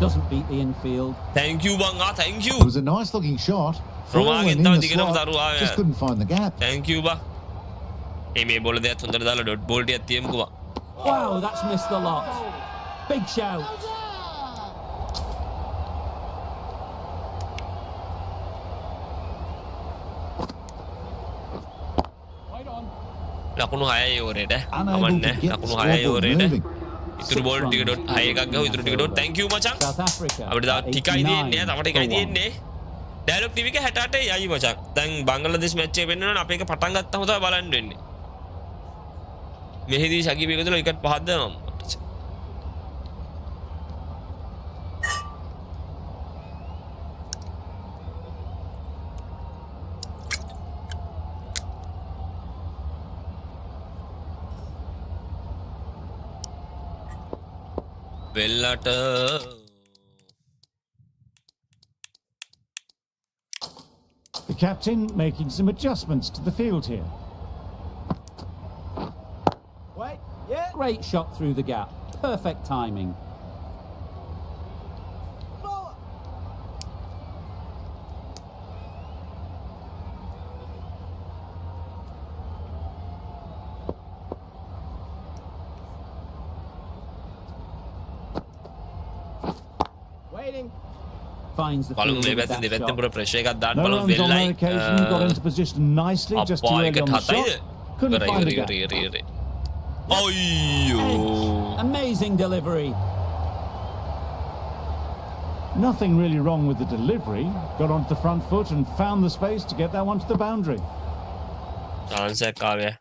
Speaker 7: doesn't beat the infield.
Speaker 2: thank you bang thank you
Speaker 5: It was a nice looking shot.
Speaker 2: Romagen
Speaker 5: In
Speaker 2: tawa
Speaker 5: the
Speaker 2: digatama
Speaker 5: slot,
Speaker 2: daru ආවේ
Speaker 5: just couldn't find the gap.
Speaker 2: thank you bang මේ බෝල දෙයක් හොඳට දාලා dot ball ටිකක් තියමුකෝ බං
Speaker 7: Wow, that's missed the lot. Big shout.
Speaker 2: ලකුණු 6යි ඕවරේට
Speaker 5: Unable
Speaker 2: අමන්නේ
Speaker 5: to get the
Speaker 2: ලකුණු 6යි
Speaker 5: scoreboard
Speaker 2: ඕවරේට
Speaker 5: moving.
Speaker 2: ඉතුරු බෝල් ටික ඩොට් 6 එකක් ගහුවා ඉතුරු ටික ඩොට් thank you මචං
Speaker 7: South Africa.
Speaker 2: අපිට තව ටිකයි
Speaker 7: 89
Speaker 2: තියෙන්නේ තව ටිකයි
Speaker 7: for one.
Speaker 2: තියෙන්නේ ඩයලොග් ටීවී එක 68යි යයි මචං දැන් බංගලාදේශ මැච් එක වෙන්නවනේ අපි එක පටන් ගත්තම තමයි බලන්න වෙන්නේ මෙහිදී ශකීබ් එකතුල විකට් පහක් දානවා වෙල්ලට
Speaker 3: The captain making some adjustments to the field here.
Speaker 7: Great shot through the gap. Perfect timing. Finds the
Speaker 2: බලමු
Speaker 7: field
Speaker 2: මේ
Speaker 7: with
Speaker 2: පැත්තෙන්
Speaker 7: that
Speaker 2: දෙපැත්තෙන්
Speaker 7: shot.
Speaker 2: පුර ප්‍රෙෂර් එකක් දාන්න
Speaker 3: No
Speaker 2: බලමු
Speaker 3: runs on that
Speaker 2: වෙල්ලයි
Speaker 3: occasion, got into position nicely, just too
Speaker 2: අප්පා
Speaker 3: early
Speaker 2: එක
Speaker 3: on the
Speaker 2: හතයිද
Speaker 3: shot. Couldn't find the gap.
Speaker 2: ඉවරේ අයියෝ
Speaker 7: Amazing delivery.
Speaker 3: Nothing really wrong with the delivery. Got onto the front foot and found the space to get that one to the boundary.
Speaker 2: chance එකක් ආවේ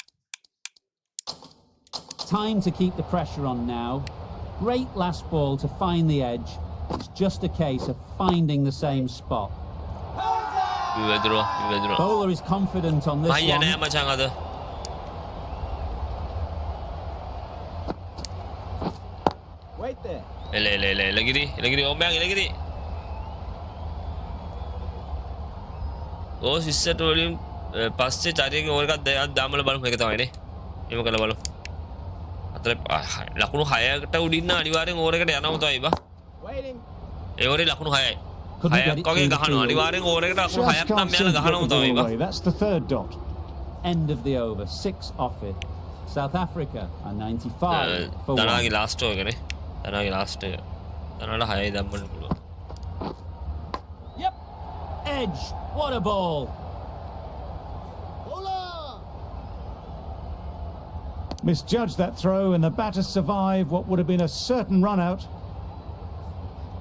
Speaker 7: Time to keep the pressure on now. Great last ball to find the edge. It's just a case of finding the same spot.
Speaker 2: ඉවදුරා
Speaker 7: Bowler is confident on this
Speaker 2: මයියා නෑ
Speaker 7: one.
Speaker 2: මචං අද එලගිරි ඔබයන් එලගිරි ඕ සිස්සට වලින් පස්සේ චාරියක over එකක් දෙයක් දාමල බලමු ඒක තමයිනේ එහෙම කරලා බලමු අතර ලකුණු 6කට උඩින්න අනිවාර්යෙන් ඕවර් එකට යනවා තමයි බා ඒ ඕවරේ ලකුණු 6යි 6ක් වගේ ගහනවා අනිවාර්යෙන් ඕවර් එකට ලකුණු 6ක් නම් මෙයාලා ගහනවා තමයි බා
Speaker 3: That's the third dot.
Speaker 7: End of the over. 6 off it. South Africa are 95 for
Speaker 2: දනාගේ
Speaker 7: 1.
Speaker 2: Last එකනේ දනාගේ ලාස්ට් එක දනාලා 6යි දැම්මන්න පුළුවන්
Speaker 7: Edge. What a ball.
Speaker 3: Misjudged that throw and the batter survived what would have been a certain run out.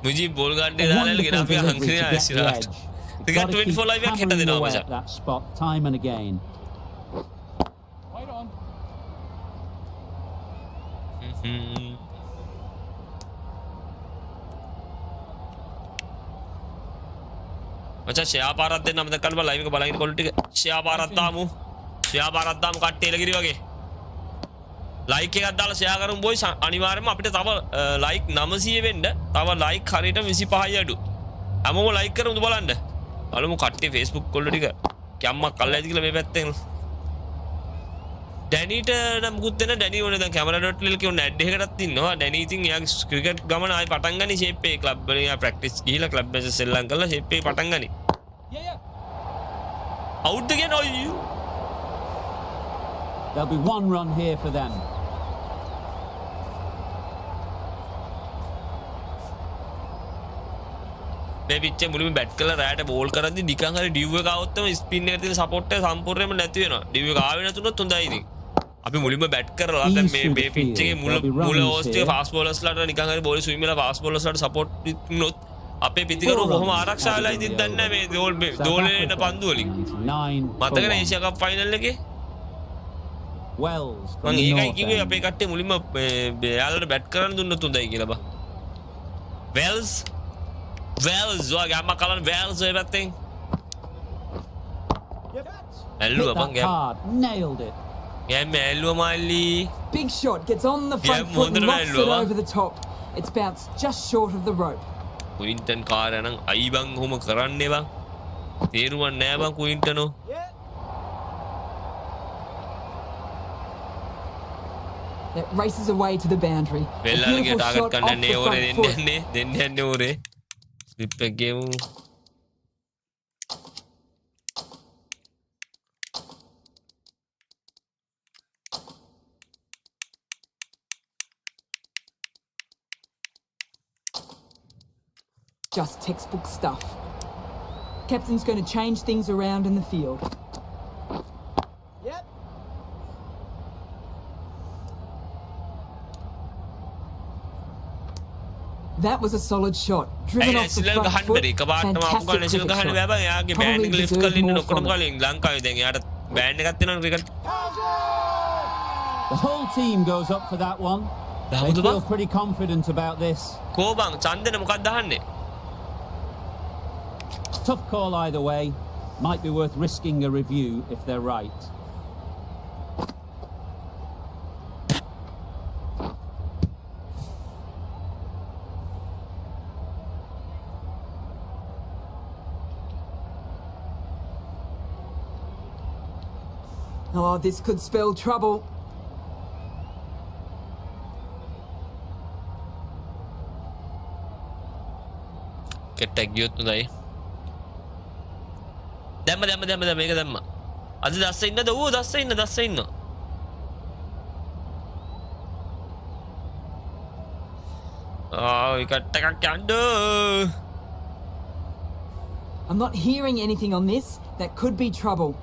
Speaker 2: Mujeeb ball ගන්න
Speaker 7: A
Speaker 2: දාලා ගෙන
Speaker 7: wonderful
Speaker 2: අපි
Speaker 7: delivery
Speaker 2: අංකේ
Speaker 7: to get the
Speaker 2: ඉස්සරහට
Speaker 7: edge.
Speaker 2: ටිකක්
Speaker 7: Gotta keep
Speaker 2: 24 live එකක් හෙට
Speaker 7: hammering
Speaker 2: දෙනවා
Speaker 7: away
Speaker 2: මචං
Speaker 7: at that spot time and again.
Speaker 2: මචං ෂෙයා පාරක් දෙන්න මතක කරලා ලයිව් එක බලගෙන කොල්ල ටික ෂෙයා පාරක් දාමු කට්ටි එලගිරි වගේ ලයික් එකක් දාලා ෂෙයා කරමු බොයි අනිවාර්යයෙන්ම අපිට තව ලයික් 900 වෙන්න තව ලයික් හරියට 25යි අඩු හැමෝම ලයික් කරමුද බලන්න බලමු කට්ටි Facebook කොල්ල ටික කැම්මක් අල්ලයිද කියලා මේ පැත්තෙන් ඩැනීට නම් මුකුත් දෙන්න ඩැනී ඕනේ දැන් camera.lil කියන ඇඩ් එකකටත් ඉන්නවා ඩැනී ඉතින් එයාගේ ක්‍රිකට් ගමන ආයි පටන් ගනි ෂේප් එකේ ක්ලබ් වලින් එයා ප්‍රැක්ටිස් ගිහිලා ක්ලබ් මැචස් සෙල්ලම් කරලා ෂේප් එකේ පටන් ගනි අවුට් again අයියෝ
Speaker 7: There'll be one run here for them.
Speaker 2: මේ පිච්චේ මුලින්ම බැට් කරලා රැයට බෝල් කරද්දි නිකන් හරි ඩිව් එක આવොත් තමයි ස්පින් එකට තියෙන සපෝට් එක සම්පූර්ණයෙන්ම නැති වෙනවා ඩිව් එක ආවේ නැතුනොත් හොඳයි ඉතින් අපි මුලින්ම බැට් කරලා දැන් මේ පිච් එකේ මුල ඕවර්ස් ටික ෆාස්ට් බෝලර්ස්ලාට නිකන් හරි බෝල් ස්විම් වෙලා ෆාස්ට් බෝලර්ස්ලාට සපෝට් දුන්නොත් අපේ පිටිකරු කොහොම ආරක්ෂා වෙලා ඉදින් දන්නේ නැහැ මේ දෝලේ එන පන්දු වලින්
Speaker 7: 99 for
Speaker 2: මතකද
Speaker 7: 1.
Speaker 2: ඒෂියා කප් ෆයිනල් එකේ
Speaker 7: Wells from
Speaker 2: මම
Speaker 7: the
Speaker 2: ඒකයි
Speaker 7: north
Speaker 2: කිව්වේ
Speaker 7: end.
Speaker 2: අපේ කට්ටිය මුලින්ම එයාලට බැට් කරන්න දුන්නොත් හොඳයි කියලා බා වෙල්ස් වගේ අම්මා කලන් වෙල්ස් ඔය පැත්තෙන් ඇල්ලුවා
Speaker 7: Hit
Speaker 2: බං
Speaker 7: that hard, nailed it.
Speaker 2: ගෑම් ඇල්ලුවා මල්ලි
Speaker 4: Big shot gets on the front
Speaker 2: Yeah,
Speaker 4: foot and
Speaker 2: more
Speaker 4: lofts
Speaker 2: than
Speaker 4: it
Speaker 2: I
Speaker 4: over the top. It's bounced just short of the rope.
Speaker 2: Quinton කාර්යනම් අයි බං ඔහොම කරන්නේ බං තේරුවන් නෑ බං කුයින්ටනෝ.
Speaker 4: That races away to the boundary. A
Speaker 2: වෙල්ලාගේ
Speaker 4: beautiful
Speaker 2: ටාගට්
Speaker 4: shot
Speaker 2: ගන්න
Speaker 4: off
Speaker 2: යන්නේ
Speaker 4: the
Speaker 2: ඕරේ
Speaker 4: front foot.
Speaker 2: දෙන්න යන්නේ ඕරේ. ස්ලිප් එක ගෙමු.
Speaker 4: Just textbook stuff. Captain's going to change things around in the field. That was a solid shot. Driven off the front foot. Fantastic cricket shot. Probably deserved more from it.
Speaker 7: The whole team goes up for that one. They feel pretty confident about this. Tough call either way. Might be worth risking a review if they're right.
Speaker 4: Oh, this could spell trouble.
Speaker 2: කෙට්ටක් ගියොත් හොඳයි. දැම්ම මේක දැම්ම. අද දැස්ස ඉන්නද? ඌ දැස්ස ඉන්න. Wicket එකක් යන්න.
Speaker 4: I'm not hearing anything on this. That could be trouble.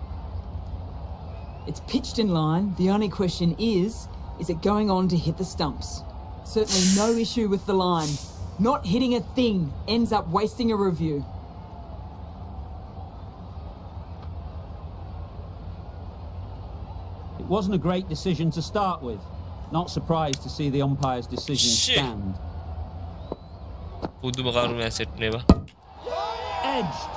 Speaker 4: It's pitched in line. The only question is it going on to hit the stumps? Certainly no issue with the line. Not hitting a thing ends up wasting a review.
Speaker 7: It wasn't a great decision to start with. Not surprised to see the umpire's decision stand. Edged.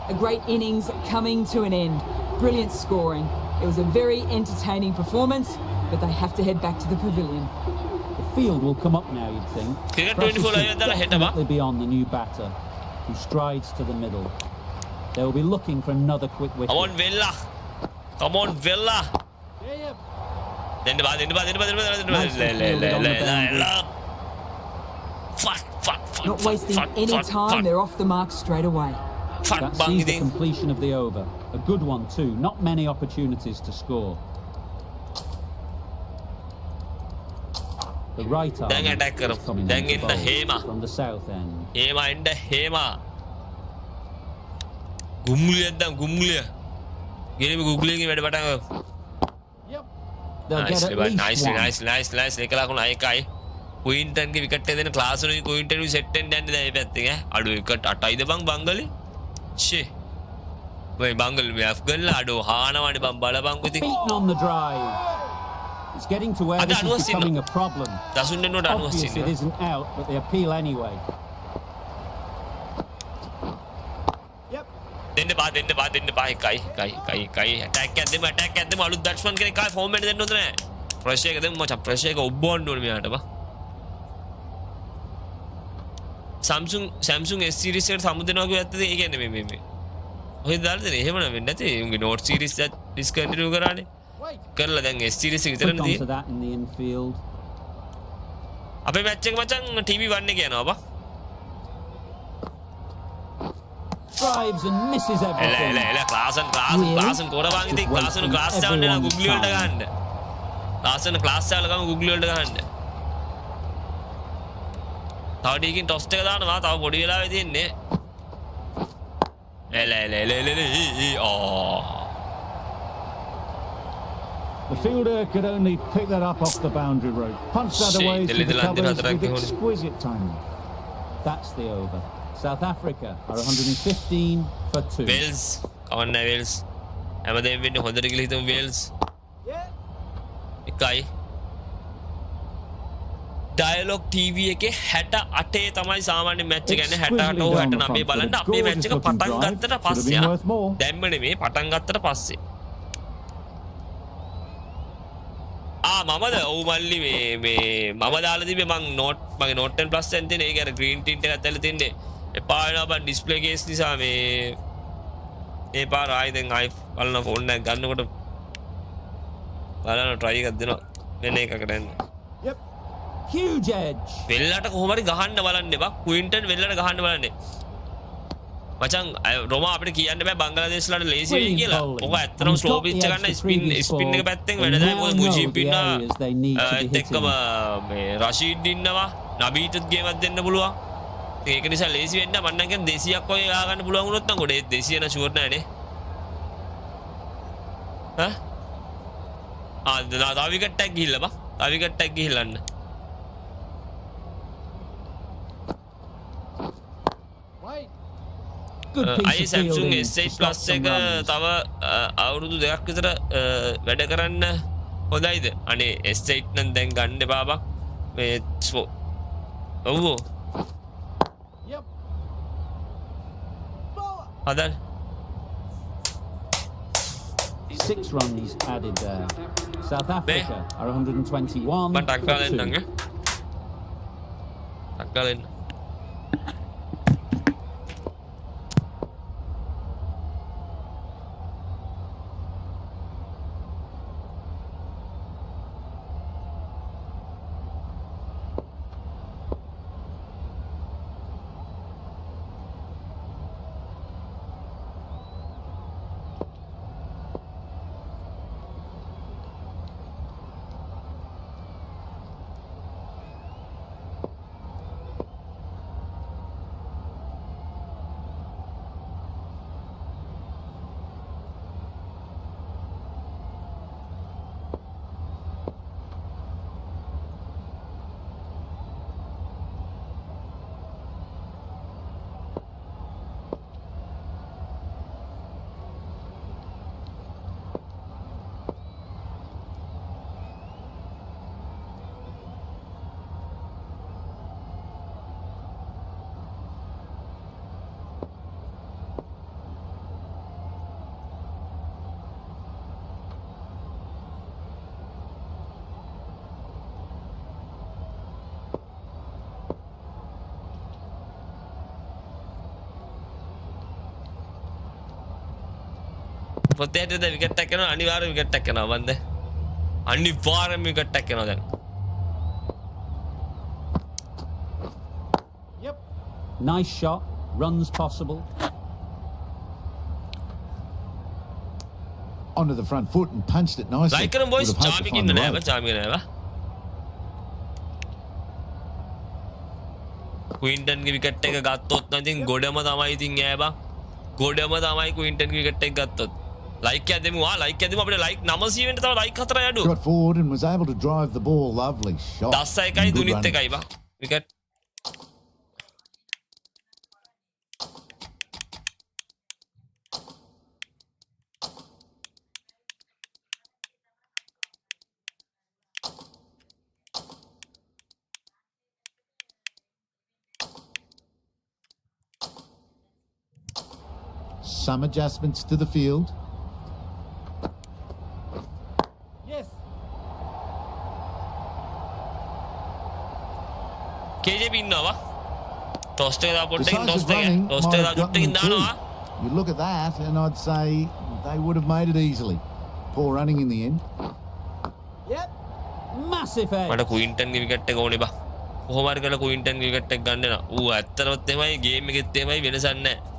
Speaker 4: A great innings coming to an end. Brilliant scoring. It was a very entertaining performance, but they have to head back to the pavilion.
Speaker 7: The field will come up now, you'd think. Pressure should definitely be on the new batter, who strides to the middle. They will be looking for another quick wicket.
Speaker 2: Come on, Villa.
Speaker 4: Not wasting any time, they're off the mark straight away.
Speaker 7: That sees the completion of the over. A good one too. Not many opportunities to score. The right arm is coming from the south end.
Speaker 2: Hema. Gumulia.
Speaker 7: They'll get at least
Speaker 2: nice. Quinton के wicket देने class में Quinton भी set and डैंड दे पैते हैं आडू wicket अटाई दे बंगाली शे वही बंगाल में अफगान लाडो हाना वाले बंबाला बंगो थी
Speaker 7: beaten on the drive. It's getting to where this is becoming a problem. Obviously it isn't out, but they appeal anyway.
Speaker 2: दिन बाद काई अटैक कहते हैं आलू बैट्समैन के काय फॉर्मेट देने होते हैं प्रेशर कहते हैं मचा प्रेशर का उब्बॉन डोर में आटा बा सैमसंग एस सीरीज से सामने देने वाले आते थे एक है में वही डाल दे रहे हैं ना मैंने तो उनकी नोट सीरीज से डिस्कंटिन्यू कराने कर ला देंगे एस सीरीज से कितना नहीं अबे मैच के मचांग टीवी बनने क्या ना बा
Speaker 7: Drives and misses everything.
Speaker 2: Klassen kora bangi thi Klassen class chawne na Google වලට ගන්න. Klassen class chawල ගම Google වලට ගන්න. තව ඩීකින් ටොස් එක දානවා තව පොඩි වෙලාවෙ තියෙන්නේ.
Speaker 3: The fielder could only pick that up off the boundary rope. Punched that away through the covers with exquisite timing.
Speaker 7: That's the over. South Africa are 115 for 2.
Speaker 2: Wales, come on, Wales. හැමදේම වෙන්නේ හොඳට කියලා හිතමු Wales. එකයි. Dialog TV එකේ 68 තමයි සාමාන්‍ය match එක යන්නේ 68 හෝ 69 බලන්න අපේ මැච් එක පටන් ගත්තට පස්සේ දැම්ම නෙමෙයි පටන් ගත්තට පස්සේ මමද ඔව් මල්ලි මේ මම දාලා තිබ්බේ මං නෝට් මගේ නෝට් 10 ප්ලස් එකෙන් තියෙන ඒක අර ග්‍රීන් ටින්ට් එකක් ඇතුලේ තින්නේ එපා වෙනවා බං ඩිස්ප්ලේ කේස් නිසා මේ පාර ආයි දැන් ආයි බලන ෆෝන් එක ගන්නකොට බලන්න try එකක් දෙනවා වෙන එකකට යන්න
Speaker 7: Yep. Huge edge.
Speaker 2: වෙල්ලට කොහොම හරි ගහන්න බලන්න එපා ක්වින්ටන් වෙල්ලට ගහන්න බලන්න මචං රොමා අපිට කියන්න බෑ බංග්ලාදේශලට ලේසි වෙයි කියලා. ඔක ඇත්තටම ස්ලෝ පිච් එක ගන්න ස්පින් එක පැත්තෙන් වැඩ නැහැ. මොකද මුජීබ් ඉන්නවා ඒත් එක්කම මේ රෂීඩ් ඉන්නවා. නබීටත් ගේමක් දෙන්න පුළුවන්. ඒක නිසා ලේසි වෙන්න මම නම් කියන්නේ 200ක් වගේ ගහ ගන්න පුළුවන් වුණොත් නම් ගොඩේ 200 න ෂුවර් නෑනේ. තව විකට් එකක් ගිහිල්ලා බා. තව විකට් එකක් ගිහිල්ලන්න. අයි Samsung S8 Plus එක තව අවුරුදු දෙකක් විතර වැඩ කරන්න හොඳයිද? අනේ S8 නම් දැන් ගන්න එපා බං. මේ ඔව් හදන්න
Speaker 7: 6 runs added there. South Africa are 121.
Speaker 2: මට ටක්කලෙන් නංග. ටක්කලෙන්. පොතේට ද විකට් එකක් කරනවා අනිවාර්ය විකට් එකක් කරනවා මන්ද අනිවාර්යම විකට් එකක් කරනවා දැන්
Speaker 7: Yep. Nice shot. Runs possible.
Speaker 5: Onto the front foot and punched it nicely.
Speaker 2: Like කරන බොයිස් චාමික ඉන්න නෑ බා චාමික නෑ බා ක්වින්ටන් ගේ විකට් එක ගත්තොත් නම් ඉතින් ගොඩම තමයි ඉතින් ඈ බා ගොඩම තමයි ක්වින්ටන් ගේ විකට් එක ගත්තොත් like එක දෙමු like එක දෙමු අපිට like 900 වෙන්න තව like 4 අඩු
Speaker 5: Got forward and was able to drive the ball. Lovely shot.
Speaker 2: 10යි දුනිත් එකයි බා wicket
Speaker 5: Some adjustments to the field.
Speaker 7: Yes.
Speaker 2: KJP ඉන්නවා ටොස් එක දාපු පොට්ටකින් ටොස් එක දාපු චුට්ටකින් දානවා
Speaker 5: You look at that and I'd say they would have made it easily. Poor running in the end.
Speaker 7: Yep. Massive edge.
Speaker 2: මට Quinton ගේ wicket එක ඕනේ බා කොහොම හරි කරලා ක්වින්ටන් ගේ විකට් එක ගන්න නා ඌ ඇත්තටම තමයි ගේම් එකෙත් එමය වෙනසක් නැහැ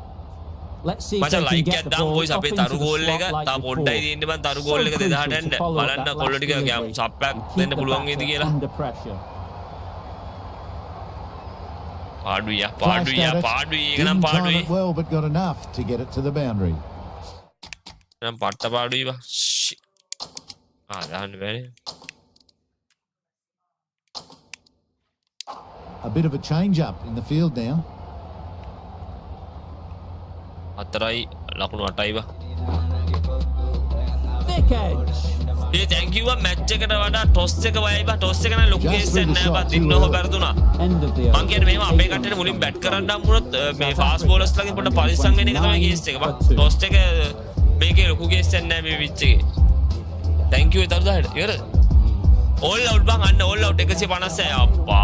Speaker 7: Let's see if
Speaker 2: මචං
Speaker 7: they
Speaker 2: ලයික්
Speaker 7: can
Speaker 2: එකක්
Speaker 7: get the
Speaker 2: දාමු
Speaker 7: ball
Speaker 2: boys
Speaker 7: up
Speaker 2: අපේ
Speaker 7: into
Speaker 2: තරු
Speaker 7: the
Speaker 2: ගෝල් එක
Speaker 7: slot like
Speaker 2: තා පොඩ්ඩයි
Speaker 7: before.
Speaker 2: තියෙන්නේ බං තරු
Speaker 7: So
Speaker 2: ගෝල් එක
Speaker 7: crucial
Speaker 2: 2000ට
Speaker 7: to
Speaker 2: යන්න
Speaker 7: follow up
Speaker 2: බලන්න
Speaker 7: that
Speaker 2: කොල්ලෝ
Speaker 7: last
Speaker 2: ටික
Speaker 7: delivery
Speaker 2: සප්පයක්
Speaker 7: and keep
Speaker 2: දෙන්න
Speaker 7: the
Speaker 2: පුළුවන් වේද
Speaker 7: batter
Speaker 2: කියලා
Speaker 7: under pressure.
Speaker 2: පාඩුයි
Speaker 5: Flashed at it.
Speaker 2: පාඩුයි ඒක
Speaker 5: Didn't
Speaker 2: නම්
Speaker 5: time
Speaker 2: පාඩුයි
Speaker 5: it well, but got enough to get it to the boundary.
Speaker 2: නම් පට්ට පාඩුයි බා දාන්න බෑනේ
Speaker 5: A bit of a change up in the field now.
Speaker 2: 4යි ලකුණු 8යි බා
Speaker 7: Thick edge.
Speaker 2: A thank you match එකට වඩා ටොස් එක වයයි බා ටොස් එක නම් ලොකු කේස් එකක් නෑ බා දින්නව පෙරදුනා
Speaker 7: End of the
Speaker 2: මං
Speaker 7: over.
Speaker 2: කියන්නේ මේව අපේ කට්ටියට මුලින් බැට් කරන්න හම් වුණොත් මේ ෆාස්ට් බෝලර්ස් ලගේ පොඩ පරිස්සම් වෙන එක තමයි කේස් එක බා ටොස් එක මේකේ ලොකු කේස් එකක් නෑ මේ පිච් එකේ thank you 1000ට ඉවරද all out bang අන්න all out 156 අප්පා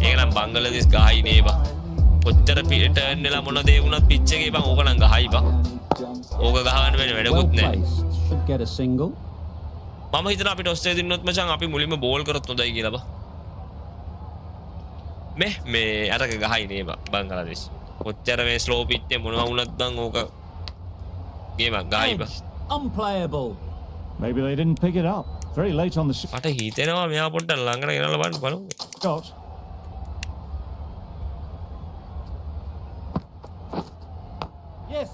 Speaker 2: ඒක නම් බංගලාදේශ ගහයි නේ බං කොච්චර ටර්න් වෙලා මොන දේ වුණත් පිච් එකේ බං ඕක නම් ගහයි බං ඕක ගහගන්න බැරි වැඩකුත් නෑ
Speaker 7: should get a single
Speaker 2: මම හිතනවා අපිට ඔස්සේ දින්නොත් මචං අපි මුලින්ම බෝල් කරොත් හොඳයි කියලා බං මේ අරක ගහයි නේ බං බංගලාදේශ කොච්චර මේ ස්ලෝ පිච් එකේ මොනවා වුණත් බං ඕක ගේමක් ගහයි බං
Speaker 7: unplayable
Speaker 3: Maybe they didn't pick it up. Very late on the shot.
Speaker 2: මට හිතෙනවා මෙයා පොඩ්ඩක් ළඟට ගෙනල්ලා බලමු.
Speaker 7: Yes.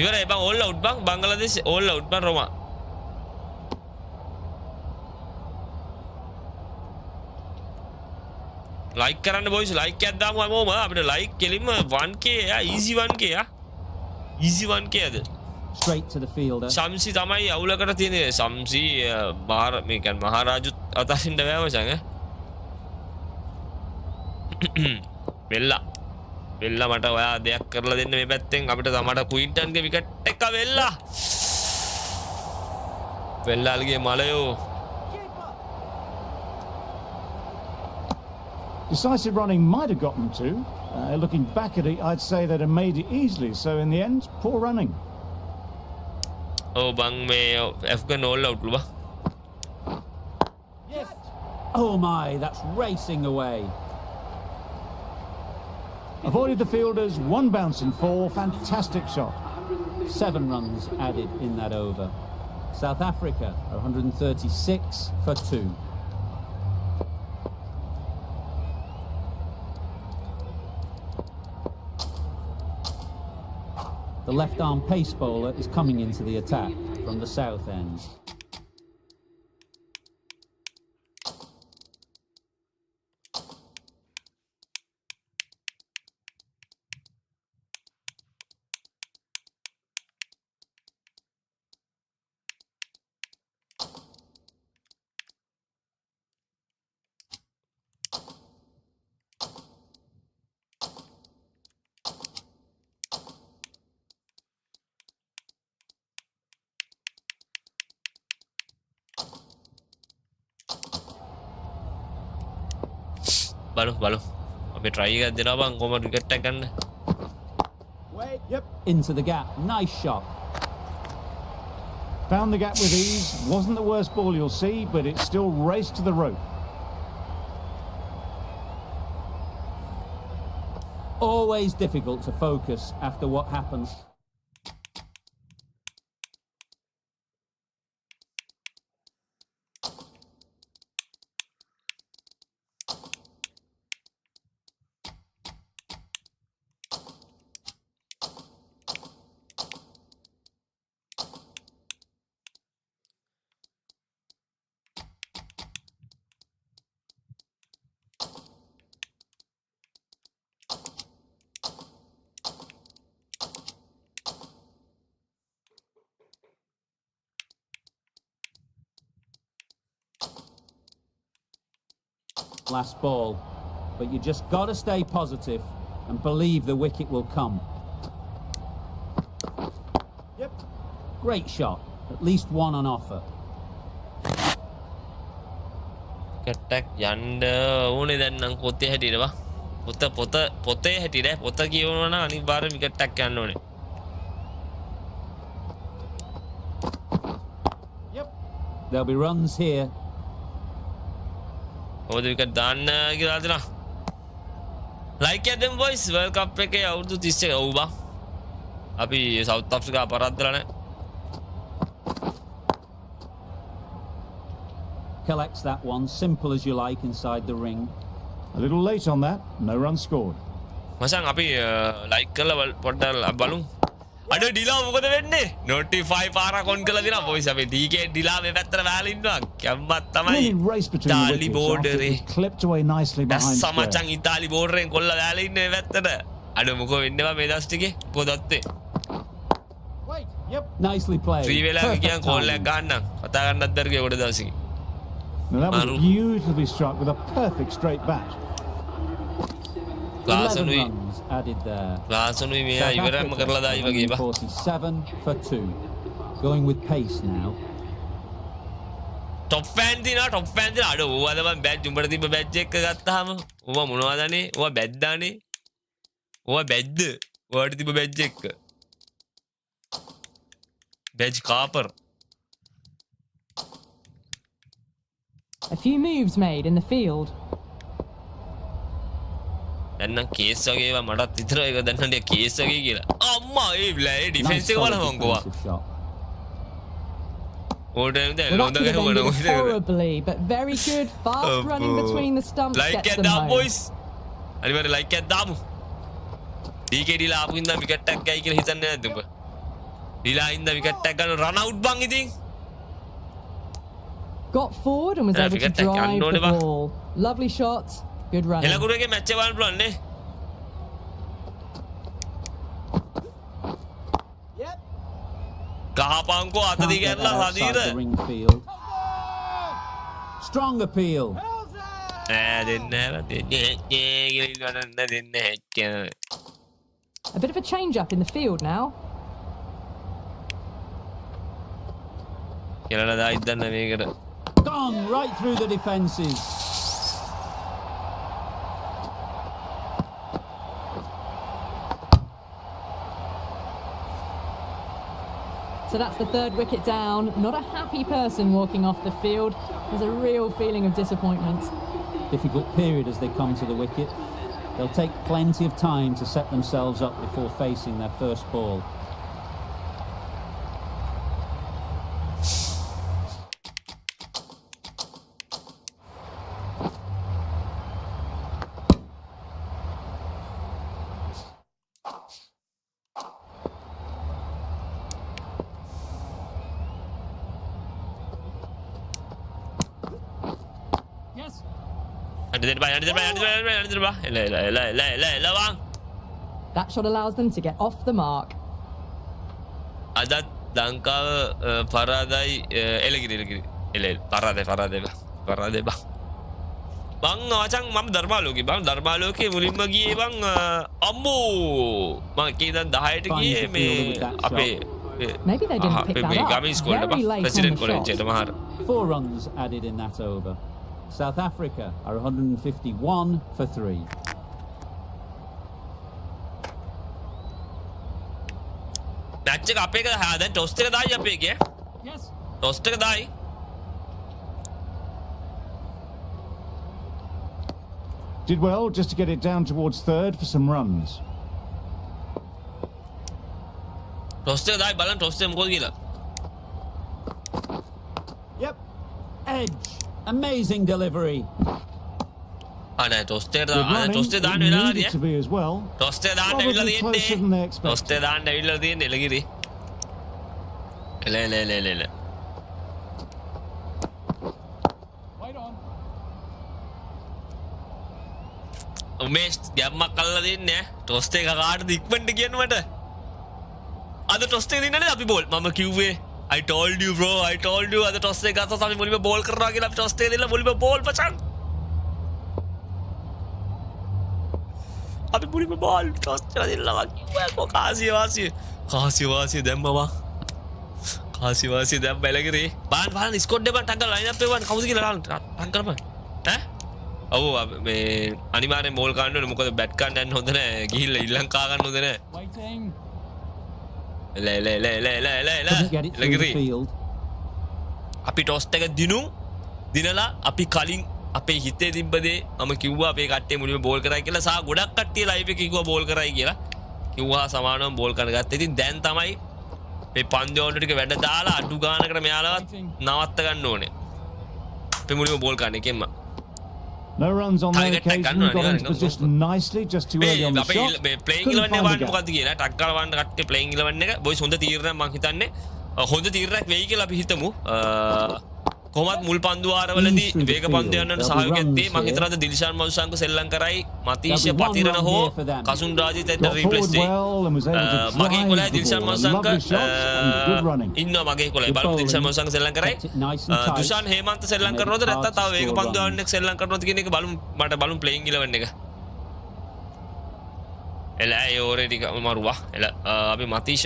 Speaker 2: ඉවරයි බං all out බං බංගලාදේශ all out බං රෝමා. like කරන්න boys like එකක් දාමු හැමෝම අපිට like කෙලින්ම 1k easy 1k easy 1k අද.
Speaker 7: Straight to the fielder.
Speaker 2: Shamsi තමයි අවුලකට තියෙන්නේ. Shamsi මේ කියන්නේ මහරජුත් අතරින්ද බෑ මචං වෙල්ලා මට ඔයා දෙයක් කරලා දෙන්න මේ පැත්තෙන් අපිට තමයි ක්වින්ටන්ගේ විකට් එක වෙල්ලාල්ගේ මලයෝ
Speaker 3: Decisive running might have gotten to. Looking back at it, I'd say they'd have made it easily. So in the end, poor running.
Speaker 2: Oh, bang me Afghan all out luba.
Speaker 7: Yes. Oh my, that's racing away.
Speaker 3: Avoided the fielders, one bounce and four. Fantastic shot.
Speaker 7: 7 runs added in that over. South Africa 136 for 2. The left-arm pace bowler is coming into the attack from the south end.
Speaker 2: බලු අපි try එකක් දෙනවා බං කොහමද wicket එකක් ගන්න
Speaker 7: Into the gap, nice shot.
Speaker 3: Found the gap with ease. Wasn't the worst ball you'll see, but it still raced to the rope.
Speaker 7: Always difficult to focus after what happens. Last ball, but you just got to stay positive and believe the wicket will come. Great shot, at least one on offer.
Speaker 2: කට්ටක් යන්න ඕනේ දැන් නම් පොතේ හැටියට බා පොතේ හැටියට පොත කියවනවා නම් අනිවාර්යෙන් විකට්ටක් යන්න ඕනේ.
Speaker 7: There'll be runs here.
Speaker 2: ඔබද විකට් දාන්න කියලා දෙනවා. like එකක් දෙමු boys World Cup එකේ අවුරුදු 31 ඔව් බා. අපි සවුත් අප්‍රිකා පරද්දලා නැහැ.
Speaker 7: Collects that one, simple as you like inside the ring.
Speaker 3: A little late on that, no run scored.
Speaker 2: මචං අපි like කරලා පොඩ්ඩක් බලමු. අඩ ඩිලා මොකද වෙන්නේ? notify පාරක් on කරලා දෙනවා boys අපි DK ඩිලා මේ පැත්තට වැහලා ඉන්නවා. කැම්මත් තමයි. ඉතාලි බෝඩරේ
Speaker 3: clipped away nicely behind.
Speaker 2: සමචං ඉතාලි බෝඩරෙන් කොල්ල වැහලා ඉන්නේ මේ පැත්තට. අඩ මොකෝ වෙන්නේවා මේ දවස් ටිකේ? පොදත්තේ.
Speaker 7: Nicely played.
Speaker 2: ත්‍රී වෙලා ගියන් කෝල් එකක් ගන්නම්. කතා කරන්නත් බැරිගේ කොට දවසකින්.
Speaker 3: That was beautifully struck with a perfect straight bat.
Speaker 7: 11 runs added there.
Speaker 2: South Africa
Speaker 7: 47 for 2. Going with pace now.
Speaker 2: Top fan දිනා ටොප් ෆෑන් දිනා අඩ ඕවද මම බැජ් උඹට තිබ්බ බැජ් එක ගත්තාම ඕවා මොනවදනේ ඕවා බැද්දානේ ඕවා බැද්ද ඔයාට තිබ්බ බැජ් එක බැජ් කාපර්
Speaker 6: A few moves made in the field.
Speaker 2: දැන් කේස් වගේ ඒවා මටත් හිතෙනවා ඒක දැන් නම් කේස් වගේ කියලා අම්මා ඒ ඩිෆෙන්ස් එක බලමන්කෝ
Speaker 6: Horribly, but very good. Fast running between the stumps.
Speaker 2: Like
Speaker 6: gets
Speaker 2: at
Speaker 6: them
Speaker 2: that
Speaker 6: home.
Speaker 2: boys. අනිවාර්ය like at දාමු. DKD ලා ආපු ඉඳන් විකට් එකක් ගයි කියලා හිතන්නේ නැද්ද උඹ? ඩීලා ඉඳන් විකට් එකක් ගන්න run out බං ඉතින්.
Speaker 6: Got forward and was able to drive the ball. Lovely shots. Good running.
Speaker 2: එලකුරු එකේ මැච් එක බලන්න පුළුවන් නේ. ගහපංකෝ අත දිගැරලා හදීර.
Speaker 7: Strong appeal.
Speaker 2: දෙන්න
Speaker 6: A bit of a change up in the field now.
Speaker 2: කියලා දායිද්දන්න මේකට.
Speaker 7: Gone right through the defences.
Speaker 6: So that's the third wicket down. Not a happy person walking off the field. There's a real feeling of disappointment.
Speaker 7: Difficult period as they come to the wicket. They'll take plenty of time to set themselves up before facing their first ball.
Speaker 6: That shot allows them to get off the mark.
Speaker 2: අදත් ලංකාව පරාදයි එලගිරි පරාදේ බං ආචන් මම ධර්මාලෝකේ බං ධර්මාලෝකේ මුලින්ම ගියේ බං අම්මෝ මම කීයද 10ට ගියේ මේ අපේ
Speaker 6: Maybe they didn't pick that up.
Speaker 2: ගමේ ස්කෝල්ට බං president කොලෙජ්ජට Mahara
Speaker 7: 4 runs added in that over. South Africa are 151 for 3.
Speaker 2: Match එක අපේ එක දැන් ටොස් එක දායි අපේ එකේ. Yes. ටොස් එක දායි.
Speaker 3: Did well just to get it down towards third for some runs.
Speaker 2: Toss එක දායි බලන්න ටොස් එක මොකද කියලා.
Speaker 7: Yep. Edge. Amazing delivery.
Speaker 2: අනේ ටොස් එක දාන්න වෙලා හරිය. ටොස් එක දාන්න ඇවිල්ලා තියෙන්නේ. ටොස් එක දාන්න ඇවිල්ලා තියෙන්නේ එලගිරි. එල. උමේෂ් ගැම්මක් අල්ලලා දෙන්නේ ටොස් එක කාටද ඉක්මනට කියන්න මට. අද ටොස් එක දින්නනේ අපි බෝල් මම කිව්වේ I told you bro I told you අද ටොස් එක ගත්තා අපි මුලින්ම බෝල් කරනවා කියලා අපි ටොස් එක දෙන්න මුලින්ම බෝල් පචන් අපි මුලින්ම බෝල් ටොස් එක දෙන්නවා කිව්වා කාසිය දැම්මවා කාසිය දැම්ම එලගිරි බලන්න ස්කොඩ් එක ටක් ගාලා ලයින් අප් එක බලන්න කවුද කියලා ටක් කරපන් ඈ ඔව් මේ අනිවාර්යෙන් බෝල් ගන්න ඕනේ මොකද බැට් ගන්න යන්න හොඳ නැහැ ගිහිල්ලා ඊළඟ කා ගන්න හොඳ නැහැ ලගිරි අපි ටොස් එක දිනලා අපි කලින් අපේ හිතේ තිබ්බ දේ මම කිව්වා අපේ කට්ටිය මුලින්ම බෝල් කරයි කියලා සහ ගොඩක් කට්ටිය ලයිව් එකේ කිව්වා බෝල් කරයි කියලා කිව්වා සමානවම බෝල් කරන ගත්තා. ඉතින් දැන් තමයි මේ පන්දෝන ටික වැඩ දාලා අඩු ගානකට මෙයාලවත් නවත්ත ගන්න ඕනේ. අපි මුලින්ම බෝල් කරන එකෙන්ම
Speaker 3: No runs on that occasion. Got into position nicely, just too early on the shot.
Speaker 2: Playing 11 එක වань මොකද්ද කියලා ටක් ගාලා වන්න කට්ටිය playing 11 එක බොයිස් හොඳ තීරණයක් මං හිතන්නේ හොඳ තීරණයක් වෙයි කියලා අපි හිතමු. කොහොමත් මුල් පන්දු වාරවලදී වේග පන්දු යන්නට සහයෝගයක් දී මං හිතනවා දිල්ෂාන් මල්සංක සෙල්ලම් කරයි මතීෂ පතිරණ හෝ කසුන් රාජිත් එක්ක රීප්ලේස් වෙයි. මගේ කොලයි දිල්ෂාන් මල්සංක ඉන්නවා මගේ කොලයි බලමු දිල්ෂාන් මල්සංක සෙල්ලම් කරයි. දුෂාන් හේමන්ත සෙල්ලම් කරනවද නැත්නම් තව වේග පන්දු යන්නෙක් සෙල්ලම් කරනවද කියන එක බලමු මට බලමු ප්ලේයින් 11 එක. එලා ඒ ඕරේ ටික මරුවා. එලා අපි මතීෂ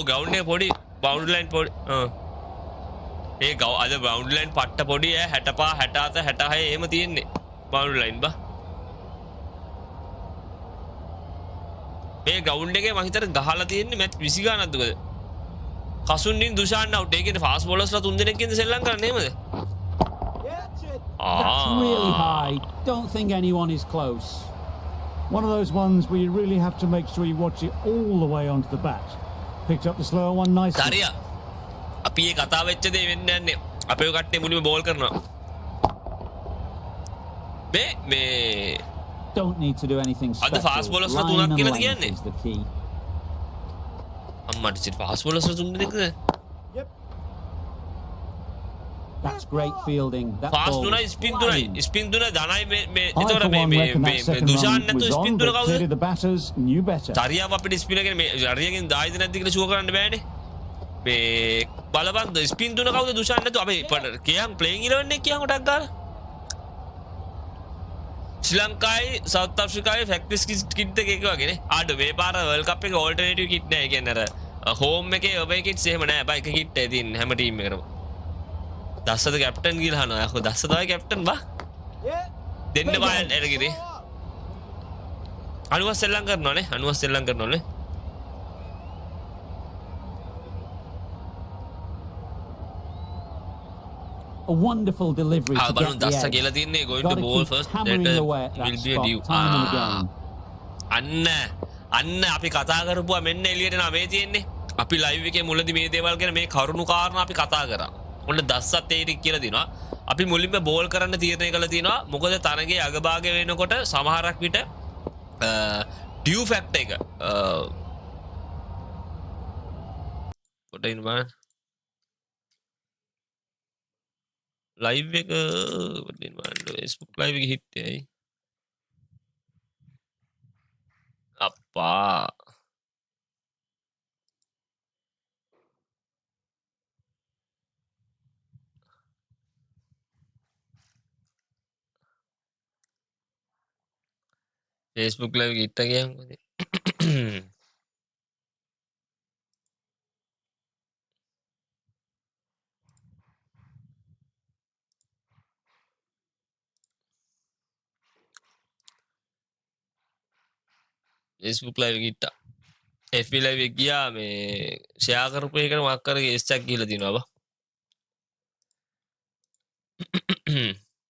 Speaker 2: ග්‍රවුන්ඩ් එක පොඩි බවුන්ඩරි ලයින් පොඩි ඒ ගව අද බවුන්ඩරි ලයින් පට්ට පොඩි 65 67 66 එහෙම තියෙන්නේ බවුන්ඩරි ලයින් බා මේ ග්‍රවුන්ඩ් එකේ මම හිතන්නේ ගහලා තියෙන්නේ මැච් 20 ගානක්ද මොකද කසුන්නින් දුෂාන් අවුට් ඒ කියන්නේ ෆාස්ට් බෝලර්ස්ලා 3 දෙනෙක් ඉඳන් සෙල්ලම් කරන්නේ එහෙමද
Speaker 7: That's really high. Don't think anyone is close.
Speaker 3: One of those ones where you really have to make sure you watch it all the way onto the bat. Picked up the slower one nicely.
Speaker 2: Daria. අපි ඒ කතා වෙච්ච දේ වෙන්න යන්නේ. අපේ කට්ටිය මුලින්ම ball කරනවා. මේ
Speaker 7: don't need to do anything special.
Speaker 2: අද ෆාස්ට් බෝලර්ස්ලා තුනක් කියලාද කියන්නේ?
Speaker 7: Is the key.
Speaker 2: අම්මට ඉතින් ෆාස්ට් බෝලර්ස්ලා තුන් දෙනෙක්ද?
Speaker 7: That's great fielding. That
Speaker 2: fast
Speaker 7: ball.
Speaker 2: Spin dunai danai me
Speaker 3: I for one reckon that second
Speaker 2: Dushan
Speaker 3: run
Speaker 2: නැතු
Speaker 3: was
Speaker 2: spin
Speaker 3: on,
Speaker 2: දුන
Speaker 3: but
Speaker 2: කවුද?
Speaker 3: clearly the batters knew better.
Speaker 2: Dariyaව අපිට spin එකෙන් මේ දරියගෙන් දායිද නැද්ද කියලා ෂුවර් කරන්න බෑනේ. මේ බලපන්ද ස්පින් දුන කවුද දුෂාන් නැතු අපි කියන් ප්ලේයින් 11 එක කියන් කොටක් ගාලා. ශ්‍රී ලංකාවේ සවුත් අප්‍රිකාවේ ෆැක්ටරිස් කිට් එක වගේනේ. ආඩ මේ පාර වර්ල්ඩ් කප් එකේ ඕල්ටර්නේටිව් කිට් නෑ. ඒ කියන්නේ අර හෝම් එකේ අවේ කිට්ස් එහෙම නෑ. බයි එක කිට් එකේ තියෙන හැම ටීම් එකකටම. දස්සද කැප්ටන් කියලා අහනවා. යකෝ දස්ස තමයි කැප්ටන් බා. දෙන්න බයන් එරගිරි. අනුව සෙල්ලම් කරනවානේ. අනුව සෙල්ලම් කරනවානේ.
Speaker 7: A wonderful delivery to
Speaker 2: බලන්න
Speaker 7: get
Speaker 2: දස්ස
Speaker 7: the
Speaker 2: කියලා
Speaker 7: edge.
Speaker 2: තියන්නේ going to
Speaker 7: Gotta
Speaker 2: ball
Speaker 7: keep
Speaker 2: first
Speaker 7: hammering
Speaker 2: that
Speaker 7: away at that
Speaker 2: will be a
Speaker 7: spot,
Speaker 2: due.
Speaker 7: time and again.
Speaker 2: අන්න අපි කතා කරපුවා මෙන්න එළියට නා මේ තියෙන්නේ. අපි ලයිව් එකේ මුලදී මේ දේවල් ගැන මේ කරුණු කාරණා අපි කතා කරා. ඔන්න දස්සත් ඒ ටික කියලා දිනවා. අපි මුලින්ම බෝල් කරන්න තීරණය කළා තියෙනවා. මොකද තරගයේ අගභාගය වෙනකොට සමහරක් විට ඩියු ෆැක්ටර් එක කොට ඉන්න බලන්න. ලයිව් එක කොට ඉන්න බලන්න. Facebook ලයිව් එකේ හිට් එකයි. අප්පා Facebook live kita yang Facebook live kita FB live ගියා මේ ෂෙයා කරපු එකට මාක් කරගේ S එකක් ගිහලා තිනවා බා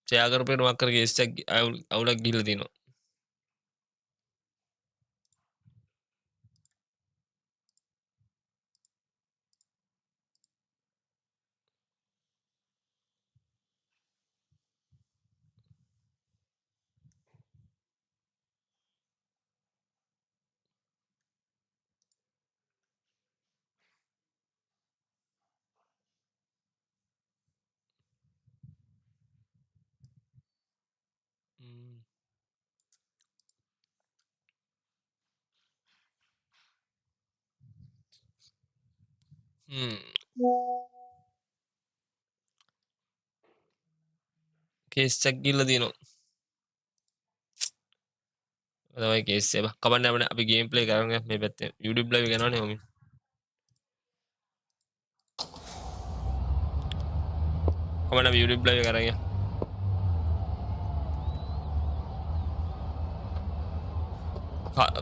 Speaker 2: ෂෙයා කරපු එකට මාක් කරගේ S එකක් අවුලක් ගිහලා තිනවා කේස් එකක් ගිහලා දිනවා තමයි කේස් එක බා කමන්න අපේ අපි ගේම් ප්ලේ කරමු මේ පැත්තේ YouTube live කරනවනේ ඔමින් කමන්න අපි YouTube live කරගෙන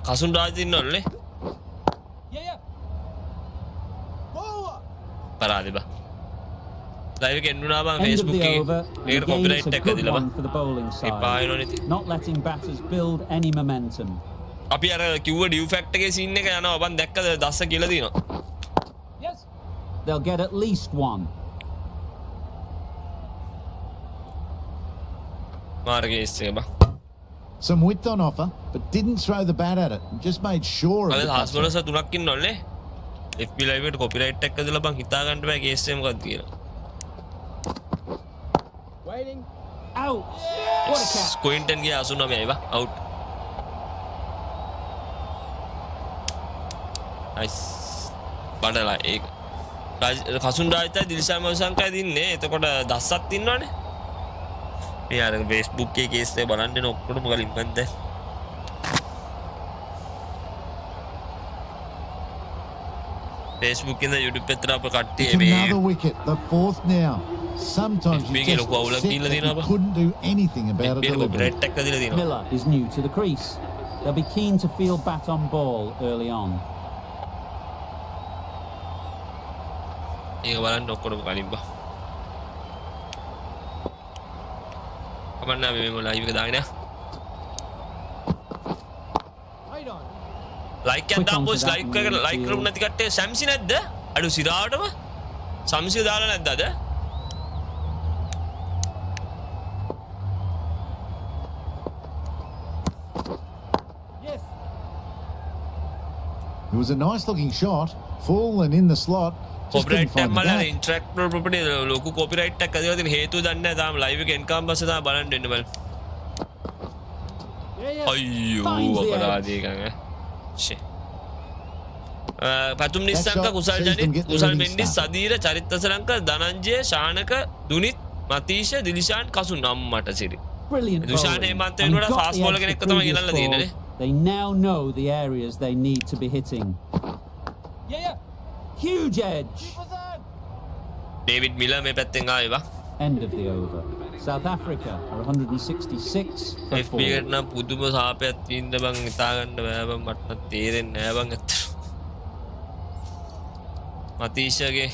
Speaker 2: කසුන් රාජ් ඉන්නවනේ පරාදේ බා live එක එන්නුනා බං Facebook එකේ මේකට copyright එකක් ඇදිලා බා
Speaker 7: not letting batters build any momentum
Speaker 2: අපි අර කිව්ව ඩියු ෆැක්ට් එකේ සීන් එක යනවා බං දැක්කද දස්ස කියලා දිනවා
Speaker 7: they'll get at least one
Speaker 2: මාර්ගයේස් එක බා
Speaker 5: some width on offer but didn't throw the bat at it and just made sure of
Speaker 2: අද
Speaker 5: it.
Speaker 2: හස්බලස තුනක් ඉන්නවනේ FB live එකට copyright එකක් ඇදලා බං හිතා ගන්න බෑ කේස් එක මොකක්ද කියලා
Speaker 7: out what a catch
Speaker 2: Quinton ගියා 89යි බා out nice බඩලා ඒක කසුන් රාජ්‍යයි දිල්ෂාන් මවසංකයි දින්නේ එතකොට දස්සත් ඉන්නවනේ මේ අර Facebook එකේ කේස් එක බලන්න නේ ඔක්කොම කලින් මන්ද Facebook ඉඳ YouTube පැත්තට අප කට්ටිය
Speaker 5: It's
Speaker 2: මේ
Speaker 5: another wicket, the fourth now. Sometimes you
Speaker 2: Big
Speaker 5: just
Speaker 2: look, Ola,
Speaker 5: sit
Speaker 2: Kila
Speaker 5: that
Speaker 2: Dina
Speaker 5: you
Speaker 2: ba?
Speaker 5: couldn't do anything about a delivery.
Speaker 2: red tag එකක් දීලා තියෙනවා.
Speaker 7: Miller is new to the crease. They'll be keen to field bat on ball early on.
Speaker 2: ඒක බලන්න ඔක්කොම කලින් බා. කමන්න අපි මේ ලයිව් එක දාගෙන. ලයික් එකක් දාන්න බොස් ලයික් එක ලයික් කරුම් නැති කට්ටිය සැම්සි නැද්ද? අඩු සිරාවටම සම්සිය දාලා නැද්ද අද?
Speaker 5: It was a nice looking shot, full and in the slot. Just couldn't
Speaker 2: copyright එක
Speaker 5: find the
Speaker 2: මල්ලා
Speaker 5: gap.
Speaker 2: ඉන්ටරැක්ටර් ප්‍රොපර්ටි ලොකු කොපිරයිට් එකක් අදලා තියෙන හේතුව දන්නේ නැහැ තාම ලයිව් එක එන්කම් පස්සේ තමයි බලන්න වෙන්න බල. අයියෝ අපරාධය ගන්න. ෂේ. පතුම් නිස්සංක කුසල් ජනිත් කුසල් මෙන්ඩිස් සදීර චරිත් අසලංක ධනංජය ශානක දුනිත් මතීෂ දිලිෂාන් කසුන් අම්මට සිරි.
Speaker 7: Brilliant
Speaker 2: Dushan
Speaker 7: bowling.
Speaker 2: Hemantha
Speaker 7: And
Speaker 2: වෙනකොට
Speaker 7: got
Speaker 2: fast
Speaker 7: the
Speaker 2: bowler
Speaker 7: edge
Speaker 2: කෙනෙක්
Speaker 7: the
Speaker 2: තමයි
Speaker 7: previous
Speaker 2: ගෙනල්ලා තියෙන්නේ.
Speaker 7: ball. They now know the areas they need to be hitting. Huge edge.
Speaker 2: David Miller මේ පැත්තෙන් ආවේ වා.
Speaker 7: End of the over. South Africa are 166 for
Speaker 2: FB
Speaker 7: 4.
Speaker 2: එකට නම් පුදුම සාපයක් තියෙන්න බං හිතා ගන්න බෑ බං මට නම් තේරෙන්නේ නෑ බං ඇත්තට. මතීෂගේ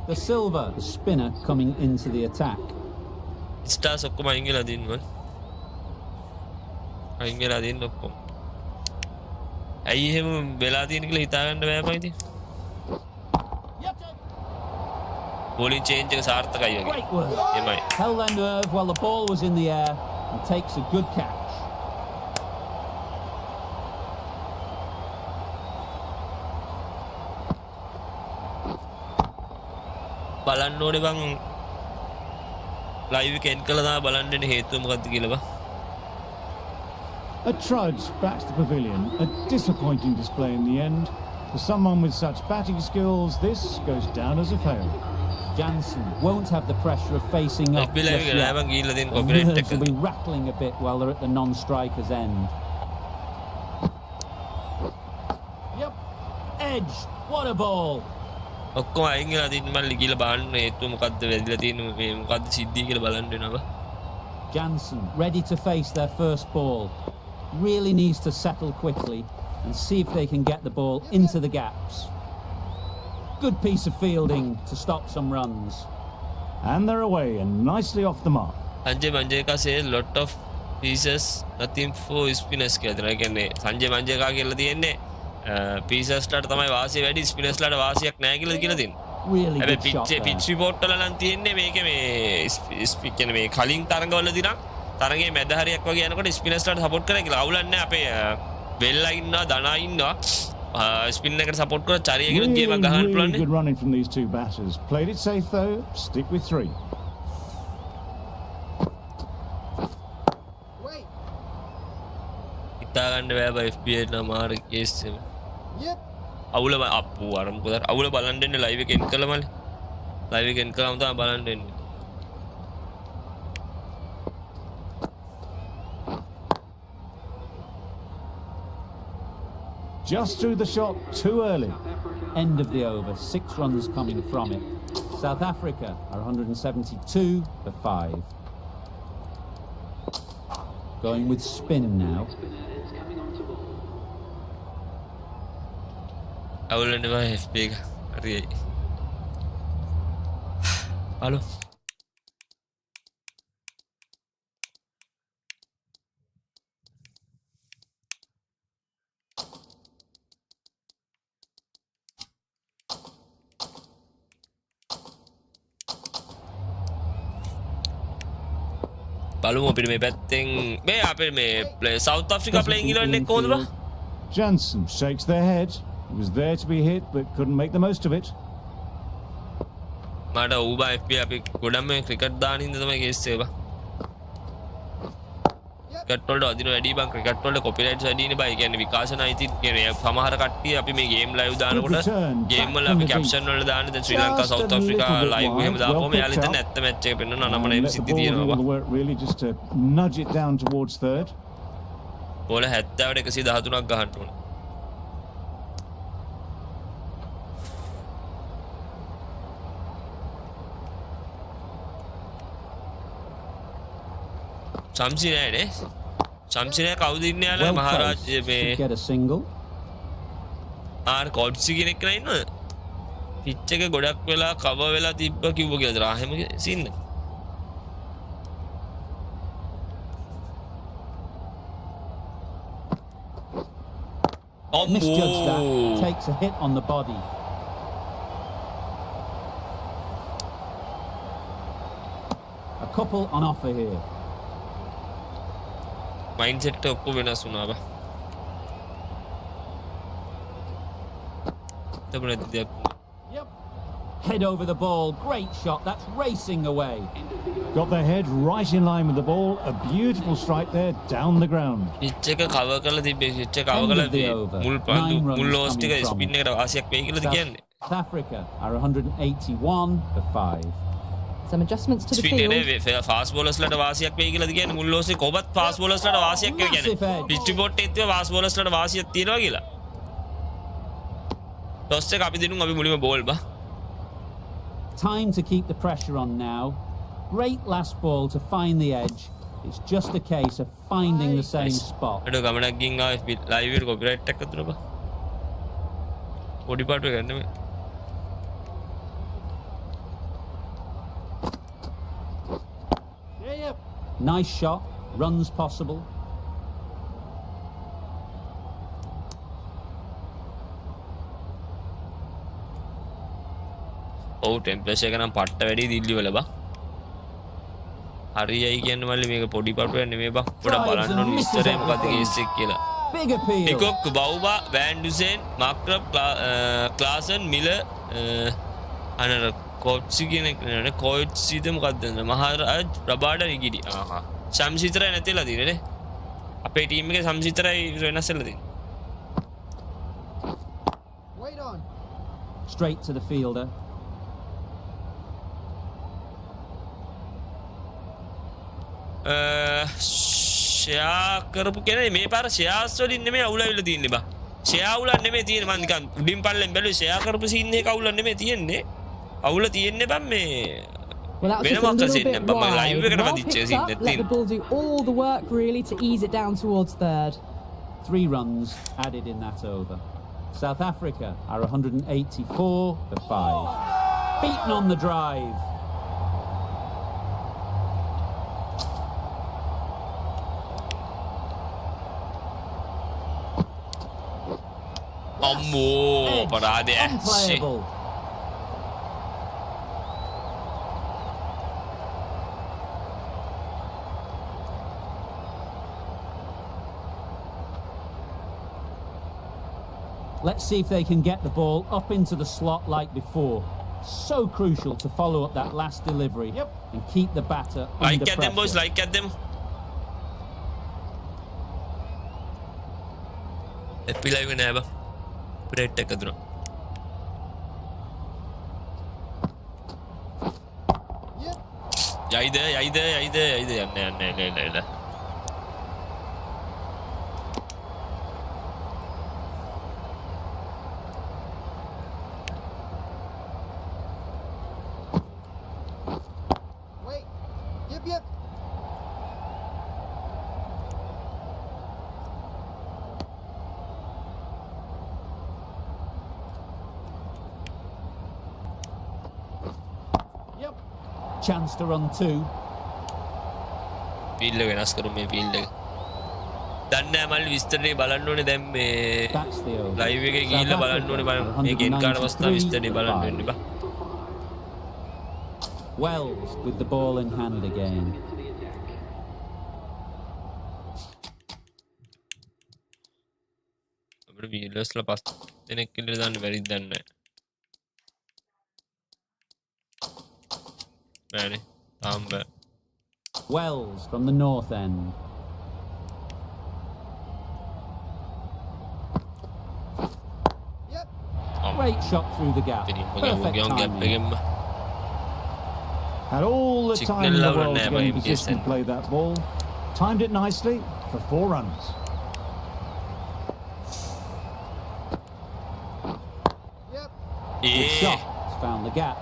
Speaker 7: The Silver, the spinner, coming into the attack.
Speaker 2: Stars ඔක්කොම අයින් වෙලා දින්න මන්. අයින් වෙලා දින්න ඔක්කොම. ඇයි එහෙම වෙලා තියෙන කියලා හිතා ගන්න බෑ මන් ඉතින්. bowling change එක සාර්ථකයි වගේ.
Speaker 7: Great work.
Speaker 2: MI.
Speaker 7: Held their nerve while the ball was in the air and takes a good catch.
Speaker 2: බලන්න ඕනේ බං ලයිව් එක එන්ඩ් කළා තමයි බලන්න ඉන්නේ හේතුව මොකක්ද කියලා බං.
Speaker 3: A trudge back to the pavilion. A disappointing display in the end. For someone with such batting skills, this goes down as a fail.
Speaker 7: Jansen won't have the pressure of facing up
Speaker 2: FB live
Speaker 7: just
Speaker 2: එක නෑ
Speaker 7: yet.
Speaker 2: බං ගිහිල්ලා තියෙන
Speaker 7: The
Speaker 2: copyright
Speaker 7: nerves
Speaker 2: එක.
Speaker 7: will be rattling a bit while they're at the non-striker's end. Edge, what a ball!
Speaker 2: ඔක්කොම අයින් වෙලා තින්න මල්ලි කියලා බලන්න හේතුව මොකද්ද වෙදිලා තියෙන්නේ මේ මොකද්ද සිද්ධිය කියලා බලන්න වෙනවා.
Speaker 7: Jansen ready to face their first ball. Really needs to settle quickly and see if they can get the ball into the gaps. Good piece of fielding to stop some runs.
Speaker 3: And they're away and nicely off the mark.
Speaker 2: Sanjay Manjeka says lot of pieces nothing for spinners කියලා දෙනවා. ඒ කියන්නේ සංජය මංජේකා කියලා තියෙන්නේ පීසර්ස් ලාට තමයි වාසිය වැඩි ස්පිනර්ස් ලාට වාසියක් නැහැ කියලා තියෙනවා.
Speaker 7: Really
Speaker 2: හැබැයි
Speaker 7: good shot
Speaker 2: pitch
Speaker 7: there.
Speaker 2: Report වල නම් තියෙන්නේ මේකේ මේ කියන්නේ මේ කලින් තරඟවලදී නම් තරඟයේ මැද හරියක් වගේ යනකොට ස්පිනර්ස් ලාට සපෝට් කරා කියලා. අවුලක් නැහැ අපේ වෙල්ලා ඉන්නවා දනා ඉන්නවා ස්පින් එකට සපෝට් කරලා චරිය ගෙනුත් ගේමක් ගහන්න
Speaker 3: Really
Speaker 2: පුළුවන් නේ.
Speaker 3: good running from these two batters. Played it safe though. Stick with 3.
Speaker 2: හිතා ගන්න බෑ බයි FB එකට නම් මාර කේස් එක. අවුල අප්පු අර මොකද අවුල බලන්න දෙන්නේ ලයිව් එක එන්ඩ් කළා මල්ලි. ලයිව් එක එන්ඩ් කළාම තමයි බලන්න දෙන්නේ.
Speaker 3: Just threw the shot too early.
Speaker 7: End of the over, 6 runs coming from it. South Africa are 172 for 5. Going with spin now.
Speaker 2: අවුල නෙවෙයි FB එක. හරියයි. හලෝ. බලමු අපිට මේ පැත්තෙන් මේ අපේ මේ සවුත් අප්‍රිකා ප්ලේයින් 11 එක කොහොමද බා?
Speaker 3: Jansen shakes their head. He was there to be hit but couldn't make the most of it.
Speaker 2: මට ඌබා FB අපි ගොඩක් මේ ක්‍රිකට් දාන හින්දා තමයි කේස් එක බා. ක්‍රිකට් වලට අදින වැඩි බං ක්‍රිකට් වලට කොපිරයිට්ස් වැඩිනේ බා. ඒ කියන්නේ විකාශන අයිති කියන්නේ සමහර කට්ටිය අපි මේ ගේම් ලයිව් දානකොට ගේම් වල අපි කැප්ෂන් වල දාන දැන් ශ්‍රී ලංකා සවුත් අප්‍රිකා ලයිව් එහෙම දාපුවම එයාලා හිතන්නේ නැත්ත මැච් එක පෙන්වනවා නම නෙමෙයි සිද්ධි තියෙනවා බා.
Speaker 3: Work really just to nudge it down towards third.
Speaker 2: බෝල 70ට 113ක් ගහන්න ඕනේ. සම්සි නෑනේ. සම්සි නෑ කවුද ඉන්නේ යාළුවා
Speaker 7: Well
Speaker 2: මහරජ
Speaker 7: placed
Speaker 2: මේ
Speaker 7: to get a single.
Speaker 2: ආර් කොඩ්සි කෙනෙක් නේ ඉන්නවද? පිච් එක ගොඩක් වෙලා කවර් වෙලා තිබ්බ කිව්ව කියලාද රාහෙම සින්න.
Speaker 7: Misjudged that. Takes a hit on the body. A couple on offer here.
Speaker 2: Mindset එක ඔක්කොම වෙනස් වුණා බා.
Speaker 7: Head over the ball. Great shot. That's racing away.
Speaker 3: Got their head right in line with the ball. A beautiful strike there down the ground.
Speaker 2: Pitch එක cover කරලා තිබ්බේ pitch එක cover කරලා මුල් පන්දු මුල් ලෝස් ටික ස්පින් එකට වාසියක් වෙයි කියලාද කියන්නේ.
Speaker 7: South Africa are 181 for 5.
Speaker 6: Some adjustments to the
Speaker 2: spin
Speaker 6: field.
Speaker 2: එකේ ෆාස්ට් බෝලර්ස් ලට වාසියක් වෙයි කියලාද කියන්නේ මුල් ලෝස් එක කොබත් ෆාස්ට් බෝලර්ස් ලට වාසියක් වෙයි කියන්නේ. පිච් රිපෝට් එකේ තියෙන ෆාස්ට් බෝලර්ස් ලට වාසියක් තියෙනවා කියලා. ටොස් එක අපි දිනුම් අපි මුලින්ම බෝල් බා.
Speaker 7: Time to keep the pressure on now. Great last ball to find the edge. It's just a case of finding the same spot.
Speaker 2: අඩ ගමනක් ගින් ආවේ ලයිව් එකට කොපිරයිට් එකක් දුන්නා බා. පොඩි පාටු එක නෙමෙයි.
Speaker 7: Nice shot. Runs possible.
Speaker 2: ඔව් ටෙම්පරේචර් එක නම් පට්ට වැඩි දිල්ලි වල බා. හරියයි කියන්නේ මල්ලි මේක පොඩි පාටුවක් නෙමෙයි බා. පොඩ බලන්න ඕන විස්තරය මොකද කේස් එක කියලා.
Speaker 7: Big appeal.
Speaker 2: ටිකොක් බවුබා වෑන් ඩුසෙන් මාක්‍රබ් ක්ලාසන් මිල අනර කොච්චි කෙනෙක් නේ කොච්චිද මොකක්ද මහරජ් ප්‍රබාඩ නිගිඩි ආහා සම්සිතරයි නැතිලා දිනේ නේ අපේ ටීම් එකේ සම්සිතරයි වෙනස් වෙලා තියෙන්නේ.
Speaker 7: Straight to the fielder.
Speaker 2: Share කරපු කෙනේ මේ පාර ෂෙයාස් වලින් නෙමෙයි අවුලවිලා තියෙන්නේ බා. ෂෙයා අවුලක් නෙමෙයි තියෙන්නේ මං නිකන් උඩින් පල්ලෙන් බැලුවේ ෂෙයා කරපු සීන් එක අවුලක් නෙමෙයි තියෙන්නේ. අවුල තියෙන්නේ බම් මේ
Speaker 6: Well, that was just a little bit wide. Well picked up, let the ball do all the work really to ease it down towards third.
Speaker 7: 3 runs added in that over. South Africa are 184 for 5. Beaten on the drive.
Speaker 2: Ammo, parade.
Speaker 7: Unplayable. Let's see if they can get the ball up into the slot like before. So crucial to follow up that last delivery and keep the batter under
Speaker 2: Like at
Speaker 7: pressure.
Speaker 2: them, boys. Like at them. FP Live in Aba. Protect Tekadro. Yaide.
Speaker 7: Chance to run 2.
Speaker 2: Field එක වෙනස් කරමු මේ field එක. දන්නේ නැහැ මල්ලි විස්තරේ බලන්න ඕනේ දැන් මේ
Speaker 7: That's the over.
Speaker 2: live එකේ ගිහිල්ලා බලන්න ඕනේ බලන්න. මේ ගෙන් කාඩ අවස්ථාව විස්තරේ බලන්න වෙන්නේ බා.
Speaker 7: Wells with the ball in hand again.
Speaker 2: අපිට වීලර්ස්ලා පස් දෙනෙක් කියලා දාන්න බැරිද දන්නේ නැහැ. බැරි. තාම බෑ.
Speaker 7: Wells from the north end. Great shot through the gap. Perfect timing.
Speaker 3: Had all the
Speaker 2: Signal
Speaker 3: time in the
Speaker 2: lower
Speaker 3: world to
Speaker 2: never
Speaker 3: get in
Speaker 2: in
Speaker 3: position to
Speaker 2: PSN.
Speaker 3: play that ball. Timed it nicely for 4 runs.
Speaker 7: Good
Speaker 2: Yeah.
Speaker 7: shot. It's found the gap.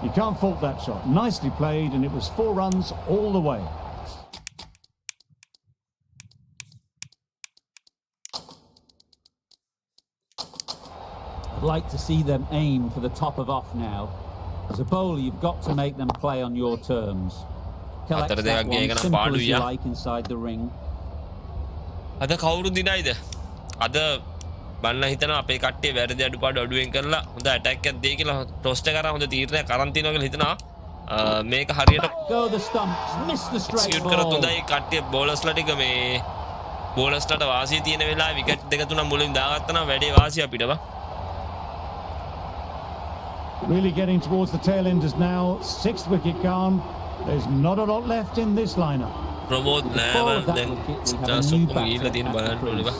Speaker 3: You can't fault that shot. Nicely played, and it was 4 runs all the way.
Speaker 7: I'd like to see them aim for the top of off now. As a bowler, you've got to make them play on your terms. Collect that one simple as you like inside the ring.
Speaker 2: අද කවුරු දිනයිද? අද බන්න හිතනවා අපේ කට්ටිය වැරදි අඩුපාඩු අඩුවෙන් කරලා හොඳ ඇටැක් එකක් දෙයි කියලා ටොස්ට් එක කරා හොඳ තීරණයක් අරන් තියනවා කියලා හිතනවා. මේක හරියට
Speaker 7: go the stumps, miss the straight ball.
Speaker 2: කරත් හොඳයි කට්ටිය බෝලර්ස්ලා ටික මේ බෝලර්ස්ලාට වාසිය තියෙන වෙලාවේ විකට් දෙක තුනක් මුලින් දාගත්තා නම් වැඩේ වාසිය අපිට බා.
Speaker 3: Really getting towards the tail enders now. 6th wicket gone. There's not a lot left in this lineup.
Speaker 2: ප්‍රමෝද් නෑ දැන් සොක්කොම ගිහිල්ලා තියෙන බලන්න ඕනේ බා.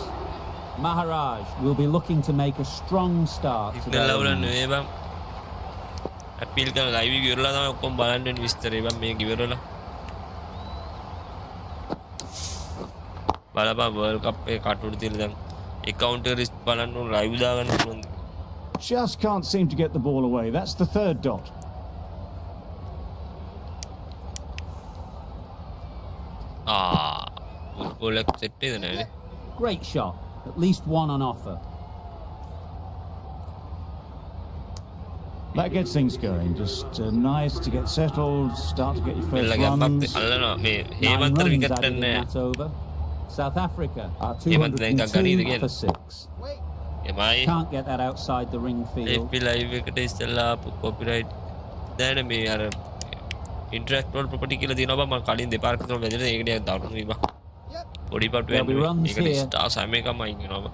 Speaker 7: Maharaj will be looking to make a strong start.
Speaker 2: ඉන්නලවල නෙවෙයි බා. අපීල් කරන ලයිව් එක ඉවරලා තමයි ඔක්කොම බලන්න වෙන විස්තරේ බා මේක ඉවරලා. බලපන් වර්ල්ඩ් කප් එකේ කටුඩු තියලා දැන් account එක බලන්න ඕන ලයිව් දාගන්න පුළුවන්.
Speaker 3: Just can't seem to get the ball away. That's the 3rd dot.
Speaker 2: Ball set isn't it?
Speaker 7: Great shot. At least one on offer.
Speaker 3: That gets things going. Just nice to get settled, start to get your first runs.
Speaker 7: 9 runs added in that over. South Africa are 202 for 6. Can't get that outside the ring field.
Speaker 2: FP live එකට ඉස්සෙල්ලා copyright දැන් මේ අර intellectual property කියලා දිනවා බා මම කලින් දෙපාරක් විතර වැදලා ඒක ටිකක් දවුණුයි බා. පොඩි පටු වෙන්නේ. ඒකට ස්ටාර් සෑම එකම අයින් වෙනවා බා.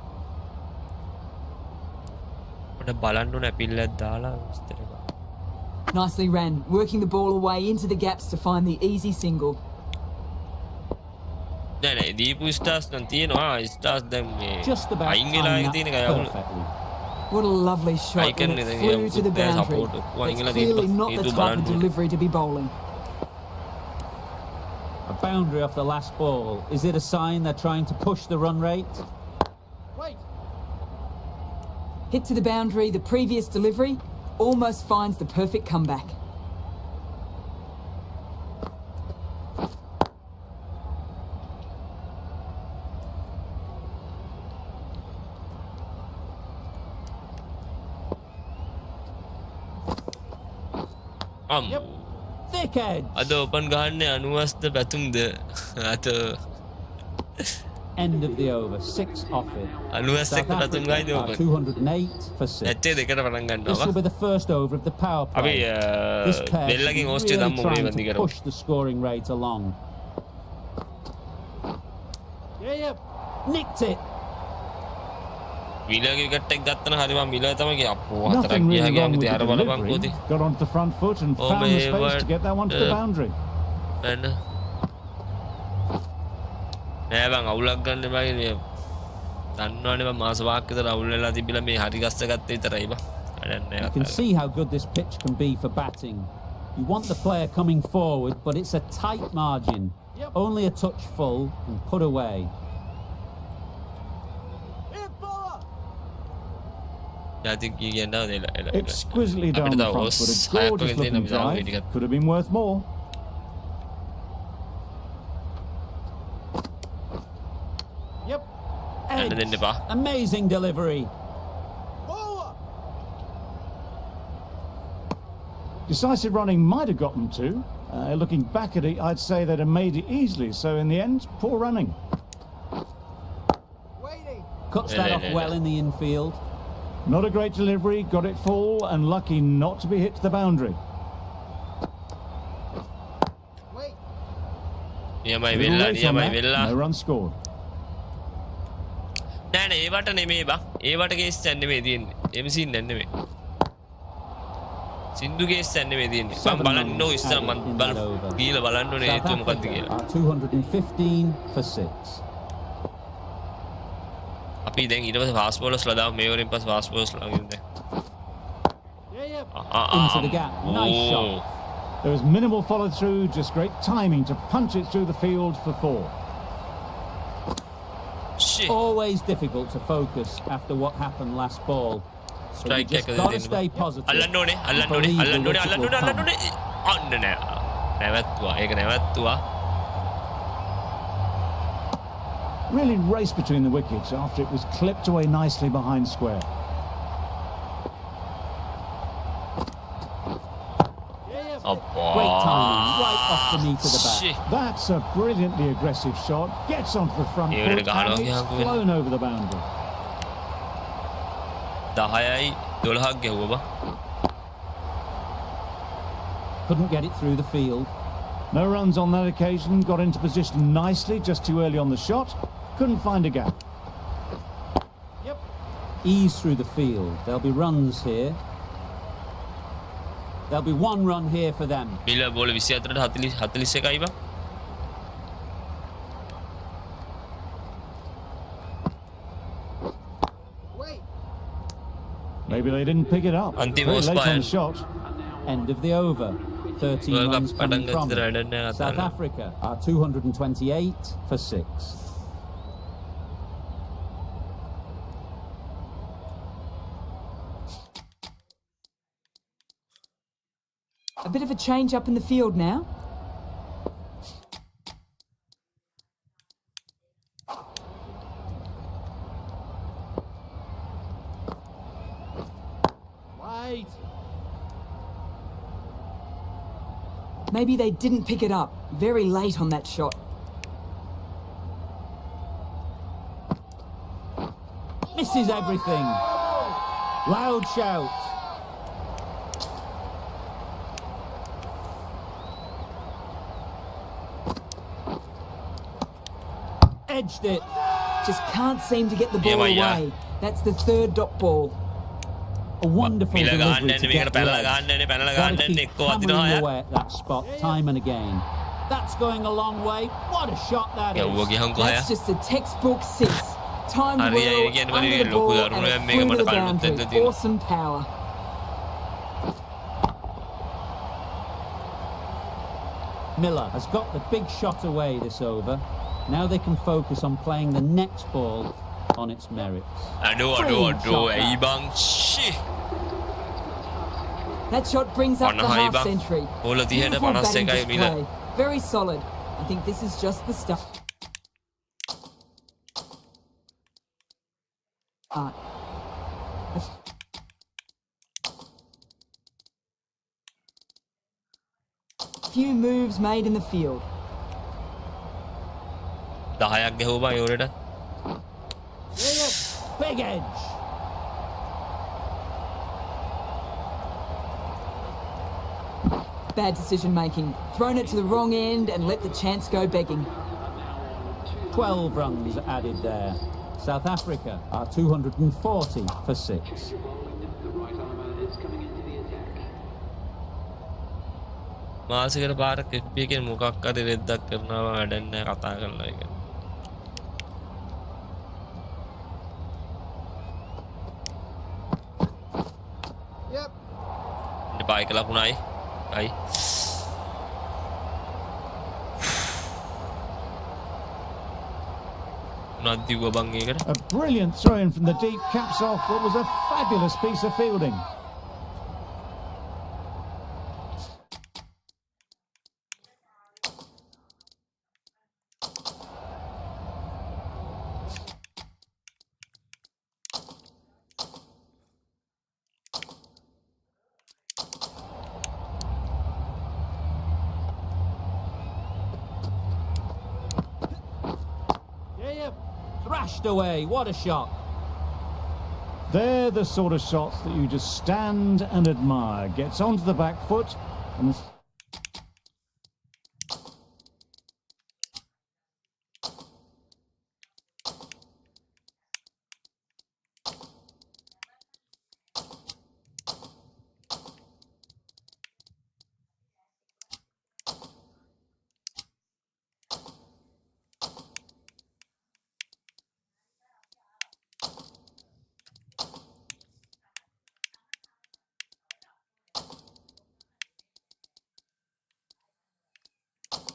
Speaker 2: මට බලන්න ඕන අපිල්ලක් දාලා විස්තර බා.
Speaker 4: Nicely ran, working the ball away into the gaps to find the easy single.
Speaker 2: නෑ දීපු ස්ටාර්ස් නම් තියෙනවා ස්ටාර්ස් දැන් මේ
Speaker 7: Just about
Speaker 2: අයින් වෙලා තියෙන එක යවුන.
Speaker 4: What a lovely shot when it flew to the boundary. It's clearly not the type of delivery to be bowling.
Speaker 7: A boundary off the last ball. Is it a sign they're trying to push the run rate?
Speaker 4: Hit to the boundary, the previous delivery almost finds the perfect comeback.
Speaker 7: Thick edge.
Speaker 2: අද open ගහන්නේ 90ද පැතුම්ද අත
Speaker 7: End of the over, 6 off it.
Speaker 2: 90 එක පැතුම් ගහයිද open
Speaker 7: 208 for 6.
Speaker 2: නැත්තේ දෙකට පටන්
Speaker 7: This
Speaker 2: ගන්නවා
Speaker 7: will be the first over of the power play.
Speaker 2: අපි
Speaker 7: This pair
Speaker 2: බෙල්ලකින්
Speaker 7: is
Speaker 2: ඕස්ට්‍රේ
Speaker 7: really
Speaker 2: දම්මු මේ
Speaker 7: trying
Speaker 2: වන්දි
Speaker 7: to
Speaker 2: කරමු
Speaker 7: push the scoring rate along. Nicked it.
Speaker 2: මිලර්ගේ විකට් එක ගත්තා නම් හරි මම මිලර් තමයි කිය අපෝ හතරක්
Speaker 3: Nothing
Speaker 2: ගියා
Speaker 3: really
Speaker 2: ගියා
Speaker 3: wrong with
Speaker 2: ඉතින්
Speaker 3: the
Speaker 2: අර බලපන්
Speaker 3: delivery.
Speaker 2: කොහොමද
Speaker 3: Got onto the front foot and
Speaker 2: Oh,
Speaker 3: found the
Speaker 2: my
Speaker 3: space
Speaker 2: word.
Speaker 3: to get that one to the boundary.
Speaker 2: නෑ බං අවුලක් ගන්න එපා කියන්නේ දන්නවනේ මම මාස වාක් විතර අවුල් වෙලා තිබිලා මේ හරි ගස්ස ගත්ත විතරයි බං වැඩක්
Speaker 7: You
Speaker 2: නෑ
Speaker 7: can see how good this pitch can be for batting. You want the player coming forward, but it's a tight margin. Only a touch full and put away.
Speaker 3: Exquisitely done on the front foot. A gorgeous looking drive. Could have been worth more.
Speaker 7: Edge. Amazing delivery.
Speaker 3: Decisive running might have got them to. Looking back at it, I'd say they'd have made it easily. So in the end, poor running.
Speaker 7: Cuts that off well in the infield.
Speaker 3: Not a great delivery, got it full and lucky not to be hit to the boundary. No run scored.
Speaker 2: නෑ ඒවට නෙමෙයි බා ඒවට case එකක් නෙමෙයි තියෙන්නේ MC නෙමෙයි සින්දු කේස් එකක් නෙමෙයි තියෙන්නේ මම බලන්න ඕන ඉස්සර මම ගිහලා බලන්න ඕනේ හේතුව මොකක්ද කියලා
Speaker 7: 215 for 6.
Speaker 2: අපි දැන් ඊට පස්සේ ෆාස්ට් බෝලර්ස්ලා දාමු මේ වරින් පස්සේ ෆාස්ට් බෝලර්ස්ලා ගිහින් දැන්
Speaker 7: Into the gap. Nice shot.
Speaker 3: There was minimal follow through, just great timing to punch it through the field for 4.
Speaker 2: Shit.
Speaker 7: Always difficult to focus after what happened last ball.
Speaker 1: Strike
Speaker 7: just
Speaker 1: එකද
Speaker 7: gotta
Speaker 1: දෙන්න
Speaker 7: stay
Speaker 1: බා.
Speaker 7: positive.
Speaker 1: අල්ලන්න ඕනේ අල්ලන්න ඕනේ
Speaker 7: Believe the
Speaker 1: අල්ලන්න ඕනේ
Speaker 7: wicket
Speaker 1: අල්ලන්න
Speaker 7: will
Speaker 1: ඕනේ අල්ලන්න
Speaker 7: come.
Speaker 1: ඕනේ. අන්න නෑ. නැවැත්තුවා. ඒක නැවැත්තුවා.
Speaker 3: Really raced between the wickets after it was clipped away nicely behind square.
Speaker 7: Great timing, right off the knee to the back.
Speaker 1: Shit.
Speaker 3: That's a brilliantly aggressive shot. Gets onto the front
Speaker 1: Yeah,
Speaker 3: foot
Speaker 1: ගහනවා
Speaker 3: and it's
Speaker 1: කියහම
Speaker 3: flown over the boundary.
Speaker 1: 10යි 12ක් ගැහුවා බා.
Speaker 7: Couldn't get it through the field.
Speaker 3: No runs on that occasion. Got into position nicely, just too early on the shot. Couldn't find a gap.
Speaker 7: Ease through the field. There'll be runs here. There'll be one run here for them.
Speaker 1: මිල බෝල 24ට 41යි බා.
Speaker 3: Maybe they didn't pick it up.
Speaker 1: Antima
Speaker 3: Very
Speaker 1: was
Speaker 3: late on
Speaker 1: fine.
Speaker 3: the shot.
Speaker 7: End of the over. 13
Speaker 1: World Cup
Speaker 7: runs coming
Speaker 1: පටන්
Speaker 7: from
Speaker 1: ගත්තද
Speaker 7: it.
Speaker 1: රඩන්න
Speaker 7: South
Speaker 1: කතාන.
Speaker 7: Africa are 228 for 6.
Speaker 4: A bit of a change up in the field now. Maybe they didn't pick it up. Very late on that shot.
Speaker 7: Misses everything. Loud shout. Edged it.
Speaker 4: Just can't seem to get the ball
Speaker 1: Yeah, yeah.
Speaker 4: away. That's the third dot ball.
Speaker 7: A wonderful
Speaker 1: මිල
Speaker 7: delivery
Speaker 1: ගන්න
Speaker 7: to
Speaker 1: යන්නේ මේකට
Speaker 7: get the
Speaker 1: පැනලා
Speaker 7: edge.
Speaker 1: ගන්න යන්නේ පැනලා
Speaker 7: Gotta
Speaker 1: ගන්න යන්නේ
Speaker 7: keep
Speaker 1: එක්ක වදිනවා
Speaker 7: hammering
Speaker 1: අය.
Speaker 7: away at that spot time and again. That's going a long way. What a shot that
Speaker 1: ගැව්වා
Speaker 7: is.
Speaker 1: ගියහන් කොහේ.
Speaker 4: That's just a textbook six. Timed
Speaker 1: හරි අය
Speaker 4: well,
Speaker 1: කියන්නේ
Speaker 4: under
Speaker 1: මම
Speaker 4: the
Speaker 1: ලොකු
Speaker 4: ball,
Speaker 1: දරුණු
Speaker 4: and
Speaker 1: මේක
Speaker 4: through
Speaker 1: මට
Speaker 4: the
Speaker 1: කලින්
Speaker 4: boundary.
Speaker 1: දෙන්න තියෙනවා.
Speaker 4: Awesome power.
Speaker 7: Miller has got the big shot away this over. Now they can focus on playing the next ball on its merits.
Speaker 1: අඩෝ
Speaker 7: Brilliant shot
Speaker 1: ඇයි
Speaker 7: that.
Speaker 1: බං ෂී.
Speaker 4: That shot brings up the
Speaker 1: Panahai
Speaker 4: half
Speaker 1: bang.
Speaker 4: century.
Speaker 1: Bola 30ට
Speaker 4: Beautiful
Speaker 1: 51
Speaker 4: batting
Speaker 1: එකයි මිල.
Speaker 4: display. Very solid. I think this is just the stuff. Few moves made in the field.
Speaker 1: 10ක් ගැහුවා බං ඒ උරට.
Speaker 7: Big edge.
Speaker 4: Bad decision making. Thrown it to the wrong end and let the chance go begging.
Speaker 7: 12 runs added there. South Africa are 240 for 6.
Speaker 1: මාසෙකට පාරක් FP එකෙන් මොකක් හරි රෙද්දක් කරනවා වැඩක් නැහැ කතා කරලා ඒක. එපා එක ලකුණයි. අයි. මොනවද දිව්වා බං ඒකට?
Speaker 3: A brilliant throw in from the deep caps off what was a fabulous piece of fielding.
Speaker 7: Thrashed away. What a shot.
Speaker 3: They're the sort of shots that you just stand and admire. Gets onto the back foot and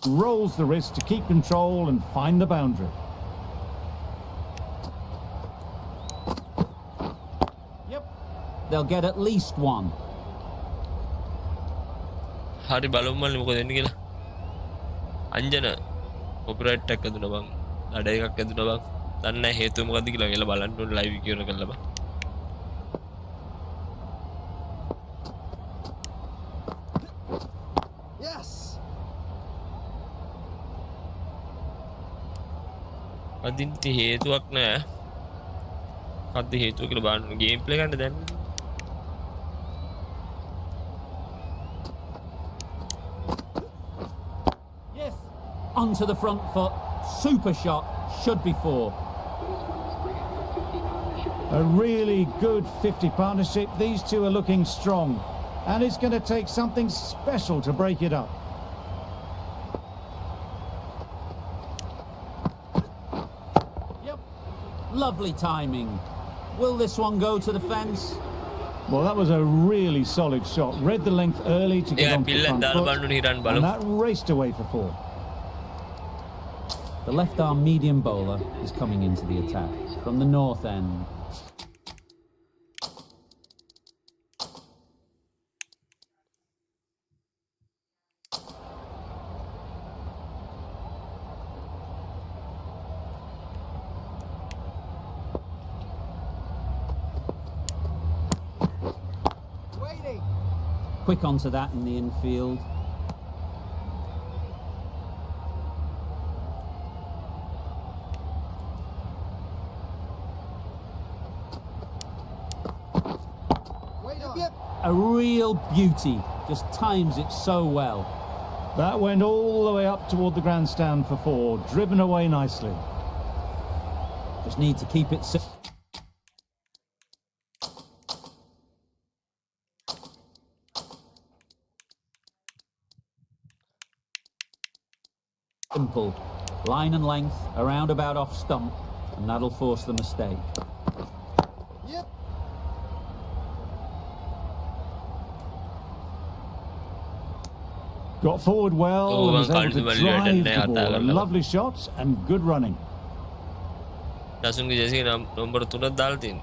Speaker 3: rolls the wrist to keep control and find the boundary.
Speaker 7: they'll get at least one.
Speaker 2: හරි බලමු මල්ලි මොකද වෙන්නේ කියලා. අංජන copyright එකක් ඇදුණා බං. නඩ එකක් ඇදුණා බං. දන්නේ නැහැ හේතුව මොකද්ද කියලා කියලා බලන්න ඕනේ ලයිව් එක ඉවර කරලා බං.
Speaker 5: Yes.
Speaker 2: අදින්ති හේතුවක් නැහැ. මොකද්ද හේතුව කියලා බලන්න ගේම් ප්ලේ ගන්න දැන්.
Speaker 7: Onto the front foot, super shot, should be 4.
Speaker 3: A really good 50 partnership. These two are looking strong, and it's going to take something special to break it up.
Speaker 7: Yep. Lovely timing. Will this one go to the fence?
Speaker 3: Well, that was a really solid shot. Read the length early to get onto the front foot, and that raced away for 4.
Speaker 7: The left arm medium bowler is coming into the attack from the north end.
Speaker 5: Waiting.
Speaker 7: Quick onto that in the infield. A real beauty, just times it so well.
Speaker 3: That went all the way up toward the grandstand for 4, driven away nicely.
Speaker 7: Just need to keep it simple. Line and length, around about off stump, and that'll force the mistake.
Speaker 5: Yep.
Speaker 3: Got forward well and was able to drive the ball. Lovely shots and good running.
Speaker 2: දසුන්ගේ ජෙසි number 3ක් දාලා තියෙන්නේ.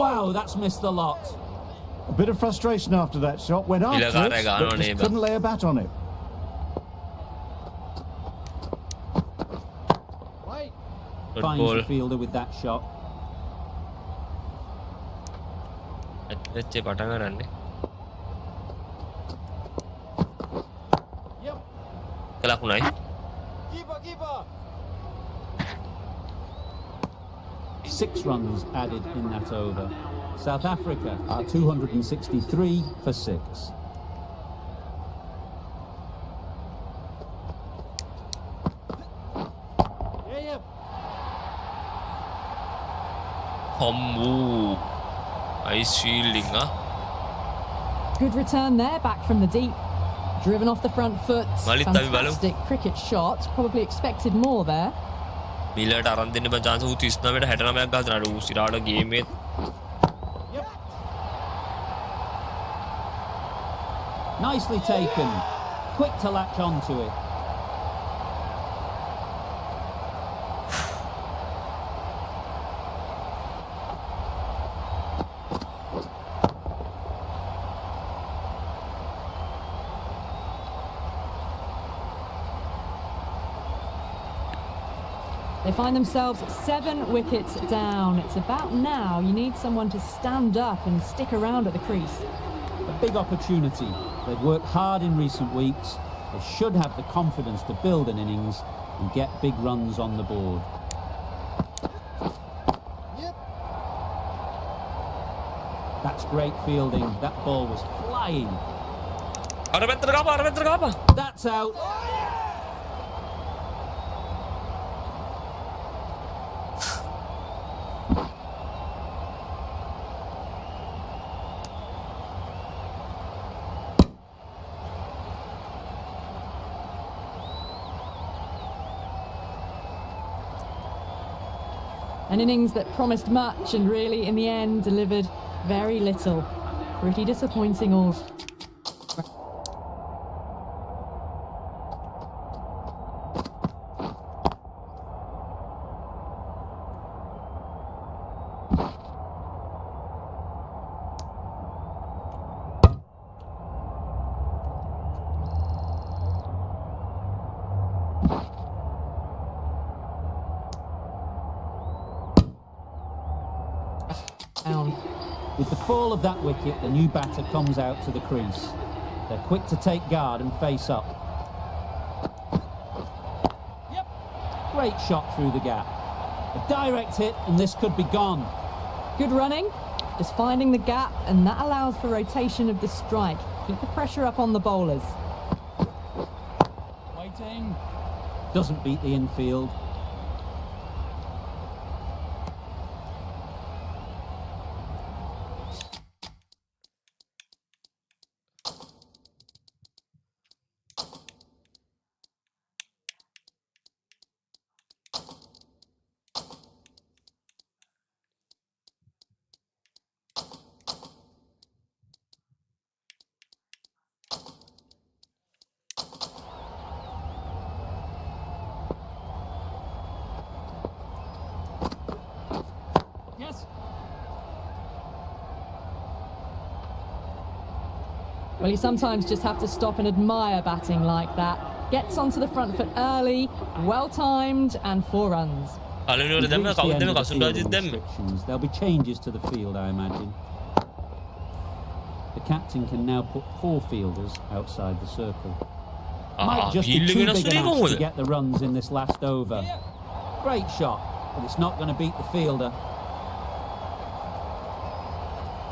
Speaker 7: Wow, that's missed a lot.
Speaker 3: A bit of frustration after that shot. Went after it, but just couldn't lay a bat on it.
Speaker 7: Finds the fielder with that shot.
Speaker 2: ඇත්තේ පටන් ගන්නනේ.
Speaker 5: Yep.
Speaker 2: කලකුණයි.
Speaker 5: Keeper.
Speaker 7: 6 runs added in that over. South Africa are 263 for 6.
Speaker 2: Nice fielding, huh?
Speaker 6: Good return there, back from the deep. Driven off the front foot. Fantastic cricket shot. Probably expected more there.
Speaker 2: Miller අරන් දෙන්න බං chance ඌ 39ට 69ක් ගහනවා ඌ සිරාට game එකේ.
Speaker 7: Nicely taken. Quick to latch onto it.
Speaker 6: They find themselves 7 wickets down. It's about now you need someone to stand up and stick around at the crease.
Speaker 7: A big opportunity. They've worked hard in recent weeks. They should have the confidence to build an innings and get big runs on the board.
Speaker 5: Yep.
Speaker 7: That's great fielding. That ball was flying. That's out.
Speaker 6: An innings that promised much and really, in the end, delivered very little. Pretty disappointing all. down.
Speaker 7: With the fall of that wicket, the new batter comes out to the crease. They're quick to take guard and face up. Great shot through the gap. A direct hit and this could be gone.
Speaker 6: Good running, just finding the gap, and that allows for rotation of the strike. Keep the pressure up on the bowlers.
Speaker 7: Waiting. Doesn't beat the infield.
Speaker 6: Well, you sometimes just have to stop and admire batting like that. Gets onto the front foot early, well-timed, and 4 runs.
Speaker 7: There'll be changes to the field, I imagine. The captain can now put 4 fielders outside the circle. Might just be too big an ask to get the runs in this last over. Great shot, but it's not going to beat the fielder.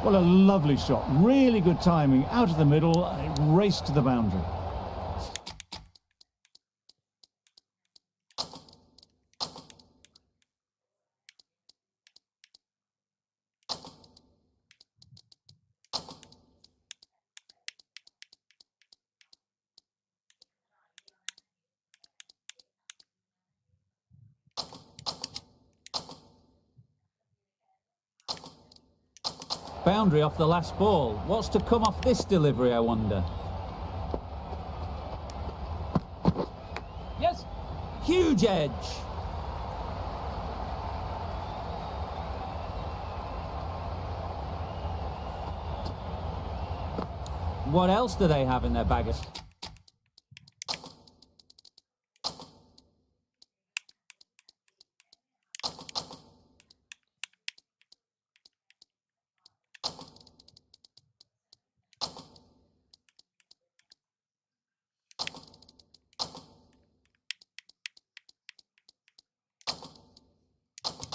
Speaker 3: Well, a lovely shot. Really good timing. Out of the middle, and it raced to the boundary.
Speaker 7: Boundary off the last ball. What's to come off this delivery, I wonder? Yes. Huge edge. What else do they have in their bag of...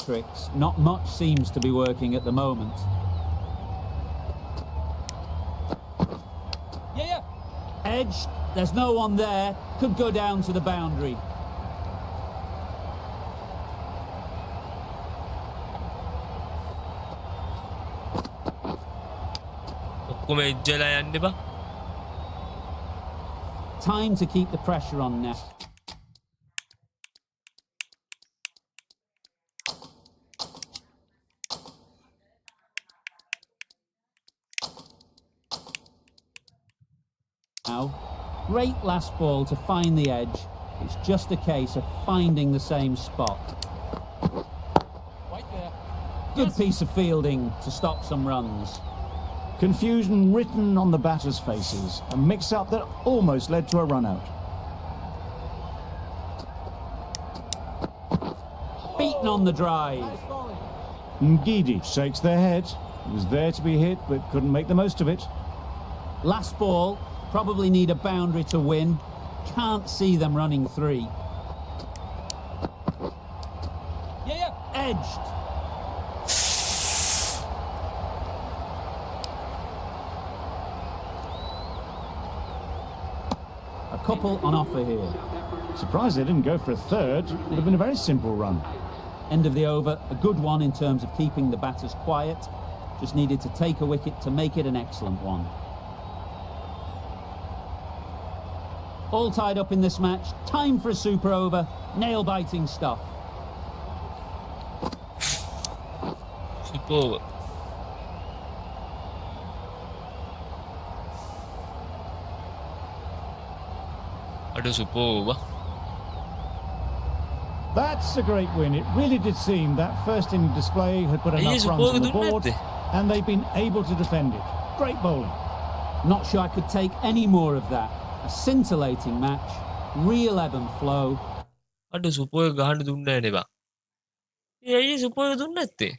Speaker 7: tricks. Not much seems to be working at the moment. Edge, there's no one there. Could go down to the boundary. Time to keep the pressure on now. Great last ball to find the edge. It's just a case of finding the same spot. Right there. Good piece of fielding to stop some runs.
Speaker 3: Confusion written on the batters' faces. A mix-up that almost led to a run-out.
Speaker 7: Beaten on the drive.
Speaker 3: Ngidi shakes their head. He was there to be hit, but couldn't make the most of it.
Speaker 7: Last ball. Probably need a boundary to win. Can't see them running 3. Edged. A couple on offer here.
Speaker 3: Surprised they didn't go for a third. Would have been a very simple run.
Speaker 7: End of the over. A good one in terms of keeping the batters quiet. Just needed to take a wicket to make it an excellent one. All tied up in this match. Time for a super over. Nail-biting stuff.
Speaker 2: Super over. Ada super over.
Speaker 3: That's a great win. It really did seem that first inning display had put enough runs on the board, and they've been able to defend it. Great bowling.
Speaker 7: Not sure I could take any more of that. A scintillating match, real ebb and flow.
Speaker 2: Ada super ගහන්න දුන්නේ නැහැ නේ බා. ඒ අයියේ super එක දුන්නේ නැත්තේ.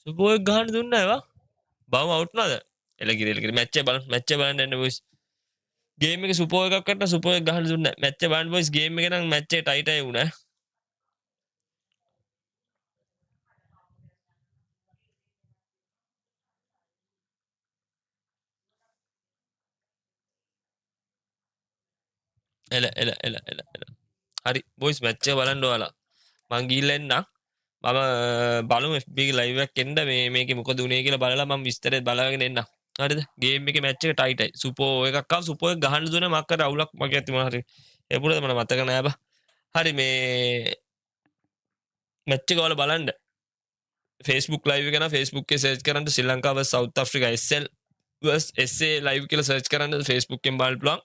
Speaker 2: Super එක ගහන්න දුන්නා ඒවා. බවම අවුට් නේද? එලකිරි මැච් එක බලන්න එන්න බොයිස්. ගේම් එකේ සුපර් එකක් කරලා සුපර් එක ගහන්න දුන්නා. මැච් එක බලන්න බොයිස්. ගේම් එකේ නම් මැච් එක ටයිට් ආයි වුණා. එල. හරි බොයිස් මැච් එක බලන්න ඔයාලා. මං ගිහිල්ලා එන්නම්. මම බලමු FB එකේ ලයිව් එකක් එන්න මේකේ මොකද උනේ කියලා බලලා මම විස්තරේ බලාගෙන එන්නම්. හරිද? ගේම් එකේ මැච් එක ටයිටයි. සුපර් එකක් ආව සුපර් එක ගහන්න දුන්නා මක් කර අවුලක් මගේ ඇති මොනවා හරි. ඒ පුරද මට මතක නෑ බා. හරි මේ මැච් එක ඔයාලා බලන්න. Facebook live එක නම් Facebook එකේ සර්ච් කරන්න ශ්‍රී ලංකාව south Africa SL vs SA live කියලා සර්ච් කරන්න Facebook එකෙන් බලන්න පුළුවන්.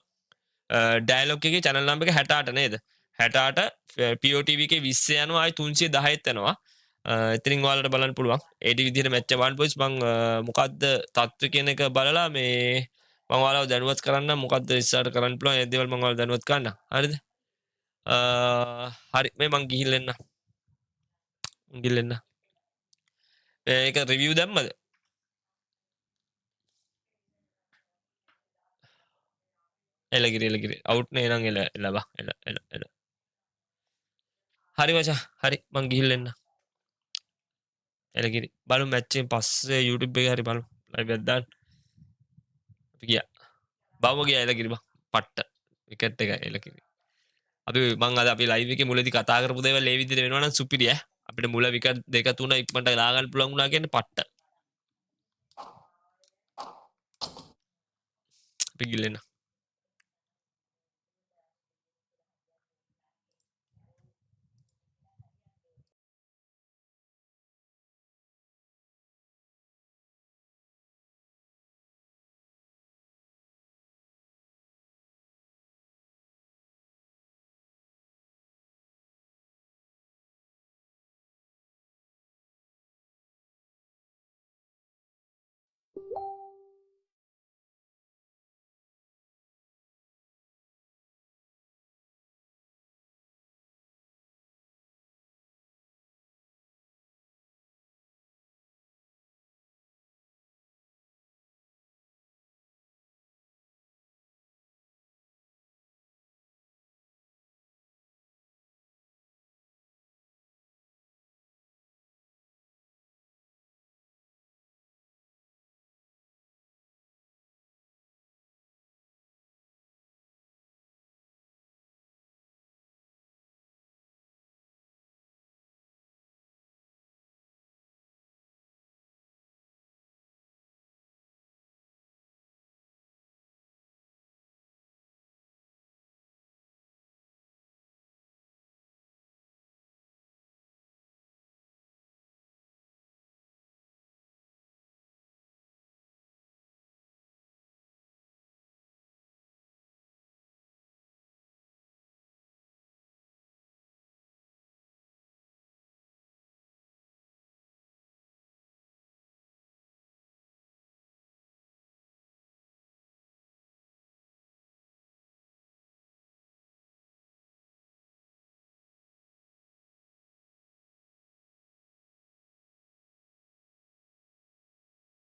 Speaker 2: ඩයලොග් එකේ channel number එක 68 නේද? 68 POTV එකේ 20 යනවා ආයි 310ත් යනවා. ඉතින් ඔයාලට බලන්න පුළුවන්. ඒ විදිහට මැච් එක 1 points මම මොකද්ද තත්ත්වය කියන එක බලලා මේ මම ඔයාලව දැනුවත් කරන්න මොකද්ද ඉස්සරහට කරන්න පුළුවන් ඒ දේවල් මම ඔයාලව දැනුවත් කරන්න. හරිද? හරි මේ මං ගිහිල්ලා එන්න. ඒක රිවිව් දැම්මද? එලකිරි අවුට් නේ නං එල බා එල. හරි මචං හරි මං ගිහිල්ලා එන්න. එලකිරි බලමු මැච් එකෙන් පස්සේ YouTube එකේ හරි බලමු ලයිව් එකක් දාන්න. අපි ගියා. බවම ගියා එලකිරි බා. පට්ට විකට් එක එලකිරි. අපි මං අද අපි ලයිව් එකේ මුලදී කතා කරපු දේවල් ඒ විදිහට වෙනවා නම් සුපිරි ඈ. අපිට මුල විකට් 2 3 ඉක්මනට ලා ගන්න පුළුවන් වුණා කියන්නේ පට්ට. අපි ගිල්ලෙන්න.